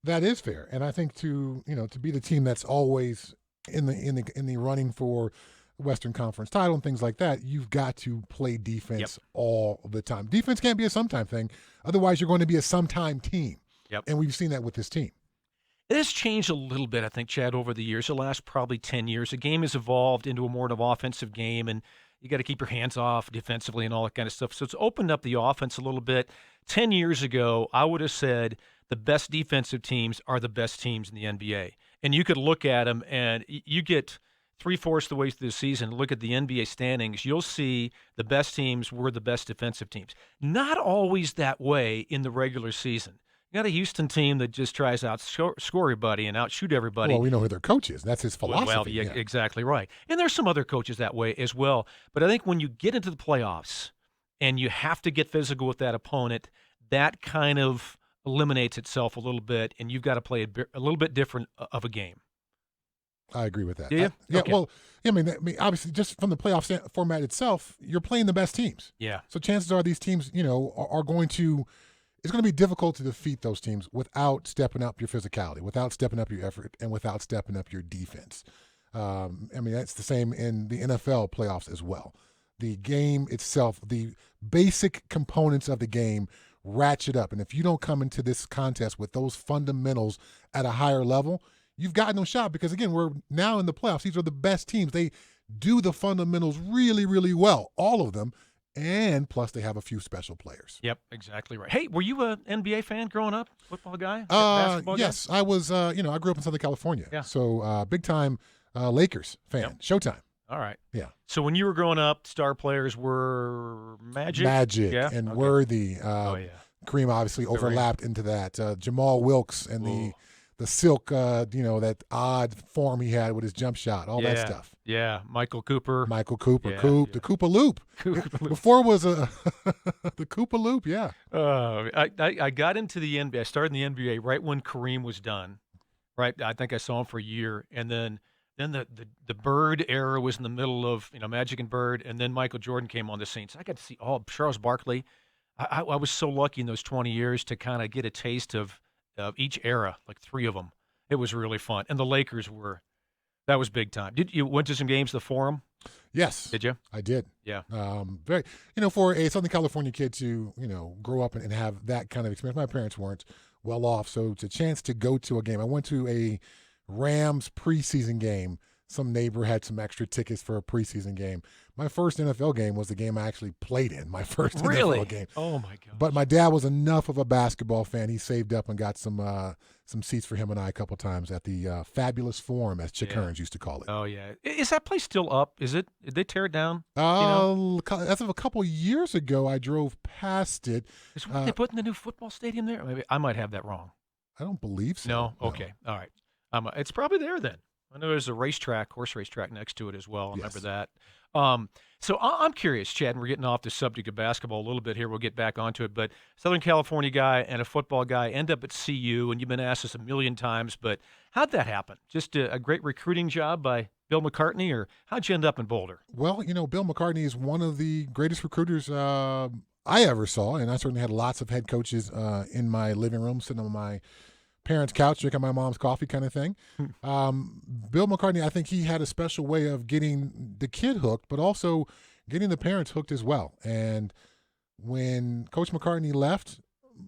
[SPEAKER 14] That is fair, and I think to be the team that's always in the running for Western Conference title and things like that, you've got to play defense all the time. Defense can't be a sometime thing. Otherwise, you're going to be a sometime team.
[SPEAKER 13] Yep.
[SPEAKER 14] And we've seen that with this team.
[SPEAKER 13] It has changed a little bit, I think, Chad, over the years, the last probably 10 years. The game has evolved into a more of an offensive game, and you got to keep your hands off defensively and all that kind of stuff. So it's opened up the offense a little bit. 10 years ago, I would have said the best defensive teams are the best teams in the NBA. And you could look at them, and you get three-fourths of the way through the season, look at the NBA standings, you'll see the best teams were the best defensive teams. Not always that way in the regular season. You got a Houston team that just tries to outscore everybody and outshoot everybody.
[SPEAKER 14] Well, we know who their coach is. That's his philosophy.
[SPEAKER 13] Well, yeah, exactly right. And there's some other coaches that way as well. But I think when you get into the playoffs and you have to get physical with that opponent, that kind of eliminates itself a little bit, and you've got to play a little bit different of a game.
[SPEAKER 14] I agree with that.
[SPEAKER 13] Do you?
[SPEAKER 14] Yeah.
[SPEAKER 13] Okay.
[SPEAKER 14] Well, I mean, obviously, just from the playoff format itself, you're playing the best teams.
[SPEAKER 13] Yeah.
[SPEAKER 14] So chances are these teams, are going to. It's going to be difficult to defeat those teams without stepping up your physicality, without stepping up your effort, and without stepping up your defense. I mean, that's the same in the NFL playoffs as well. The game itself, the basic components of the game ratchet up, and if you don't come into this contest with those fundamentals at a higher level, you've got no shot, because, again, we're now in the playoffs. These are the best teams. They do the fundamentals really, really well, all of them, and plus they have a few special players.
[SPEAKER 13] Yep, exactly right. Hey, were you an NBA fan growing up? Football guy? Basketball guy?
[SPEAKER 14] Yes, I was. I grew up in Southern California.
[SPEAKER 13] Yeah.
[SPEAKER 14] So big-time Lakers fan. Yep. Showtime.
[SPEAKER 13] All right.
[SPEAKER 14] Yeah.
[SPEAKER 13] So when you were growing up, star players were Magic?
[SPEAKER 14] And Worthy. Kareem obviously overlapped into that. Jamal Wilkes and the silk, that odd form he had with his jump shot, all that stuff.
[SPEAKER 13] Yeah, Michael Cooper.
[SPEAKER 14] The Koopa Loop. Before it was the Koopa Loop, yeah.
[SPEAKER 13] I got into the NBA. I started in the NBA right when Kareem was done. Right, I think I saw him for a year, and then the Bird era was in the middle of Magic and Bird, and then Michael Jordan came on the scene. So I got to see Charles Barkley. I was so lucky in those 20 years to kind of get a taste of each era, like three of them. It was really fun. And the Lakers that was big time. Did you went to some games, the Forum?
[SPEAKER 14] Yes.
[SPEAKER 13] Did you?
[SPEAKER 14] I did.
[SPEAKER 13] Yeah.
[SPEAKER 14] Very, for a Southern California kid to, grow up and have that kind of experience. My parents weren't well off, so it's a chance to go to a game. I went to a Rams preseason game. Some neighbor had some extra tickets for a preseason game. My first NFL game was the game I actually played in, my first NFL game.
[SPEAKER 13] Oh, my God.
[SPEAKER 14] But my dad was enough of a basketball fan. He saved up and got some seats for him and I a couple times at the Fabulous Forum, as Chick Hearns used to call it.
[SPEAKER 13] Oh, yeah. Is that place still up? Is it? Did they tear it down?
[SPEAKER 14] As of a couple years ago, I drove past it.
[SPEAKER 13] Is what they put in the new football stadium there? Maybe I might have that wrong.
[SPEAKER 14] I don't believe so.
[SPEAKER 13] No? Okay. All right. It's probably there then. I know there's a horse racetrack next to it as well. I remember that. So I'm curious, Chad, and we're getting off the subject of basketball a little bit here. We'll get back onto it. But Southern California guy and a football guy end up at CU, and you've been asked this a million times, but how'd that happen? Just a great recruiting job by Bill McCartney, or how'd you end up in Boulder?
[SPEAKER 14] Well, Bill McCartney is one of the greatest recruiters I ever saw, and I certainly had lots of head coaches in my living room, sitting on my parents' couch, drinking my mom's coffee kind of thing. Bill McCartney, I think he had a special way of getting the kid hooked, but also getting the parents hooked as well. And when Coach McCartney left,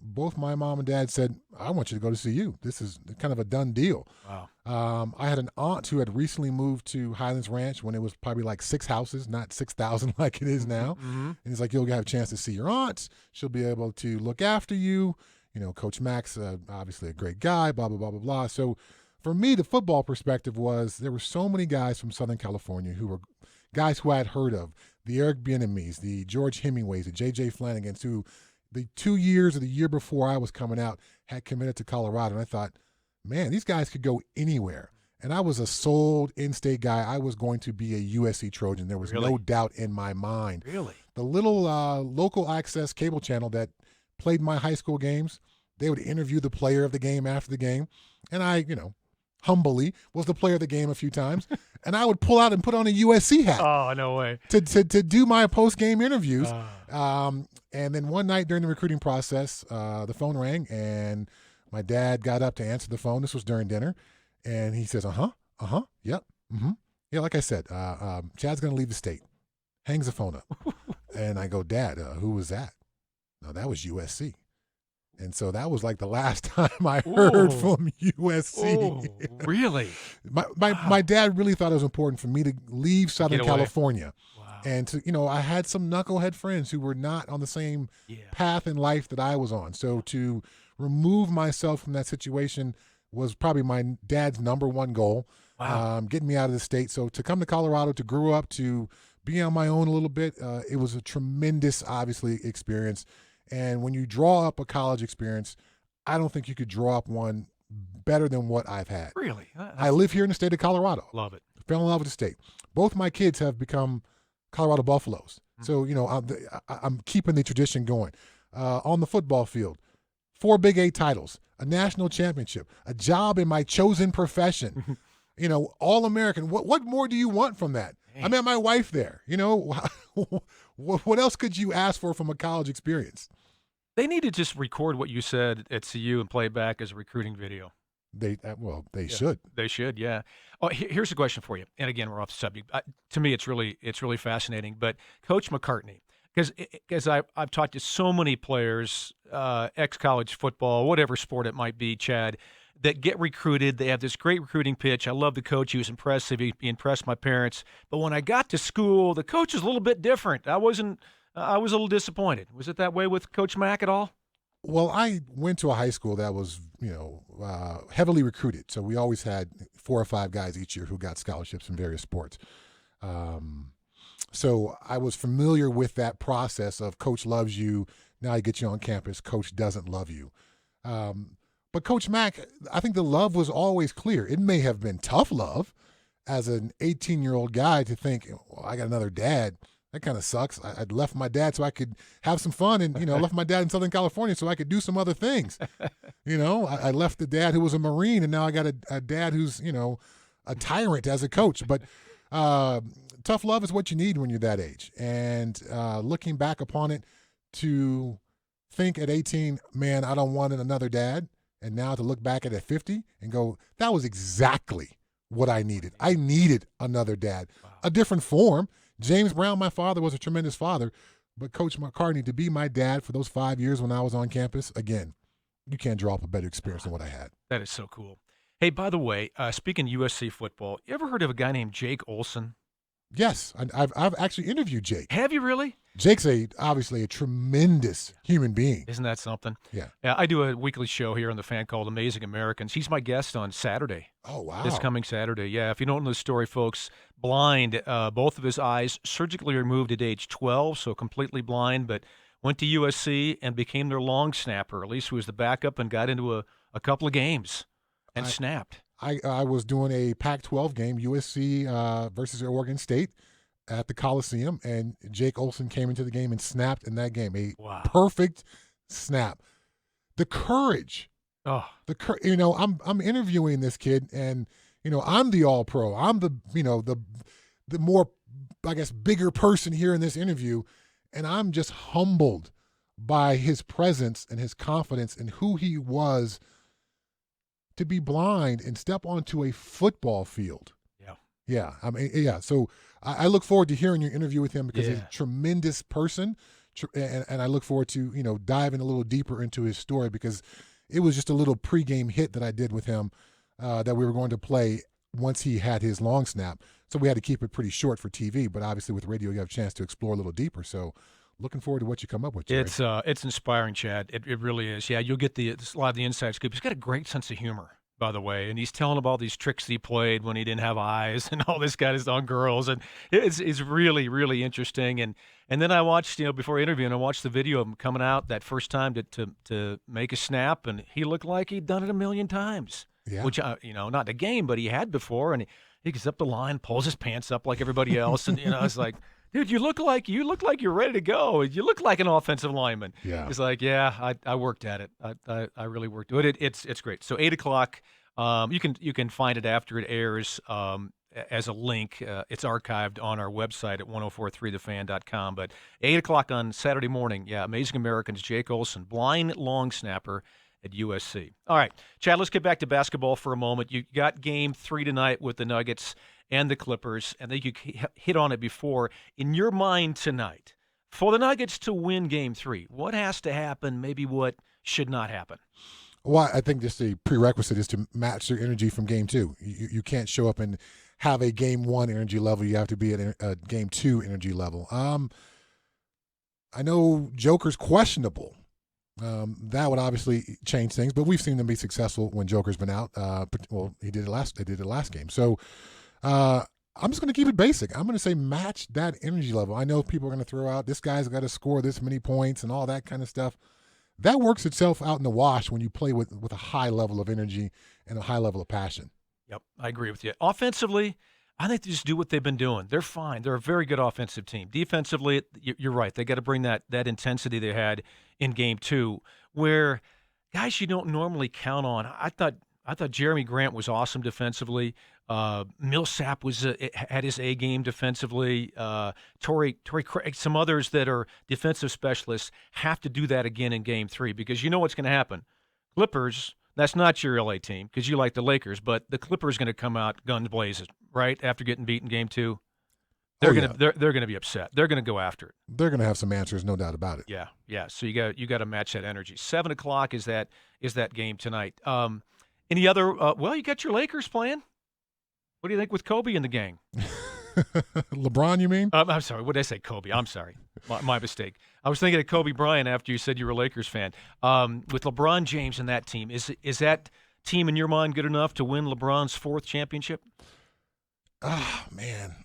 [SPEAKER 14] both my mom and dad said, I want you to go to CU. This is kind of a done deal.
[SPEAKER 13] Wow.
[SPEAKER 14] I had an aunt who had recently moved to Highlands Ranch when it was probably like 6 houses, not 6,000 like it is now.
[SPEAKER 13] Mm-hmm.
[SPEAKER 14] And he's like, you'll have a chance to see your aunt. She'll be able to look after you. You know, Coach Mac's obviously a great guy, blah, blah, blah, blah, blah. So for me, the football perspective was there were so many guys from Southern California who were guys who I had heard of, the Eric Bieniemys, the George Hemingways, the J.J. Flanagans, who the 2 years or the year before I was coming out had committed to Colorado. And I thought, man, these guys could go anywhere. And I was a sold in-state guy. I was going to be a USC Trojan. There was no doubt in my mind.
[SPEAKER 13] Really?
[SPEAKER 14] The little local access cable channel that played my high school games, they would interview the player of the game after the game. And I, humbly was the player of the game a few times. And I would pull out and put on a USC hat.
[SPEAKER 13] Oh, no way.
[SPEAKER 14] To do my post-game interviews. And then one night during the recruiting process, the phone rang, and my dad got up to answer the phone. This was during dinner. And he says, yep, yeah, like I said, Chad's going to leave the state. Hangs the phone up. And I go, Dad, who was that? No, that was USC. And so that was like the last time I heard from USC.
[SPEAKER 13] Oh, really?
[SPEAKER 14] My dad really thought it was important for me to leave Southern California.
[SPEAKER 13] Wow.
[SPEAKER 14] And to, I had some knucklehead friends who were not on the same path in life that I was on. So to remove myself from that situation was probably my dad's number one goal, getting me out of the state. So to come to Colorado, to grow up, to be on my own a little bit, it was a tremendous, obviously, experience. And when you draw up a college experience, I don't think you could draw up one better than what I've had.
[SPEAKER 13] Really?
[SPEAKER 14] I live here in the state of Colorado.
[SPEAKER 13] Love it.
[SPEAKER 14] Fell in love with the state. Both my kids have become Colorado Buffaloes. So, I'm keeping the tradition going. On the football field, 4 Big 8 titles, a national championship, a job in my chosen profession, All-American. What more do you want from that? I met my wife there. What else could you ask for from a college experience?
[SPEAKER 13] They need to just record what you said at CU and play it back as a recruiting video.
[SPEAKER 14] They should.
[SPEAKER 13] They should, yeah. Oh, here's a question for you. And again, we're off the subject. To me, it's really fascinating. But Coach McCartney, because I've talked to so many players, ex-college football, whatever sport it might be, Chad, that get recruited. They have this great recruiting pitch. I love the coach. He was impressive. He impressed my parents. But when I got to school, the coach was a little bit different. I was a little disappointed. Was it that way with Coach Mac at all?
[SPEAKER 14] Well, I went to a high school that was, heavily recruited. So we always had 4 or 5 guys each year who got scholarships in various sports. So I was familiar with that process of coach loves you. Now he gets you on campus. Coach doesn't love you. But Coach Mac, I think the love was always clear. It may have been tough love as an 18-year-old guy to think, I got another dad. That kind of sucks. I'd left my dad so I could have some fun and, left my dad in Southern California so I could do some other things. I left the dad who was a Marine, and now I got a dad who's, a tyrant as a coach. But tough love is what you need when you're that age. And looking back upon it, to think at 18, man, I don't want another dad. And now to look back at it at 50 and go, that was exactly what I needed. I needed another dad, a different form. James Brown, my father, was a tremendous father, but Coach McCartney, to be my dad for those 5 years when I was on campus, again, you can't draw up a better experience than what I had.
[SPEAKER 13] That is so cool. Hey, by the way, speaking USC football, you ever heard of a guy named Jake Olson?
[SPEAKER 14] Yes, I've actually interviewed Jake.
[SPEAKER 13] Have you really?
[SPEAKER 14] Jake's obviously a tremendous human being.
[SPEAKER 13] Isn't that something?
[SPEAKER 14] Yeah.
[SPEAKER 13] I do a weekly show here on the Fan called Amazing Americans. He's my guest on Saturday.
[SPEAKER 14] Oh, wow.
[SPEAKER 13] This coming Saturday. Yeah, if you don't know the story, folks, blind, both of his eyes surgically removed at age 12, so completely blind, but went to USC and became their long snapper. At least he was the backup and got into a couple of games and snapped.
[SPEAKER 14] I was doing a Pac-12 game, USC versus Oregon State, at the Coliseum, and Jake Olson came into the game and snapped in that game. Perfect snap. The courage.
[SPEAKER 13] Oh,
[SPEAKER 14] I'm interviewing this kid, and I'm the All-Pro. I'm the the more, I guess, bigger person here in this interview, and I'm just humbled by his presence and his confidence and who he was to be blind and step onto a football field. Yeah. So I look forward to hearing your interview with him because he's a tremendous person, and I look forward to, diving a little deeper into his story, because it was just a little pregame hit that I did with him that we were going to play once he had his long snap. So we had to keep it pretty short for TV, but obviously with radio you have a chance to explore a little deeper. So looking forward to what you come up with, Jerry.
[SPEAKER 13] It's inspiring, Chad. It really is. Yeah, you'll get a lot of the inside scoop. He's got a great sense of humor, by the way, and he's telling about all these tricks he played when he didn't have eyes and all this guy is on girls, and it's really, really interesting. And then I watched, before interviewing, I watched the video of him coming out that first time to make a snap, and he looked like he'd done it a million times.
[SPEAKER 14] Yeah.
[SPEAKER 13] Which not the game, but he had before, and he gets up the line, pulls his pants up like everybody else, and it's like, dude, you look like you're ready to go. You look like an offensive lineman.
[SPEAKER 14] Yeah.
[SPEAKER 13] It's like, yeah, I worked at it. I really worked at it. It's great. So 8:00, you can find it after it airs as a link. It's archived on our website at 1043thefan.com. But 8:00 on Saturday morning, yeah, Amazing Americans, Jake Olson, blind long snapper at USC. All right, Chad, let's get back to basketball for a moment. You got Game 3 tonight with the Nuggets and the Clippers, and I think you hit on it before. In your mind tonight, for the Nuggets to win Game 3, what has to happen, maybe what should not happen?
[SPEAKER 14] Well, I think just the prerequisite is to match their energy from Game 2. You can't show up and have a Game 1 energy level. You have to be at a Game 2 energy level. I know Joker's questionable. That would obviously change things, but we've seen them be successful when Joker's been out. They did it last game. So I'm just going to keep it basic. I'm going to say match that energy level. I know people are going to throw out, this guy's got to score this many points and all that kind of stuff. That works itself out in the wash when you play with a high level of energy and a high level of passion.
[SPEAKER 13] Yep, I agree with you. Offensively, I think they just do what they've been doing. They're fine. They're a very good offensive team. Defensively, you're right. They got to bring that intensity they had in Game 2, where guys you don't normally count on. I thought Jeremy Grant was awesome defensively. Millsap had his A game defensively. Torrey Craig, some others that are defensive specialists have to do that again in Game 3, because you know what's going to happen. Clippers, that's not your LA team because you like the Lakers, but the Clippers going to come out guns blazing right after getting beat in Game 2. They're going to be upset. They're going to go after it.
[SPEAKER 14] They're going to have some answers, no doubt about it.
[SPEAKER 13] Yeah. So you got to match that energy. 7:00 is that game tonight. Any other? You got your Lakers playing. What do you think with Kobe and the gang?
[SPEAKER 14] LeBron, you mean?
[SPEAKER 13] I'm sorry. What did I say? Kobe. I'm sorry. My mistake. I was thinking of Kobe Bryant after you said you were a Lakers fan. With LeBron James and that team, is that team in your mind good enough to win LeBron's 4th championship?
[SPEAKER 14] Oh, man.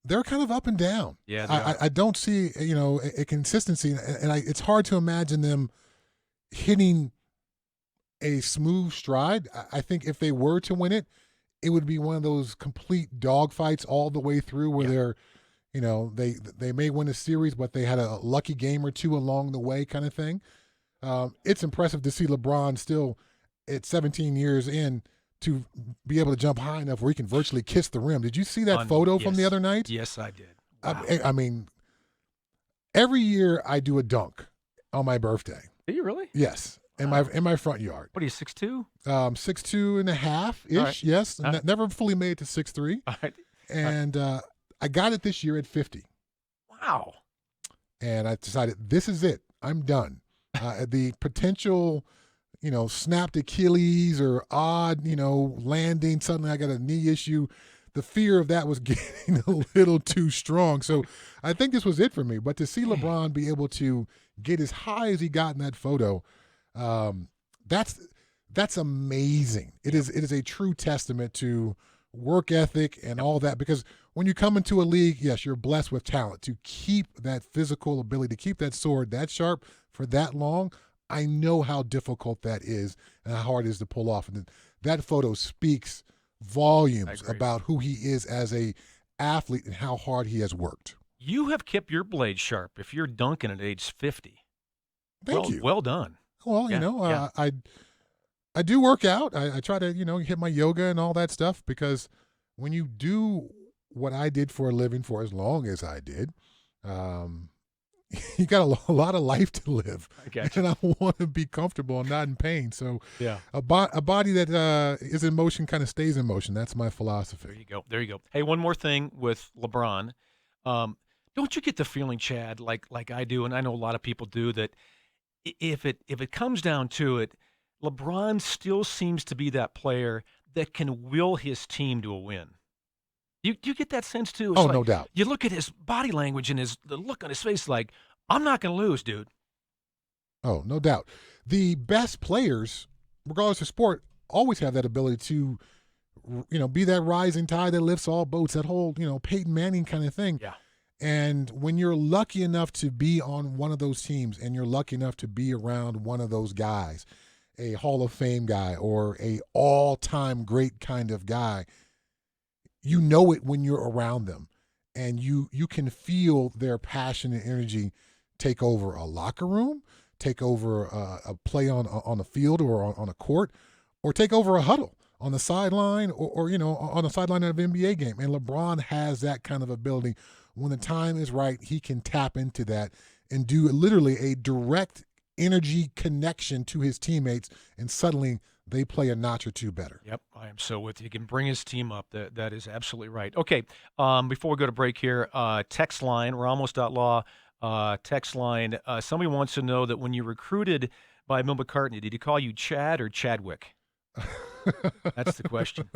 [SPEAKER 14] They're kind of up and down.
[SPEAKER 13] Yeah,
[SPEAKER 14] I don't see a consistency, and it's hard to imagine them hitting a smooth stride. I think if they were to win it, it would be one of those complete dogfights all the way through where they may win a series, but they had a lucky game or two along the way kind of thing. It's impressive to see LeBron still at 17 years in to be able to jump high enough where he can virtually kiss the rim. Did you see that photo from the other night?
[SPEAKER 13] Yes, I did.
[SPEAKER 14] Wow. I mean, every year I do a dunk on my birthday.
[SPEAKER 13] Do you really?
[SPEAKER 14] Yes. In my front yard.
[SPEAKER 13] What are you, 6'2"?
[SPEAKER 14] 6'2" and a half-ish,
[SPEAKER 13] right.
[SPEAKER 14] Yes. Never fully made it to 6'3".
[SPEAKER 13] All right.
[SPEAKER 14] And I got it this year at 50.
[SPEAKER 13] Wow.
[SPEAKER 14] And I decided this is it. I'm done. The potential, snapped Achilles or odd, landing, suddenly I got a knee issue. The fear of that was getting a little too strong. So I think this was it for me. But to see LeBron be able to get as high as he got in that photo, that's amazing. It is a true testament to work ethic and all that, because when you come into a league, yes, you're blessed with talent to keep that physical ability, to keep that sword that sharp for that long. I know how difficult that is and how hard it is to pull off. And that photo speaks volumes about who he is as a athlete and how hard he has worked.
[SPEAKER 13] You have kept your blade sharp if you're dunking at age 50.
[SPEAKER 14] Thank you.
[SPEAKER 13] Well done.
[SPEAKER 14] Well, I do work out. I try to, hit my yoga and all that stuff, because when you do what I did for a living for as long as I did, you got a lot of life to live. And I want to be comfortable and not in pain. So a body that is in motion kind of stays in motion. That's my philosophy.
[SPEAKER 13] There you go. Hey, one more thing with LeBron. Don't you get the feeling, Chad, like I do, and I know a lot of people do, that if it comes down to it, LeBron still seems to be that player that can will his team to a win. You get that sense too? It's
[SPEAKER 14] No doubt.
[SPEAKER 13] You look at his body language and the look on his face, like, I'm not going to lose, dude.
[SPEAKER 14] Oh, no doubt. The best players, regardless of sport, always have that ability to, be that rising tide that lifts all boats, that whole, Peyton Manning kind of thing.
[SPEAKER 13] Yeah.
[SPEAKER 14] And when you're lucky enough to be on one of those teams and you're lucky enough to be around one of those guys, a Hall of Fame guy or a all-time great kind of guy, you know it when you're around them. And you can feel their passion and energy take over a locker room, take over a play on a field or on a court, or take over a huddle on the sideline or on the sideline of an NBA game. And LeBron has that kind of ability. When the time is right, he can tap into that and do literally a direct energy connection to his teammates, and suddenly they play a notch or two better.
[SPEAKER 13] Yep, I am so with you. He can bring his team up. That is absolutely right. Okay, before we go to break here, text line, we're almost outlaw. Text line, somebody wants to know that when you recruited by Bill McCartney, did he call you Chad or Chadwick? That's the question.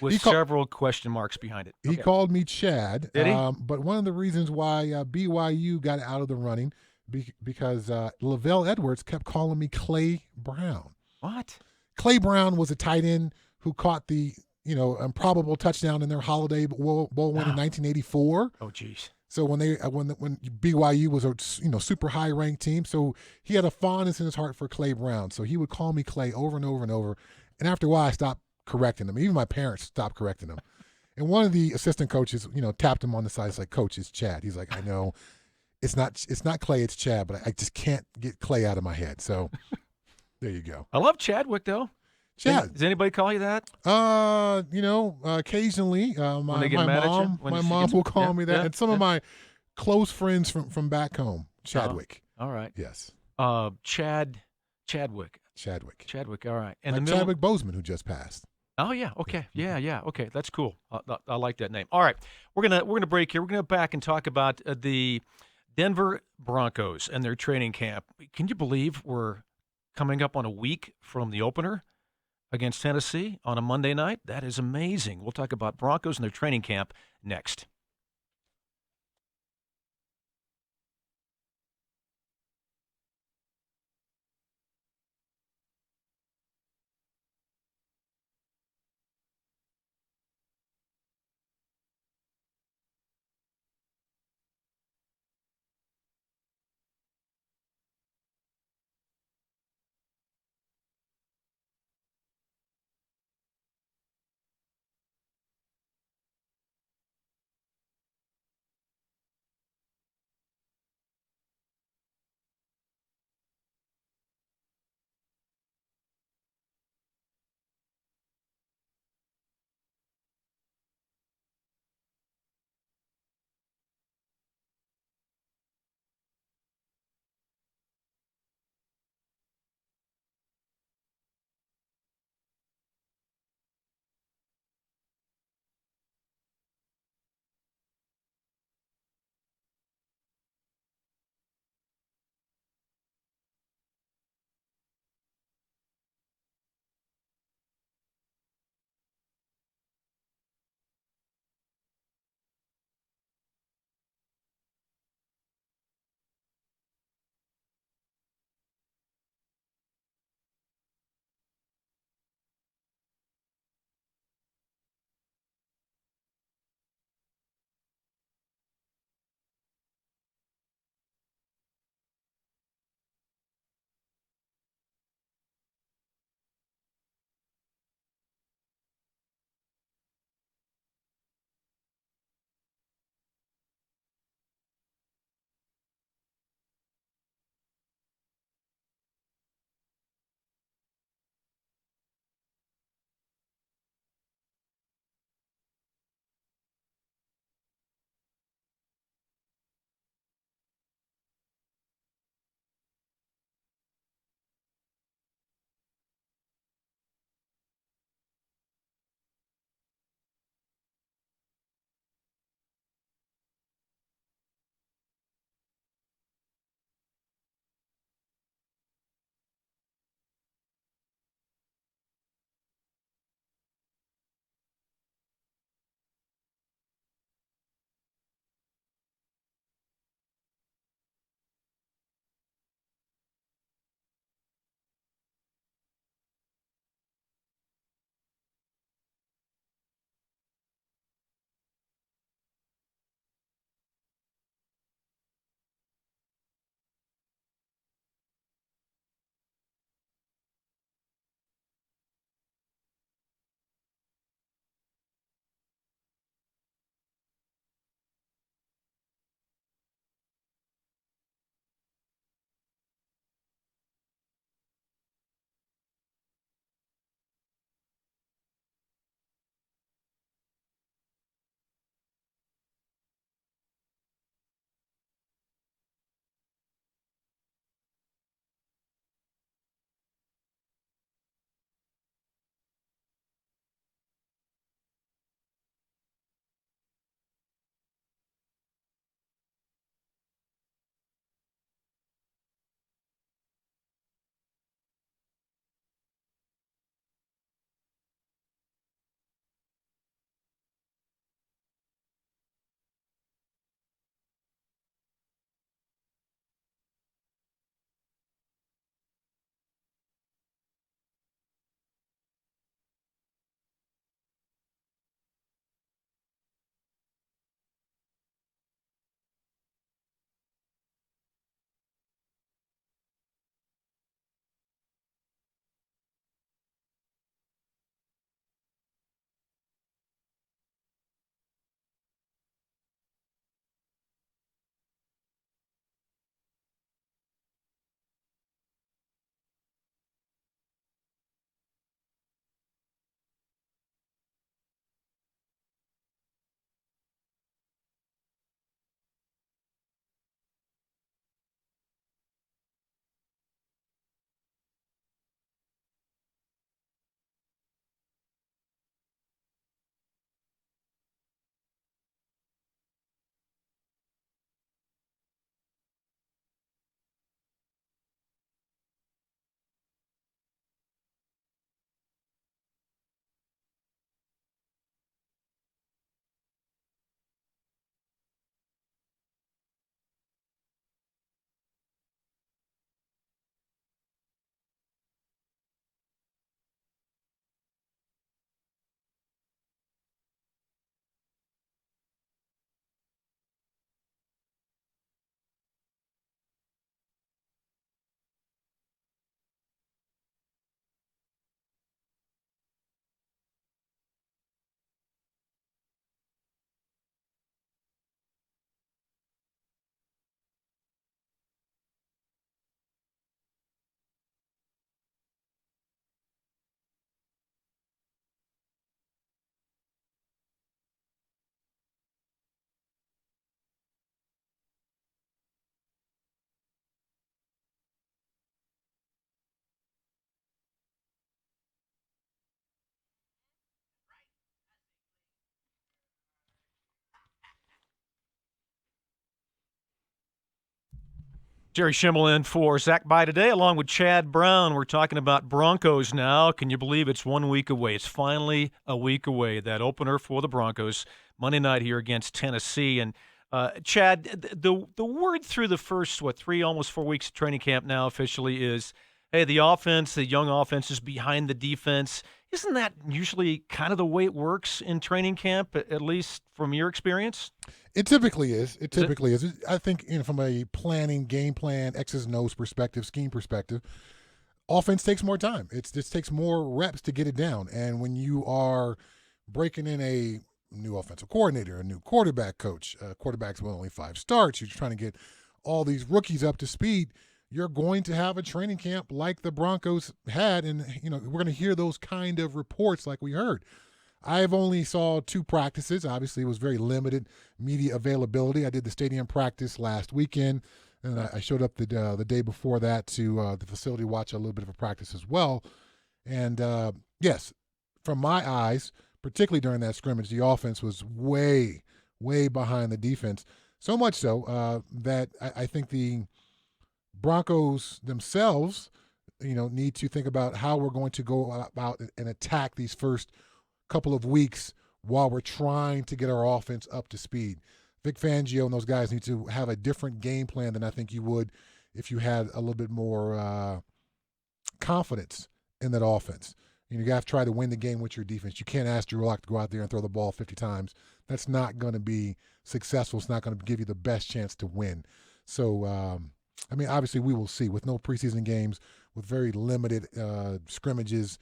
[SPEAKER 13] With several question marks behind it.
[SPEAKER 14] He called me Chad.
[SPEAKER 13] Did he?
[SPEAKER 14] But one of the reasons why BYU got out of the running because Lavelle Edwards kept calling me Clay Brown.
[SPEAKER 13] What?
[SPEAKER 14] Clay Brown was a tight end who caught the improbable touchdown in their Holiday Bowl win in 1984.
[SPEAKER 13] Oh, geez.
[SPEAKER 14] So when BYU was a super high ranked team, so he had a fondness in his heart for Clay Brown. So he would call me Clay over and over and over. And after a while, I stopped correcting him. Even my parents stopped correcting him. And one of the assistant coaches, tapped him on the side. It's like, Coach, it's Chad. He's like, I know, it's not Clay, it's Chad, but I just can't get Clay out of my head. So there you go.
[SPEAKER 13] I love Chadwick though.
[SPEAKER 14] Chad.
[SPEAKER 13] Does anybody call you that?
[SPEAKER 14] Occasionally, my mom will call me that, and some of my close friends from back home, Chadwick.
[SPEAKER 13] All right.
[SPEAKER 14] Yes.
[SPEAKER 13] Chadwick. All right. And
[SPEAKER 14] like Chadwick Boseman, who just passed.
[SPEAKER 13] Oh yeah. Okay. Yeah. Okay. That's cool. I like that name. All right. We're gonna break here. We're gonna back and talk about the Denver Broncos and their training camp. Can you believe we're coming up on a week from the opener against Tennessee on a Monday night? That is amazing. We'll talk about Broncos and their training camp next. Jerry Schimmel in for Zach By today, along with Chad Brown. We're talking about Broncos now. Can you believe it's 1 week away? It's finally a week away, that opener for the Broncos, Monday night here against Tennessee. And, Chad, the word through the first, 3, almost 4 weeks of training camp now officially is, hey, the offense, the young offense is behind the defense. Isn't that usually kind of the way it works in training camp, at least from your experience?
[SPEAKER 14] It typically is. It typically is. I think from a planning, game plan, X's and O's perspective, scheme perspective, offense takes more time. It takes more reps to get it down. And when you are breaking in a new offensive coordinator, a new quarterback coach, quarterbacks with only 5 starts, you're trying to get all these rookies up to speed, you're going to have a training camp like the Broncos had. And, we're going to hear those kind of reports like we heard. I've only saw 2 practices. Obviously, it was very limited media availability. I did the stadium practice last weekend, and I showed up the day before that to the facility, watch a little bit of a practice as well. And, yes, from my eyes, particularly during that scrimmage, the offense was way, way behind the defense. So much so that I think the Broncos themselves, need to think about how we're going to go about and attack these first couple of weeks while we're trying to get our offense up to speed. Vic Fangio and those guys need to have a different game plan than I think you would if you had a little bit more confidence in that offense. You got to try to win the game with your defense. You can't ask Drew Lock to go out there and throw the ball 50 times. That's not going to be successful. It's not going to give you the best chance to win. So, obviously we will see with no preseason games, with very limited scrimmages,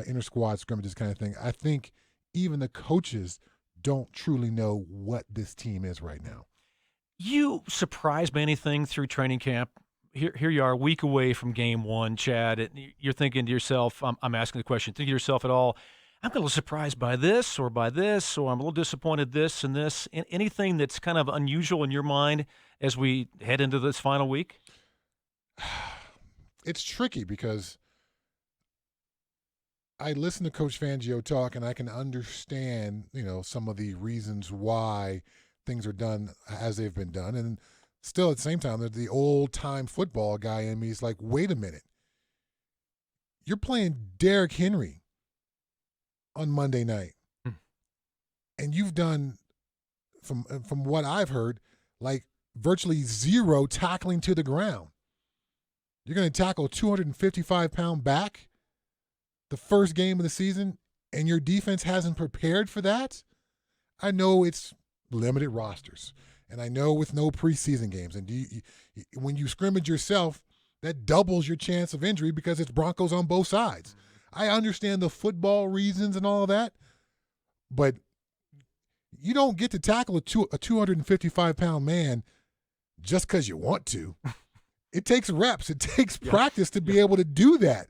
[SPEAKER 14] inter-squad scrimmages kind of thing. I think even the coaches don't truly know what this team is right now.
[SPEAKER 13] You surprised by anything through training camp? Here you are, a week away from game 1, Chad. And you're thinking to yourself, I'm asking the question, thinking to yourself at all, I'm a little surprised by this, or I'm a little disappointed this and this. Anything that's kind of unusual in your mind as we head into this final week?
[SPEAKER 14] It's tricky because I listen to Coach Fangio talk, and I can understand, some of the reasons why things are done as they've been done. And still, at the same time, the old-time football guy in me is like, wait a minute. You're playing Derrick Henry on Monday night. And you've done, from what I've heard, like virtually 0 tackling to the ground. You're going to tackle a 255-pound back the first game of the season, and your defense hasn't prepared for that? I know it's limited rosters, and I know with no preseason games. And when you scrimmage yourself, that doubles your chance of injury because it's Broncos on both sides. I understand the football reasons and all of that, but you don't get to tackle a 255-pound man just because you want to. It takes reps. It takes practice to be able to do that.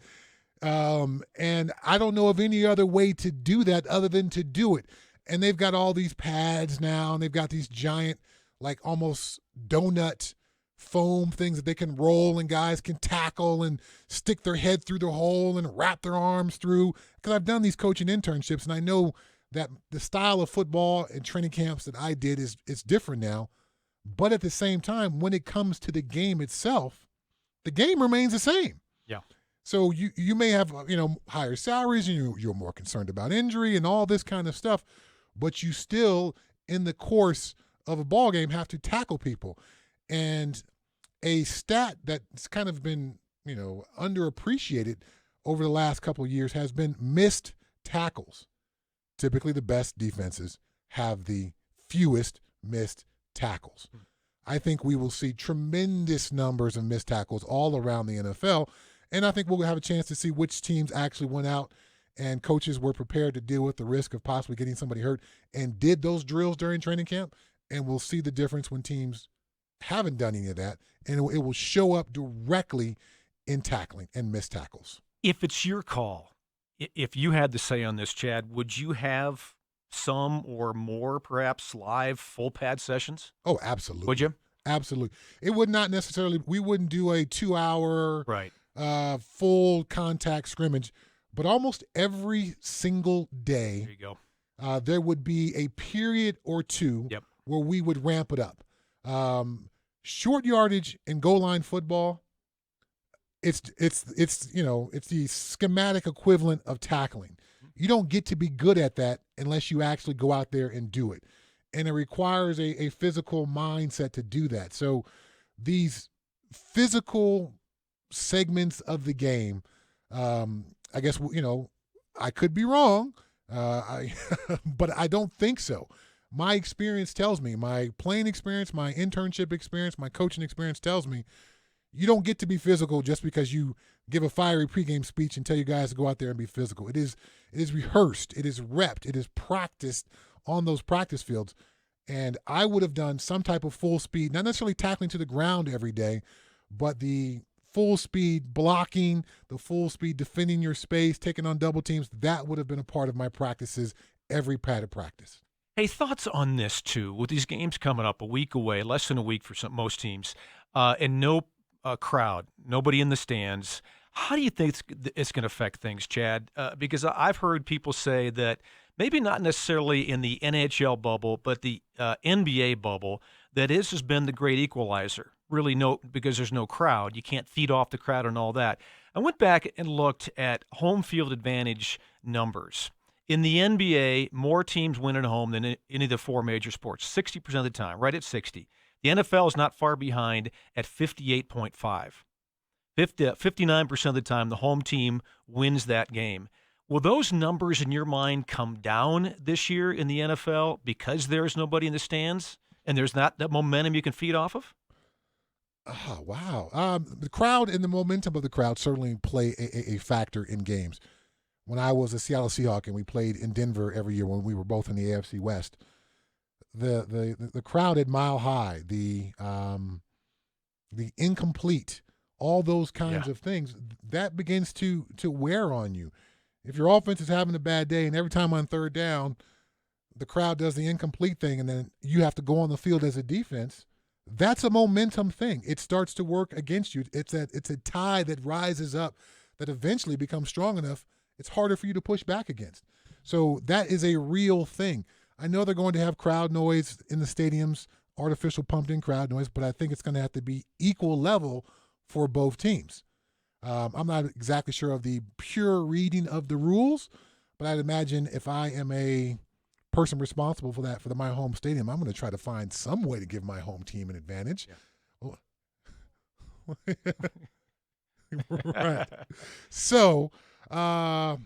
[SPEAKER 14] And I don't know of any other way to do that other than to do it. And they've got all these pads now, and they've got these giant, like almost donut foam things that they can roll, and guys can tackle and stick their head through the hole and wrap their arms through. Because I've done these coaching internships, and I know that the style of football and training camps that I did is different now. But at the same time, when it comes to the game itself, the game remains the same.
[SPEAKER 13] Yeah.
[SPEAKER 14] So you may have, higher salaries, and you're more concerned about injury and all this kind of stuff, but you still, in the course of a ball game, have to tackle people. And a stat that's kind of been, underappreciated over the last couple of years has been missed tackles. Typically, the best defenses have the fewest missed tackles. I think we will see tremendous numbers of missed tackles all around the NFL, and I think we'll have a chance to see which teams actually went out and coaches were prepared to deal with the risk of possibly getting somebody hurt and did those drills during training camp, and we'll see the difference when teams haven't done any of that, and it will show up directly in tackling and missed tackles.
[SPEAKER 13] If it's your call, if you had the say on this, Chad, would you have some or more, perhaps, live full pad sessions?
[SPEAKER 14] Oh, absolutely.
[SPEAKER 13] Would you?
[SPEAKER 14] Absolutely. It would not necessarily – we wouldn't do a 2-hour full contact scrimmage, but almost every single day
[SPEAKER 13] there you go.
[SPEAKER 14] There would be a period or two where we would ramp it up. Short yardage and goal line football, it's the schematic equivalent of tackling. You don't get to be good at that unless you actually go out there and do it. And it requires a physical mindset to do that. So these physical segments of the game, I guess, I could be wrong, but I don't think so. My experience tells me, my playing experience, my internship experience, my coaching experience tells me you don't get to be physical just because you give a fiery pregame speech and tell you guys to go out there and be physical. It is rehearsed. It is repped. It is practiced on those practice fields. And I would have done some type of full speed, not necessarily tackling to the ground every day, but the full speed blocking, the full speed defending your space, taking on double teams, that would have been a part of my practices every padded practice.
[SPEAKER 13] Hey, thoughts on this, too, with these games coming up a week away, less than a week for most teams, and no crowd, nobody in the stands. How do you think it's going to affect things, Chad? Because I've heard people say that maybe not necessarily in the NHL bubble, but the NBA bubble, that has been the great equalizer. Really, because there's no crowd. You can't feed off the crowd and all that. I went back and looked at home field advantage numbers. In the NBA, more teams win at home than any of the four major sports, 60% of the time, right at 60. The NFL is not far behind at 58.5. 59% of the time, the home team wins that game. Will those numbers in your mind come down this year in the NFL because there's nobody in the stands and there's not that momentum you can feed off of?
[SPEAKER 14] Oh, wow. The crowd and the momentum of the crowd certainly play a factor in games. When I was a Seattle Seahawk and we played in Denver every year when we were both in the AFC West, the crowd at Mile High, the incomplete, all those kinds of things, that begins to wear on you. If your offense is having a bad day and every time on third down, the crowd does the incomplete thing and then you have to go on the field as a defense, that's a momentum thing. It starts to work against you. It's a tide that rises up that eventually becomes strong enough it's harder for you to push back against. So that is a real thing. I know they're going to have crowd noise in the stadiums, artificial pumped-in crowd noise, but I think it's going to have to be equal level for both teams. I'm not exactly sure of the pure reading of the rules, but I'd imagine if I am a person responsible for that, for my home stadium, I'm going to try to find some way to give my home team an advantage. Yeah. Right. So, to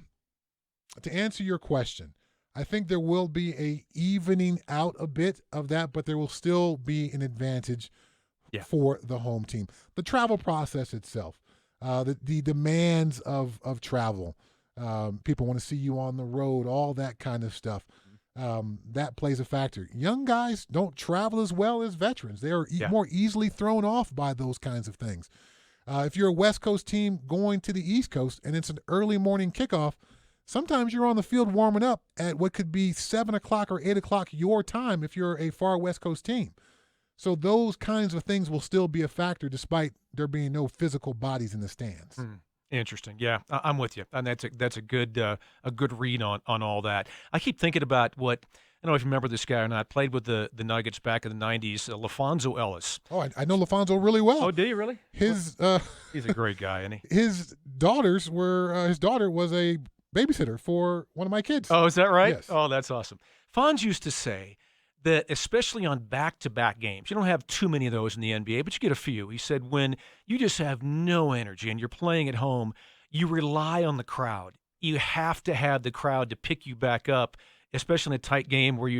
[SPEAKER 14] answer your question, I think there will be a evening out a bit of that, but there will still be an advantage for the home team. The travel process itself, the demands of travel, people want to see you on the road, all that kind of stuff. That plays a factor. Young guys don't travel as well as veterans. They are more easily thrown off by those kinds of things. If you're a West Coast team going to the East Coast and it's an early morning kickoff, sometimes you're on the field warming up at what could be 7 o'clock or 8 o'clock your time if you're a far West Coast team. So those kinds of things will still be a factor despite there being no physical bodies in the stands.
[SPEAKER 13] Interesting. Yeah, I'm with you. And that's a good read on all that. I keep thinking about what – I don't know if you remember this guy or not. Played with the Nuggets back in the 90s, LaFonso Ellis.
[SPEAKER 14] Oh, I know LaFonso really well.
[SPEAKER 13] Oh, do you really?
[SPEAKER 14] He's
[SPEAKER 13] a great guy, isn't he?
[SPEAKER 14] His daughter was a babysitter for one of my kids.
[SPEAKER 13] Oh, is that right?
[SPEAKER 14] Yes.
[SPEAKER 13] Oh, that's awesome. Fonz used to say that especially on back-to-back games, you don't have too many of those in the NBA, but you get a few. He said when you just have no energy and you're playing at home, you rely on the crowd. You have to have the crowd to pick you back up, especially in a tight game where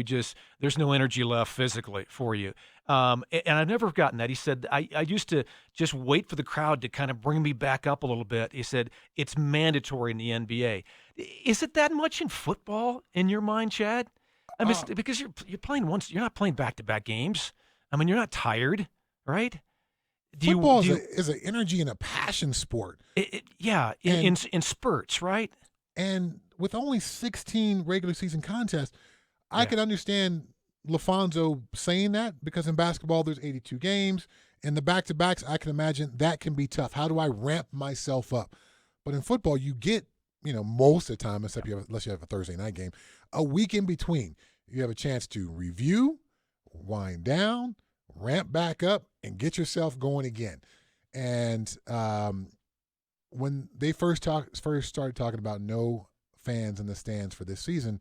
[SPEAKER 13] there's no energy left physically for you. And I've never forgotten that. He said, I used to just wait for the crowd to kind of bring me back up a little bit. He said, it's mandatory in the NBA. Is it that much in football in your mind, Chad? I mean, because you're playing once, you're not playing back-to-back games. I mean, you're not tired, right?
[SPEAKER 14] Football is an energy and a passion sport.
[SPEAKER 13] In spurts, right?
[SPEAKER 14] And with only 16 regular season contests, I can understand LaFonso saying that because in basketball there's 82 games, and the back-to-backs, I can imagine that can be tough. How do I ramp myself up? But in football, you get, most of the time, unless you have a Thursday night game, a week in between. You have a chance to review, wind down, ramp back up and get yourself going again. And when they first started talking about no fans in the stands for this season,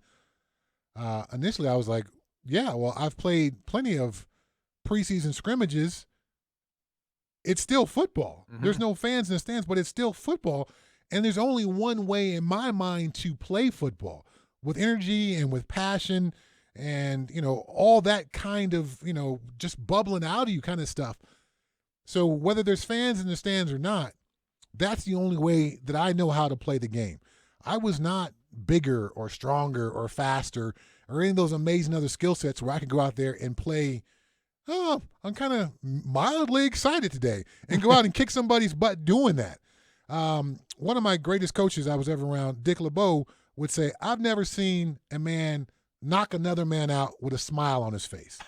[SPEAKER 14] initially I was like, yeah, well, I've played plenty of preseason scrimmages. It's still football.
[SPEAKER 13] Mm-hmm.
[SPEAKER 14] There's no fans in the stands, but it's still football. And there's only one way in my mind to play football, with energy and with passion and, all that kind of, just bubbling out of you kind of stuff. So whether there's fans in the stands or not, that's the only way that I know how to play the game. I was not bigger or stronger or faster or any of those amazing other skill sets where I could go out there and play, oh, I'm kind of mildly excited today, and go out and kick somebody's butt doing that. One of my greatest coaches I was ever around, Dick LeBeau, would say, I've never seen a man knock another man out with a smile on his face.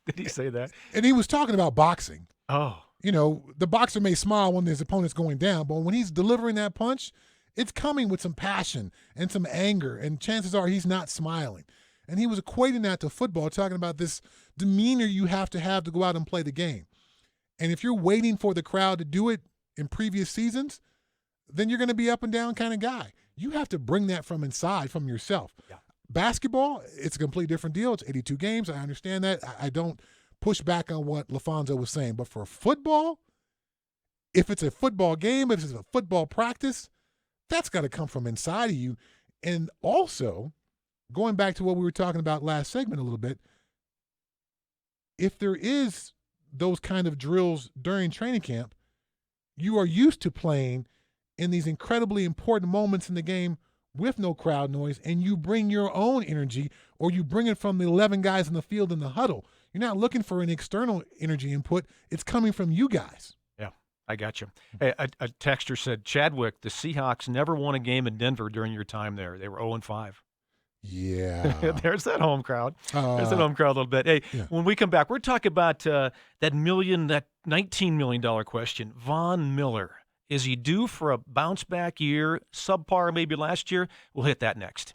[SPEAKER 13] Did he say that?
[SPEAKER 14] And he was talking about boxing.
[SPEAKER 13] Oh.
[SPEAKER 14] The boxer may smile when his opponent's going down, but when he's delivering that punch, it's coming with some passion and some anger, and chances are he's not smiling. And he was equating that to football, talking about this demeanor you have to go out and play the game. And if you're waiting for the crowd to do it in previous seasons, then you're going to be up and down kind of guy. You have to bring that from inside, from yourself.
[SPEAKER 13] Yeah.
[SPEAKER 14] Basketball, it's a completely different deal. It's 82 games. I understand that. I don't push back on what LaFonso was saying. But for football, if it's a football game, if it's a football practice, that's got to come from inside of you. And also, going back to what we were talking about last segment a little bit, if there is those kind of drills during training camp, you are used to playing in these incredibly important moments in the game with no crowd noise, and you bring your own energy, or you bring it from the 11 guys in the field in the huddle. You're not looking for an external energy input. It's coming from you guys.
[SPEAKER 13] Yeah, I got you. Hey, a texter said, Chadwick, the Seahawks never won a game in Denver during your time there. They were 0-5.
[SPEAKER 14] Yeah.
[SPEAKER 13] There's that home crowd. There's that home crowd a little bit. Hey,
[SPEAKER 14] yeah.
[SPEAKER 13] When we come back, we're talking about that $19 million question. Von Miller. Is he due for a bounce-back year, subpar maybe last year? We'll hit that next.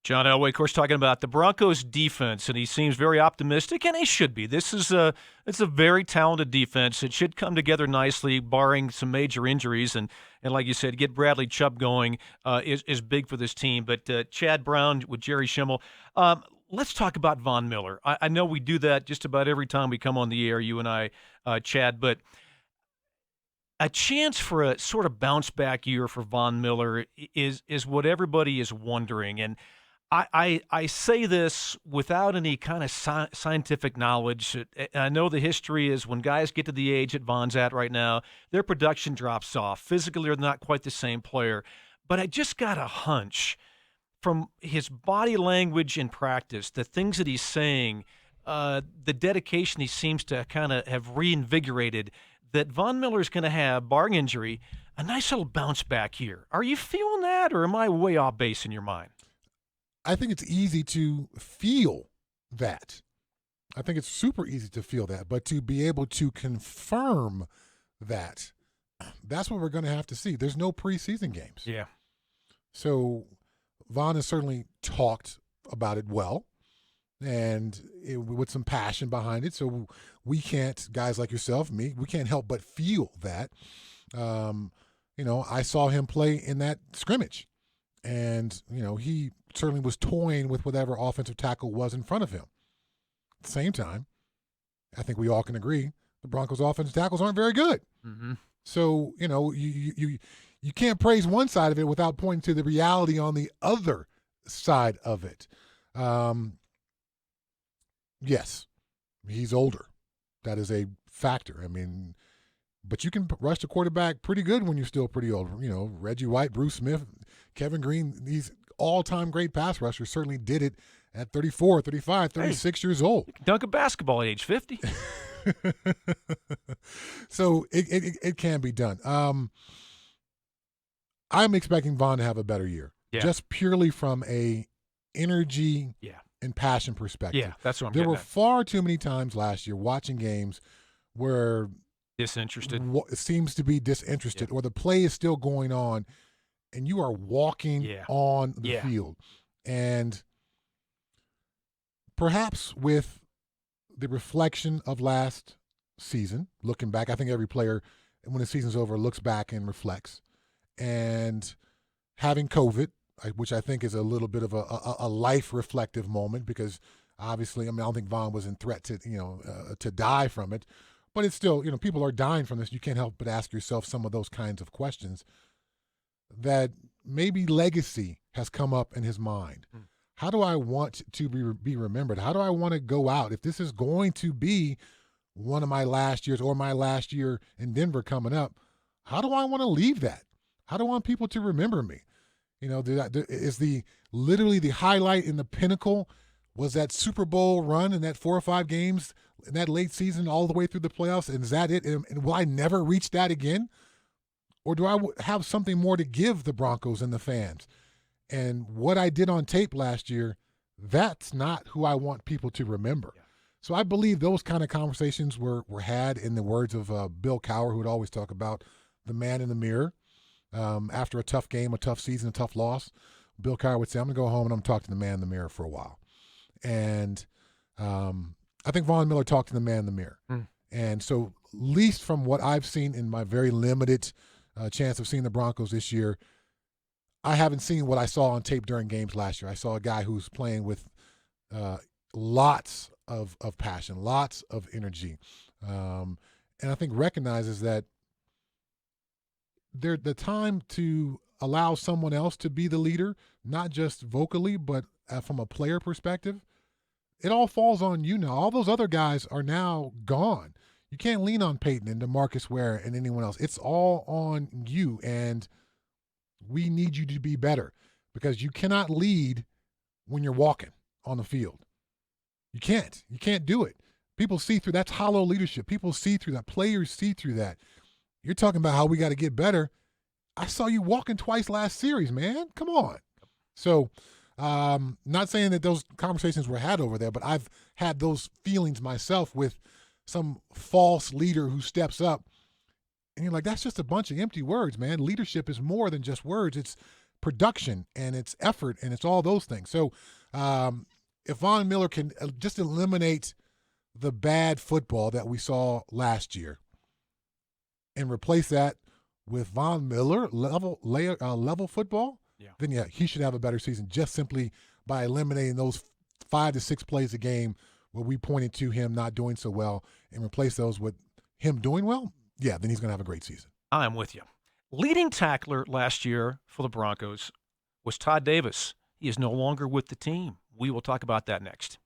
[SPEAKER 13] John Elway, of course, talking about the Broncos defense, and he seems very optimistic, and he should be. It's a very talented defense. It should come together nicely, barring some major injuries, and like you said, get Bradley Chubb going is big for this team. But Chad Brown with Jerry Schimmel, let's talk about Von Miller. I know we do that just about every time we come on the air, you and I, Chad, but a chance for a sort of bounce back year for Von Miller is what everybody is wondering. And I say this without any kind of scientific knowledge. I know the history is when guys get to the age that Von's at right now, their production drops off. Physically, they're not quite the same player. But I just got a hunch from his body language in practice, the things that he's saying, the dedication he seems to kind of have reinvigorated, that Von Miller is going to have, barring injury, a nice little bounce back here. Are you feeling that, or am I way off base in your mind?
[SPEAKER 14] I think it's easy to feel that. I think it's super easy to feel that. But to be able to confirm that, that's what we're going to have to see. There's no preseason games.
[SPEAKER 13] Yeah.
[SPEAKER 14] So Von has certainly talked about it well and with some passion behind it. So we can't, guys like yourself, me, we can't help but feel that. I saw him play in that scrimmage, and, he certainly was toying with whatever offensive tackle was in front of him. At the same time, I think we all can agree the Broncos' offensive tackles aren't very good.
[SPEAKER 13] Mm-hmm.
[SPEAKER 14] So, you can't praise one side of it without pointing to the reality on the other side of it. Yes, he's older. That is a factor. But you can rush the quarterback pretty good when you're still pretty old. Reggie White, Bruce Smith, Kevin Green, these all-time great pass rushers certainly did it at 34, 35, 36 years old.
[SPEAKER 13] You can dunk a basketball at age 50.
[SPEAKER 14] So it can be done. I'm expecting Von to have a better year, just purely from a energy and passion perspective.
[SPEAKER 13] Yeah, that's what I'm
[SPEAKER 14] There
[SPEAKER 13] getting
[SPEAKER 14] were
[SPEAKER 13] at.
[SPEAKER 14] far too many times last year watching games where
[SPEAKER 13] disinterested.
[SPEAKER 14] It seems to be disinterested, or the play is still going on, and you are walking on the field. And perhaps with the reflection of last season, looking back, I think every player, when the season's over, looks back and reflects. And having COVID, which I think is a little bit of a life-reflective moment, because obviously, I don't think Von was in threat to die from it. But it's still, people are dying from this. You can't help but ask yourself some of those kinds of questions. That maybe legacy has come up in his mind. How do I want to be remembered? How do I want to go out? If this is going to be one of my last years or my last year in Denver coming up, how do I want to leave that? How do I want people to remember me? Is literally the highlight and the pinnacle was that Super Bowl run in that 4 or 5 games in that late season all the way through the playoffs? And is that it? And will I never reach that again? Or do I have something more to give the Broncos and the fans? And what I did on tape last year, that's not who I want people to remember. Yeah. So I believe those kind of conversations were had, in the words of Bill Cowher, who would always talk about the man in the mirror. After a tough game, a tough season, a tough loss, Bill Cowher would say, I'm going to go home and I'm going to talk to the man in the mirror for a while. And I think Von Miller talked to the man in the mirror. And so, least from what I've seen in my very limited chance of seeing the Broncos this year, I haven't seen what I saw on tape during games last year. I saw a guy who's playing with lots of passion, lots of energy. And I think recognizes that the time to allow someone else to be the leader, not just vocally, but from a player perspective, it all falls on you now. All those other guys are now gone. You can't lean on Peyton and DeMarcus Ware and anyone else. It's all on you, and we need you to be better, because you cannot lead when you're walking on the field. You can't. You can't do it. People see through. That's hollow leadership. People see through that. Players see through that. You're talking about how we got to get better. I saw you walking twice last series, man. Come on. So, not saying that those conversations were had over there, but I've had those feelings myself with some false leader who steps up, and you're like, that's just a bunch of empty words, man. Leadership is more than just words. It's production and it's effort and it's all those things. So if Von Miller can just eliminate the bad football that we saw last year and replace that with Von Miller level football, then yeah, he should have a better season just simply by eliminating those 5 to 6 plays a game where we pointed to him not doing so well and replace those with him doing well. Yeah, then he's going to have a great season.
[SPEAKER 13] I'm with you. Leading tackler last year for the Broncos was Todd Davis. He is no longer with the team. We will talk about that next.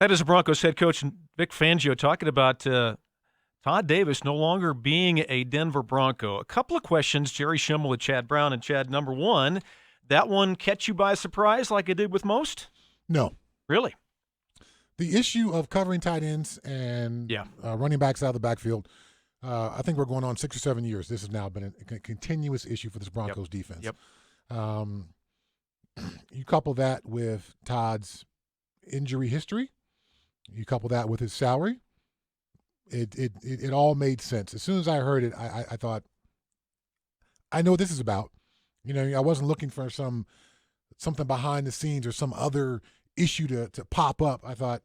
[SPEAKER 13] That is Broncos head coach Vic Fangio talking about Todd Davis no longer being a Denver Bronco. A couple of questions, Jerry Schimmel and Chad Brown. And Chad, number one, that one catch you by surprise like it did with most?
[SPEAKER 14] No.
[SPEAKER 13] Really?
[SPEAKER 14] The issue of covering tight ends and running backs out of the backfield, I think we're going on 6 or 7 years. This has now been a continuous issue for this Broncos defense.
[SPEAKER 13] Yep.
[SPEAKER 14] You couple that with Todd's injury history. You couple that with his salary. It all made sense. As soon as I heard it, I thought, I know what this is about. I wasn't looking for something behind the scenes or some other issue to pop up. I thought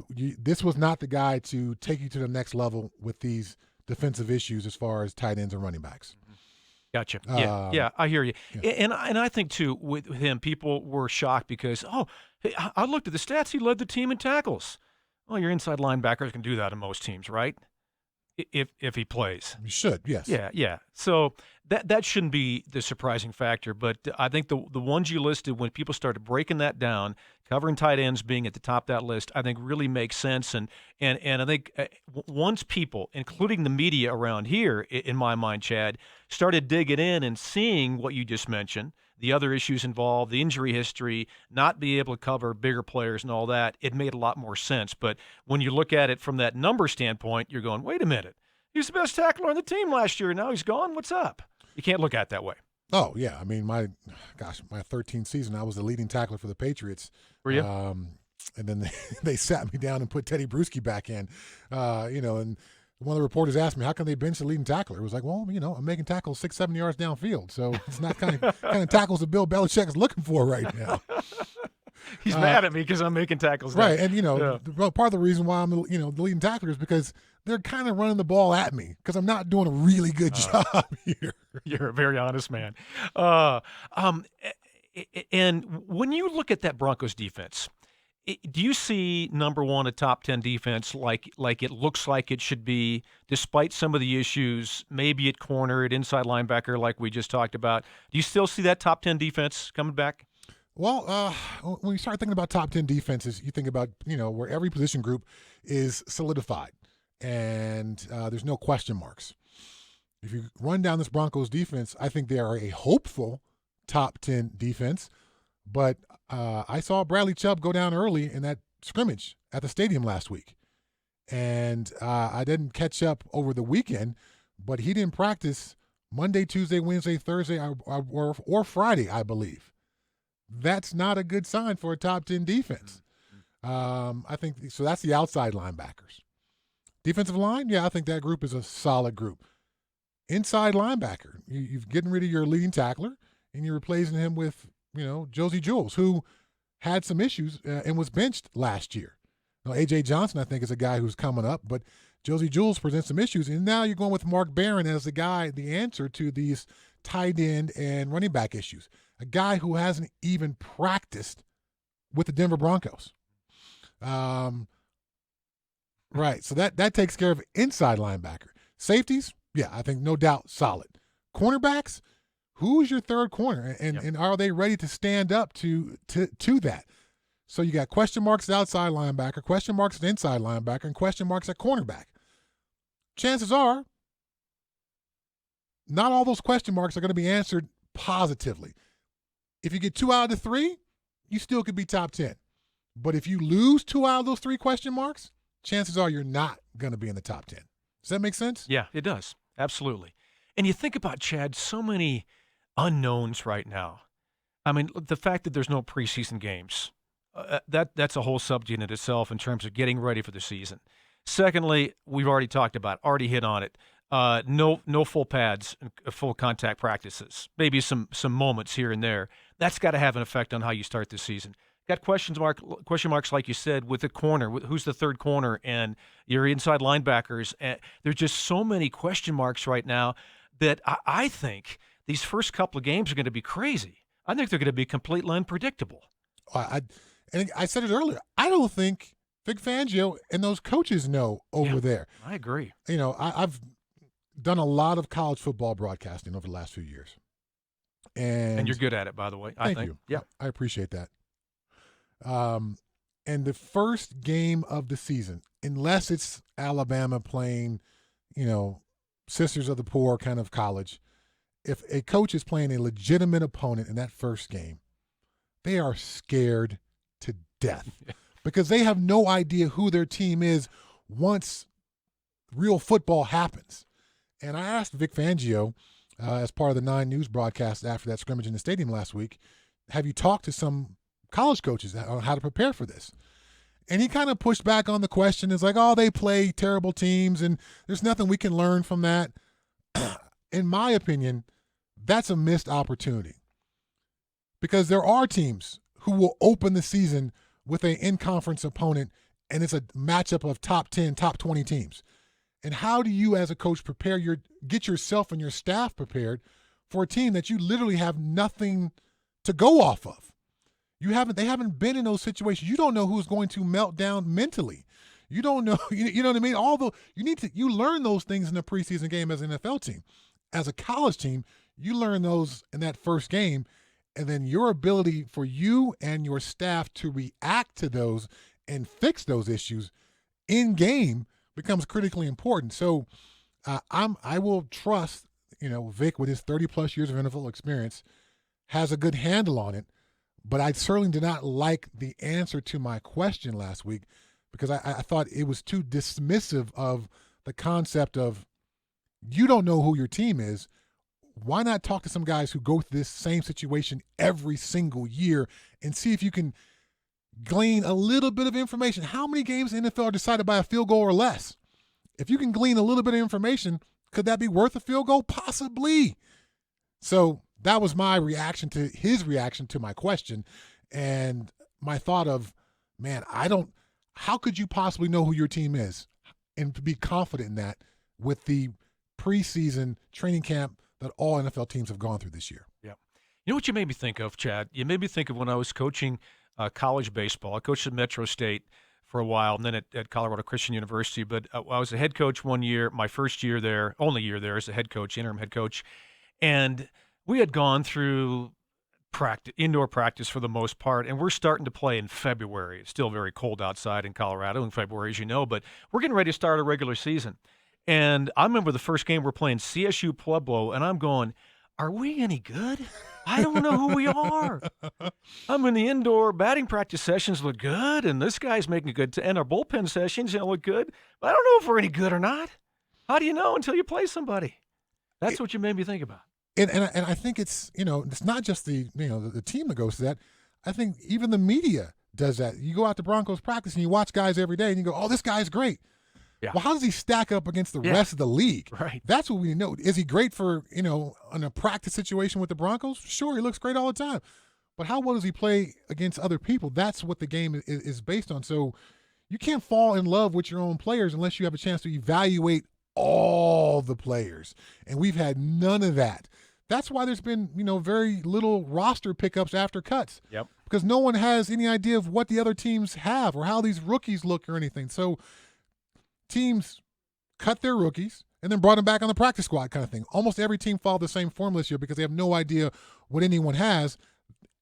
[SPEAKER 14] this was not the guy to take you to the next level with these defensive issues as far as tight ends and running backs.
[SPEAKER 13] Gotcha. Yeah, I hear you. Yeah. And I think, too, with him, people were shocked because, I looked at the stats. He led the team in tackles. Well, your inside linebackers can do that in most teams, right? If he plays.
[SPEAKER 14] He should, yes.
[SPEAKER 13] Yeah. So that shouldn't be the surprising factor. But I think the ones you listed, when people started breaking that down, covering tight ends being at the top of that list, I think really makes sense. And I think once people, including the media around here, in my mind, Chad, started digging in and seeing what you just mentioned, the other issues involved, the injury history, not be able to cover bigger players and all that, it made a lot more sense. But when you look at it from that number standpoint, you're going, wait a minute. He was the best tackler on the team last year. Now he's gone. What's up? You can't look at it that way.
[SPEAKER 14] Oh, yeah. I mean, my 13th season, I was the leading tackler for the Patriots.
[SPEAKER 13] Were you?
[SPEAKER 14] And then they sat me down and put Teddy Bruschi back in, and one of the reporters asked me, how can they bench the leading tackler? It was like, well, I'm making tackles 6-7 yards downfield. So it's not kind of tackles that Bill Belichick is looking for right now.
[SPEAKER 13] He's mad at me because I'm making tackles now.
[SPEAKER 14] Right. And, part of the reason why I'm, the leading tackler is because they're kind of running the ball at me because I'm not doing a really good job here.
[SPEAKER 13] You're a very honest man. And when you look at that Broncos defense, do you see, number one, a top 10 defense like it looks like it should be, despite some of the issues, maybe at corner, at inside linebacker like we just talked about? Do you still see that top 10 defense coming back?
[SPEAKER 14] Well, when you start thinking about top 10 defenses, you think about, where every position group is solidified and there's no question marks. If you run down this Broncos defense, I think they are a hopeful top 10 defense. But I saw Bradley Chubb go down early in that scrimmage at the stadium last week. And I didn't catch up over the weekend, but he didn't practice Monday, Tuesday, Wednesday, Thursday, or Friday, I believe. That's not a good sign for a top 10 defense. I think so. That's the outside linebackers. Defensive line, I think that group is a solid group. Inside linebacker, you've getting rid of your leading tackler, and you're replacing him with Josie Jules, who had some issues and was benched last year. Now, A.J. Johnson, I think, is a guy who's coming up, but Josie Jules presents some issues, and now you're going with Mark Barron as the answer to these tight end and running back issues. A guy who hasn't even practiced with the Denver Broncos. Right, so that takes care of inside linebacker. Safeties, I think no doubt solid. Cornerbacks, who's your third corner, and are they ready to stand up to that? So you got question marks at outside linebacker, question marks at inside linebacker, and question marks at cornerback. Chances are, not all those question marks are going to be answered positively. If you get 2 out of the 3, you still could be top 10. But if you lose 2 out of those 3 question marks, chances are you're not going to be in the top 10. Does that make sense?
[SPEAKER 13] Yeah, it does. Absolutely. And you think about, Chad, so many unknowns right now. I mean, the fact that there's no preseason games, that's a whole subject in itself in terms of getting ready for the season. Secondly, we've already talked about, already hit on it, no full pads, full contact practices, maybe some moments here and there. That's got to have an effect on how you start this season. Got question marks, like you said, with the corner, who's the third corner, and your inside linebackers. There's just so many question marks right now that I think these first couple of games are going to be crazy. I think they're going to be completely unpredictable.
[SPEAKER 14] And I said it earlier. I don't think Vic Fangio and those coaches know over there.
[SPEAKER 13] I agree.
[SPEAKER 14] I've done a lot of college football broadcasting over the last few years. And
[SPEAKER 13] you're good at it, by the way.
[SPEAKER 14] Thank you.
[SPEAKER 13] Yeah.
[SPEAKER 14] I appreciate that. And the first game of the season, unless it's Alabama playing, Sisters of the Poor kind of college, if a coach is playing a legitimate opponent in that first game, they are scared to death because they have no idea who their team is once real football happens. And I asked Vic Fangio, as part of the 9 News broadcast after that scrimmage in the stadium last week, have you talked to some college coaches on how to prepare for this? And he kind of pushed back on the question. It's like, oh, they play terrible teams, and there's nothing we can learn from that. In my opinion, that's a missed opportunity because there are teams who will open the season with an in-conference opponent, and it's a matchup of top 10, top 20 teams. And how do you as a coach get yourself and your staff prepared for a team that you literally have nothing to go off of? They haven't been in those situations. You don't know who's going to melt down mentally. You don't know, you know what I mean? Although you learn those things in a preseason game as an NFL team. As a college team, you learn those in that first game, and then your ability for you and your staff to react to those and fix those issues in game becomes critically important. So I will trust, Vic with his 30-plus years of NFL experience has a good handle on it. But I certainly did not like the answer to my question last week because I thought it was too dismissive of the concept of you don't know who your team is. Why not talk to some guys who go through this same situation every single year and see if you can glean a little bit of information? How many games in the NFL are decided by a field goal or less? If you can glean a little bit of information, could that be worth a field goal? Possibly. So that was my reaction to his reaction to my question, and my thought of, man, how could you possibly know who your team is and to be confident in that with the preseason training camp that all NFL teams have gone through this year?
[SPEAKER 13] Yeah. You know what you made me think of, Chad? You made me think of when I was coaching college baseball. I coached at Metro State for a while and then at Colorado Christian University, but I was a head coach one year, my first year there, only year there as a head coach, interim head coach, and we had gone through indoor practice for the most part, and we're starting to play in February. It's still very cold outside in Colorado in February, as you know, but we're getting ready to start a regular season. And I remember the first game we're playing CSU Pueblo, and I'm going, are we any good? I don't know who we are. I'm in the indoor batting practice sessions look good, and this guy's making a good and our bullpen sessions look good. But I don't know if we're any good or not. How do you know until you play somebody? That's what you made me think about.
[SPEAKER 14] And I think it's it's not just the team that goes to that. I think even the media does that. You go out to Broncos practice and you watch guys every day and you go, oh, this guy's great.
[SPEAKER 13] Yeah.
[SPEAKER 14] Well, how does he stack up against the rest of the league?
[SPEAKER 13] Right.
[SPEAKER 14] That's what we know. Is he great for in a practice situation with the Broncos? Sure, he looks great all the time. But how well does he play against other people? That's what the game is based on. So you can't fall in love with your own players unless you have a chance to evaluate all the players. And we've had none of that. That's why there's been, very little roster pickups after cuts.
[SPEAKER 13] Yep.
[SPEAKER 14] Because no one has any idea of what the other teams have or how these rookies look or anything. So teams cut their rookies and then brought them back on the practice squad kind of thing. Almost every team followed the same formula this year because they have no idea what anyone has.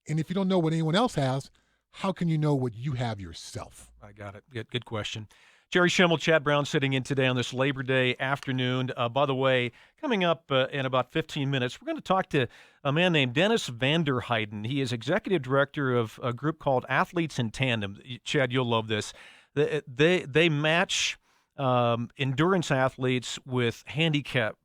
[SPEAKER 14] And if you don't know what anyone else has, how can you know what you have yourself?
[SPEAKER 13] I got it. Good question. Jerry Schimmel, Chad Brown sitting in today on this Labor Day afternoon. By the way, coming up in about 15 minutes, we're going to talk to a man named Dennis Vanderheiden. He is executive director of a group called Athletes in Tandem. Chad, you'll love this. They match endurance athletes with handicap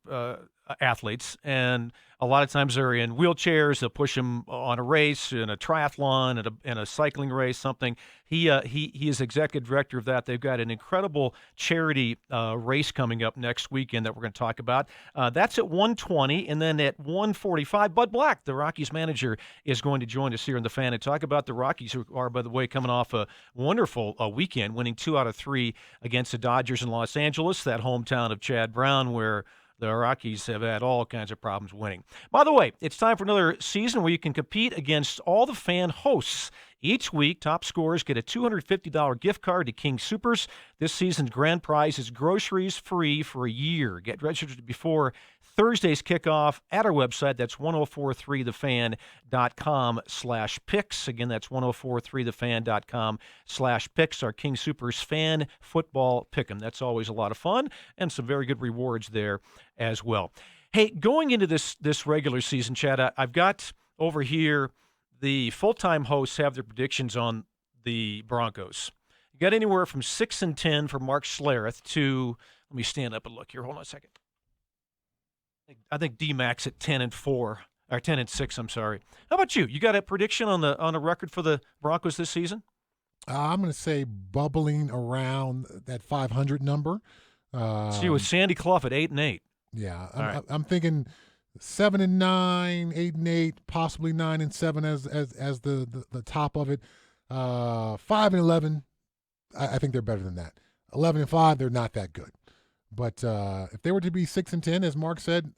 [SPEAKER 13] athletes, and a lot of times they're in wheelchairs. They'll push them on a race, in a triathlon, in a cycling race, something. He is executive director of that. They've got an incredible charity race coming up next weekend that we're going to talk about. That's at 1:20, and then at 1:45, Bud Black, the Rockies manager, is going to join us here in the Fan and talk about the Rockies, who are, by the way, coming off a wonderful weekend, winning 2 out of 3 against the Dodgers in Los Angeles, that hometown of Chad Brown, where the Rockies have had all kinds of problems winning. By the way, it's time for another season where you can compete against all the fan hosts. Each week, top scorers get a $250 gift card to King Soopers. This season's grand prize is groceries free for a year. Get registered before Thursday's kickoff at our website. That's 1043thefan.com/picks. Again, that's 1043thefan.com/picks. Our King Soopers fan football pick'em. That's always a lot of fun and some very good rewards there as well. Hey, going into this regular season, Chad, I've got over here the full-time hosts have their predictions on the Broncos. You got anywhere from 6-10 for Mark Schlereth to, let me stand up and look here. Hold on a second. I think DMac's at 10-4 or 10-6. I'm sorry. How about you? You got a prediction on a record for the Broncos this season?
[SPEAKER 14] I'm going to say bubbling around that 500 number.
[SPEAKER 13] See, with Sandy Clough at 8-8.
[SPEAKER 14] Yeah, I'm thinking 7-9, 8-8, possibly 9-7 as the top of it. 5-11. I think they're better than that. 11-5, they're not that good. But if they were to be 6-10, as Mark said,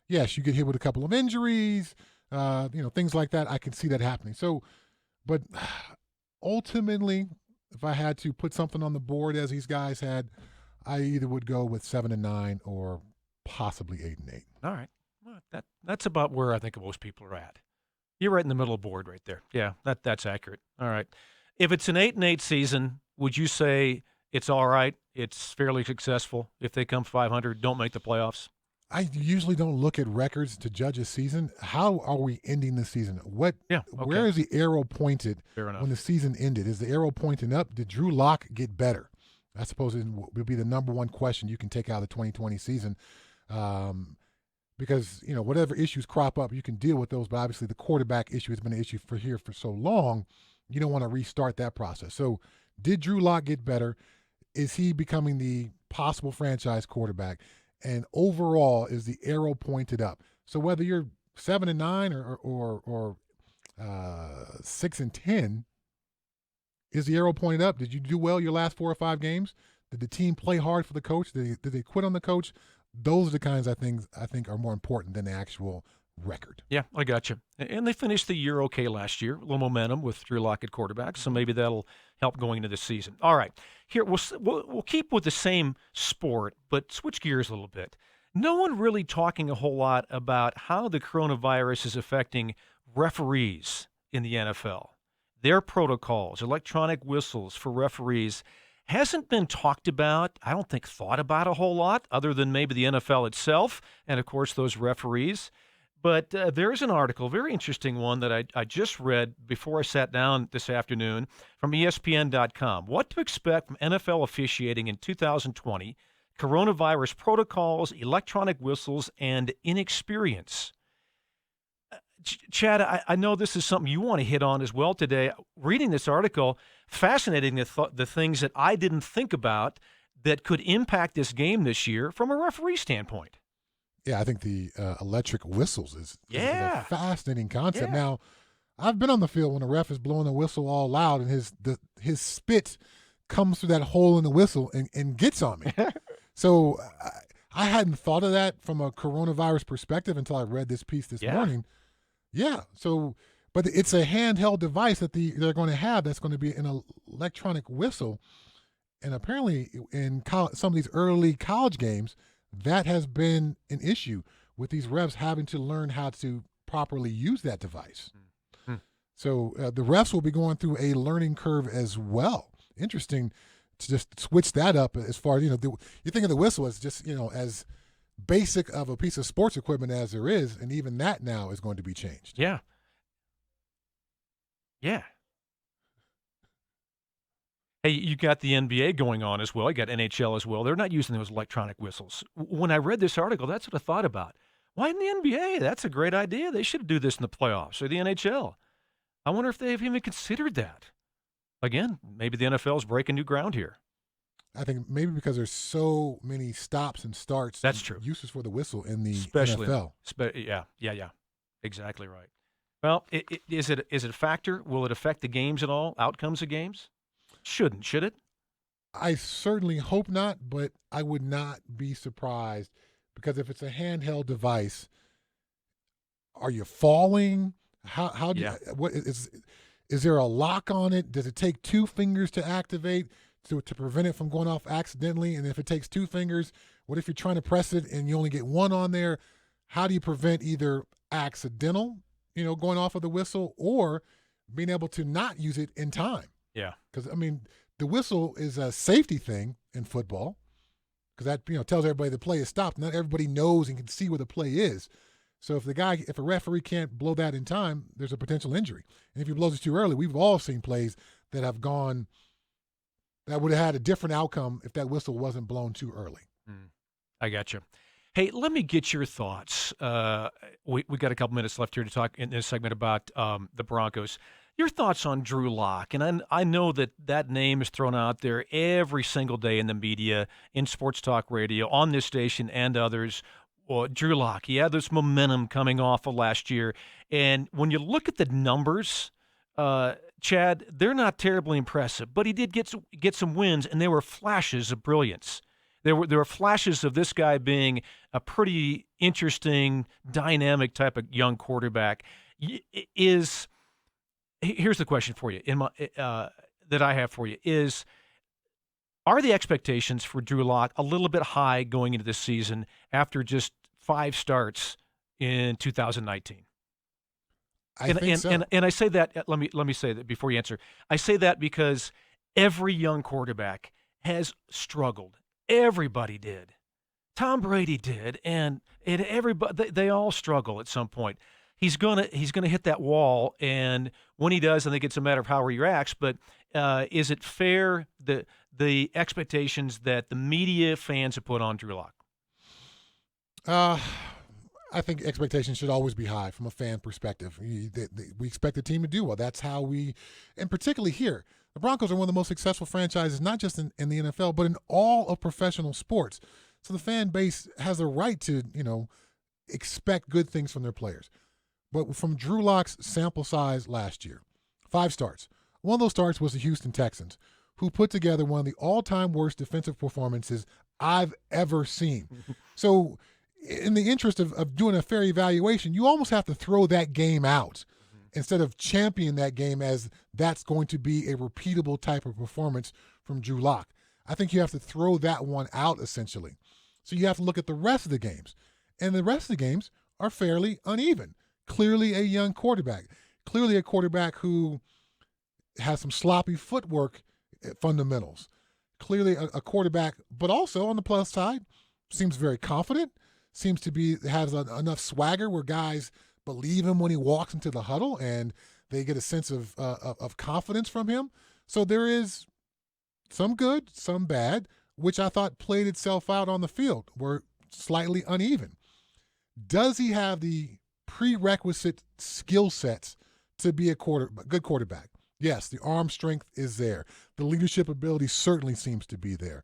[SPEAKER 14] yes, you get hit with a couple of injuries, things like that. I can see that happening. So, but ultimately, if I had to put something on the board as these guys had, I either would go with 7-9 or possibly 8-8.
[SPEAKER 13] All right, well, that's about where I think most people are at. You're right in the middle of the board right there. Yeah, that's accurate. All right, if it's an 8-8 season, would you say it's all right? It's fairly successful if they come 500, don't make the playoffs?
[SPEAKER 14] I usually don't look at records to judge a season. How are we ending the season? Where is the arrow pointed when the season ended? Is the arrow pointing up? Did Drew Lock get better? I suppose it will be the number one question you can take out of the 2020 season. Because, whatever issues crop up, you can deal with those. But obviously the quarterback issue has been an issue for so long. You don't want to restart that process. So did Drew Lock get better? Is he becoming the possible franchise quarterback? And overall, is the arrow pointed up? So whether you're 7-9 or 6-10, is the arrow pointed up? Did you do well your last 4 or 5 games? Did the team play hard for the coach? Did they quit on the coach? Those are the kinds of things I think are more important than the actual record.
[SPEAKER 13] Yeah, I got you. And they finished the year okay last year. A little momentum with Drew Lock at quarterback, so maybe that'll help going into the season. All right, here we'll keep with the same sport, but switch gears a little bit. No one really talking a whole lot about how the coronavirus is affecting referees in the NFL. Their protocols, electronic whistles for referees, hasn't been talked about, I don't think thought about a whole lot, other than maybe the NFL itself and, of course, those referees. But there's an article, very interesting one, that I just read before I sat down this afternoon from ESPN.com. What to expect from NFL officiating in 2020, coronavirus protocols, electronic whistles, and inexperience. Chad, I know this is something you want to hit on as well today. Reading this article, fascinating the things that I didn't think about that could impact this game this year from a referee standpoint.
[SPEAKER 14] Yeah, I think the electric whistles is a fascinating concept. Now, I've been on the field when a ref is blowing a whistle all loud and his spit comes through that hole in the whistle and gets on me. So I hadn't thought of that from a coronavirus perspective until I read this piece this morning. Yeah. So, but it's a handheld device that they're going to have that's going to be an electronic whistle. And apparently in some of these early college games, that has been an issue with these refs having to learn how to properly use that device. Mm-hmm. So the refs will be going through a learning curve as well. Interesting to just switch that up as far as, you think of the whistle as just, as basic of a piece of sports equipment as there is, and even that now is going to be changed.
[SPEAKER 13] Yeah. Yeah. Hey, you got the NBA going on as well. You got NHL as well. They're not using those electronic whistles. When I read this article, that's what I thought about. Why in the NBA? That's a great idea. They should do this in the playoffs or the NHL. I wonder if they've even considered that. Again, maybe the NFL is breaking new ground here.
[SPEAKER 14] I think maybe because there's so many stops and starts.
[SPEAKER 13] That's true.
[SPEAKER 14] Uses for the whistle in the
[SPEAKER 13] Especially
[SPEAKER 14] NFL.
[SPEAKER 13] Yeah. Exactly right. Well, is it a factor? Will it affect the games at all? Outcomes of games? Shouldn't, should it?
[SPEAKER 14] I certainly hope not, but I would not be surprised because if it's a handheld device, are you falling? How do you, what is there a lock on it? Does it take 2 fingers to activate? to prevent it from going off accidentally? And if it takes 2 fingers, what if you're trying to press it and you only get 1 on there? How do you prevent either accidental, going off of the whistle, or being able to not use it in time?
[SPEAKER 13] Yeah.
[SPEAKER 14] Because, the whistle is a safety thing in football because that, tells everybody the play is stopped. Not everybody knows and can see where the play is. So if a referee can't blow that in time, there's a potential injury. And if he blows it too early, we've all seen plays that have gone that would have had a different outcome if that whistle wasn't blown too early.
[SPEAKER 13] I got you. Hey, let me get your thoughts. We got a couple minutes left here to talk in this segment about the Broncos. Your thoughts on Drew Lock. And I know that name is thrown out there every single day in the media, in sports talk radio, on this station and others. Well, Drew Lock, he had this momentum coming off of last year. And when you look at the numbers, Chad, they're not terribly impressive. But he did get some wins, and they were flashes of brilliance. There were flashes of this guy being a pretty interesting, dynamic type of young quarterback. Here's the question for you that I have for you is, are the expectations for Drew Lock a little bit high going into this season after just 5 starts in 2019?
[SPEAKER 14] I think so.
[SPEAKER 13] And I say that, let me say that before you answer. I say that because every young quarterback has struggled. Everybody did. Tom Brady did, and everybody, they all struggle at some point. He's gonna hit that wall, and when he does, I think it's a matter of how he reacts. But is it fair the expectations that the media fans have put on Drew Lock?
[SPEAKER 14] I think expectations should always be high from a fan perspective. We expect the team to do well. That's how and particularly here, the Broncos are one of the most successful franchises, not just in the NFL, but in all of professional sports. So the fan base has a right to, expect good things from their players. But from Drew Lock's sample size last year, 5 starts. One of those starts was the Houston Texans, who put together one of the all-time worst defensive performances I've ever seen. So in the interest of doing a fair evaluation, you almost have to throw that game out instead of champion that game as that's going to be a repeatable type of performance from Drew Lock. I think you have to throw that one out, essentially. So you have to look at the rest of the games. And the rest of the games are fairly uneven. Clearly a young quarterback. Clearly a quarterback who has some sloppy footwork fundamentals. Clearly a quarterback, but also on the plus side, seems very confident, seems to has enough swagger where guys believe him when he walks into the huddle and they get a sense of confidence from him. So there is some good, some bad, which I thought played itself out on the field, were slightly uneven. Does he have the prerequisite skill sets to be a good quarterback? Yes, the arm strength is there. The leadership ability certainly seems to be there.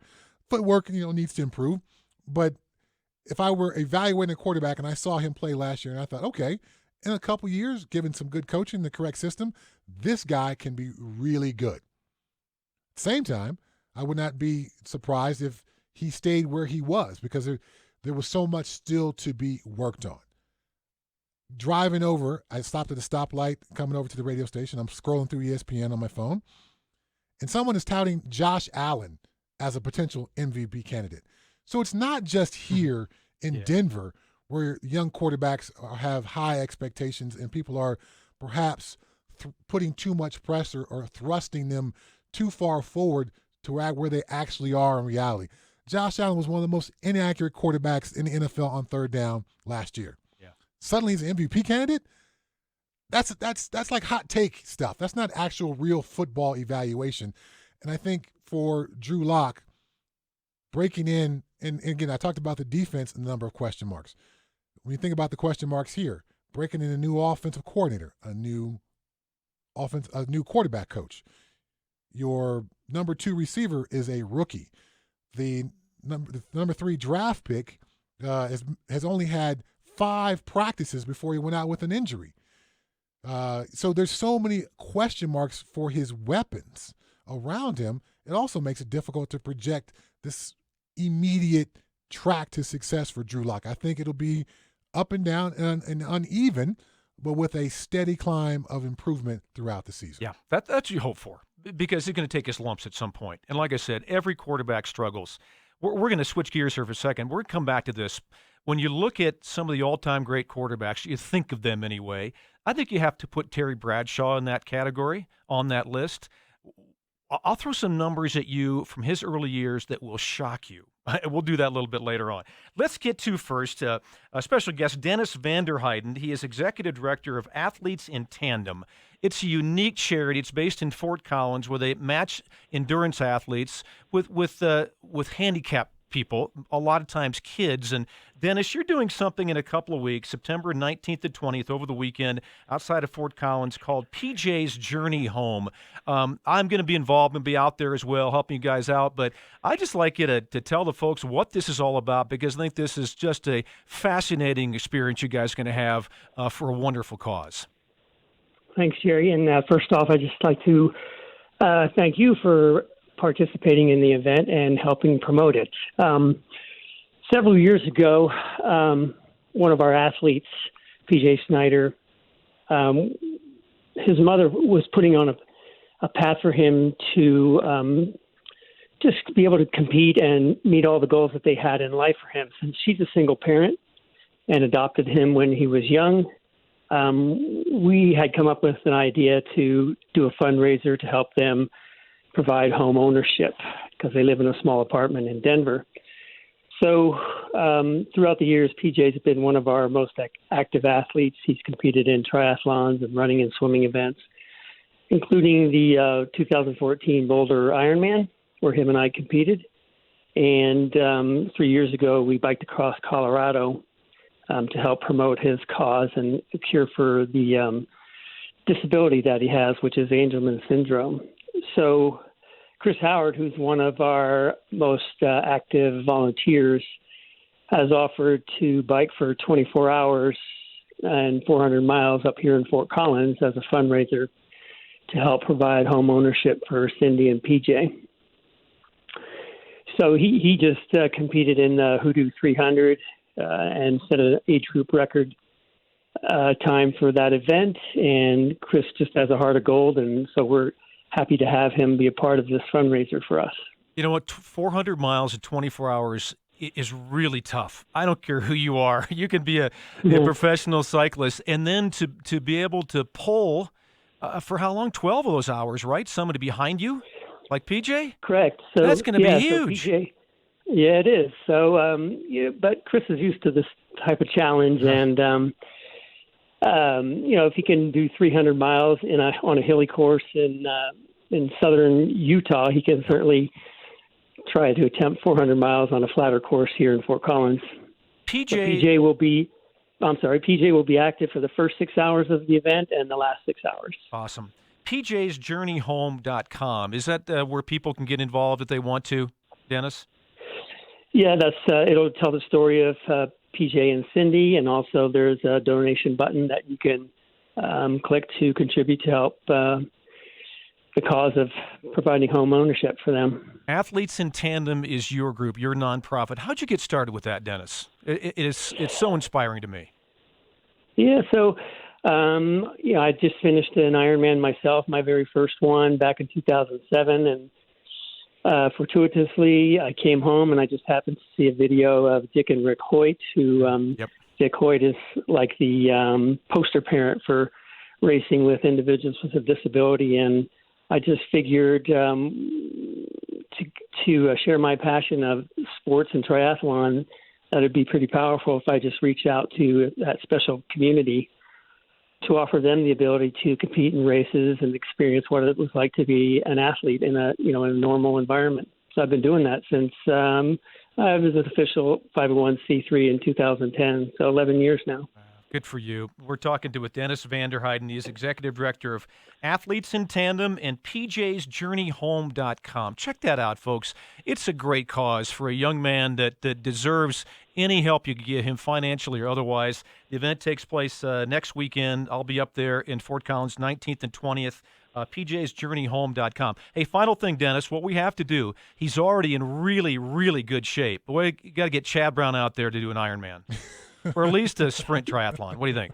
[SPEAKER 14] Footwork, needs to improve. But if I were evaluating a quarterback and I saw him play last year and I thought, okay, in a couple years, given some good coaching, the correct system, this guy can be really good. At the same time, I would not be surprised if he stayed where he was because there was so much still to be worked on. Driving over, I stopped at a stoplight, coming over to the radio station. I'm scrolling through ESPN on my phone, and someone is touting Josh Allen as a potential MVP candidate. So it's not just here in Denver where young quarterbacks have high expectations and people are perhaps putting too much pressure or thrusting them too far forward to where they actually are in reality. Josh Allen was one of the most inaccurate quarterbacks in the NFL on third down last year. Suddenly he's an MVP candidate? That's like hot take stuff. That's not actual real football evaluation. And I think for Drew Lock, breaking in, and again, I talked about the defense and the number of question marks. When you think about the question marks here, breaking in a new offensive coordinator, a new quarterback coach. Your number 2 receiver is a rookie. The number 3 draft pick has only had 5 practices before he went out with an injury. So there's so many question marks for his weapons around him. It also makes it difficult to project this immediate track to success for Drew Lock. I think it'll be up and down and uneven, but with a steady climb of improvement throughout the season.
[SPEAKER 13] Yeah, that's what you hope for. because he's going to take his lumps at some point. And like I said, every quarterback struggles. We're going to switch gears here for a second. We're going to come back to this. When you look at some of the all-time great quarterbacks, you think of them anyway, I think you have to put Terry Bradshaw in that category, on that list. I'll throw some numbers at you from his early years that will shock you. We'll do that a little bit later on. Let's get to first a special guest, Dennis Vanderheiden. He is Executive Director of Athletes in Tandem. It's a unique charity. It's based in Fort Collins where they match endurance athletes with handicapped people, a lot of times kids. And Dennis, you're doing something in a couple of weeks, September 19th to 20th, over the weekend, outside of Fort Collins, called PJ's Journey Home. I'm going to be involved and be out there as well, helping you guys out. But I'd just like you to tell the folks what this is all about, because I think this is just a fascinating experience you guys are going to have for a wonderful cause.
[SPEAKER 15] Thanks, Jerry. And first off, I'd just like to thank you for participating in the event and helping promote it. Several years ago, one of our athletes, PJ Snyder, his mother was putting on a path for him to just be able to compete and meet all the goals that they had in life for him. Since she's a single parent and adopted him when he was young, we had come up with an idea to do a fundraiser to help them provide home ownership, because they live in a small apartment in Denver. So throughout the years, PJ's been one of our most active athletes. He's competed in triathlons and running and swimming events, including the 2014 Boulder Ironman, where him and I competed. And 3 years ago, we biked across Colorado to help promote his cause and cure for the disability that he has, which is Angelman syndrome. So Chris Howard, who's one of our most active volunteers, has offered to bike for 24 hours and 400 miles up here in Fort Collins as a fundraiser to help provide home ownership for Cindy and PJ. So he just competed in the Hoodoo 300 and set an age group record time for that event. And Chris just has a heart of gold, and so we're happy to have him be a part of this fundraiser for us.
[SPEAKER 13] You know what? 400 miles in 24 hours is really tough. I don't care who you are. You can be a professional cyclist, and then to be able to pull for how long? 12 of those hours, right? Somebody behind you, like PJ?
[SPEAKER 15] Correct. So
[SPEAKER 13] that's going to be huge.
[SPEAKER 15] So PJ, yeah, it is. So, but Chris is used to this type of challenge, and if he can do 300 miles on a hilly course in southern Utah, he can certainly try to attempt 400 miles on a flatter course here in Fort Collins. PJ will be active for the first 6 hours of the event and the last 6 hours.
[SPEAKER 13] Awesome. PJ'sJourneyHome.com. Is that where people can get involved if they want to, Dennis?
[SPEAKER 15] Yeah, that's it'll tell the story of PJ and Cindy, and also there's a donation button that you can click to contribute to help the cause of providing home ownership for them. Athletes in Tandem is your group, your nonprofit. How'd you get started with that, Dennis? It's so inspiring to me. Yeah, so I just finished an Ironman myself, my very first one back in 2007, and fortuitously, I came home and I just happened to see a video of Dick and Rick Hoyt, who Dick Hoyt is like the poster parent for racing with individuals with a disability, and I just figured to share my passion of sports and triathlon, that it'd be pretty powerful if I just reach out to that special community to offer them the ability to compete in races and experience what it was like to be an athlete in a normal environment. So I've been doing that since I was an official 501c3 in 2010, so 11 years now. Good for you. We're talking with Dennis Vanderheiden. He's Executive Director of Athletes in Tandem and PJ'sJourneyHome.com. Check that out, folks. It's a great cause for a young man that deserves any help you can give him financially or otherwise. The event takes place next weekend. I'll be up there in Fort Collins, 19th and 20th. PJ'sJourneyHome.com. Hey, final thing, Dennis, what we have to do, he's already in really, really good shape. But we got to get Chad Brown out there to do an Ironman. Or at least a sprint triathlon. What do you think?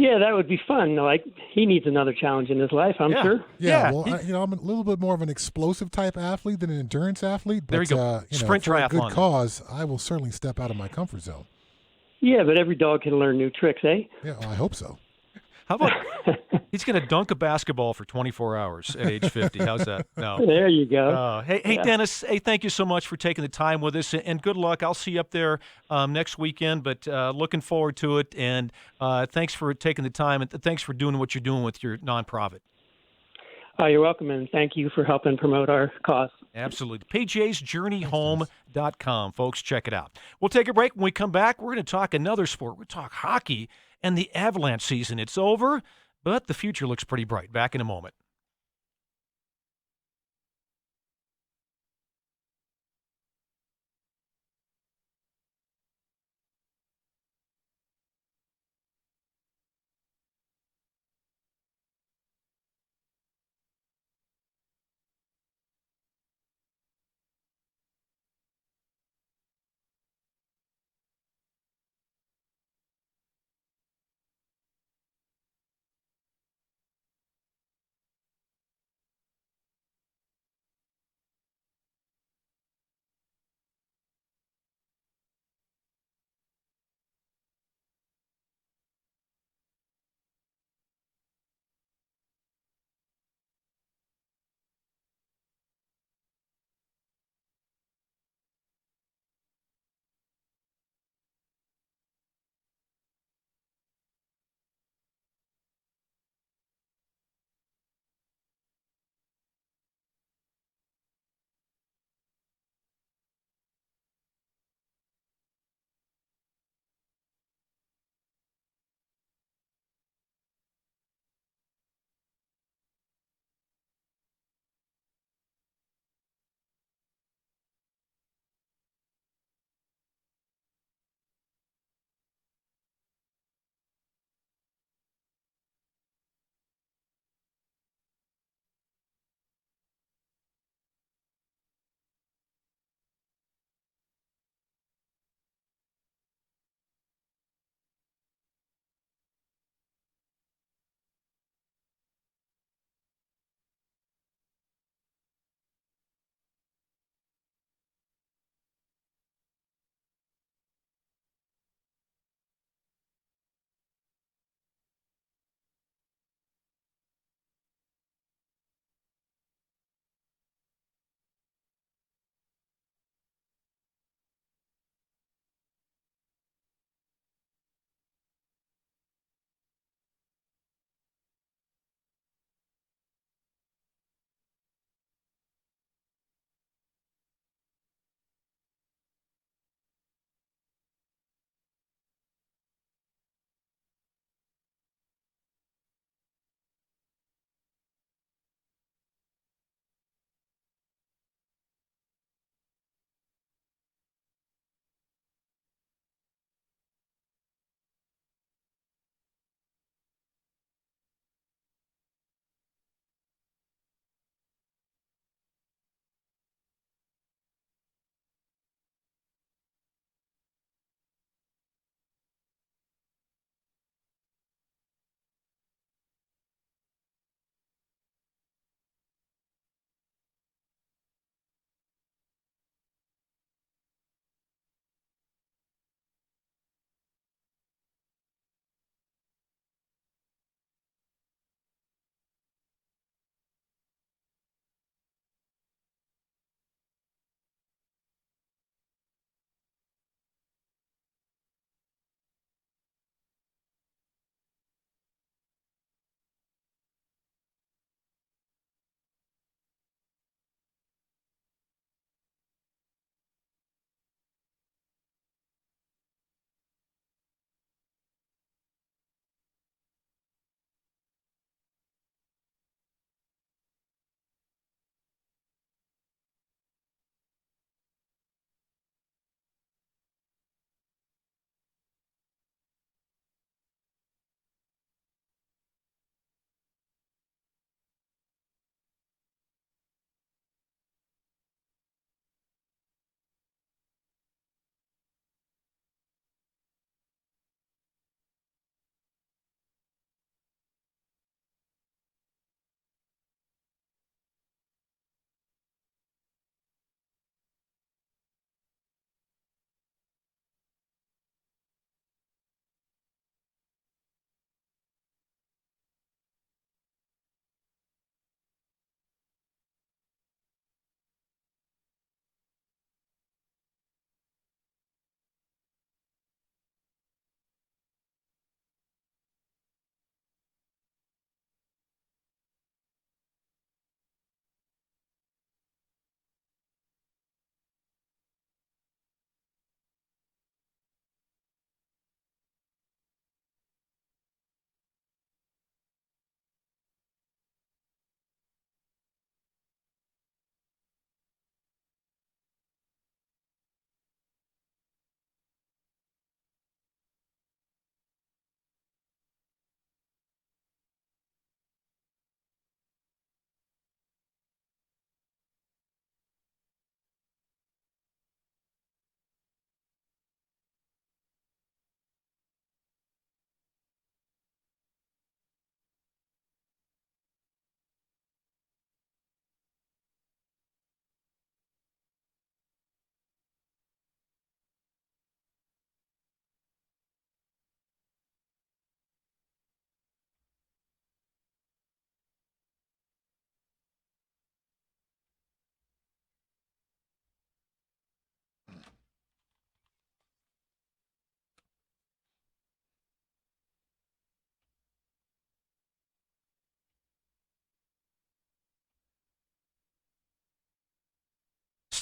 [SPEAKER 15] Yeah, that would be fun. Like, he needs another challenge in his life, I'm sure.
[SPEAKER 14] Yeah, well, I'm a little bit more of an explosive type athlete than an endurance athlete. But,
[SPEAKER 13] There you go. Sprint
[SPEAKER 14] for a good
[SPEAKER 13] triathlon.
[SPEAKER 14] cause, I will certainly step out of my comfort zone.
[SPEAKER 15] Yeah, but every dog can learn new tricks, eh?
[SPEAKER 14] Yeah, well, I hope so.
[SPEAKER 13] How about he's going to dunk a basketball for 24 hours at age 50? How's that? No.
[SPEAKER 15] There you go.
[SPEAKER 13] Hey,
[SPEAKER 15] Yeah.
[SPEAKER 13] Dennis, hey, thank you so much for taking the time with us, and good luck. I'll see you up there next weekend, but looking forward to it, and thanks for taking the time, and thanks for doing what you're doing with your nonprofit.
[SPEAKER 15] Oh, you're welcome, and thank you for helping promote our cause.
[SPEAKER 13] Absolutely. PJsJourneyHome.com. Folks, check it out. We'll take a break. When we come back, we're going to talk another sport. We're going to talk hockey and the Avalanche season. It's over, but the future looks pretty bright. Back in a moment.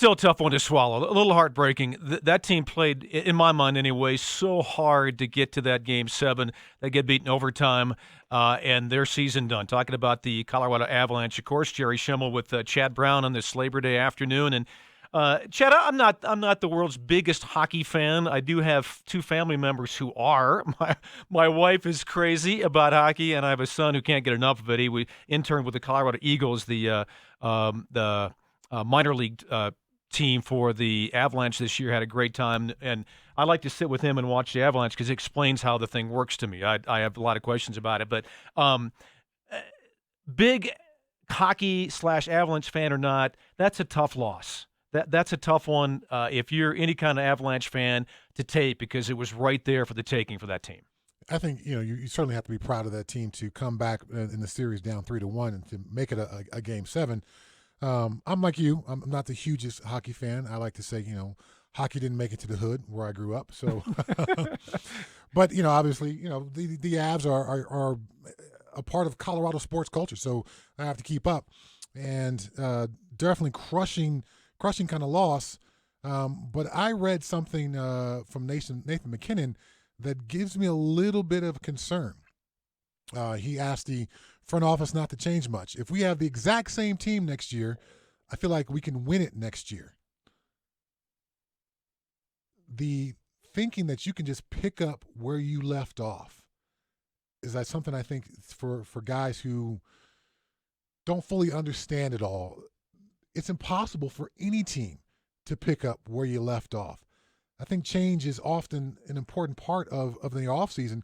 [SPEAKER 13] still a tough one to swallow. A little heartbreaking. That team played, in my mind anyway, so hard to get to that Game 7. They get beaten overtime, and their season done. Talking about the Colorado Avalanche, of course, Jerry Schimmel with Chad Brown on this Labor Day afternoon. And Chad, I'm not the world's biggest hockey fan. I do have 2 family members who are. My wife is crazy about hockey, and I have a son who can't get enough of it. He interned with the Colorado Eagles, the minor league team for the Avalanche this year. Had a great time, and I like to sit with him and watch the Avalanche because it explains how the thing works to me. I have a lot of questions about it, but big hockey / Avalanche fan or not, that's a tough loss. That's a tough one if you're any kind of Avalanche fan to take, because it was right there for the taking for that team.
[SPEAKER 14] I think you certainly have to be proud of that team to come back in the series down 3-1 and to make it a Game 7. I'm like you. I'm not the hugest hockey fan. I like to say, hockey didn't make it to the hood where I grew up. So, but obviously, the Avs are a part of Colorado sports culture. So I have to keep up, and definitely crushing kind of loss. But I read something from Nathan McKinnon that gives me a little bit of concern. He asked the front office not to change much. If we have the exact same team next year, I feel like we can win it next year. The thinking that you can just pick up where you left off, is that something I think for guys who don't fully understand it all, it's impossible for any team to pick up where you left off. I think change is often an important part of the offseason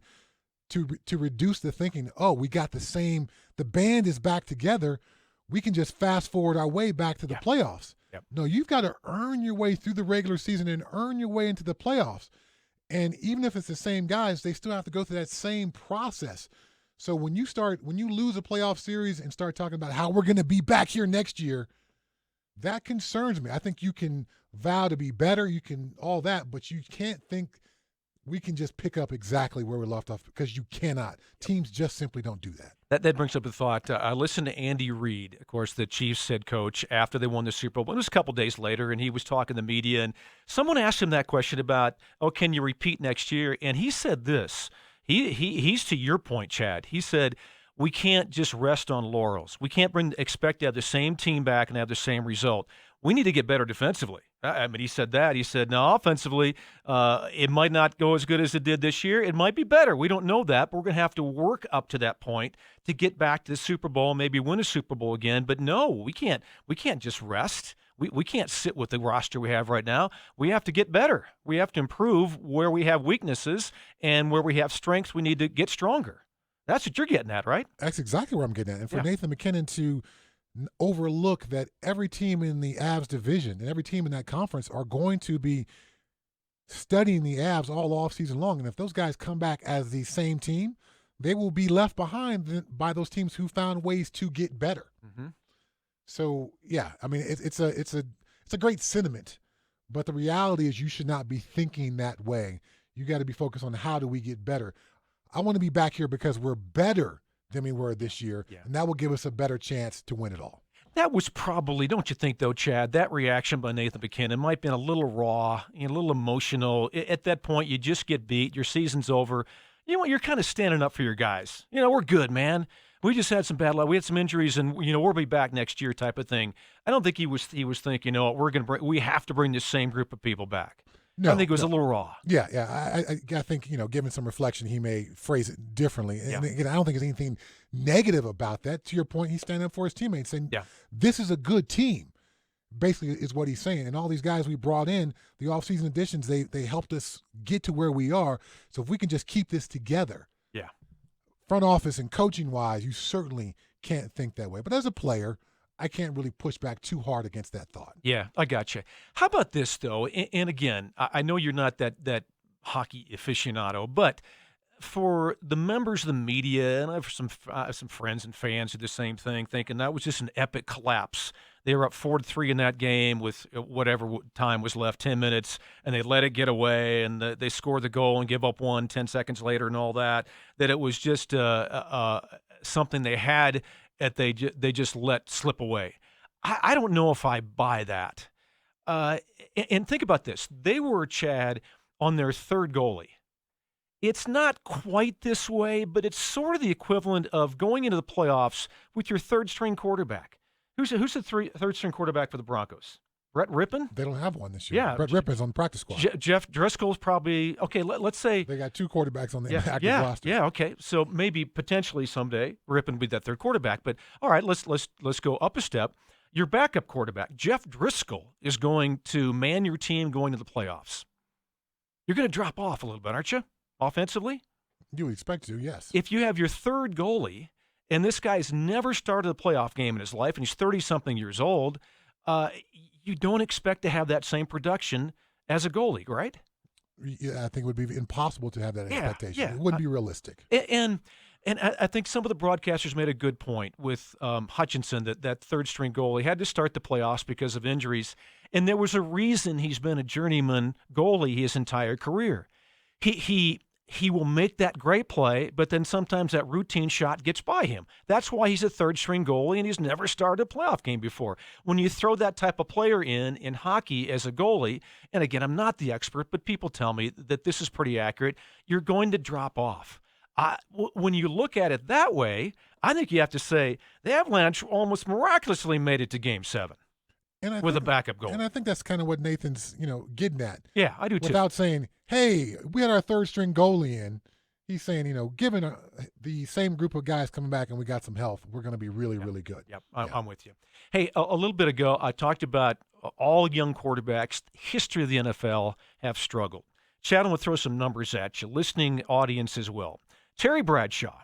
[SPEAKER 14] to reduce the thinking, we got the band is back together, we can just fast forward our way back to the playoffs.
[SPEAKER 13] Yep.
[SPEAKER 14] No, you've got to earn your way through the regular season and earn your way into the playoffs. And even if it's the same guys, they still have to go through that same process. So when you lose a playoff series and start talking about how we're going to be back here next year, that concerns me. I think you can vow to be better, you can all that, but you can't think we can just pick up exactly where we left off, because you cannot. Teams just simply don't do that.
[SPEAKER 13] That brings up a thought. I listened to Andy Reid, of course, the Chiefs head coach, after they won the Super Bowl. It was a couple days later, and he was talking to the media, and someone asked him that question about, can you repeat next year? And he said this. He's to your point, Chad. He said, we can't just rest on laurels. We can't expect to have the same team back and have the same result. We need to get better defensively. I mean, he said that. He said, no, offensively, it might not go as good as it did this year. It might be better. We don't know that, but we're going to have to work up to that point to get back to the Super Bowl, maybe win a Super Bowl again. But no, we can't just rest. We can't sit with the roster we have right now. We have to get better. We have to improve where we have weaknesses, and where we have strengths, we need to get stronger. That's what you're getting at, right?
[SPEAKER 14] That's exactly where I'm getting at. And for Nathan McKinnon to overlook that every team in the Avs division and every team in that conference are going to be studying the Avs all offseason long. And if those guys come back as the same team, they will be left behind by those teams who found ways to get better.
[SPEAKER 13] Mm-hmm.
[SPEAKER 14] So, I mean, it's a great sentiment, but the reality is you should not be thinking that way. You got to be focused on how do we get better. I want to be back here because we're better than we were this year, and that will give us a better chance to win it all.
[SPEAKER 13] That was probably, don't you think, though, Chad, that reaction by Nathan McKinnon might have been a little raw, a little emotional. At that point, you just get beat. Your season's over. You're kind of standing up for your guys. We're good, man. We just had some bad luck. We had some injuries, and we'll be back next year, type of thing. I don't think he was thinking, we have to bring this same group of people back. No, I think it was a little raw.
[SPEAKER 14] Yeah. I think, given some reflection, he may phrase it differently. And again, I don't think there's anything negative about that. To your point, he's standing up for his teammates, saying, this is a good team, basically is what he's saying. And all these guys we brought in, the offseason additions, they helped us get to where we are. So if we can just keep this together, front office and coaching-wise, you certainly can't think that way. But as a player, I can't really push back too hard against that thought.
[SPEAKER 13] Yeah, I got you. How about this, though? And again, I know you're not that hockey aficionado, but for the members of the media, and I have some friends and fans who do the same thing, thinking that was just an epic collapse. They were up 4-3 in that game with whatever time was left, 10 minutes, and they let it get away, and they scored the goal and give up 10 seconds later and all that, that it was just something they had that they just let slip away. I don't know if I buy that. And think about this. They were, Chad, on their third goalie. It's not quite this way, but it's sort of the equivalent of going into the playoffs with your third-string quarterback. Who's the third-string quarterback for the Broncos? Brett Rippon?
[SPEAKER 14] They don't have one this year.
[SPEAKER 13] Yeah.
[SPEAKER 14] Brett Rippon's on the practice squad.
[SPEAKER 13] Jeff Driscoll's probably – okay, let's say –
[SPEAKER 14] They got 2 quarterbacks on the active roster.
[SPEAKER 13] Yeah, okay. So maybe potentially someday Rippon will be that third quarterback. But, all right, let's go up a step. Your backup quarterback, Jeff Driscoll, is going to man your team going to the playoffs. You're going to drop off a little bit, aren't you, offensively?
[SPEAKER 14] You would expect to, yes.
[SPEAKER 13] If you have your third goalie, and this guy's never started a playoff game in his life, and he's 30-something years old, you don't expect to have that same production as a goalie, right?
[SPEAKER 14] Yeah, I think it would be impossible to have that expectation.
[SPEAKER 13] Yeah.
[SPEAKER 14] It wouldn't be realistic.
[SPEAKER 13] And I think some of the broadcasters made a good point with Hutchinson that third-string goalie had to start the playoffs because of injuries, and there was a reason he's been a journeyman goalie his entire career. He will make that great play, but then sometimes that routine shot gets by him. That's why he's a third-string goalie, and he's never started a playoff game before. When you throw that type of player in hockey as a goalie, and again, I'm not the expert, but people tell me that this is pretty accurate, you're going to drop off. When you look at it that way, I think you have to say the Avalanche almost miraculously made it to Game 7 with a backup goal.
[SPEAKER 14] And I think that's kind of what Nathan's, getting at.
[SPEAKER 13] Yeah, I do too.
[SPEAKER 14] Without saying, hey, we had our third-string goalie in. He's saying, given the same group of guys coming back and we got some health, we're going to be really, really good.
[SPEAKER 13] Yep, I'm with you. Hey, a little bit ago, I talked about all young quarterbacks, history of the NFL, have struggled. Chad, I'm going to throw some numbers at you, listening audience as well. Terry Bradshaw,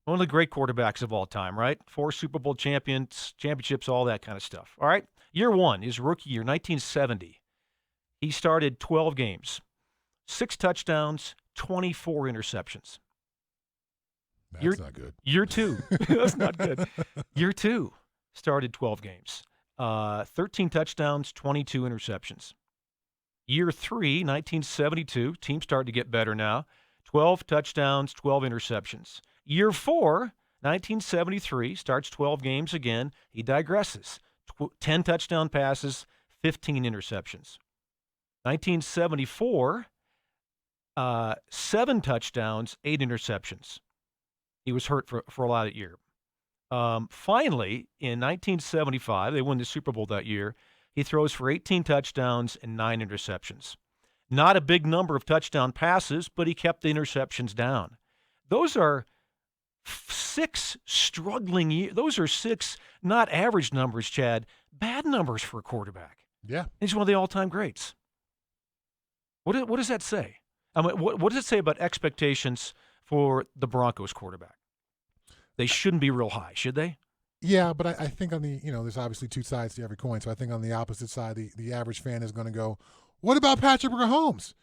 [SPEAKER 13] one of the great quarterbacks of all time, right? 4 Super Bowl championships, all that kind of stuff. All right? Year 1, his rookie year, 1970. He started 12 games, 6 touchdowns, 24 interceptions.
[SPEAKER 14] That's not good.
[SPEAKER 13] Year 2. That's not good. Year 2, started 12 games, 13 touchdowns, 22 interceptions. Year 3, 1972, team starting to get better now, 12 touchdowns, 12 interceptions. Year 4, 1973, starts 12 games again. He digresses. 10 touchdown passes, 15 interceptions. 1974, 7 touchdowns, 8 interceptions. He was hurt for a lot of the year. Finally, in 1975, they won the Super Bowl that year. He throws for 18 touchdowns and 9 interceptions. Not a big number of touchdown passes, but he kept the interceptions down. Those are 6 struggling years. Those are 6 not average numbers, Chad, bad numbers for a quarterback.
[SPEAKER 14] Yeah.
[SPEAKER 13] He's one of the all-time greats. What does that say? I mean, what does it say about expectations for the Broncos quarterback? They shouldn't be real high, should they?
[SPEAKER 14] Yeah, but I think on the, there's obviously 2 sides to every coin. So I think on the opposite side, the average fan is going to go, what about Patrick Mahomes?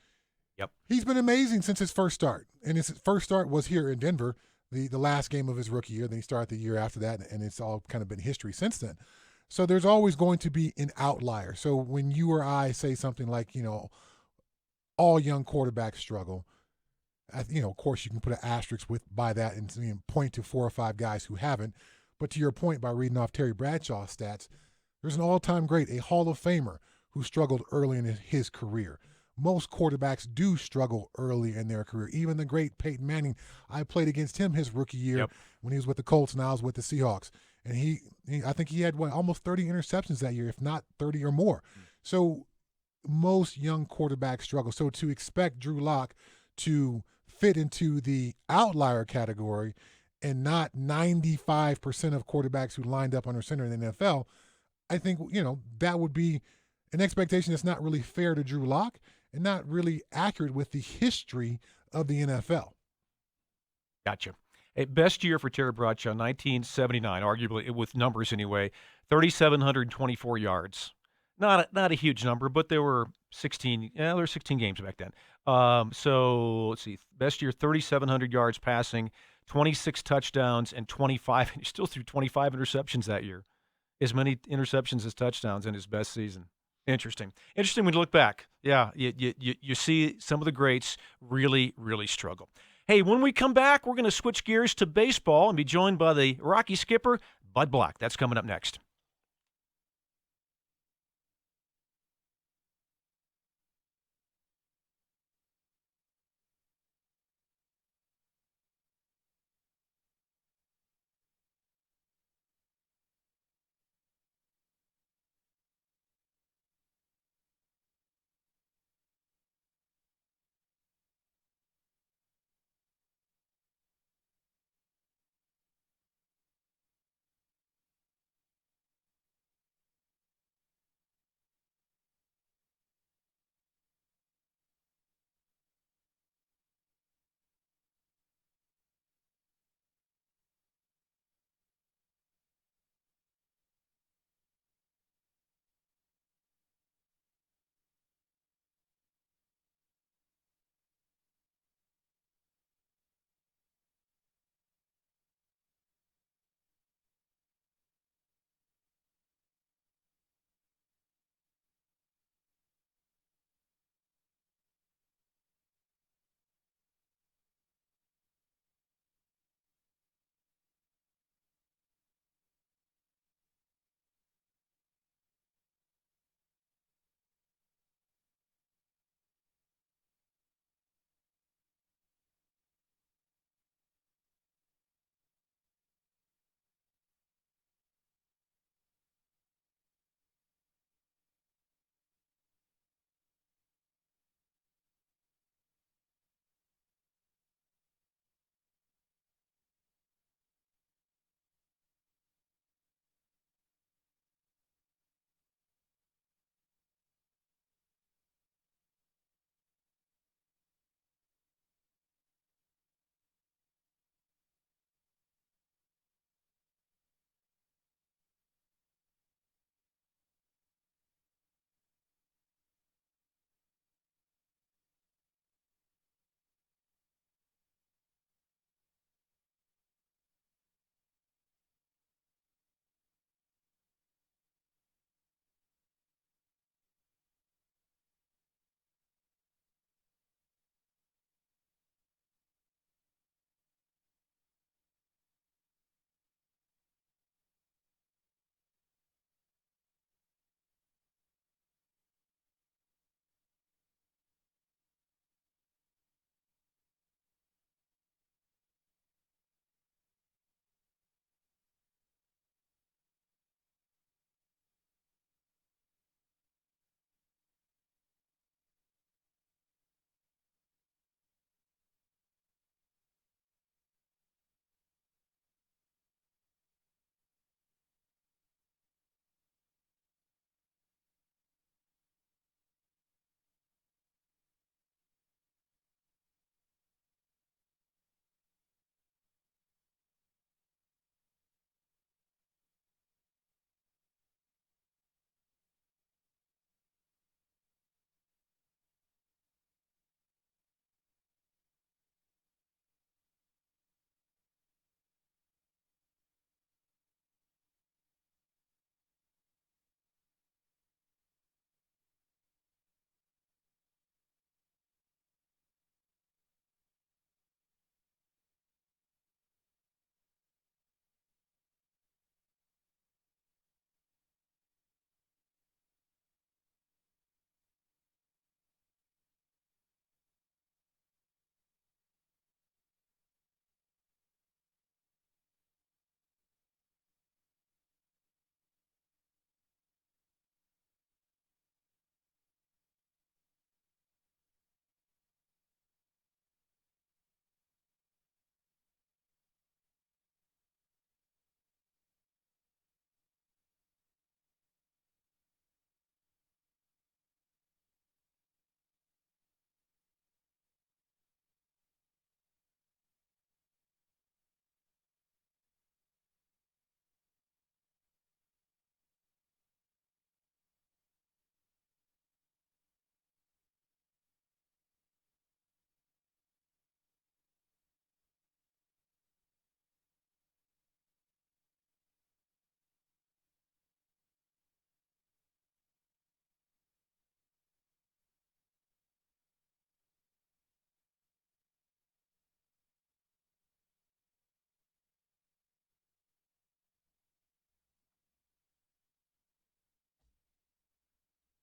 [SPEAKER 13] Yep.
[SPEAKER 14] He's been amazing since his first start. And his first start was here in Denver, the last game of his rookie year. Then he started the year after that, and it's all kind of been history since then. So there's always going to be an outlier. So when you or I say something like, all young quarterbacks struggle, of course you can put an asterisk by that and point to 4 or 5 guys who haven't. But to your point, by reading off Terry Bradshaw's stats, there's an all-time great, a Hall of Famer, who struggled early in his career. Most quarterbacks do struggle early in their career. Even the great Peyton Manning, I played against him his rookie year when he was with the Colts and I was with the Seahawks. And I think he had almost 30 interceptions that year, if not 30 or more. So most young quarterbacks struggle. So to expect Drew Lock to fit into the outlier category and not 95% of quarterbacks who lined up under center in the NFL, I think, that would be an expectation that's not really fair to Drew Lock and not really accurate with the history of the NFL.
[SPEAKER 13] Gotcha. Hey, best year for Terry Bradshaw, 1979, arguably with numbers anyway, 3,724 yards. Not a huge number, but there were 16 games back then. So let's see, best year, 3,700 yards passing, 26 touchdowns, and 25. He still threw 25 interceptions that year. As many interceptions as touchdowns in his best season. Interesting when you look back. Yeah, you see some of the greats really, really struggle. Hey, when we come back, we're going to switch gears to baseball and be joined by the Rocky skipper, Bud Black. That's coming up next.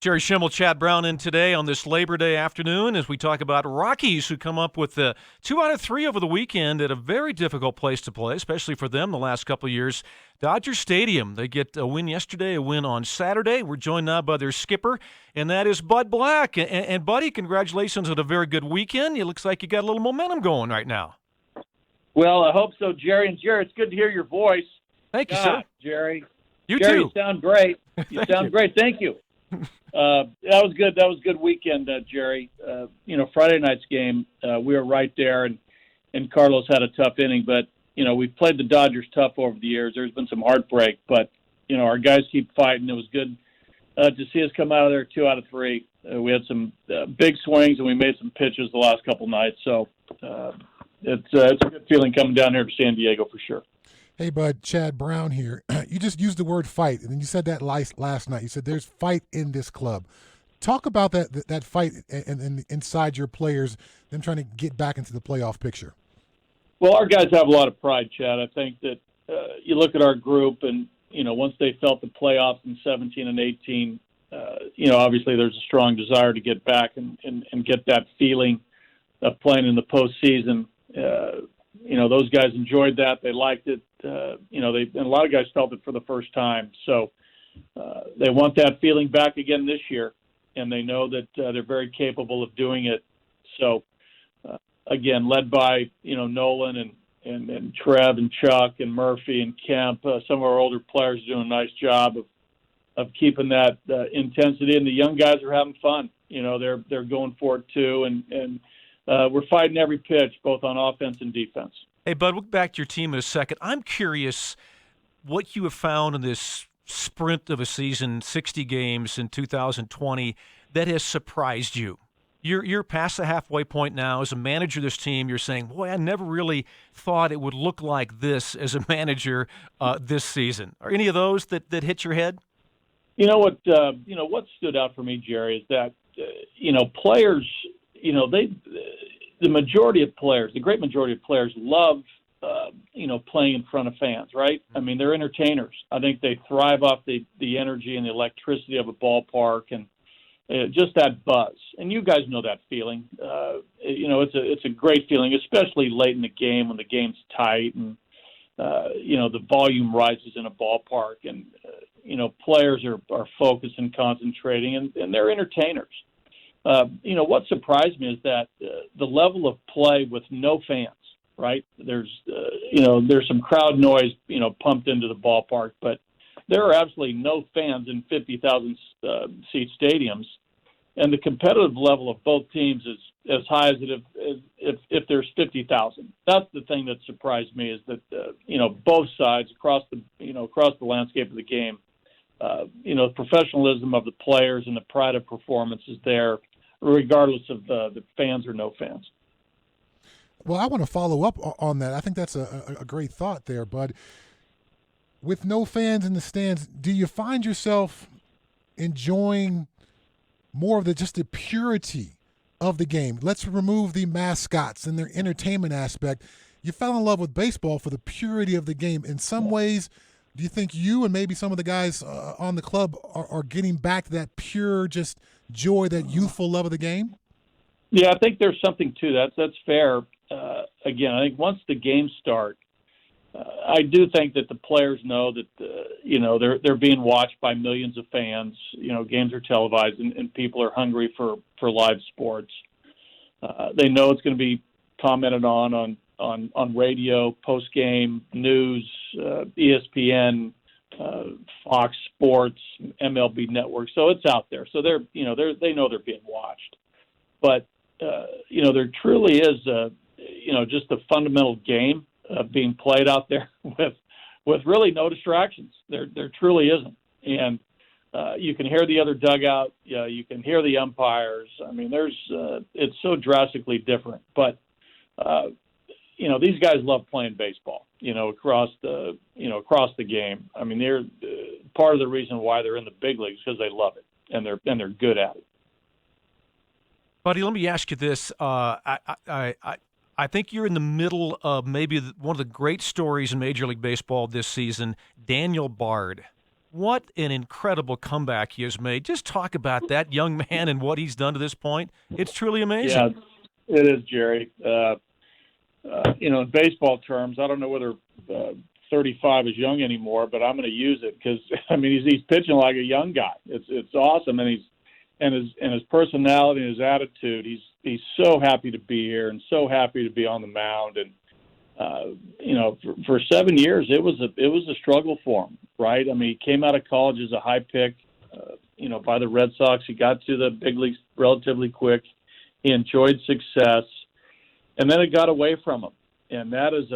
[SPEAKER 13] Jerry Schimmel, Chad Brown in today on this Labor Day afternoon as we talk about Rockies who come up with 2 out of 3 over the weekend at a very difficult place to play, especially for them the last couple of years. Dodger Stadium. They get a win yesterday, a win on Saturday. We're joined now by their skipper, and that is Bud Black. And Buddy, congratulations on a very good weekend. It looks like you got a little momentum going right now.
[SPEAKER 16] Well, I hope so, Jerry. And Jerry, it's good to hear your voice.
[SPEAKER 13] Thank you,
[SPEAKER 16] God,
[SPEAKER 13] sir.
[SPEAKER 16] Jerry.
[SPEAKER 13] You
[SPEAKER 16] Jerry,
[SPEAKER 13] too.
[SPEAKER 16] You sound great. You sound great. Thank you. That was good. That was a good weekend, Jerry. Friday night's game, we were right there, and Carlos had a tough inning. But, we've played the Dodgers tough over the years. There's been some heartbreak. But, our guys keep fighting. It was good to see us come out of there 2 out of 3. We had some big swings, and we made some pitches the last couple nights. So it's a good feeling coming down here to San Diego for sure.
[SPEAKER 14] Hey, Bud, Chad Brown here. You just used the word fight, and then you said that last night. You said there's fight in this club. Talk about that fight and inside your players, them trying to get back into the playoff picture.
[SPEAKER 16] Well, our guys have a lot of pride, Chad. I think that you look at our group, and, once they felt the playoffs in 17 and 18, obviously there's a strong desire to get back and get that feeling of playing in the postseason. Those guys enjoyed that. They liked it. And a lot of guys felt it for the first time. So they want that feeling back again this year, and they know that they're very capable of doing it. So, again, led by, Nolan and Trev and Chuck and Murphy and Kemp, some of our older players are doing a nice job of keeping that intensity, and the young guys are having fun. They're going for it too, and we're fighting every pitch, both on offense and defense.
[SPEAKER 13] Hey, Bud, we'll get back to your team in a second. I'm curious what you have found in this sprint of a season, 60 games in 2020, that has surprised you. You're past the halfway point now. As a manager of this team, you're saying, boy, I never really thought it would look like this as a manager this season. Are any of those that hit your head?
[SPEAKER 16] What stood out for me, Jerry, is that, players, the majority of players, the great majority of players love, playing in front of fans, right? I mean, they're entertainers. I think they thrive off the energy and the electricity of a ballpark and just that buzz. And you guys know that feeling. It's a great feeling, especially late in the game when the game's tight and, the volume rises in a ballpark and, players are focused and concentrating and they're entertainers. What surprised me is that the level of play with no fans, right? There's some crowd noise, pumped into the ballpark, but there are absolutely no fans in 50,000 seat stadiums. And the competitive level of both teams is as high as if there's 50,000. That's the thing that surprised me is that, both sides across the landscape of the game, professionalism of the players and the pride of performance is there, regardless of the fans or no fans.
[SPEAKER 14] Well, I want to follow up on that. I think that's a great thought there, Bud. With no fans in the stands, do you find yourself enjoying more of just the purity of the game? Let's remove the mascots and their entertainment aspect. You fell in love with baseball for the purity of the game. In some ways, do you think you and maybe some of the guys on the club are getting back to that pure just joy, that youthful love of the game?
[SPEAKER 16] Yeah, I think there's something to that. That's fair. Again, I think once the games start, I do think that the players know that they're being watched by millions of fans. Games are televised, and people are hungry for live sports. They know it's going to be commented on radio, post game news, ESPN, Fox Sports, MLB Network. So it's out there. So they know they're being watched. But there truly is just a fundamental game being played out there with really no distractions. There truly isn't. And you can hear the other dugout. You can hear the umpires. I mean, it's so drastically different. But these guys love playing baseball. Across the game. I mean, they're part of the reason why they're in the big leagues because they love it and they're good at it.
[SPEAKER 13] Buddy, let me ask you this. I think you're in the middle of maybe one of the great stories in Major League Baseball this season, Daniel Bard. What an incredible comeback he has made. Just talk about that young man and what he's done to this point. It's truly amazing.
[SPEAKER 16] Yeah, it is, Jerry. In baseball terms, I don't know whether 35 is young anymore, but I'm going to use it because he's pitching like a young guy. It's awesome, and his personality and his attitude. He's so happy to be here and so happy to be on the mound. And for 7 years, it was a struggle for him, right? He came out of college as a high pick, by the Red Sox. He got to the big leagues relatively quick. He enjoyed success, and then it got away from him. And that is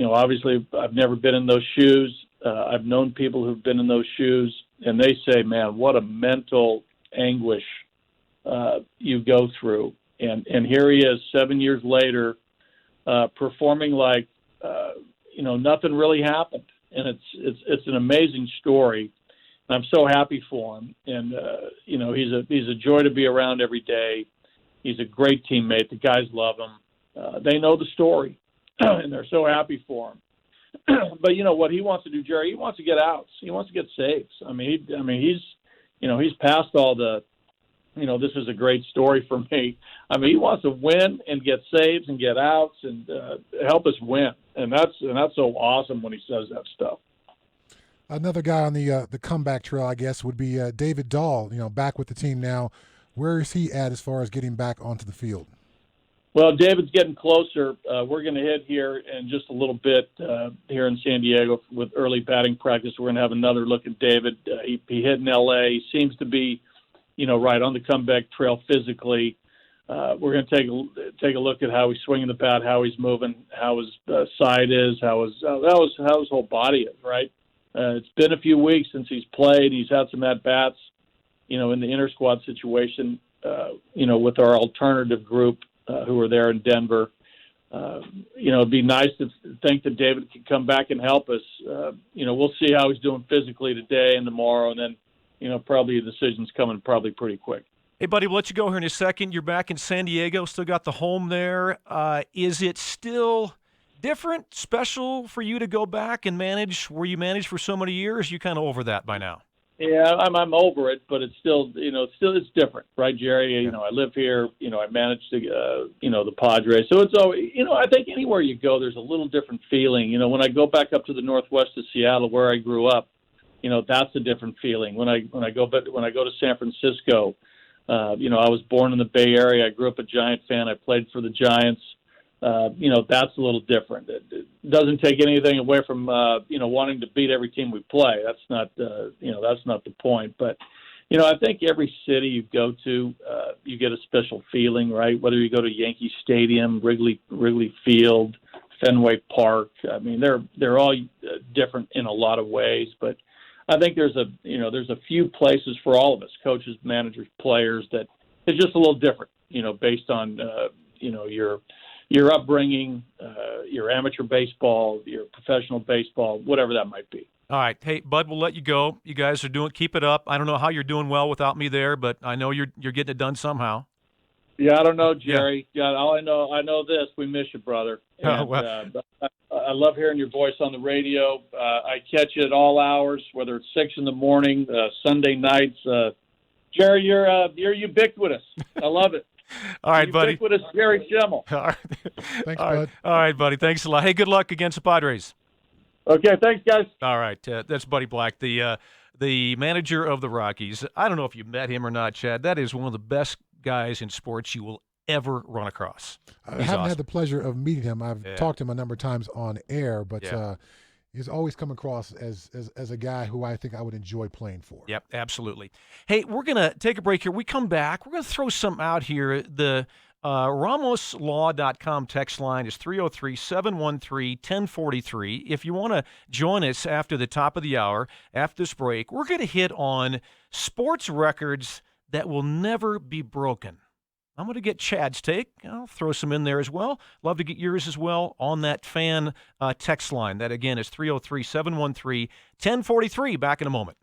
[SPEAKER 16] obviously I've never been in those shoes. I've known people who've been in those shoes, and they say, man, what a mental anguish you go through. And here he is 7 years later, performing like nothing really happened, and it's an amazing story. And I'm so happy for him, and he's a joy to be around every day. He's a great teammate. The guys love him. They know the story, and they're so happy for him. But what he wants to do, Jerry? He wants to get outs. He wants to get saves. He's past all the. This is a great story for me. He wants to win and get saves and get outs and help us win, and that's so awesome when he says that stuff.
[SPEAKER 14] Another guy on the comeback trail, I guess, would be David Dahl. Back with the team now. Where is he at as far as getting back onto the field?
[SPEAKER 16] Well, David's getting closer. We're going to hit here in just a little bit here in San Diego with early batting practice. We're going to have another look at David. He hit in L.A. He seems to be, right on the comeback trail physically. We're going to take a look at how he's swinging the bat, how he's moving, how his side is, how his whole body is. Right. It's been a few weeks since he's played. He's had some at bats, in the inter squad situation, with our alternative group who were there in Denver. It'd be nice to think that David could come back and help us. We'll see how he's doing physically today and tomorrow, and then, probably a decision's coming probably pretty quick.
[SPEAKER 13] Hey, buddy, we'll let you go here in a second. You're back in San Diego, still got the home there. Is it still different, special for you to go back and manage where you managed for so many years? You kind of over that by now?
[SPEAKER 16] Yeah, I'm over it, but it's still, it's different, right, Jerry? I live here. I manage the Padres, so it's always, I think anywhere you go, there's a little different feeling. When I go back up to the northwest of Seattle, where I grew up, that's a different feeling. When I go to San Francisco, I was born in the Bay Area. I grew up a Giant fan. I played for the Giants. That's a little different. It doesn't take anything away from, wanting to beat every team we play. That's not the point. But, I think every city you go to, you get a special feeling, right? Whether you go to Yankee Stadium, Wrigley Field, Fenway Park. They're all different in a lot of ways, but I think there's a few places for all of us, coaches, managers, players, that it's just a little different, based on, your upbringing, your amateur baseball, your professional baseball, whatever that might be.
[SPEAKER 13] All right. Hey, Bud, we'll let you go. You guys are keep it up. I don't know how you're doing well without me there, but I know you're getting it done somehow.
[SPEAKER 16] Yeah, I don't know, Jerry. Yeah, all I know this, we miss you, brother. And, I love hearing your voice on the radio. I catch you at all hours, whether it's 6 in the morning, Sunday nights. Jerry, you're ubiquitous. I love it.
[SPEAKER 13] All right, buddy.
[SPEAKER 16] Ubiquitous Jerry Schimmel.
[SPEAKER 14] Thanks, Bud.
[SPEAKER 13] All right, buddy. Thanks a lot. Hey, good luck against the Padres.
[SPEAKER 16] Okay, thanks, guys.
[SPEAKER 13] All right, that's Buddy Black, the manager of the Rockies. I don't know if you met him or not, Chad. That is one of the best guys in sports you will ever run across.
[SPEAKER 14] I haven't had the pleasure of meeting him. I've talked to him a number of times on air, but he's always come across as a guy who I think I would enjoy playing for.
[SPEAKER 13] Yep, absolutely. Hey, we're going to take a break here. We come back. We're going to throw something out here. The RamosLaw.com text line is 303-713-1043. If you want to join us after the top of the hour, after this break, we're going to hit on sports records that will never be broken. I'm going to get Chad's take. I'll throw some in there as well. Love to get yours as well on that fan text line. That, again, is 303-713-1043. Back in a moment.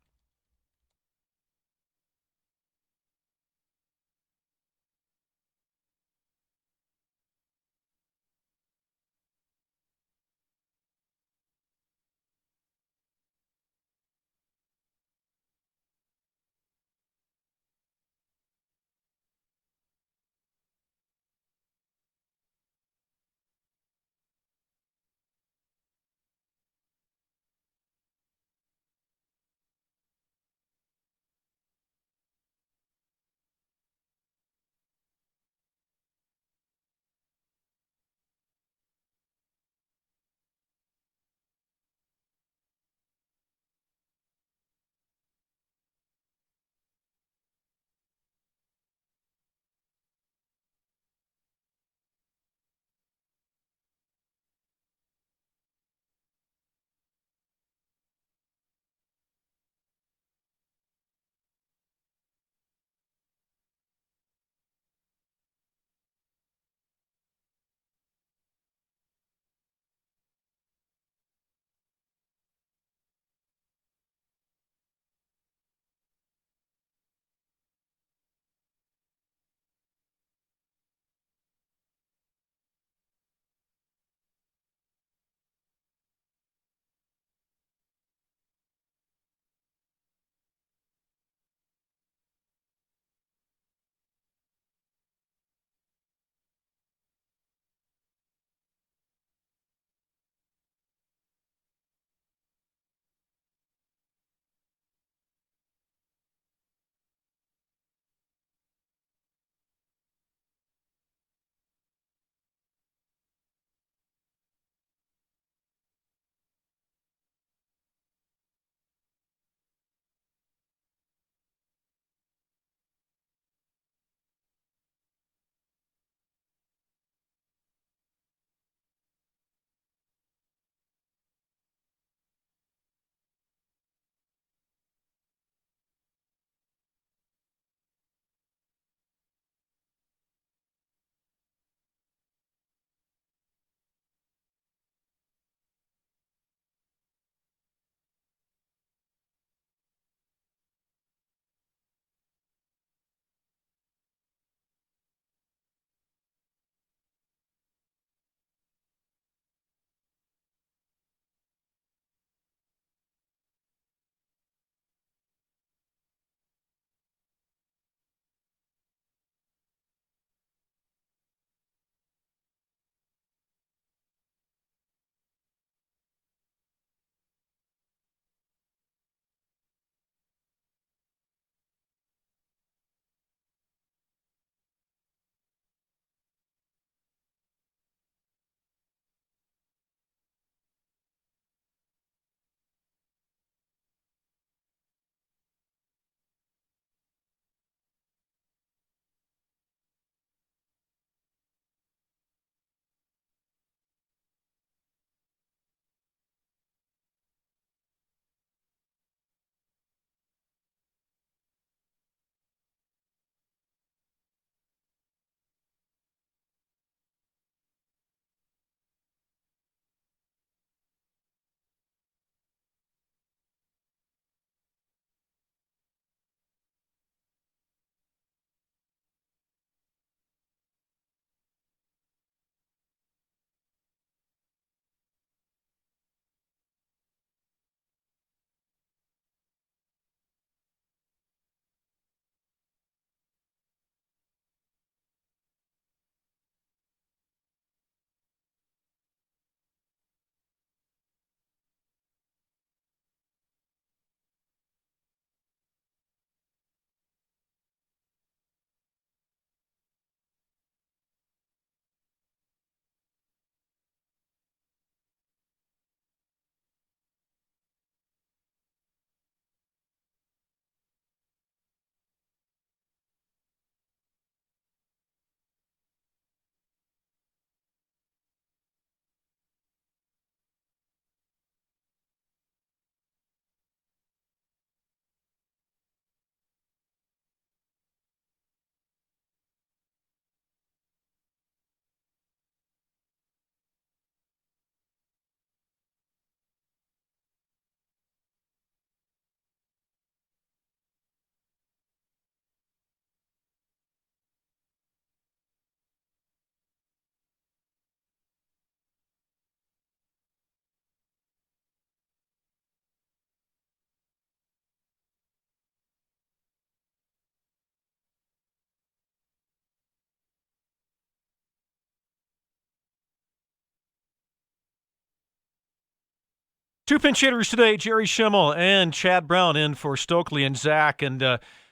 [SPEAKER 13] Two pinch hitters today, Jerry Schimmel and Chad Brown in for Stokley and Zach. And,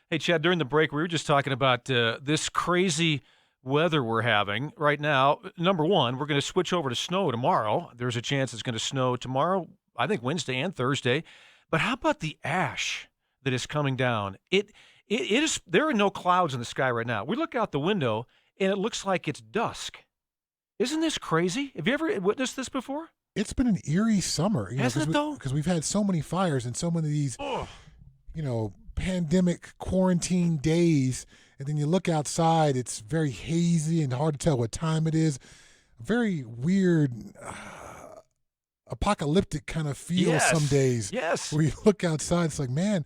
[SPEAKER 13] hey, Chad, during the break, we were just talking about this crazy weather we're having right now. Number one, we're going to switch over to snow tomorrow. There's a chance it's going to snow tomorrow, I think Wednesday and Thursday. But how about the ash that is coming down? It is. There are no clouds in the sky right now. We look out the window, and it looks like it's dusk. Isn't this crazy? Have you ever witnessed this before?
[SPEAKER 14] It's been an eerie summer.
[SPEAKER 13] Hasn't it, though?
[SPEAKER 14] Because we've had so many fires and so many of these, pandemic quarantine days. And then you look outside, it's very hazy and hard to tell what time it is. Very weird, apocalyptic kind of feel some days.
[SPEAKER 13] Yes.
[SPEAKER 14] Where you look outside, it's like, man,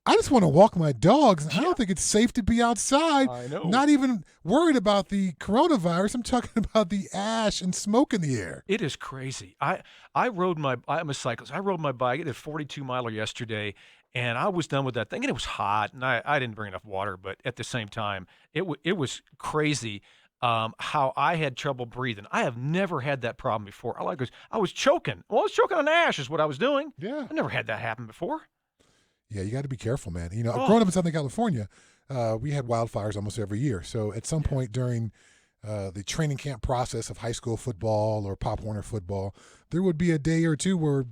[SPEAKER 14] I just want to walk my dogs. I don't think it's safe to be outside.
[SPEAKER 13] I know.
[SPEAKER 14] Not even worried about the coronavirus. I'm talking about the ash and smoke in the air.
[SPEAKER 13] It is crazy. I'm a cyclist. I rode my bike. I did a 42-miler yesterday, and I was done with that thing. And it was hot, and I didn't bring enough water. But at the same time, it was crazy how I had trouble breathing. I have never had that problem before. I was choking. Well, I was choking on ash is what I was doing.
[SPEAKER 14] Yeah.
[SPEAKER 13] I never had that happen before.
[SPEAKER 14] Yeah, you got to be careful, man. Growing up in Southern California, we had wildfires almost every year. So at some point during the training camp process of high school football or Pop Warner football, there would be a day or two where,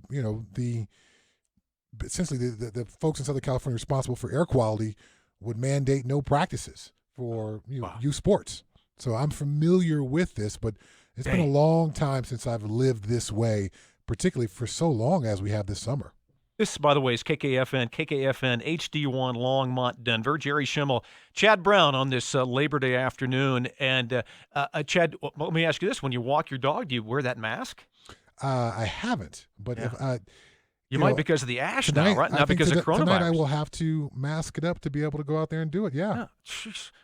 [SPEAKER 14] essentially the folks in Southern California responsible for air quality would mandate no practices for youth sports. So I'm familiar with this, but it's been a long time since I've lived this way, particularly for so long as we have this summer.
[SPEAKER 13] This, by the way, is KKFN HD1 Longmont, Denver. Jerry Schimmel, Chad Brown on this Labor Day afternoon. And Chad, let me ask you this. When you walk your dog, do you wear that mask?
[SPEAKER 14] I haven't, but if
[SPEAKER 13] you might because of the ash
[SPEAKER 14] tonight,
[SPEAKER 13] now, right? Not because of coronavirus.
[SPEAKER 14] Tonight I will have to mask it up to be able to go out there and do it, yeah.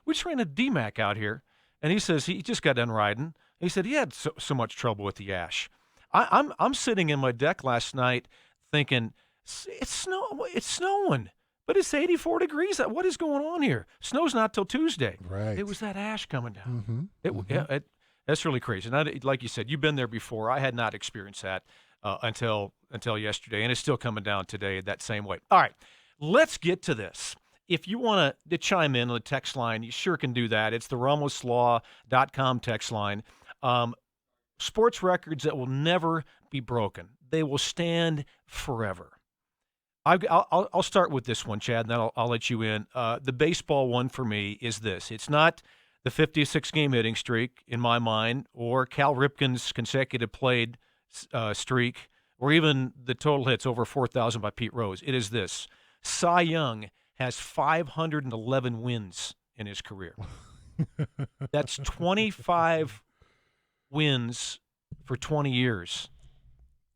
[SPEAKER 13] We just ran a DMac out here, and he says he just got done riding. He said he had so much trouble with the ash. I'm sitting in my deck last night thinking, it's snowing, but it's 84 degrees. What is going on here? Snow's not till Tuesday.
[SPEAKER 14] Right.
[SPEAKER 13] It was that ash coming down.
[SPEAKER 14] Mm-hmm.
[SPEAKER 13] That's really crazy. And like you said, you've been there before. I had not experienced that until yesterday, and it's still coming down today that same way. All right, let's get to this. If you want to chime in on the text line, you sure can do that. It's the RamosLaw.com text line. Sports records that will never be broken. They will stand forever. I'll start with this one, Chad, and then I'll let you in. The baseball one for me is this. It's not the 56-game hitting streak, in my mind, or Cal Ripken's consecutive played streak, or even the total hits over 4,000 by Pete Rose. It is this. Cy Young has 511 wins in his career. That's 25 wins for 20 years.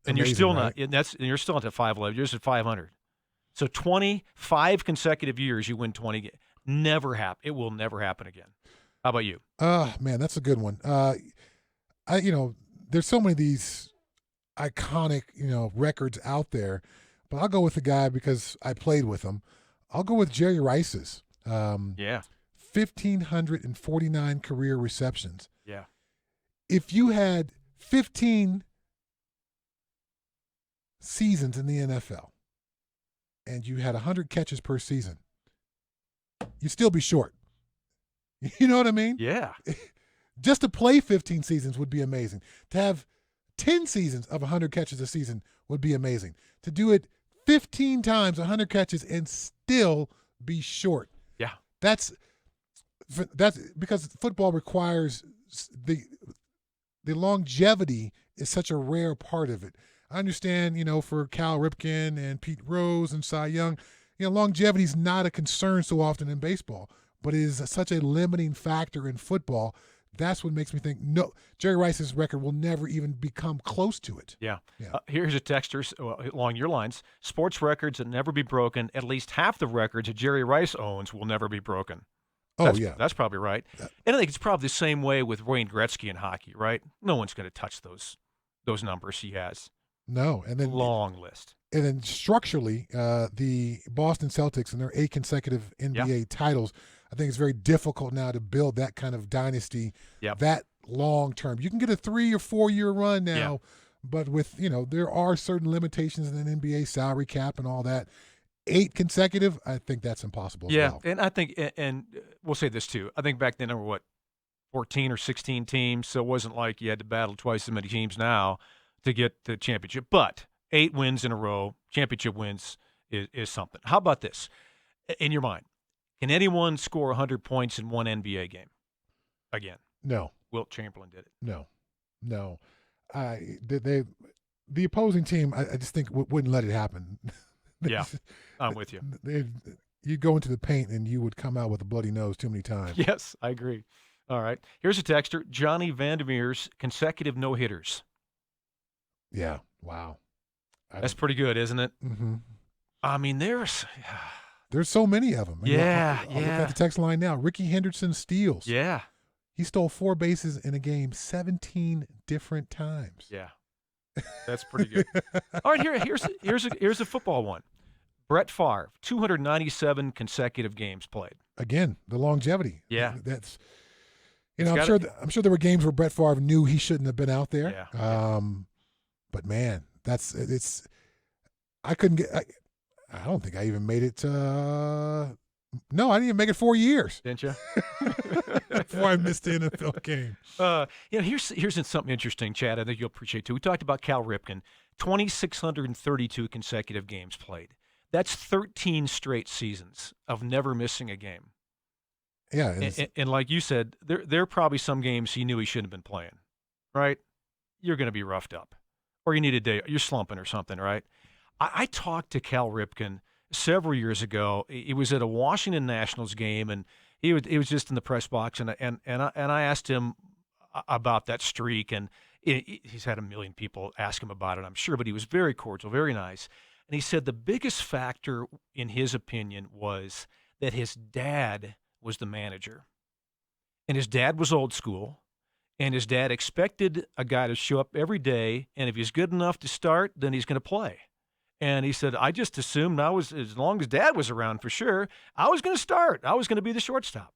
[SPEAKER 13] And
[SPEAKER 14] Amazing,
[SPEAKER 13] you're still
[SPEAKER 14] right?
[SPEAKER 13] you're still not at 511. You're just at 500. So 25 consecutive years you win 20 games. Never happen. It will never happen again. How about you?
[SPEAKER 14] Man, that's a good one. There's so many of these iconic, records out there, but I'll go with the guy because I played with him. I'll go with Jerry Rice's. 1,549 career receptions.
[SPEAKER 13] Yeah.
[SPEAKER 14] If you had 15 seasons in the NFL and you had 100 catches per season, you'd still be short. You know what I mean?
[SPEAKER 13] Yeah.
[SPEAKER 14] Just to play 15 seasons would be amazing. To have 10 seasons of 100 catches a season would be amazing. To do it 15 times 100 catches and still be short.
[SPEAKER 13] Yeah.
[SPEAKER 14] That's because football requires the longevity is such a rare part of it. I understand, for Cal Ripken and Pete Rose and Cy Young, longevity is not a concern so often in baseball, but it is such a limiting factor in football. That's what makes me think, no, Jerry Rice's record will never even become close to it.
[SPEAKER 13] Yeah. Here's a texter along your lines. Sports records that never be broken. At least half the records that Jerry Rice owns will never be broken. That's probably right. And I think it's probably the same way with Wayne Gretzky in hockey, right? No one's going to touch those numbers he has.
[SPEAKER 14] No, and then
[SPEAKER 13] long list.
[SPEAKER 14] And then structurally, the Boston Celtics and their 8 consecutive NBA titles, I think it's very difficult now to build that kind of dynasty that long term. You can get a 3 or 4 year run now, But with, there are certain limitations in an NBA salary cap and all that. 8 consecutive, I think that's impossible as well.
[SPEAKER 13] And I think, and we'll say this too, I think back then there were, 14 or 16 teams, so it wasn't like you had to battle twice as many teams now to get the championship. But 8 wins in a row, championship wins is something. How about this? In your mind, can anyone score 100 points in one NBA game? Again.
[SPEAKER 14] No.
[SPEAKER 13] Wilt Chamberlain did it.
[SPEAKER 14] No. The opposing team, I just think wouldn't let it happen.
[SPEAKER 13] Yeah, I'm with you.
[SPEAKER 14] You'd go into the paint and you would come out with a bloody nose too many times.
[SPEAKER 13] Yes, I agree. All right. Here's a texter, Johnny Vandermeer's consecutive no-hitters.
[SPEAKER 14] Yeah, wow.
[SPEAKER 13] That's pretty good, isn't it?
[SPEAKER 14] Mm-hmm.
[SPEAKER 13] I mean, there's
[SPEAKER 14] so many of them.
[SPEAKER 13] Yeah,
[SPEAKER 14] I'll look at the text line now. Ricky Henderson steals.
[SPEAKER 13] Yeah.
[SPEAKER 14] He stole 4 bases in a game 17 different times.
[SPEAKER 13] Yeah. That's pretty good. All right, here's a football one. Brett Favre, 297 consecutive games played.
[SPEAKER 14] Again, the longevity.
[SPEAKER 13] Yeah.
[SPEAKER 14] That's I'm sure there were games where Brett Favre knew he shouldn't have been out there.
[SPEAKER 13] Yeah.
[SPEAKER 14] But man, I couldn't get I don't think I even made it no, I didn't even make it 4 years.
[SPEAKER 13] Didn't you?
[SPEAKER 14] Before I missed the NFL game.
[SPEAKER 13] Here's something interesting, Chad. I think you'll appreciate too. We talked about Cal Ripken, 2,632 consecutive games played. That's 13 straight seasons of never missing a game.
[SPEAKER 14] Yeah,
[SPEAKER 13] and like you said, there are probably some games he knew he shouldn't have been playing. Right? You're going to be roughed up, or you need a day. You're slumping or something. Right? I talked to Cal Ripken several years ago. He was at a Washington Nationals game, and he was just in the press box, and I asked him about that streak, and he's had a million people ask him about it, I'm sure, but he was very cordial, very nice. And he said the biggest factor, in his opinion, was that his dad was the manager, and his dad was old school, and his dad expected a guy to show up every day, and if he's good enough to start, then he's going to play. And he said, I just assumed as long as Dad was around, for sure, I was going to start. I was going to be the shortstop.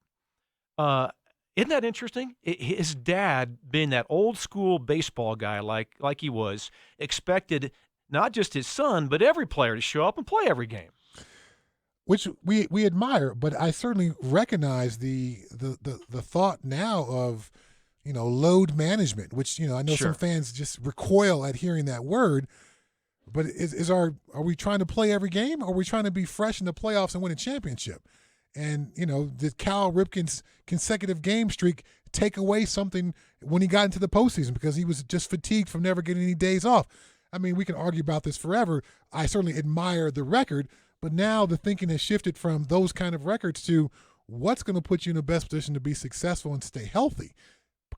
[SPEAKER 13] Isn't that interesting? His dad, being that old school baseball guy like he was, expected not just his son, but every player to show up and play every game.
[SPEAKER 14] Which we admire, but I certainly recognize the thought now of, load management, which, I know some fans just recoil at hearing that word. But are we trying to play every game, or are we trying to be fresh in the playoffs and win a championship? And, did Cal Ripken's consecutive game streak take away something when he got into the postseason because he was just fatigued from never getting any days off? I mean, we can argue about this forever. I certainly admire the record, but now the thinking has shifted from those kind of records to what's going to put you in the best position to be successful and stay healthy.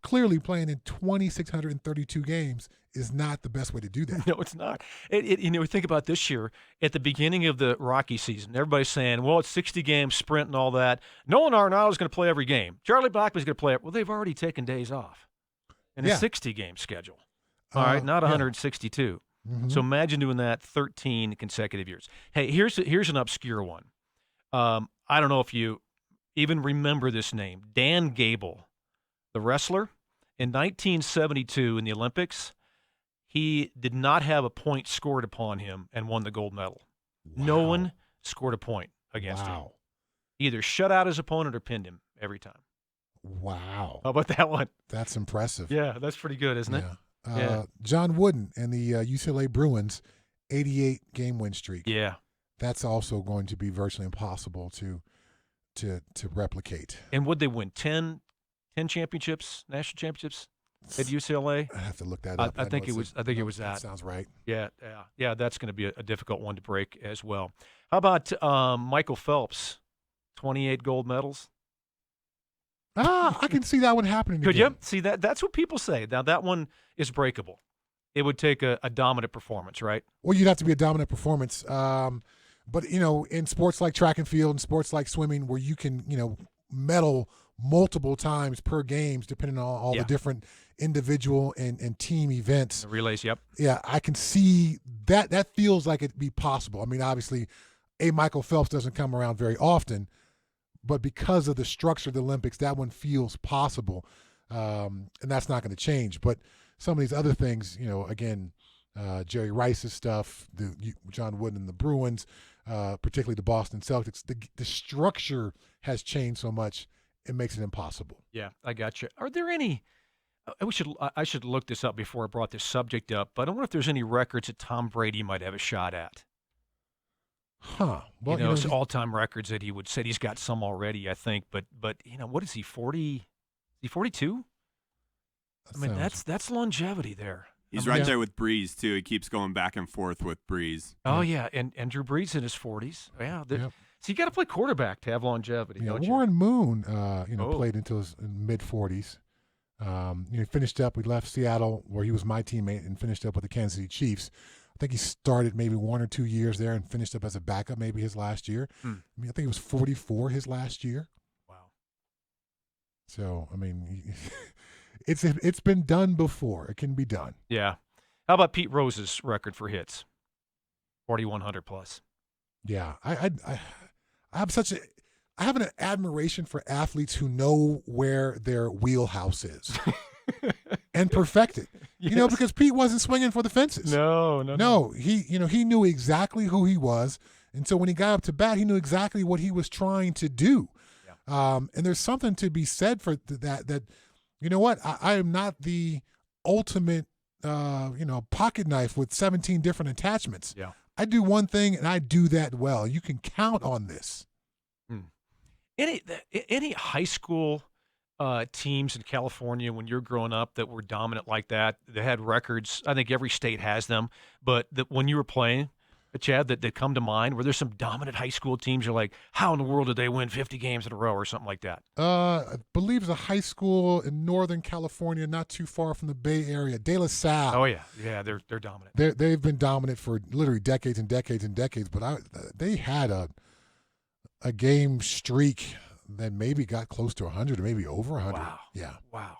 [SPEAKER 14] Clearly, playing in 2,632 games is not the best way to do that.
[SPEAKER 13] No, it's not. Think about this year. At the beginning of the Rocky season, everybody's saying, well, it's 60 games sprint and all that. Nolan Arenado's going to play every game. Charlie Blackmon's going to play it. Well, they've already taken days off in a 60-game schedule. All right, not 162.
[SPEAKER 14] Mm-hmm.
[SPEAKER 13] So imagine doing that 13 consecutive years. Hey, here's an obscure one. I don't know if you even remember this name. Dan Gable, the wrestler. In 1972 in the Olympics, he did not have a point scored upon him and won the gold medal.
[SPEAKER 14] Wow.
[SPEAKER 13] No one scored a point against him. Either shut out his opponent or pinned him every time.
[SPEAKER 14] Wow.
[SPEAKER 13] How about that one?
[SPEAKER 14] That's impressive.
[SPEAKER 13] Yeah, that's pretty good, isn't it?
[SPEAKER 14] Yeah. John Wooden and the UCLA Bruins, 88-game win streak.
[SPEAKER 13] Yeah.
[SPEAKER 14] That's also going to be virtually impossible to replicate.
[SPEAKER 13] And would they win 10 championships, national championships at UCLA?
[SPEAKER 14] I have to look that up.
[SPEAKER 13] I think it was that.
[SPEAKER 14] That sounds right.
[SPEAKER 13] Yeah. That's going to be a difficult one to break as well. How about Michael Phelps, 28 gold medals?
[SPEAKER 14] I can see that one happening.
[SPEAKER 13] Could you see that? That's what people say. Now that one is breakable. It would take a dominant performance, right?
[SPEAKER 14] Well, you'd have to be a dominant performance. But in sports like track and field and sports like swimming, where you can medal multiple times per games, depending on all the different individual and team events.
[SPEAKER 13] The relays, yep.
[SPEAKER 14] Yeah, I can see that. That feels like it'd be possible. I mean, obviously, Michael Phelps doesn't come around very often, but because of the structure of the Olympics, that one feels possible, and that's not going to change. But some of these other things, again, Jerry Rice's stuff, John Wooden and the Bruins, particularly the Boston Celtics, the structure has changed so much, it makes it impossible.
[SPEAKER 13] Yeah, I got you. Are there any I should look this up before I brought this subject up, but I wonder if there's any records that Tom Brady might have a shot at.
[SPEAKER 14] Huh. Well,
[SPEAKER 13] it's all-time records that he would say he's got some already, I think. But what is he, 40? Is he 42? I mean, that's longevity there.
[SPEAKER 17] He's right there with Breeze, too. He keeps going back and forth with Breeze.
[SPEAKER 13] Oh, yeah, and Drew Brees in his 40s. Yeah. So you got to play quarterback to have longevity, don't you?
[SPEAKER 14] Warren Moon, played until his mid-40s. He finished up. We left Seattle, where he was my teammate, and finished up with the Kansas City Chiefs. I think he started maybe 1 or 2 years there and finished up as a backup maybe his last year. I think he was 44 his last year.
[SPEAKER 13] Wow.
[SPEAKER 14] So, it's been done before. It can be done.
[SPEAKER 13] Yeah. How about Pete Rose's record for hits? 4,100 plus.
[SPEAKER 14] Yeah. I have an admiration for athletes who know where their wheelhouse is and perfect it.
[SPEAKER 13] Yes.
[SPEAKER 14] Because Pete wasn't swinging for the fences.
[SPEAKER 13] No.
[SPEAKER 14] He knew exactly who he was, and so when he got up to bat, he knew exactly what he was trying to do. Yeah. And there's something to be said for that. That I am not the ultimate pocket knife with 17 different attachments.
[SPEAKER 13] Yeah.
[SPEAKER 14] I do one thing and I do that well. You can count on this.
[SPEAKER 13] Any high school teams in California when you're growing up that were dominant like that, that had records? I think every state has them, but when you were playing, Chad, that come to mind, were there some dominant high school teams you're like, how in the world did they win 50 games in a row or something like that?
[SPEAKER 14] I believe it's a high school in Northern California, not too far from the Bay Area, De La Salle.
[SPEAKER 13] Oh, yeah, they're dominant.
[SPEAKER 14] They've been dominant for literally decades and decades and decades, but they had a game streak that maybe got close to 100 or maybe over 100.
[SPEAKER 13] Wow.
[SPEAKER 14] Yeah.
[SPEAKER 13] Wow.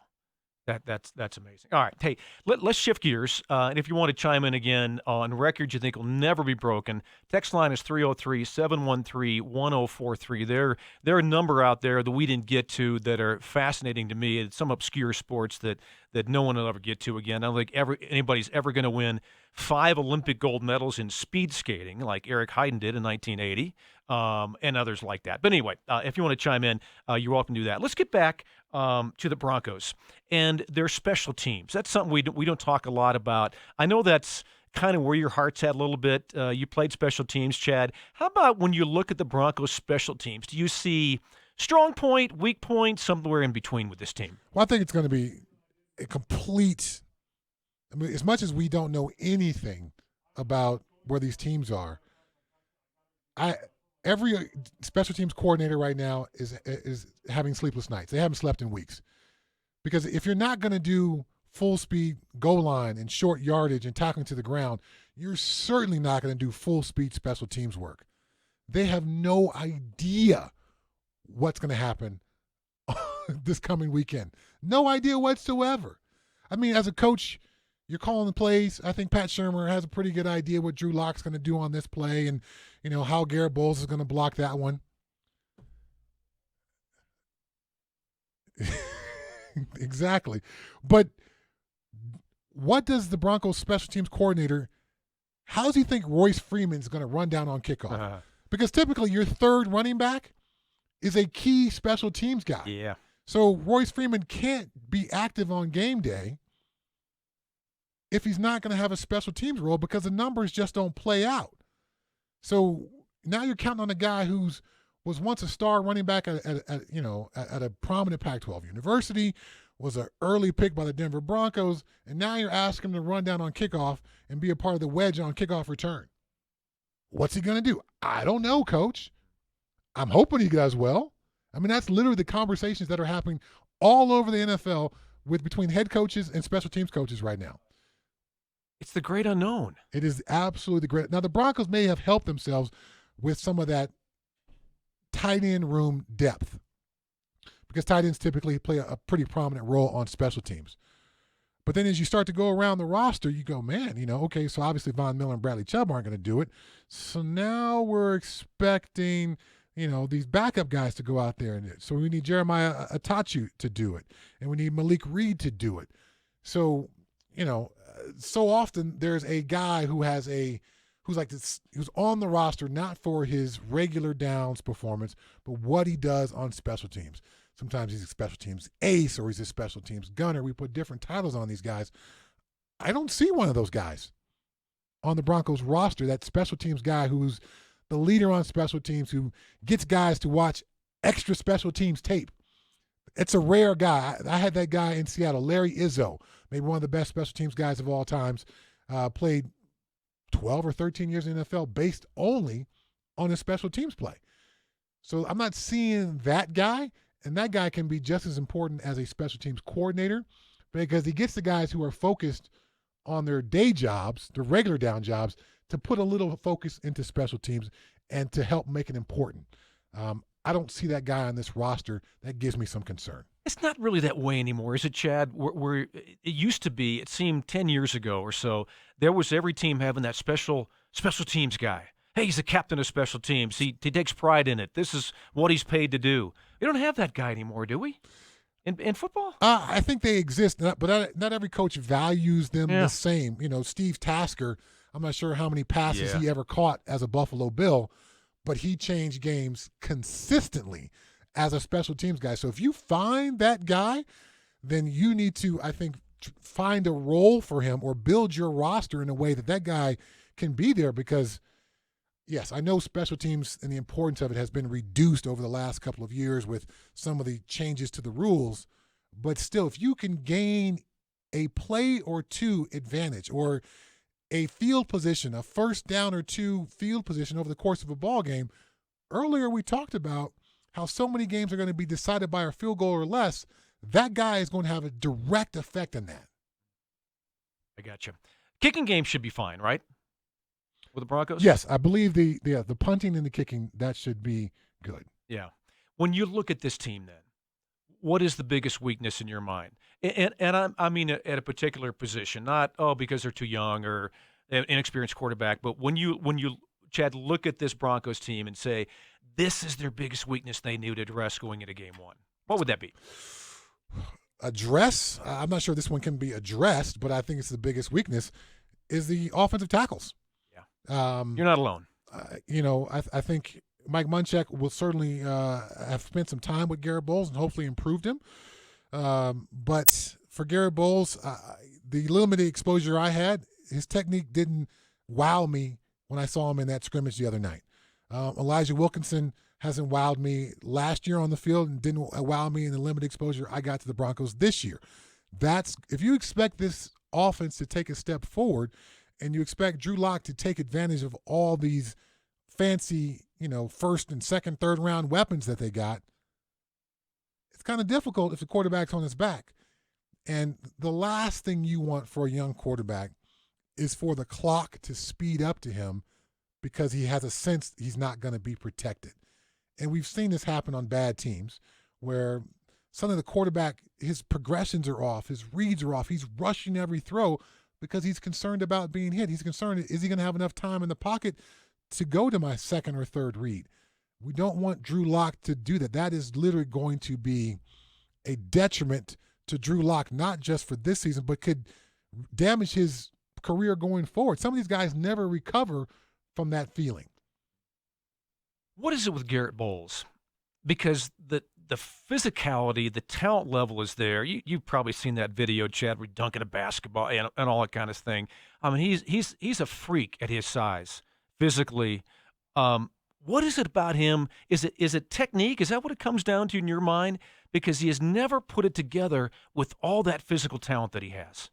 [SPEAKER 13] That's amazing. All right. Hey, let's shift gears. And if you want to chime in again on records you think will never be broken, text line is 303-713-1043. There are a number out there that we didn't get to that are fascinating to me. It's some obscure sports that no one will ever get to again. I don't think anybody's ever going to win 5 Olympic gold medals in speed skating like Eric Heiden did in 1980, and others like that. But anyway, if you want to chime in, you're welcome to do that. Let's get back to the Broncos and their special teams. That's something we don't talk a lot about. I know that's kind of where your heart's at a little bit. You played special teams, Chad. How about when you look at the Broncos special teams, do you see strong point, weak point, somewhere in between with this team?
[SPEAKER 14] Well, I think it's going to be a complete – as much as we don't know anything about where these teams are, every special teams coordinator right now is having sleepless nights. They haven't slept in weeks. Because if you're not going to do full speed goal line and short yardage and tackling to the ground, you're certainly not going to do full speed special teams work. They have no idea what's going to happen this coming weekend. No idea whatsoever. As a coach, you're calling the plays. I think Pat Shurmur has a pretty good idea what Drew Lock's going to do on this play and, how Garrett Bowles is going to block that one. Exactly. But what does the Broncos special teams coordinator, how does he think Royce Freeman's going to run down on kickoff? Because typically your third running back is a key special teams guy.
[SPEAKER 13] Yeah.
[SPEAKER 14] So Royce Freeman can't be active on game day if he's not going to have a special teams role because the numbers just don't play out. So now you're counting on a guy who's was once a star running back at a prominent Pac-12 university, was an early pick by the Denver Broncos, and now you're asking him to run down on kickoff and be a part of the wedge on kickoff return. What's he going to do? I don't know, Coach. I'm hoping he does well. That's literally the conversations that are happening all over the NFL between head coaches and special teams coaches right now.
[SPEAKER 13] It's the great unknown. It
[SPEAKER 14] is absolutely the great. Now, the Broncos may have helped themselves with some of that tight end room depth because tight ends typically play a pretty prominent role on special teams. But then as you start to go around the roster, you go, man, okay, so obviously Von Miller and Bradley Chubb aren't going to do it. So now we're expecting, these backup guys to go out there. And so we need Jeremiah Atachu to do it. And we need Malik Reed to do it. So so often there's a guy who's on the roster not for his regular downs performance, but what he does on special teams. Sometimes he's a special teams ace or he's a special teams gunner. We put different titles on these guys. I don't see one of those guys on the Broncos roster, that special teams guy who's the leader on special teams, who gets guys to watch extra special teams tape. It's a rare guy. I had that guy in Seattle, Larry Izzo, maybe one of the best special teams guys of all times, played 12 or 13 years in the NFL based only on his special teams play. So I'm not seeing that guy, and that guy can be just as important as a special teams coordinator because he gets the guys who are focused on their day jobs, their regular down jobs, to put a little focus into special teams and to help make it important. I don't see that guy on this roster. That gives me some concern.
[SPEAKER 13] It's not really that way anymore, is it, Chad? Where it used to be, it seemed 10 years ago or so, there was every team having that special teams guy. Hey, he's the captain of special teams. He takes pride in it. This is what he's paid to do. We don't have that guy anymore, do we? In football?
[SPEAKER 14] I think they exist, but not every coach values them the same. Steve Tasker, I'm not sure how many passes he ever caught as a Buffalo Bill, but he changed games consistently as a special teams guy. So if you find that guy, then you need to, I think, find a role for him or build your roster in a way that guy can be there because, yes, I know special teams and the importance of it has been reduced over the last couple of years with some of the changes to the rules, but still, if you can gain a play or two advantage or a field position, a first down or two field position over the course of a ball game. Earlier we talked about how so many games are going to be decided by a field goal or less. That guy is going to have a direct effect on that.
[SPEAKER 13] I got you. Kicking game should be fine, right? With the Broncos?
[SPEAKER 14] Yes, I believe the punting and the kicking, that should be good.
[SPEAKER 13] Yeah. When you look at this team then, what is the biggest weakness in your mind? And I mean at a particular position, not because they're too young or an inexperienced quarterback, but when you Chad look at this Broncos team and say this is their biggest weakness they need to address going into game one, what would that be?
[SPEAKER 14] Address? I'm not sure this one can be addressed, but I think it's the biggest weakness is the offensive tackles.
[SPEAKER 13] Yeah, you're not alone.
[SPEAKER 14] I think Mike Munchak will certainly have spent some time with Garrett Bowles and hopefully improved him. But for Garrett Bowles, the limited exposure I had, his technique didn't wow me when I saw him in that scrimmage the other night. Elijah Wilkinson hasn't wowed me last year on the field and didn't wow me in the limited exposure I got to the Broncos this year. If you expect this offense to take a step forward and you expect Drew Lock to take advantage of all these fancy, first and second, third round weapons that they got, it's kind of difficult if the quarterback's on his back. And the last thing you want for a young quarterback is for the clock to speed up to him because he has a sense he's not going to be protected. And we've seen this happen on bad teams where suddenly the quarterback, his progressions are off, his reads are off, he's rushing every throw because he's concerned about being hit. He's concerned, is he going to have enough time in the pocket to go to my second or third read? We don't want Drew Lock to do that. That is literally going to be a detriment to Drew Lock, not just for this season, but could damage his career going forward. Some of these guys never recover from that feeling.
[SPEAKER 13] What is it with Garrett Bowles? Because the physicality, the talent level is there. You've probably seen that video, Chad, where dunking a basketball and all that kind of thing. I mean, he's a freak at his size, physically. What is it about him? Is it technique? Is that what it comes down to in your mind? Because he has never put it together with all that physical talent that he has.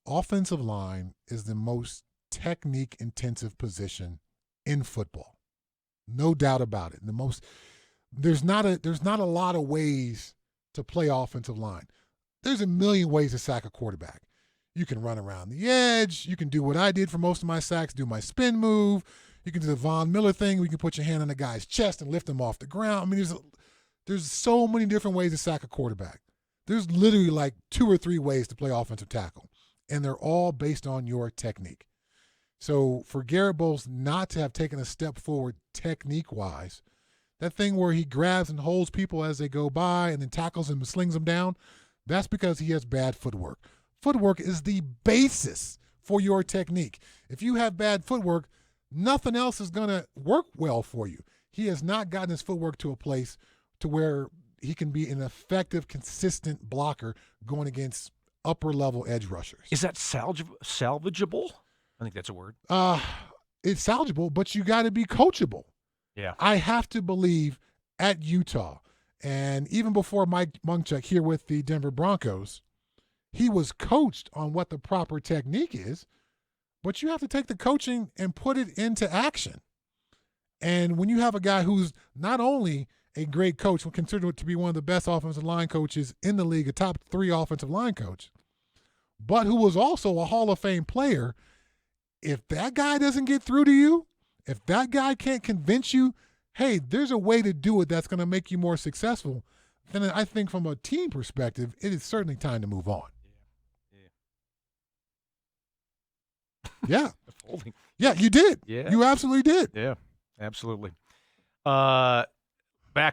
[SPEAKER 14] Offensive line is the most technique-intensive position in football. No doubt about it. There's not a lot of ways to play offensive line. There's a million ways to sack a quarterback. You can run around the edge. You can do what I did for most of my sacks, do my spin move. You can do the Von Miller thing. We can put your hand on the guy's chest and lift him off the ground. I mean, there's so many different ways to sack a quarterback. There's literally like 2 or 3 ways to play offensive tackle, and they're all based on your technique. So for Garrett Bowles not to have taken a step forward technique-wise, that thing where he grabs and holds people as they go by and then tackles them and slings them down, that's because he has bad footwork. footwork is the basis for your technique. If you have bad footwork, nothing else is going to work well for you. He has not gotten his footwork to a place to where he can be an effective, consistent blocker going against upper-level edge rushers.
[SPEAKER 13] Is that salvageable? I think that's a word.
[SPEAKER 14] It's salvageable, but you got to be coachable.
[SPEAKER 13] Yeah.
[SPEAKER 14] I have to believe at Utah, and even before Mike Munchak here with the Denver Broncos, he was coached on what the proper technique is, but you have to take the coaching and put it into action. And when you have a guy who's not only a great coach, considered to be one of the best offensive line coaches in the league, a top 3 offensive line coach, but who was also a Hall of Fame player, if that guy doesn't get through to you, if that guy can't convince you, hey, there's a way to do it that's going to make you more successful, then I think from a team perspective, it is certainly time to move on. Yeah. Yeah, you did.
[SPEAKER 13] Yeah.
[SPEAKER 14] You absolutely did.
[SPEAKER 13] Yeah, absolutely. Back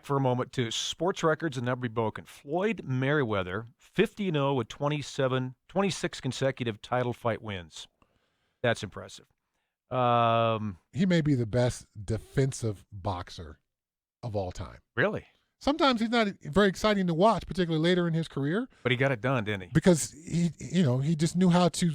[SPEAKER 13] for a moment to sports records and never be broken. Floyd Mayweather, 50-0 with 26 consecutive title fight wins. That's impressive.
[SPEAKER 14] He may be the best defensive boxer of all time.
[SPEAKER 13] Really?
[SPEAKER 14] Sometimes he's not very exciting to watch, particularly later in his career.
[SPEAKER 13] But he got it done, didn't he?
[SPEAKER 14] Because he just knew how to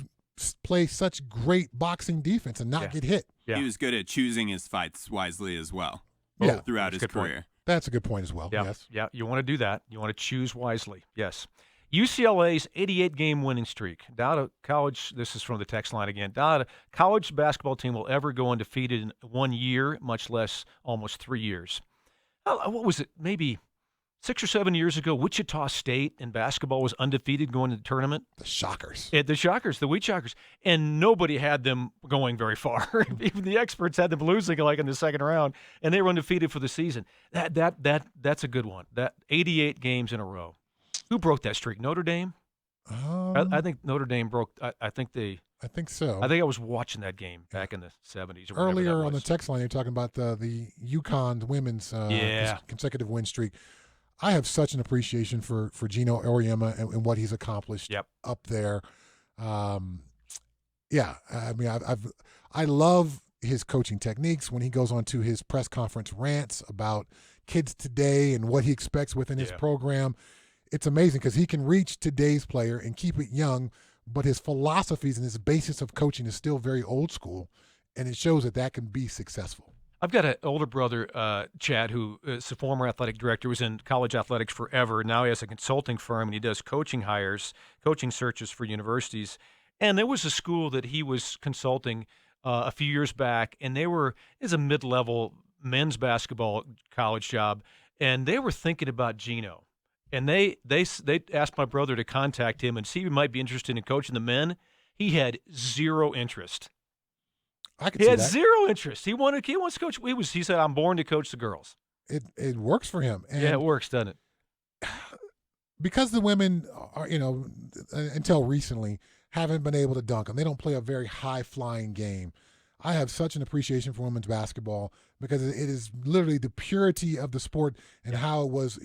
[SPEAKER 14] play such great boxing defense and not get hit.
[SPEAKER 17] Yeah. He was good at choosing his fights wisely as well.
[SPEAKER 14] Yeah.
[SPEAKER 17] Throughout his career.
[SPEAKER 13] Point.
[SPEAKER 14] That's a good point as well.
[SPEAKER 13] Yeah.
[SPEAKER 14] Yes.
[SPEAKER 13] Yeah. You want to do that. You want to choose wisely. Yes. UCLA's 88-game winning streak. Doubt a college. This is from the text line again. Doubt a college basketball team will ever go undefeated in 1 year, much less almost 3 years. What was it? Maybe 6 or 7 years ago, Wichita State in basketball was undefeated going to the tournament.
[SPEAKER 14] The Shockers.
[SPEAKER 13] The Wheat Shockers. And nobody had them going very far. Even the experts had them losing like in the second round, and they were undefeated for the season. That's a good one. That 88 games in a row. Who broke that streak? Notre Dame? I think Notre Dame broke. I think
[SPEAKER 14] so.
[SPEAKER 13] I think I was watching that game back in the 70s. Or
[SPEAKER 14] earlier on the text line, you're talking about the UConn women's consecutive win streak. I have such an appreciation for Gino Auriemma and what he's accomplished up there. I mean, I love his coaching techniques when he goes on to his press conference rants about kids today and what he expects within his program. It's amazing because he can reach today's player and keep it young, but his philosophies and his basis of coaching is still very old school, and it shows that can be successful.
[SPEAKER 13] I've got an older brother, Chad, who is a former athletic director, was in college athletics forever. Now he has a consulting firm, and he does coaching searches for universities. And there was a school that he was consulting a few years back, and it's a mid-level men's basketball college job, and they were thinking about Gino. And they asked my brother to contact him and see if he might be interested in coaching the men. He had zero interest.
[SPEAKER 14] He had
[SPEAKER 13] zero interest. He wants to coach. He said, "I'm born to coach the girls."
[SPEAKER 14] It works for him. And
[SPEAKER 13] it works, doesn't it?
[SPEAKER 14] Because the women are, until recently, haven't been able to dunk, and they don't play a very high-flying game. I have such an appreciation for women's basketball because it is literally the purity of the sport and how it was,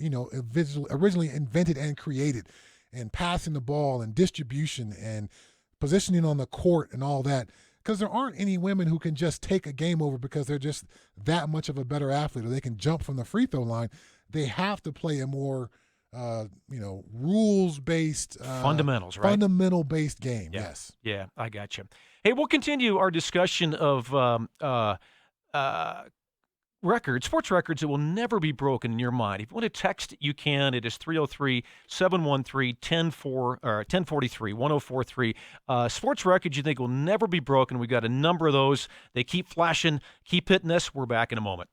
[SPEAKER 14] originally invented and created, and passing the ball and distribution and positioning on the court and all that. Because there aren't any women who can just take a game over because they're just that much of a better athlete or they can jump from the free throw line. They have to play a more, rules-based,
[SPEAKER 13] fundamentals, right?
[SPEAKER 14] Fundamental-based game.
[SPEAKER 13] Yeah.
[SPEAKER 14] Yes.
[SPEAKER 13] Yeah, I got you. Hey, we'll continue our discussion of sports records that will never be broken in your mind. If you want to text, you can. It is 303-713-1043, 1043. Sports records you think will never be broken. We've got a number of those. They keep flashing, keep hitting us. We're back in a moment.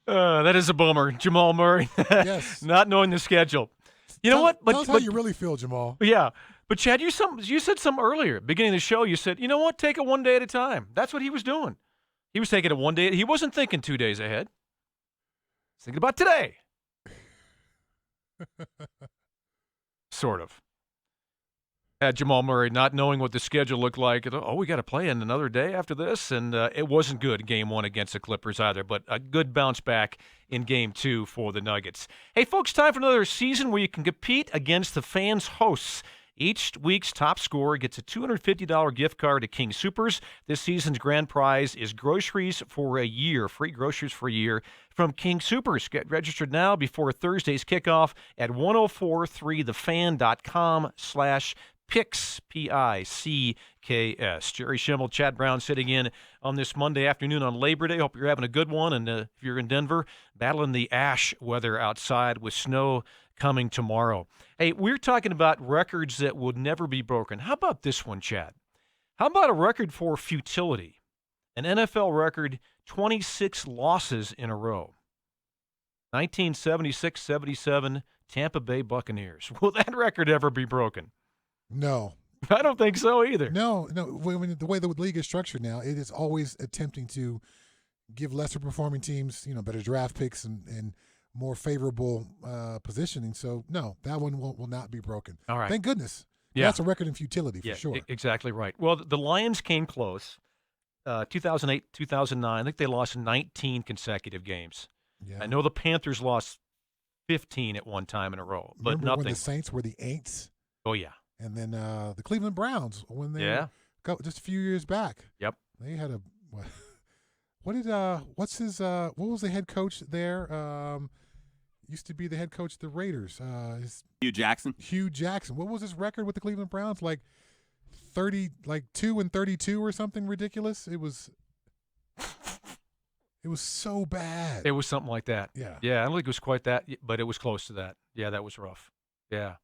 [SPEAKER 13] That is a bummer. Jamal Murray
[SPEAKER 14] Yes.
[SPEAKER 13] not knowing the schedule. You know what?
[SPEAKER 14] Tell us how you really feel, Jamal.
[SPEAKER 13] Yeah. But, Chad, you said something earlier. Beginning of the show, you said, you know what? Take it one day at a time. That's what he was doing. He was taking it one day. He wasn't thinking 2 days ahead. He's thinking about today. Sort of. Jamal Murray not knowing what the schedule looked like. Oh, we got to play in another day after this. And it wasn't good game one against the Clippers either, but a good bounce back in game two for the Nuggets. Hey, folks, time for another season where you can compete against the fans' hosts. Each week's top scorer gets a $250 gift card to King Soopers. This season's grand prize is groceries for a year, free groceries for a year from King Soopers. Get registered now before Thursday's kickoff at 1043thefan.com/Picks, P-I-C-K-S. Jerry Schimmel, Chad Brown sitting in on this Monday afternoon on Labor Day. Hope you're having a good one. And if you're in Denver, battling the ash weather outside with snow coming tomorrow. Hey, we're talking about records that would never be broken. How about this one, Chad? How about a record for futility? An NFL record, 26 losses in a row. 1976-77 Tampa Bay Buccaneers. Will that record ever be broken?
[SPEAKER 14] No.
[SPEAKER 13] I don't think so either.
[SPEAKER 14] No. When the way the league is structured now, it is always attempting to give lesser performing teams, better draft picks and more favorable positioning. So, no, that one will not be broken.
[SPEAKER 13] All right.
[SPEAKER 14] Thank goodness.
[SPEAKER 13] Yeah.
[SPEAKER 14] That's a record in futility for sure.
[SPEAKER 13] Exactly right. Well, the Lions came close. 2008, 2009, I think they lost 19 consecutive games.
[SPEAKER 14] Yeah.
[SPEAKER 13] I know the Panthers lost 15 at one time in a row, but
[SPEAKER 14] Remember
[SPEAKER 13] nothing.
[SPEAKER 14] when the Saints were the Aints?
[SPEAKER 13] Oh, yeah.
[SPEAKER 14] And then the Cleveland Browns when they were just a few years back.
[SPEAKER 13] Yep.
[SPEAKER 14] They had what was the head coach there? Used to be the head coach of the Raiders.
[SPEAKER 17] Hugh Jackson.
[SPEAKER 14] Hugh Jackson. What was his record with the Cleveland Browns? Like 2-32 or something ridiculous. It was so bad.
[SPEAKER 13] It was something like that.
[SPEAKER 14] Yeah.
[SPEAKER 13] Yeah, I don't think it was quite that, but it was close to that. Yeah, that was rough. Yeah.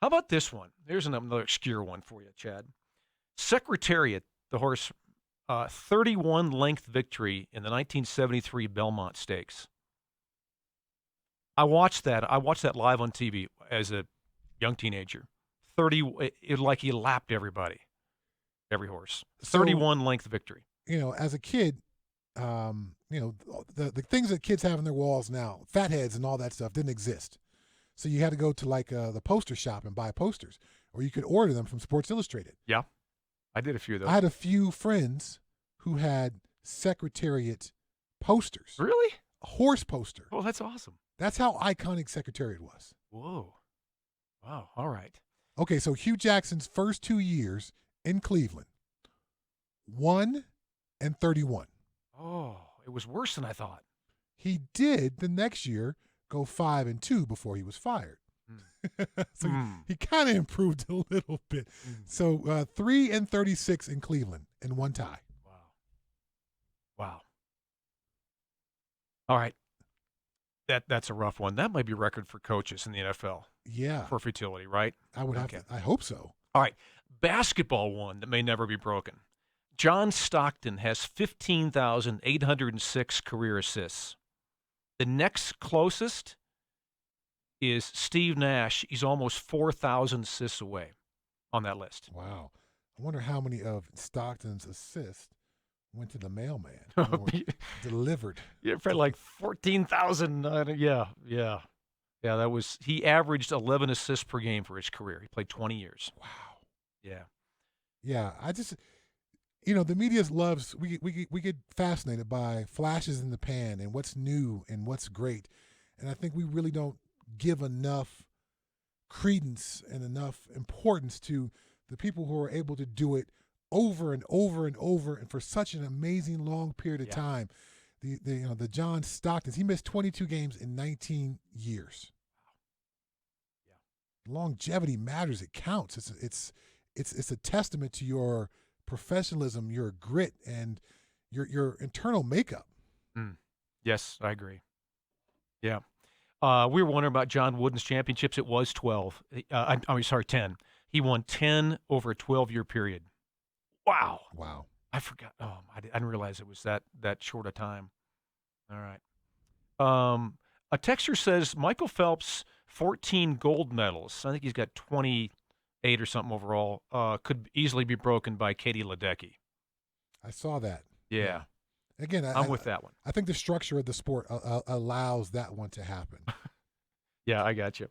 [SPEAKER 13] How about this one? Here's another obscure one for you, Chad. Secretariat, the horse, 31 length victory in the 1973 Belmont Stakes. I watched that live on TV as a young teenager. Like he lapped everybody, every horse. 31 length victory.
[SPEAKER 14] As a kid, the things that kids have on their walls now, fatheads and all that stuff, didn't exist. So you had to go to the poster shop and buy posters, or you could order them from Sports Illustrated.
[SPEAKER 13] Yeah, I did a few of those.
[SPEAKER 14] I had a few friends who had Secretariat posters.
[SPEAKER 13] Really?
[SPEAKER 14] A horse poster.
[SPEAKER 13] Oh, that's awesome.
[SPEAKER 14] That's how iconic Secretariat was.
[SPEAKER 13] Whoa. Wow. All right.
[SPEAKER 14] Okay, so Hugh Jackson's first 2 years in Cleveland, 1-31.
[SPEAKER 13] Oh, it was worse than I thought.
[SPEAKER 14] He did the next year go 5-2 before he was fired. So he kind of improved a little bit. So 3-36 in Cleveland and one tie.
[SPEAKER 13] Wow. All right. That's a rough one. That might be a record for coaches in the NFL.
[SPEAKER 14] Yeah.
[SPEAKER 13] For futility, right?
[SPEAKER 14] I would have to. I hope so.
[SPEAKER 13] All right. Basketball one that may never be broken. John Stockton has 15,806 career assists. The next closest is Steve Nash. He's almost 4,000 assists away on that list.
[SPEAKER 14] Wow. I wonder how many of Stockton's assists went to the mailman. Delivered.
[SPEAKER 13] Yeah, probably like 14,000. Yeah. That was. He averaged 11 assists per game for his career. He played 20 years.
[SPEAKER 14] Wow.
[SPEAKER 13] Yeah.
[SPEAKER 14] Yeah. I just, the media loves. We get fascinated by flashes in the pan and what's new and what's great, and I think we really don't give enough credence and enough importance to the people who are able to do it over and over and over and for such an amazing long period of time. The John Stocktons, he missed 22 games in 19 years. Yeah. Longevity matters. It counts. It's a testament to your professionalism, your grit, and your internal makeup.
[SPEAKER 13] Yes, I agree. Yeah. We were wondering about John Wooden's championships. It was 12. 10. He won 10 over a 12-year period. Wow. I forgot. Oh, I didn't realize it was that short a time. All right. A texter says Michael Phelps, 14 gold medals. I think he's got 28 or something overall. Could easily be broken by Katie Ledecky.
[SPEAKER 14] I saw that.
[SPEAKER 13] Yeah.
[SPEAKER 14] Again,
[SPEAKER 13] I'm with that one.
[SPEAKER 14] I think the structure of the sport allows that one to happen.
[SPEAKER 13] Yeah, I got you.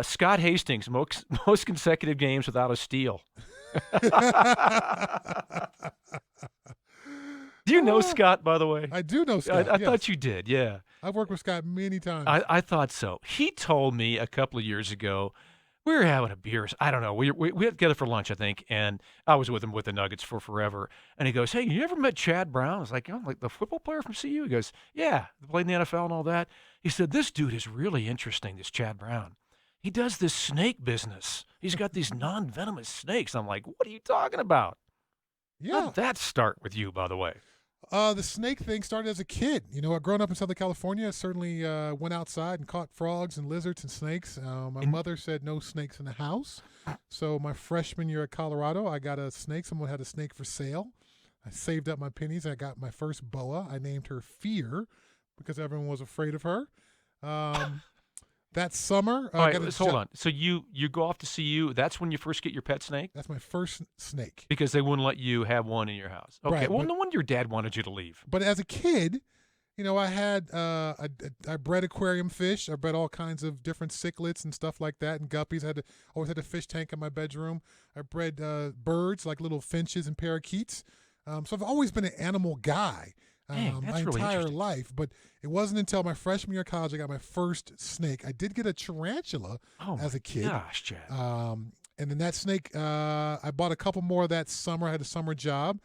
[SPEAKER 13] Scott Hastings, most consecutive games without a steal. Do you know Scott, by the way?
[SPEAKER 14] I do know Scott.
[SPEAKER 13] I thought you did, yeah.
[SPEAKER 14] I've worked with Scott many times.
[SPEAKER 13] I thought so. He told me a couple of years ago, we were having a beer. I don't know. We had together for lunch, I think, and I was with him with the Nuggets for forever. And he goes, "Hey, you ever met Chad Brown?" I was like, "Oh, like the football player from CU?" He goes, "Yeah, played in the NFL and all that." He said, "This dude is really interesting, this Chad Brown. He does this snake business. He's got these non-venomous snakes." I'm like, "What are you talking about?"
[SPEAKER 14] Yeah.
[SPEAKER 13] How did that start with you, by the way?
[SPEAKER 14] The snake thing started as a kid. Growing up in Southern California, I certainly went outside and caught frogs and lizards and snakes. My mother said no snakes in the house. So my freshman year at Colorado, I got a snake. Someone had a snake for sale. I saved up my pennies. I got my first boa. I named her Fear because everyone was afraid of her. That summer,
[SPEAKER 13] all right, let's hold on. So you go off to CU. That's when you first get your pet snake?
[SPEAKER 14] That's my first snake.
[SPEAKER 13] Because they wouldn't let you have one in your house. Okay.
[SPEAKER 14] Right,
[SPEAKER 13] well, no wonder your dad wanted you to leave.
[SPEAKER 14] But as a kid, I had I bred aquarium fish. I bred all kinds of different cichlids and stuff like that, and guppies. I always had a fish tank in my bedroom. I bred birds like little finches and parakeets. So I've always been an animal guy. My
[SPEAKER 13] really
[SPEAKER 14] entire life, but it wasn't until my freshman year of college I got my first snake. I did get a tarantula as a kid.
[SPEAKER 13] Gosh, Chad.
[SPEAKER 14] And then that snake, I bought a couple more that summer. I had a summer job,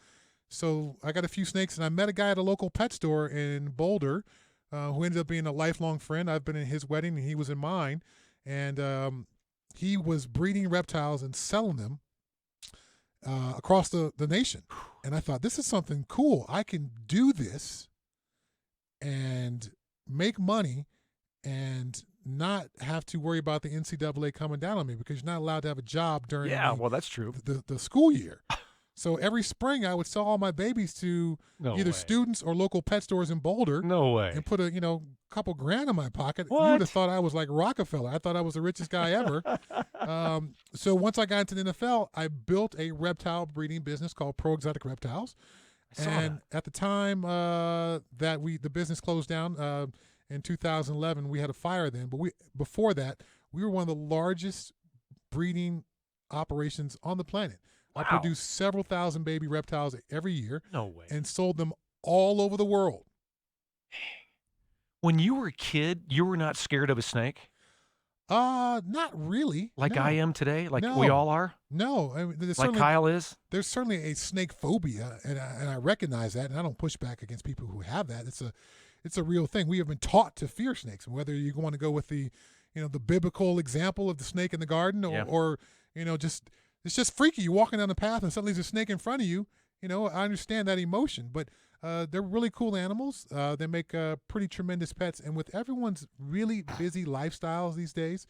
[SPEAKER 14] so I got a few snakes, and I met a guy at a local pet store in Boulder who ended up being a lifelong friend. I've been in his wedding, and he was in mine, and he was breeding reptiles and selling them across the nation. And I thought, this is something cool. I can do this and make money and not have to worry about the NCAA coming down on me because you're not allowed to have a job during
[SPEAKER 13] that's true.
[SPEAKER 14] the school year. So every spring I would sell all my babies to either students or local pet stores in Boulder.
[SPEAKER 13] No way.
[SPEAKER 14] And put a couple grand in my pocket.
[SPEAKER 13] What?
[SPEAKER 14] You would have thought I was like Rockefeller. I thought I was the richest guy ever. So once I got into the NFL, I built a reptile breeding business called Pro Exotic Reptiles. And at the time that the business closed down in 2011, we had a fire then. But before that, we were one of the largest breeding operations on the planet.
[SPEAKER 13] Wow.
[SPEAKER 14] I produced several thousand baby reptiles every year.
[SPEAKER 13] No way.
[SPEAKER 14] And sold them all over the world.
[SPEAKER 13] When you were a kid, you were not scared of a snake?
[SPEAKER 14] Not really.
[SPEAKER 13] Like
[SPEAKER 14] no.
[SPEAKER 13] I am today? Like
[SPEAKER 14] No.
[SPEAKER 13] we all are?
[SPEAKER 14] No. I mean,
[SPEAKER 13] Like Kyle is?
[SPEAKER 14] There's certainly a snake phobia, and I recognize that, and I don't push back against people who have that. It's a real thing. We have been taught to fear snakes, and whether you want to go with the biblical example of the snake in the garden, or just it's just freaky. You're walking down the path and suddenly there's a snake in front of you. I understand that emotion, but they're really cool animals. They make pretty tremendous pets, and with everyone's really busy lifestyles these days,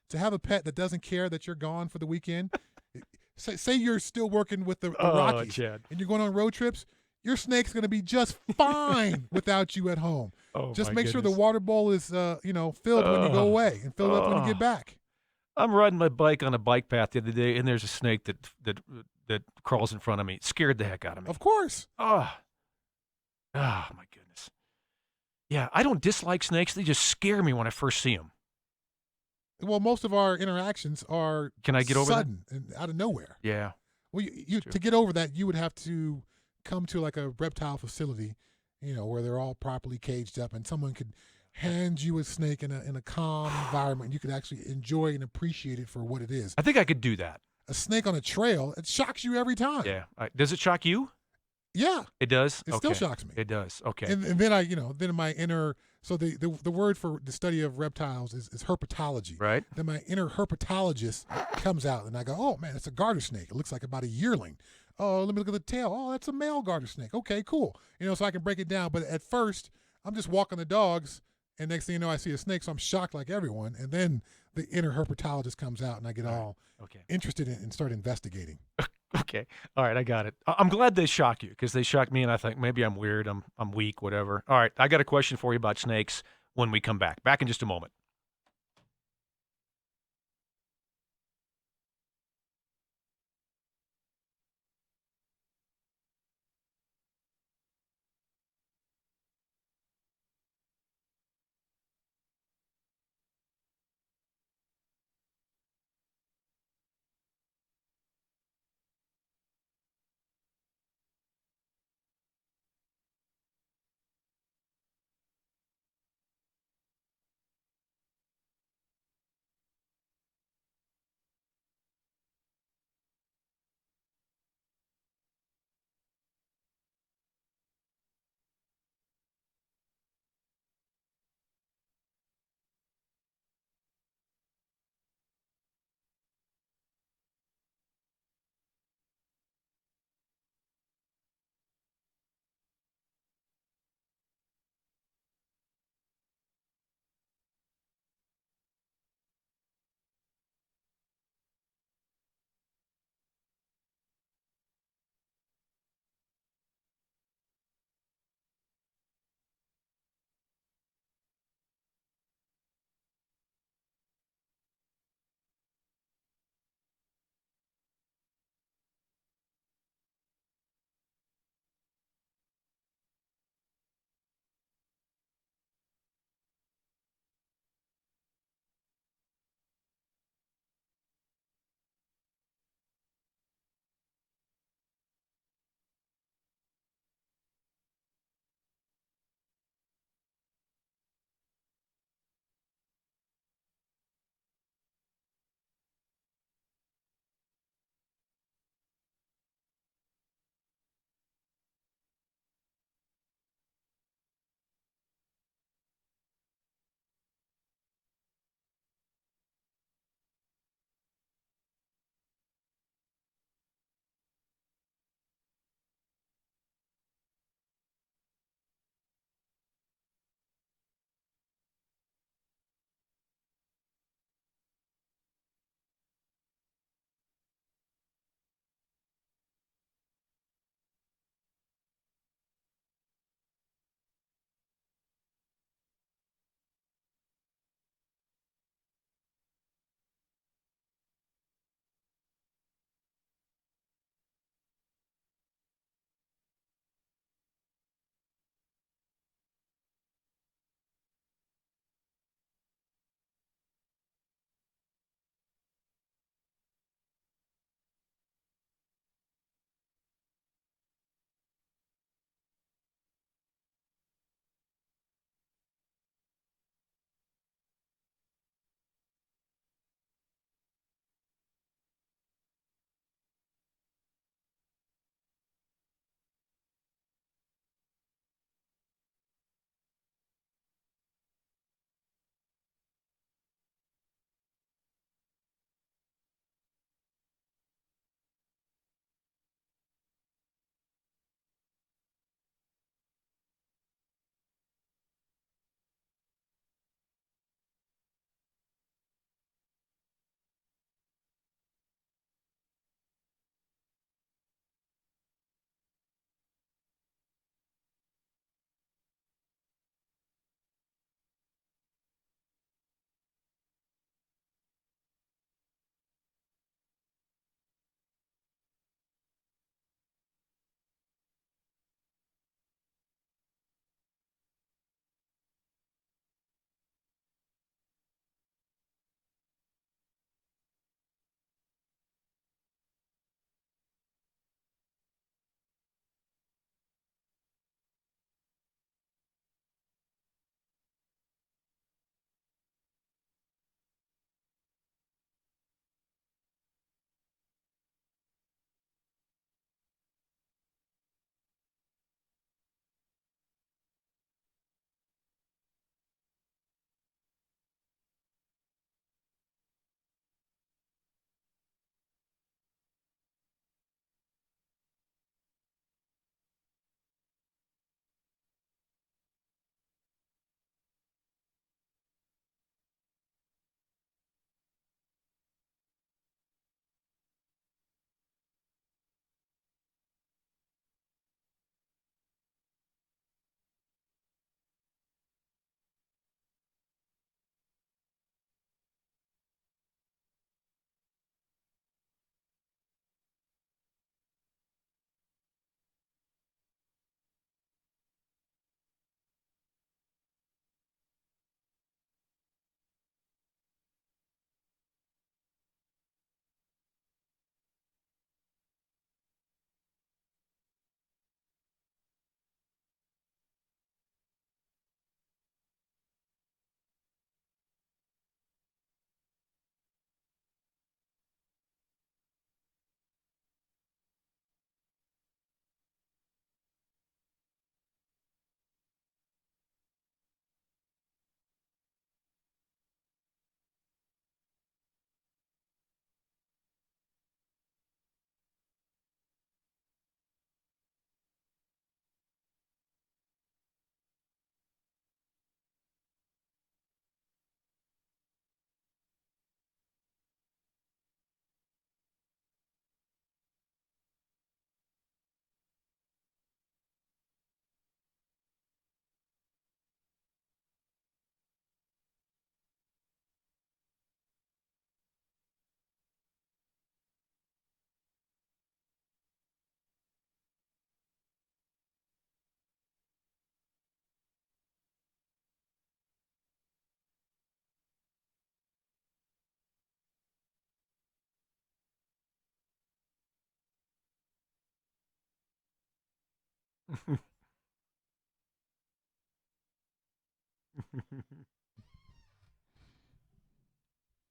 [SPEAKER 14] to have a pet that doesn't care that you're gone for the weekend. Say you're still working with the Rockies,
[SPEAKER 13] Chad.
[SPEAKER 14] and you're going on road trips. Your snake's going to be just fine without you at home. Just make sure the water bowl is filled when you go away and filled up when you get back.
[SPEAKER 13] I'm riding my bike on a bike path the other day, and there's a snake that crawls in front of me. It scared the heck out of me.
[SPEAKER 14] Of course.
[SPEAKER 13] Oh, my goodness. Yeah, I don't dislike snakes. They just scare me when I first see them.
[SPEAKER 14] Well, most of our interactions are
[SPEAKER 13] Can I get over
[SPEAKER 14] sudden and out of nowhere.
[SPEAKER 13] Yeah.
[SPEAKER 14] Well, you to get over that, you would have to come to like a reptile facility, where they're all properly caged up, and someone could hand you a snake in a calm environment. You could actually enjoy and appreciate it for what it is.
[SPEAKER 13] I think I could do that.
[SPEAKER 14] A snake on a trail, it shocks you every time.
[SPEAKER 13] Yeah. Does it shock you?
[SPEAKER 14] Yeah.
[SPEAKER 13] It does?
[SPEAKER 14] It still shocks me.
[SPEAKER 13] It does. Okay.
[SPEAKER 14] And then then my inner, so the word for the study of reptiles is herpetology.
[SPEAKER 13] Right.
[SPEAKER 14] Then my inner herpetologist comes out, and I go, oh, man, it's a garter snake. It looks like about a yearling. Oh, let me look at the tail. Oh, that's a male garter snake. Okay, cool. So I can break it down. But at first, I'm just walking the dogs, and next thing you know, I see a snake, so I'm shocked like everyone. And then the inner herpetologist comes out, and I get all interested in and start investigating.
[SPEAKER 13] Okay. All right, I got it. I'm glad they shock you because they shocked me, and I think maybe I'm weird, I'm weak, whatever. All right, I got a question for you about snakes when we come back. Back in just a moment.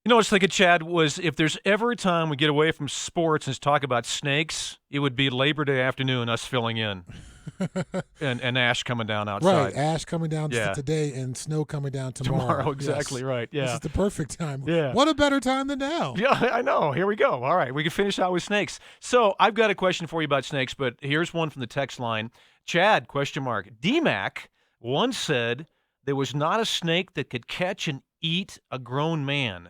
[SPEAKER 13] You know what's like a Chad was if there's ever a time we get away from sports and talk about snakes, it would be Labor Day afternoon, us filling in, and ash coming down outside.
[SPEAKER 14] Right, ash coming down today and snow coming down tomorrow.
[SPEAKER 13] Exactly right. Yeah,
[SPEAKER 14] this is the perfect time.
[SPEAKER 13] Yeah,
[SPEAKER 14] what a better time than now?
[SPEAKER 13] Yeah, I know. Here we go. All right, we can finish out with snakes. So I've got a question for you about snakes, but here's one from the text line. Chad ? DMac once said there was not a snake that could catch and eat a grown man.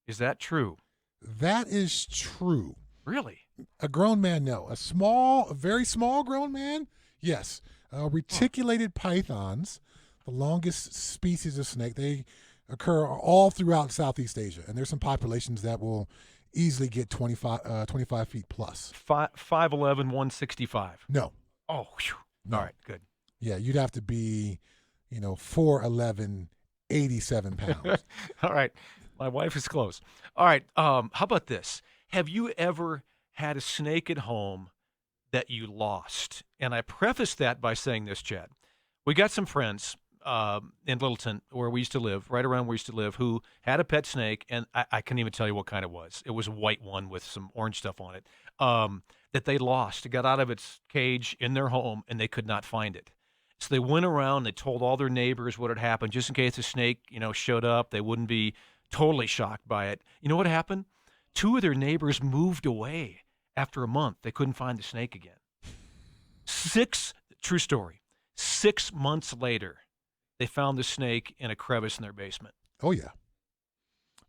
[SPEAKER 13] Is that true?
[SPEAKER 14] That is true.
[SPEAKER 13] Really?
[SPEAKER 14] A grown man, no. A very small grown man, yes. Reticulated pythons, the longest species of snake, they occur all throughout Southeast Asia, and there's some populations that will easily get 25 feet plus.
[SPEAKER 13] 5'11", 165.
[SPEAKER 14] No.
[SPEAKER 13] Oh, whew.
[SPEAKER 14] No.
[SPEAKER 13] All right, good.
[SPEAKER 14] Yeah, you'd have to be, 4'11", 87 pounds.
[SPEAKER 13] All right. My wife is close. All right. How about this? Have you ever had a snake at home that you lost? And I preface that by saying this, Chad. We got some friends in Littleton, where we used to live, right around where we used to live, who had a pet snake, and I couldn't even tell you what kind it was. It was a white one with some orange stuff on it that they lost. It got out of its cage in their home, and they could not find it. So they went around, they told all their neighbors what had happened, just in case the snake, showed up. They wouldn't be totally shocked by it. You know what happened? 2 of their neighbors moved away after a month. They couldn't find the snake again. True story, 6 months later, they found the snake in a crevice in their basement.
[SPEAKER 14] Oh, yeah.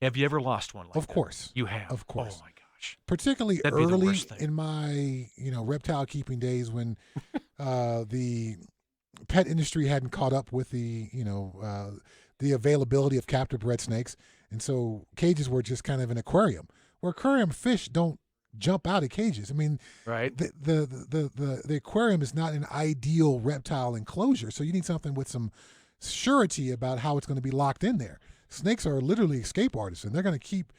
[SPEAKER 13] Have you ever lost one like that?
[SPEAKER 14] Of course.
[SPEAKER 13] You have?
[SPEAKER 14] Of course.
[SPEAKER 13] Oh, my gosh.
[SPEAKER 14] Particularly
[SPEAKER 13] That'd be the
[SPEAKER 14] early
[SPEAKER 13] worst thing.
[SPEAKER 14] in my, reptile keeping days when the pet industry hadn't caught up with the availability of captive bred snakes. And so cages were just kind of an aquarium, where aquarium fish don't jump out of cages. I mean,
[SPEAKER 13] right.
[SPEAKER 14] The aquarium is not an ideal reptile enclosure. So you need something with some surety about how it's going to be locked in there. Snakes are literally escape artists, and they're going to keep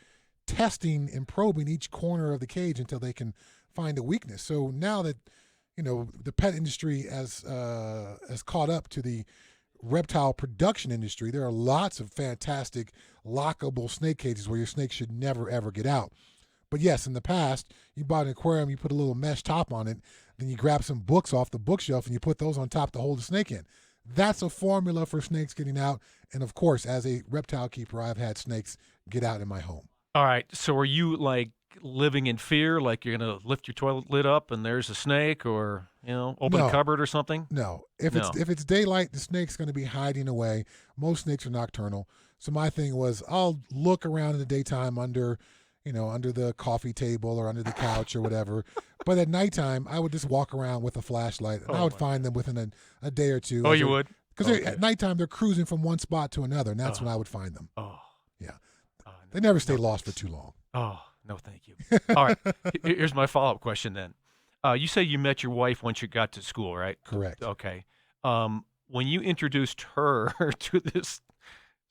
[SPEAKER 14] testing and probing each corner of the cage until they can find a weakness. So now that, the pet industry has caught up to the reptile production industry, there are lots of fantastic lockable snake cages where your snake should never, ever get out. But yes, in the past, you bought an aquarium, you put a little mesh top on it, then you grab some books off the bookshelf and you put those on top to hold the snake in. That's a formula for snakes getting out. And of course, as a reptile keeper, I've had snakes get out in my home.
[SPEAKER 13] All right. So are you living in fear, like you're going to lift your toilet lid up and there's a snake, or, open a cupboard or something?
[SPEAKER 14] No. If it's daylight, the snake's going to be hiding away. Most snakes are nocturnal. So my thing was, I'll look around in the daytime under the coffee table or under the couch or whatever. But at nighttime, I would just walk around with a flashlight, and I would find them within a day or two.
[SPEAKER 13] Oh, you would?
[SPEAKER 14] Because at nighttime, they're cruising from one spot to another, and that's when I would find them.
[SPEAKER 13] Oh.
[SPEAKER 14] Yeah. They never stay lost for too long.
[SPEAKER 13] Oh, no, thank you. All right. Here's my follow-up question then. You say you met your wife once you got to school, right?
[SPEAKER 14] Correct.
[SPEAKER 13] Okay. When you introduced her to this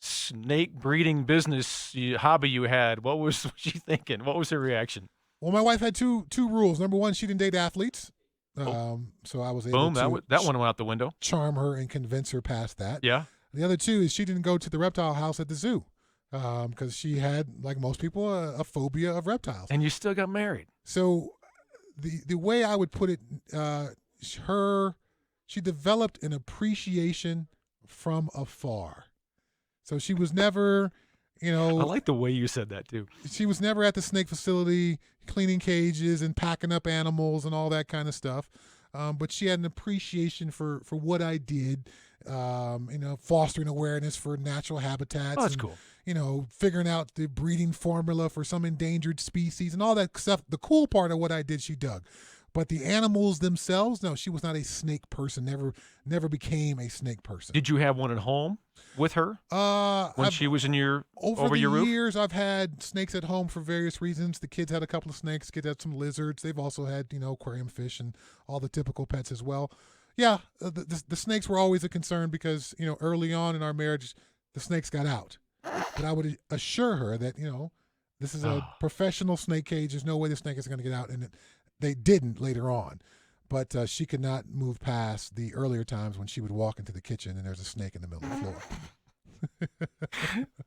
[SPEAKER 13] snake breeding business hobby you had, what was she thinking? What was her reaction?
[SPEAKER 14] Well, my wife had two rules. Number one, she didn't date athletes. So I was able to
[SPEAKER 13] that one went out the window.
[SPEAKER 14] Charm her and convince her past that.
[SPEAKER 13] Yeah.
[SPEAKER 14] The other two is she didn't go to the reptile house at the zoo because she had, like most people, a phobia of reptiles.
[SPEAKER 13] And you still got married.
[SPEAKER 14] So the way I would put it, she developed an appreciation from afar. So she was never, I
[SPEAKER 13] like the way you said that too.
[SPEAKER 14] She was never at the snake facility cleaning cages and packing up animals and all that kind of stuff. But she had an appreciation for what I did, fostering awareness for natural habitats.
[SPEAKER 13] Oh, that's cool.
[SPEAKER 14] Figuring out the breeding formula for some endangered species and all that stuff. The cool part of what I did, she dug. But the animals themselves, no, she was not a snake person. Never became a snake person.
[SPEAKER 13] Did you have one at home with her when she was in your over your roof?
[SPEAKER 14] Over the years, I've had snakes at home for various reasons. The kids had a couple of snakes. Kids had some lizards. They've also had aquarium fish and all the typical pets as well. Yeah, the snakes were always a concern because early on in our marriage, the snakes got out. But I would assure her that this is a professional snake cage. There's no way the snake is going to get out, and they didn't later on. but she could not move past the earlier times when she would walk into the kitchen and there's a snake in the middle of the floor.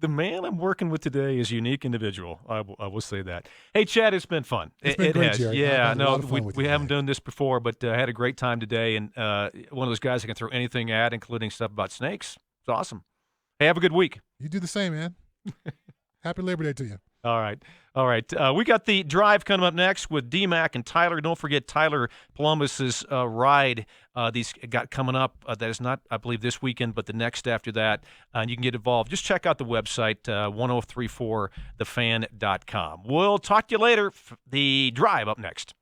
[SPEAKER 13] The man I'm working with today is a unique individual. I will say that. Hey, Chad, it's been fun.
[SPEAKER 14] It's been great,
[SPEAKER 13] has.
[SPEAKER 14] Jerry.
[SPEAKER 13] Yeah,
[SPEAKER 14] no,
[SPEAKER 13] we haven't done this before, but I had a great time today. And one of those guys that can throw anything at, including stuff about snakes. It's awesome. Hey, have a good week.
[SPEAKER 14] You do the same, man. Happy Labor Day to you.
[SPEAKER 13] All right. We got the drive coming up next with DMac and Tyler. Don't forget Tyler Polumbus's ride. These got coming up. That is not, I believe, this weekend, but the next after that. And you can get involved. Just check out the website, 1034thefan.com. We'll talk to you later. The drive up next.